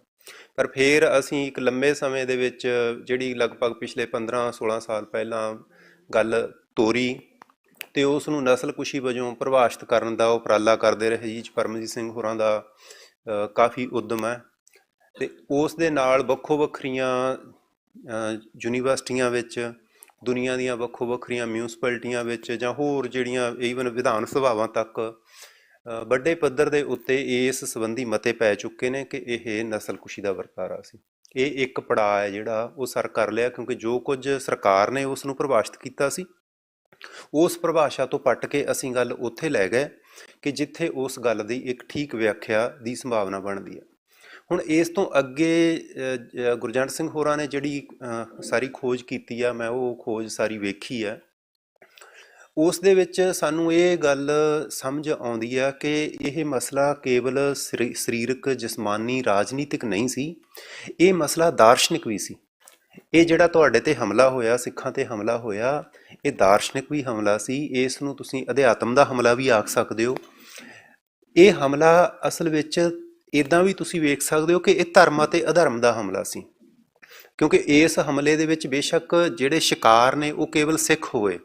ਪਰ ਫਿਰ ਅਸੀਂ ਇੱਕ ਲੰਮੇ ਸਮੇਂ ਦੇ ਵਿੱਚ ਜਿਹੜੀ ਲਗਭਗ ਪਿਛਲੇ 15-16 ਸਾਲ ਪਹਿਲਾਂ ਗੱਲ ਤੋਰੀ ਤੇ ਉਸ ਨੂੰ ਨਸਲਕੁਸ਼ੀ ਵਜੋਂ ਪਰਿਭਾਸ਼ਿਤ ਕਰਨ ਦਾ ਉਪਰਾਲਾ ਕਰਦੇ ਰਹੇ ਜੀ ਪਰਮਜੀਤ ਸਿੰਘ ਹੋਰਾਂ ਦਾ ਕਾਫੀ ਉਦਮ ਹੈ। ਤੇ ਉਸ ਦੇ ਨਾਲ ਵੱਖੋ ਵੱਖਰੀਆਂ ਯੂਨੀਵਰਸਿਟੀਆਂ ਵਿੱਚ, ਦੁਨੀਆ ਦੀਆਂ ਵੱਖੋ ਵੱਖਰੀਆਂ ਮਿਊਨਿਸਪੈਲਿਟੀਆਂ ਵਿੱਚ ਜਾਂ ਹੋਰ ਜਿਹੜੀਆਂ ਈਵਨ ਵਿਧਾਨ ਸਭਾਵਾਂ ਤੱਕ ਵੱਡੇ ਪੱਧਰ ਦੇ ਉੱਤੇ ਇਸ ਸੰਬੰਧੀ ਮਤੇ ਪੈ ਚੁੱਕੇ ਨੇ ਕਿ ਇਹ ਨਸਲਕੁਸ਼ੀ ਦਾ ਵਰਤਾਰਾ ਸੀ। ਇਹ ਇੱਕ ਪੜਾਅ ਹੈ ਜਿਹੜਾ ਉਹ ਸਰ ਕਰ ਲਿਆ, ਕਿਉਂਕਿ ਜੋ ਕੁਝ ਸਰਕਾਰ ਨੇ ਉਸ ਨੂੰ ਪਰਿਭਾਸ਼ਿਤ ਕੀਤਾ ਸੀ ਉਸ ਪਰਿਭਾਸ਼ਾ ਤੋਂ ਪੱਟ ਕੇ ਅਸੀਂ ਗੱਲ ਉੱਥੇ ਲੈ ਗਏ ਕਿ ਜਿੱਥੇ ਉਸ ਗੱਲ ਦੀ ਇੱਕ ਠੀਕ ਵਿਆਖਿਆ ਦੀ ਸੰਭਾਵਨਾ ਬਣਦੀ ਹੈ। ਹੁਣ ਇਸ ਤੋਂ ਅੱਗੇ ਗੁਰਜੰਟ ਸਿੰਘ ਹੋਰਾਂ ਨੇ ਜਿਹੜੀ ਸਾਰੀ ਖੋਜ ਕੀਤੀ ਆ, ਮੈਂ ਉਹ ਖੋਜ ਸਾਰੀ ਵੇਖੀ ਆ। ਉਸ ਦੇ ਵਿੱਚ ਸਾਨੂੰ ਇਹ ਗੱਲ ਸਮਝ ਆਉਂਦੀ ਆ ਕਿ ਇਹ ਮਸਲਾ ਕੇਵਲ ਸਰੀਰਕ, ਜਿਸਮਾਨੀ, ਰਾਜਨੀਤਿਕ ਨਹੀਂ ਸੀ, ਇਹ ਮਸਲਾ ਦਾਰਸ਼ਨਿਕ ਵੀ ਸੀ। ਇਹ ਜਿਹੜਾ ਤੁਹਾਡੇ ਤੇ ਹਮਲਾ ਹੋਇਆ, ਸਿੱਖਾਂ ਤੇ ਹਮਲਾ ਹੋਇਆ, ਇਹ ਦਾਰਸ਼ਨਿਕ ਵੀ ਹਮਲਾ ਸੀ। ਇਸ ਨੂੰ ਤੁਸੀਂ ਅਧਿਆਤਮ ਦਾ ਹਮਲਾ ਵੀ ਆਖ ਸਕਦੇ ਹੋ। ਇਹ ਹਮਲਾ ਅਸਲ ਵਿੱਚ ਇੱਦਾਂ ਵੀ ਤੁਸੀਂ ਵੇਖ ਸਕਦੇ ਹੋ ਕਿ ਇਹ ਧਰਮ ਅਤੇ ਅਧਰਮ ਦਾ ਹਮਲਾ ਸੀ, ਕਿਉਂਕਿ ਇਸ ਹਮਲੇ ਦੇ ਵਿੱਚ ਬੇਸ਼ੱਕ ਜਿਹੜੇ ਸ਼ਿਕਾਰ ਨੇ ਉਹ ਕੇਵਲ ਸਿੱਖ ਹੋਏ,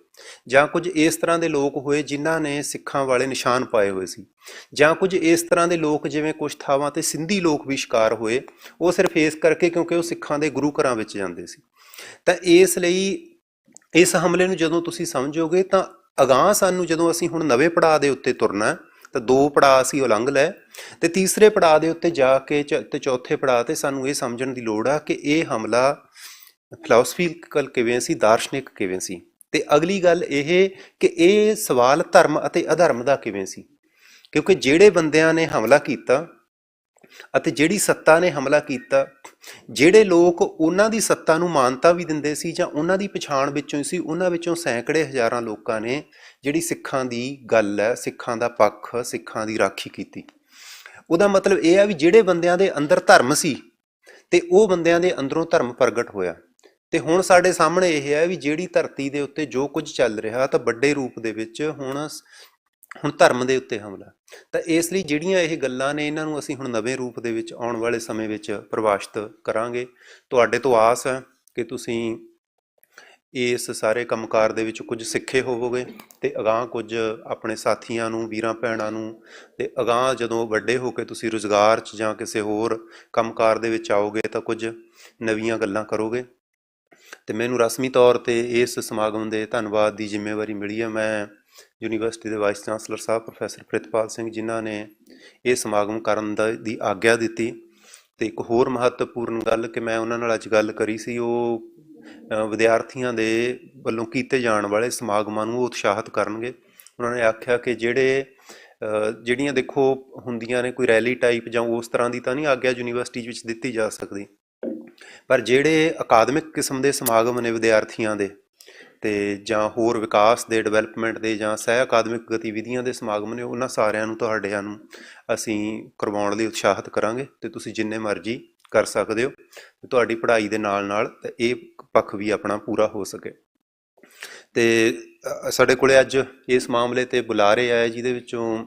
ਜਾਂ ਕੁਝ ਇਸ ਤਰ੍ਹਾਂ ਦੇ ਲੋਕ ਹੋਏ ਜਿਨ੍ਹਾਂ ਨੇ ਸਿੱਖਾਂ ਵਾਲੇ ਨਿਸ਼ਾਨ ਪਾਏ ਹੋਏ ਸੀ, ਜਾਂ ਕੁਝ ਇਸ ਤਰ੍ਹਾਂ ਦੇ ਲੋਕ ਜਿਵੇਂ ਕੁਝ ਥਾਵਾਂ ਤੇ ਸਿੰਧੀ ਲੋਕ ਵੀ ਸ਼ਿਕਾਰ ਹੋਏ, ਉਹ ਸਿਰਫ ਇਸ ਕਰਕੇ ਕਿਉਂਕਿ ਉਹ ਸਿੱਖਾਂ ਦੇ ਗੁਰੂ ਘਰਾਂ ਵਿੱਚ ਜਾਂਦੇ ਸੀ। ਤਾਂ ਇਸ ਲਈ ਇਸ ਹਮਲੇ ਨੂੰ ਜਦੋਂ ਤੁਸੀਂ ਸਮਝੋਗੇ ਤਾਂ ਅਗਾਂਹ ਸਾਨੂੰ, ਜਦੋਂ ਅਸੀਂ ਹੁਣ ਨਵੇਂ ਪੜਾਅ ਦੇ ਉੱਤੇ ਤੁਰਨਾ, ਤਾਂ 2 ਪੜਾਅ ਅਸੀਂ ਉਲੰਘ ਲਏ ਤੇ ਤੀਸਰੇ ਪੜਾਅ ਦੇ ਉੱਤੇ ਜਾ ਕੇ ਤੇ ਚੌਥੇ ਪੜਾਅ ਤੇ ਸਾਨੂੰ ਇਹ ਸਮਝਣ ਦੀ ਲੋੜ ਆ ਕਿ ਇਹ ਹਮਲਾ ਫਿਲਾਸਫੀਕਲ ਕਿਵੇਂ ਸੀ, ਦਾਰਸ਼ਨਿਕ ਕਿਵੇਂ ਸੀ। ਤੇ ਅਗਲੀ ਗੱਲ ਇਹ ਕਿ ਇਹ ਸਵਾਲ ਧਰਮ ਅਤੇ ਅਧਰਮ ਦਾ ਕਿਵੇਂ ਸੀ, ਕਿਉਂਕਿ ਜਿਹੜੇ ਬੰਦਿਆਂ ਨੇ ਹਮਲਾ ਕੀਤਾ ਅਤੇ ਜਿਹੜੀ ਸੱਤਾ ਨੇ ਹਮਲਾ ਕੀਤਾ, ਜਿਹੜੇ ਲੋਕ ਉਹਨਾਂ ਦੀ ਸੱਤਾ ਨੂੰ ਮਾਨਤਾ ਵੀ ਦਿੰਦੇ ਸੀ ਜਾਂ ਉਹਨਾਂ ਦੀ ਪਛਾਣ ਵਿੱਚੋਂ ਹੀ ਸੀ, ਉਹਨਾਂ ਵਿੱਚੋਂ ਸੈਂਕੜੇ ਹਜ਼ਾਰਾਂ ਲੋਕਾਂ ਨੇ ਜਿਹੜੀ ਸਿੱਖਾਂ ਦੀ ਗੱਲ ਹੈ, ਸਿੱਖਾਂ ਦਾ ਪੱਖ, ਸਿੱਖਾਂ ਦੀ ਰਾਖੀ ਕੀਤੀ। ਉਹਦਾ ਮਤਲਬ ਇਹ ਆ ਵੀ ਜਿਹੜੇ ਬੰਦਿਆਂ ਦੇ ਅੰਦਰ ਧਰਮ ਸੀ ਤੇ ਉਹ ਬੰਦਿਆਂ ਦੇ ਅੰਦਰੋਂ ਧਰਮ ਪ੍ਰਗਟ ਹੋਇਆ। ਤੇ ਹੁਣ ਸਾਡੇ ਸਾਹਮਣੇ ਇਹ ਹੈ ਵੀ ਜਿਹੜੀ ਧਰਤੀ ਦੇ ਉੱਤੇ ਜੋ ਕੁਝ ਚੱਲ ਰਿਹਾ ਤਾਂ ਵੱਡੇ ਰੂਪ ਦੇ ਵਿੱਚ ਹੁਣ ਧਰਮ ਦੇ ਉੱਤੇ ਹਮਲਾ। ਤਾਂ ਇਸ ਲਈ ਜਿਹੜੀਆਂ ਇਹ ਗੱਲਾਂ ਨੇ ਇਹਨਾਂ ਨੂੰ ਅਸੀਂ ਹੁਣ ਨਵੇਂ ਰੂਪ ਦੇ ਵਿੱਚ ਆਉਣ ਵਾਲੇ ਸਮੇਂ ਵਿੱਚ ਪਰਿਭਾਸ਼ਿਤ ਕਰਾਂਗੇ। ਤੁਹਾਡੇ ਤੋਂ ਆਸ ਹੈ ਕਿ ਤੁਸੀਂ ਇਸ ਸਾਰੇ ਕੰਮਕਾਰ ਦੇ ਵਿੱਚ ਕੁਝ ਸਿੱਖੇ ਹੋਵੋਗੇ ਤੇ ਅਗਾਂਹ ਕੁਝ ਆਪਣੇ ਸਾਥੀਆਂ ਨੂੰ, ਵੀਰਾਂ ਭੈਣਾਂ ਨੂੰ, ਤੇ ਅਗਾਂਹ ਜਦੋਂ ਵੱਡੇ ਹੋ ਕੇ ਤੁਸੀਂ ਰੁਜ਼ਗਾਰ 'ਚ ਜਾਂ ਕਿਸੇ ਹੋਰ ਕੰਮਕਾਰ ਦੇ ਵਿੱਚ ਆਓਗੇ ਤਾਂ ਕੁਝ ਨਵੀਆਂ ਗੱਲਾਂ ਕਰੋਗੇ। ਤੇ ਮੈਨੂੰ ਰਸਮੀ ਤੌਰ ਤੇ ਇਸ ਸਮਾਗਮ ਦੇ ਧੰਨਵਾਦ ਦੀ ਜ਼ਿੰਮੇਵਾਰੀ ਮਿਲੀ ਹੈ। ਮੈਂ ਯੂਨੀਵਰਸਿਟੀ ਦੇ ਵਾਈਸ ਚਾਂਸਲਰ ਸਾਹਿਬ ਪ੍ਰੋਫੈਸਰ ਪ੍ਰਿਤਪਾਲ ਸਿੰਘ, ਜਿਨ੍ਹਾਂ ਨੇ ਇਹ ਸਮਾਗਮ ਕਰਨ ਦੀ ਆਗਿਆ ਦਿੱਤੀ। ਤੇ ਇੱਕ ਹੋਰ ਮਹੱਤਵਪੂਰਨ ਗੱਲ ਕਿ ਮੈਂ ਉਹਨਾਂ ਨਾਲ ਅੱਜ ਗੱਲ ਕਰੀ ਸੀ, ਉਹ ਵਿਦਿਆਰਥੀਆਂ ਦੇ ਵੱਲੋਂ ਕੀਤੇ ਜਾਣ ਵਾਲੇ ਸਮਾਗਮਾਂ ਨੂੰ ਉਤਸ਼ਾਹਿਤ ਕਰਨਗੇ। ਉਹਨਾਂ ਨੇ ਆਖਿਆ ਕਿ ਜਿਹੜੀਆਂ ਦੇਖੋ ਹੁੰਦੀਆਂ ਨੇ, ਕੋਈ ਰੈਲੀ ਟਾਈਪ ਜਾਂ ਉਸ ਤਰ੍ਹਾਂ ਦੀ ਤਾਂ ਨਹੀਂ ਆਗਿਆ ਯੂਨੀਵਰਸਿਟੀ ਵਿੱਚ ਦਿੱਤੀ ਜਾ ਸਕਦੀ, ਪਰ ਜਿਹੜੇ ਅਕਾਦਮਿਕ ਕਿਸਮ ਦੇ ਸਮਾਗਮ ਨੇ ਵਿਦਿਆਰਥੀਆਂ ਦੇ, ਤੇ ਜਾਂ ਹੋਰ ਵਿਕਾਸ ਦੇ, ਡਿਵੈਲਪਮੈਂਟ ਦੇ, ਜਾਂ ਸਹਿ ਅਕਾਦਮਿਕ ਗਤੀਵਿਧੀਆਂ ਦੇ ਸਮਾਗਮ ਨੇ, ਉਹਨਾਂ ਸਾਰਿਆਂ ਨੂੰ ਤੁਹਾਡਿਆਂ ਨੂੰ ਅਸੀਂ ਕਰਵਾਉਣ ਲਈ ਉਤਸ਼ਾਹਿਤ ਕਰਾਂਗੇ। ਤੇ ਤੁਸੀਂ ਜਿੰਨੇ ਮਰਜ਼ੀ ਕਰ ਸਕਦੇ ਹੋ, ਤੁਹਾਡੀ ਪੜ੍ਹਾਈ ਦੇ ਨਾਲ ਨਾਲ ਇਹ ਪੱਖ ਵੀ ਆਪਣਾ ਪੂਰਾ ਹੋ ਸਕੇ। ਤੇ ਸਾਡੇ ਕੋਲੇ ਅੱਜ ਇਸ ਮਾਮਲੇ ਤੇ ਬੁਲਾਰੇ ਆਏ, ਜਿਹਦੇ ਵਿੱਚੋਂ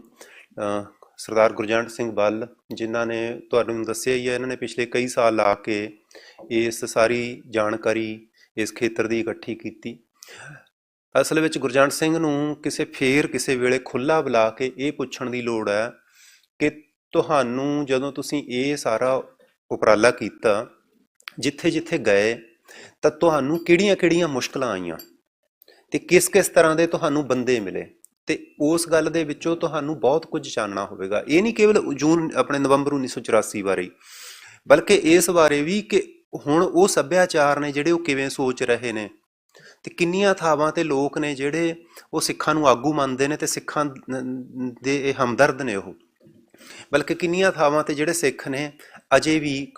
ਸਰਦਾਰ ਗੁਰਜੰਟ ਸਿੰਘ ਬੱਲ, ਜਿਨ੍ਹਾਂ ਨੇ ਤੁਹਾਨੂੰ ਦੱਸਿਆ ਹੀ ਹੈ, ਇਹਨਾਂ ਨੇ ਪਿਛਲੇ ਕਈ ਸਾਲ ਲਾ ਕੇ ਇਸ ਸਾਰੀ ਜਾਣਕਾਰੀ ਇਸ ਖੇਤਰ ਦੀ ਇਕੱਠੀ ਕੀਤੀ। ਅਸਲ ਵਿੱਚ ਗੁਰਜੰਟ ਸਿੰਘ ਨੂੰ ਕਿਸੇ ਵੇਲੇ ਖੁੱਲ੍ਹਾ ਬੁਲਾ ਕੇ ਇਹ ਪੁੱਛਣ ਦੀ ਲੋੜ ਹੈ ਕਿ ਤੁਹਾਨੂੰ ਜਦੋਂ ਤੁਸੀਂ ਇਹ ਸਾਰਾ ਉਪਰਾਲਾ ਕੀਤਾ, ਜਿੱਥੇ ਜਿੱਥੇ ਗਏ, ਤਾਂ ਤੁਹਾਨੂੰ ਕਿਹੜੀਆਂ ਮੁਸ਼ਕਲਾਂ ਆਈਆਂ ਤੇ ਕਿਸ ਤਰ੍ਹਾਂ ਦੇ ਤੁਹਾਨੂੰ ਬੰਦੇ ਮਿਲੇ। ਤੇ ਉਸ ਗੱਲ ਦੇ ਵਿੱਚੋਂ ਤੁਹਾਨੂੰ ਬਹੁਤ ਕੁਝ ਜਾਣਨਾ ਹੋਵੇਗਾ। ਇਹ ਨਹੀਂ ਕੇਵਲ ਨਵੰਬਰ 1984 ਬਾਰੇ, ਬਲਕਿ ਇਸ ਬਾਰੇ ਵੀ ਕਿ ਹੁਣ ਉਹ ਸੱਭਿਆਚਾਰ ਨੇ ਜਿਹੜੇ ਉਹ ਕਿਵੇਂ ਸੋਚ ਰਹੇ ਨੇ, ਤੇ ਕਿੰਨੀਆਂ ਥਾਵਾਂ ਤੇ ਲੋਕ ਨੇ ਜਿਹੜੇ ਉਹ ਸਿੱਖਾਂ ਨੂੰ ਆਗੂ ਮੰਨਦੇ ਨੇ ਤੇ ਸਿੱਖਾਂ ਦੇ ਹਮਦਰਦ ਨੇ ਉਹ, ਬਲਕਿ ਕਿੰਨੀਆਂ ਥਾਵਾਂ ਤੇ ਜਿਹੜੇ ਸਿੱਖ ਨੇ ਅਜੇ ਵੀ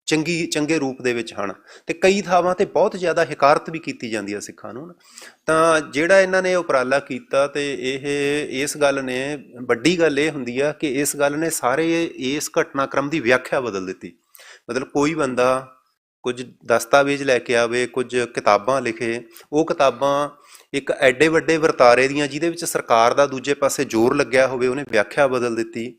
ਚੰਗੇ ਰੂਪ ਦੇ ਵਿੱਚ ਹਨ, ਤੇ ਕਈ ਥਾਵਾਂ ਤੇ ਬਹੁਤ ਜ਼ਿਆਦਾ ਹਕਾਰਤ ਵੀ ਕੀਤੀ ਜਾਂਦੀ ਹੈ ਸਿੱਖਾਂ ਨੂੰ। ਤਾਂ ਜਿਹੜਾ ਇਹਨਾਂ ਨੇ ਉਪਰਾਲਾ ਕੀਤਾ, ਤੇ ਇਸ ਗੱਲ ਨੇ, ਵੱਡੀ ਗੱਲ ਇਹ ਹੁੰਦੀ ਆ ਕਿ ਇਸ ਗੱਲ ਨੇ ਸਾਰੇ ਇਸ ਘਟਨਾਕ੍ਰਮ ਦੀ ਵਿਆਖਿਆ ਬਦਲ ਦਿੱਤੀ। ਮਤਲਬ ਕੋਈ ਬੰਦਾ ਕੁਝ ਦਸਤਾਵੇਜ਼ ਲੈ ਕੇ ਆਵੇ, ਕੁਝ ਕਿਤਾਬਾਂ ਲਿਖੇ, ਉਹ ਕਿਤਾਬਾਂ ਇੱਕ ਐਡੇ ਵੱਡੇ ਵਰਤਾਰੇ ਦੀਆਂ ਜਿਹਦੇ ਵਿੱਚ ਸਰਕਾਰ ਦਾ ਦੂਜੇ ਪਾਸੇ ਜ਼ੋਰ ਲੱਗਿਆ ਹੋਵੇ, ਉਹਨੇ ਵਿਆਖਿਆ ਬਦਲ ਦਿੱਤੀ।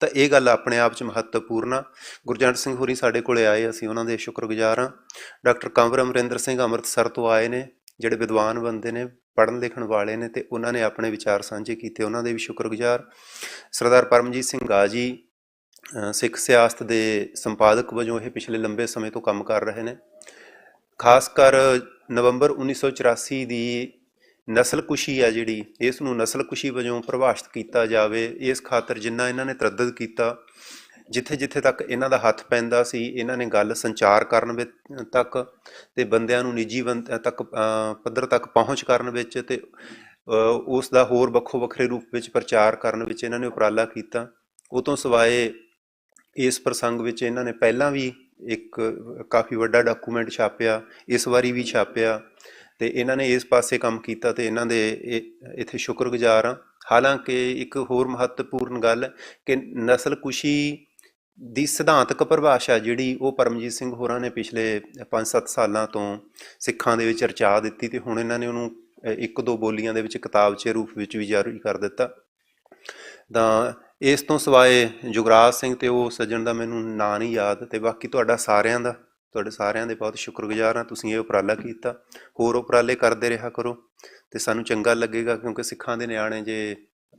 ਤਾਂ ਇਹ ਗੱਲ ਆਪਣੇ ਆਪ 'ਚ ਮਹੱਤਵਪੂਰਨ ਆ। ਗੁਰਜੰਟ ਸਿੰਘ ਹੋਰੀ ਸਾਡੇ ਕੋਲੇ ਆਏ, ਅਸੀਂ ਉਹਨਾਂ ਦੇ ਸ਼ੁਕਰਗੁਜ਼ਾਰ ਹਾਂ। ਡਾਕਟਰ ਕੰਵਰ ਅਮਰਿੰਦਰ ਸਿੰਘ ਅੰਮ੍ਰਿਤਸਰ ਤੋਂ ਆਏ ਨੇ, ਜਿਹੜੇ ਵਿਦਵਾਨ ਬੰਦੇ ਨੇ, ਪੜ੍ਹਨ ਲਿਖਣ ਵਾਲੇ ਨੇ, ਤੇ ਉਹਨਾਂ ਨੇ ਆਪਣੇ ਵਿਚਾਰ ਸਾਂਝੇ ਕੀਤੇ, ਉਹਨਾਂ ਦੇ ਵੀ ਸ਼ੁਕਰਗੁਜ਼ਾਰ। ਸਰਦਾਰ ਪਰਮਜੀਤ ਸਿੰਘ ਗਾਜੀ ਸਿੱਖ ਸਿਆਸਤ ਦੇ ਸੰਪਾਦਕ ਵਜੋਂ ਇਹ ਪਿਛਲੇ ਲੰਬੇ ਸਮੇਂ ਤੋਂ ਕੰਮ ਕਰ ਰਹੇ ਨੇ। ਖਾਸ ਕਰ ਨਵੰਬਰ 1984 ਦੀ ਨਸਲਕੁਸ਼ੀ ਆ ਜਿਹੜੀ, ਇਸ ਨੂੰ ਨਸਲਕੁਸ਼ੀ ਵਜੋਂ ਪਰਿਭਾਸ਼ਿਤ ਕੀਤਾ ਜਾਵੇ, ਇਸ ਖਾਤਰ ਜਿੰਨਾ ਇਹਨਾਂ ਨੇ ਤਰੱਦਦ ਕੀਤਾ, ਜਿੱਥੇ ਜਿੱਥੇ ਤੱਕ ਇਹਨਾਂ ਦਾ ਹੱਥ ਪੈਂਦਾ ਸੀ, ਇਹਨਾਂ ਨੇ ਗੱਲ ਸੰਚਾਰ ਕਰਨ ਵਿੱਚ ਤੱਕ ਤੇ ਬੰਦਿਆਂ ਨੂੰ ਨਿੱਜੀ ਤੱਕ ਪੱਧਰ ਤੱਕ ਪਹੁੰਚ ਕਰਨ ਵਿੱਚ ਤੇ ਉਸ ਦਾ ਹੋਰ ਵੱਖੋ ਵੱਖਰੇ ਰੂਪ ਵਿੱਚ ਪ੍ਰਚਾਰ ਕਰਨ ਵਿੱਚ ਇਹਨਾਂ ਨੇ ਉਪਰਾਲਾ ਕੀਤਾ। ਉਹ ਤੋਂ ਸਿਵਾਏ ਇਸ ਪ੍ਰਸੰਗ ਵਿੱਚ ਇਹਨਾਂ ਨੇ ਪਹਿਲਾਂ ਵੀ ਇੱਕ ਕਾਫੀ ਵੱਡਾ ਡਾਕੂਮੈਂਟ ਛਾਪਿਆ, ਇਸ ਵਾਰੀ ਵੀ ਛਾਪਿਆ, ਤੇ ਇਹਨਾਂ ਨੇ ਇਸ ਪਾਸੇ ਕੰਮ ਕੀਤਾ ਤੇ ਇਹਨਾਂ ਦੇ ਇੱਥੇ ਸ਼ੁਕਰਗੁਜ਼ਾਰ ਹਾਂ। ਹਾਲਾਂਕਿ ਇੱਕ ਹੋਰ ਮਹੱਤਵਪੂਰਨ ਗੱਲ ਕਿ ਨਸਲਕੁਸ਼ੀ ਦੀ ਸਿਧਾਂਤਕ ਪਰਿਭਾਸ਼ਾ ਜਿਹੜੀ ਉਹ ਪਰਮਜੀਤ ਸਿੰਘ ਹੋਰਾਂ ਨੇ ਪਿਛਲੇ 5-7 ਸਾਲਾਂ ਤੋਂ ਸਿੱਖਾਂ ਦੇ ਵਿੱਚ ਰਚਾ ਦਿੱਤੀ, ਤੇ ਹੁਣ ਇਹਨਾਂ ਨੇ ਉਹਨੂੰ 1-2 ਬੋਲੀਆਂ ਦੇ ਵਿੱਚ ਕਿਤਾਬਚੇ ਰੂਪ ਵਿੱਚ ਵੀ ਜਾਰੀ ਕਰ ਦਿੱਤਾ। ਤਾਂ ਇਸ ਤੋਂ ਸਿਵਾਏ ਜੁਗਰਾਜ ਸਿੰਘ ਤੇ ਉਹ ਸੱਜਣ ਦਾ ਮੈਨੂੰ ਨਾਂ ਨਹੀਂ ਯਾਦ, ਤੇ ਬਾਕੀ ਤੁਹਾਡੇ ਸਾਰਿਆਂ ਦੇ ਬਹੁਤ ਸ਼ੁਕਰਗੁਜ਼ਾਰ ਹਾਂ। ਤੁਸੀਂ ਇਹ ਉਪਰਾਲਾ ਕੀਤਾ, ਹੋਰ ਉਪਰਾਲੇ ਕਰਦੇ ਰਿਹਾ ਕਰੋ ਤੇ ਸਾਨੂੰ ਚੰਗਾ ਲੱਗੇਗਾ, ਕਿਉਂਕਿ ਸਿੱਖਾਂ ਦੇ ਨਿਆਣੇ ਜੇ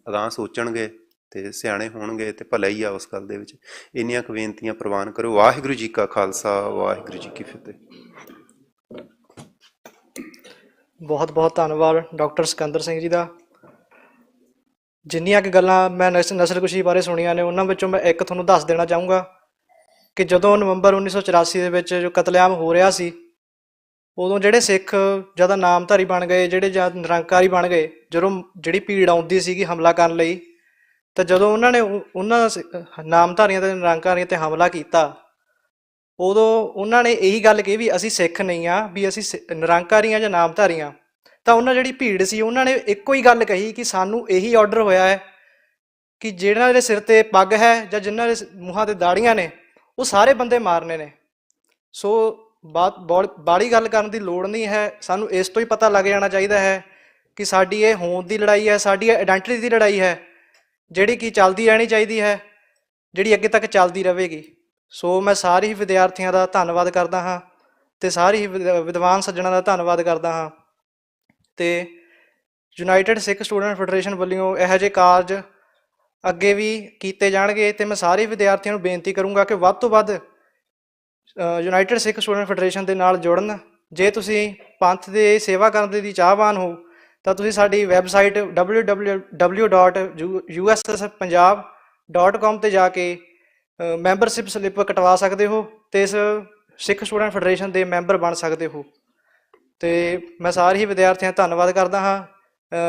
ਅਗਾਂਹ ਸੋਚਣਗੇ ਤੇ ਸਿਆਣੇ ਹੋਣਗੇ ਤੇ ਭਲਾ ਹੀ ਆ ਉਸ ਗੱਲ ਦੇ ਵਿੱਚ। ਇੰਨੀਆਂ ਕੁ ਬੇਨਤੀਆਂ ਪ੍ਰਵਾਨ ਕਰੋ। ਵਾਹਿਗੁਰੂ ਜੀ ਕਾ ਖਾਲਸਾ, ਵਾਹਿਗੁਰੂ ਜੀ ਕੀ ਫਤਿਹ। ਬਹੁਤ ਬਹੁਤ ਧੰਨਵਾਦ ਡਾਕਟਰ ਸਿਕੰਦਰ ਸਿੰਘ ਜੀ ਦਾ। ਜਿੰਨੀਆਂ ਕੁ ਗੱਲਾਂ ਮੈਂ ਨਸਲਕੁਸ਼ੀ ਬਾਰੇ ਸੁਣੀਆਂ ਨੇ, ਉਹਨਾਂ ਵਿੱਚੋਂ ਮੈਂ ਇੱਕ ਤੁਹਾਨੂੰ ਦੱਸ ਦੇਣਾ ਚਾਹੂੰਗਾ ਕਿ ਜਦੋਂ ਨਵੰਬਰ 1984 ਦੇ ਵਿੱਚ ਜੋ ਕਤਲੇਆਮ ਹੋ ਰਿਹਾ ਸੀ, ਉਦੋਂ ਜਿਹੜੇ ਸਿੱਖ ਜ਼ਿਆਦਾ ਨਾਮਧਾਰੀ ਬਣ ਗਏ, ਜਿਹੜੇ ਜਾਂ ਨਿਰੰਕਾਰੀ ਬਣ ਗਏ, ਜਦੋਂ ਜਿਹੜੀ ਭੀੜ ਆਉਂਦੀ ਸੀਗੀ ਹਮਲਾ ਕਰਨ ਲਈ, ਤਾਂ ਜਦੋਂ ਉਹਨਾਂ ਨੇ ਉਹਨਾਂ ਨਾਮਧਾਰੀਆਂ ਤੇ ਨਿਰੰਕਾਰੀਆਂ 'ਤੇ ਹਮਲਾ ਕੀਤਾ, ਉਦੋਂ ਉਹਨਾਂ ਨੇ ਇਹੀ ਗੱਲ ਕਹੀ ਵੀ ਅਸੀਂ ਸਿੱਖ ਨਹੀਂ ਹਾਂ, ਵੀ ਅਸੀਂ ਨਿਰੰਕਾਰੀਆਂ ਜਾਂ ਨਾਮਧਾਰੀਆਂ। ਤਾਂ ਉਹਨਾਂ ਜਿਹੜੀ ਭੀੜ ਸੀ, ਉਹਨਾਂ ਨੇ ਇੱਕੋ ਹੀ ਗੱਲ ਕਹੀ ਕਿ ਸਾਨੂੰ ਇਹੀ ਆਰਡਰ ਹੋਇਆ ਹੈ ਕਿ ਜਿਹਨਾਂ ਦੇ ਸਿਰ 'ਤੇ ਪੱਗ ਹੈ ਜਾਂ ਜਿਨ੍ਹਾਂ ਦੇ ਮੂੰਹਾਂ 'ਤੇ ਦਾੜੀਆਂ ਨੇ, ਉਹ ਸਾਰੇ ਬੰਦੇ ਮਾਰਨੇ ਨੇ। ਸੋ ਬਾਹਲੀ ਗੱਲ ਕਰਨ ਦੀ ਲੋੜ ਨਹੀਂ ਹੈ, ਸਾਨੂੰ ਇਸ ਤੋਂ ਹੀ ਪਤਾ ਲੱਗ ਜਾਣਾ ਚਾਹੀਦਾ ਹੈ ਕਿ ਸਾਡੀ ਇਹ ਹੋਂਦ ਦੀ ਲੜਾਈ ਹੈ, ਸਾਡੀ ਆਇਡੈਂਟਿਟੀ ਦੀ ਲੜਾਈ ਹੈ, ਜਿਹੜੀ ਕਿ ਚੱਲਦੀ ਰਹਿਣੀ ਚਾਹੀਦੀ ਹੈ, ਜਿਹੜੀ ਅੱਗੇ ਤੱਕ ਚੱਲਦੀ ਰਹੇਗੀ। ਸੋ ਮੈਂ ਸਾਰੇ ਹੀ ਵਿਦਿਆਰਥੀਆਂ ਦਾ ਧੰਨਵਾਦ ਕਰਦਾ ਹਾਂ ਅਤੇ ਸਾਰੇ ਹੀ ਵਿਦਵਾਨ ਸੱਜਣਾਂ ਦਾ ਧੰਨਵਾਦ ਕਰਦਾ ਹਾਂ। ਅਤੇ ਯੂਨਾਈਟਿਡ ਸਿੱਖ ਸਟੂਡੈਂਟ ਫੈਡਰੇਸ਼ਨ ਵੱਲੋਂ ਇਹੋ ਜਿਹੇ ਕਾਰਜ ਅੱਗੇ ਵੀ ਕੀਤੇ ਜਾਣਗੇ, ਅਤੇ ਮੈਂ ਸਾਰੇ ਵਿਦਿਆਰਥੀਆਂ ਨੂੰ ਬੇਨਤੀ ਕਰੂੰਗਾ ਕਿ ਵੱਧ ਤੋਂ ਵੱਧ ਯੂਨਾਈਟਿਡ ਸਿੱਖ ਸਟੂਡੈਂਟ ਫੈਡਰੇਸ਼ਨ ਦੇ ਨਾਲ ਜੁੜਨ। ਜੇ ਤੁਸੀਂ ਪੰਥ ਦੇ ਸੇਵਾ ਕਰਨ ਦੇ ਚਾਹਵਾਨ ਹੋ ਤਾਂ ਤੁਸੀਂ ਸਾਡੀ ਵੈਬਸਾਈਟ www.usspunjab.com 'ਤੇ ਜਾ ਕੇ ਮੈਂਬਰਸ਼ਿਪ ਸਲਿੱਪ ਕਟਵਾ ਸਕਦੇ ਹੋ ਅਤੇ ਇਸ ਸਿੱਖ ਸਟੂਡੈਂਟ ਫੈਡਰੇਸ਼ਨ ਦੇ ਮੈਂਬਰ ਬਣ ਸਕਦੇ ਹੋ। ਅਤੇ ਮੈਂ ਸਾਰੇ ਹੀ ਵਿਦਿਆਰਥੀਆਂ ਦਾ ਧੰਨਵਾਦ ਕਰਦਾ ਹਾਂ।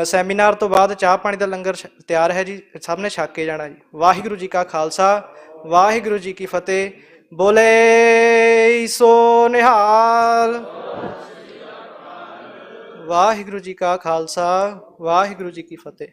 ਸੈਮੀਨਾਰ ਤੋਂ ਬਾਅਦ ਚਾਹ ਪਾਣੀ ਦਾ ਲੰਗਰ ਤਿਆਰ ਹੈ ਜੀ, ਸਭ ਨੇ ਛਕ ਕੇ ਜਾਣਾ ਜੀ। ਵਾਹਿਗੁਰੂ ਜੀ ਕਾ ਖਾਲਸਾ, ਵਾਹਿਗੁਰੂ ਜੀ ਕੀ ਫਤਿਹ। ਬੋਲੇ ਸੋ ਨਿਹਾਲ। ਵਾਹਿਗੁਰੂ ਜੀ ਕਾ ਖਾਲਸਾ, ਵਾਹਿਗੁਰੂ ਜੀ ਕੀ ਫਤਿਹ।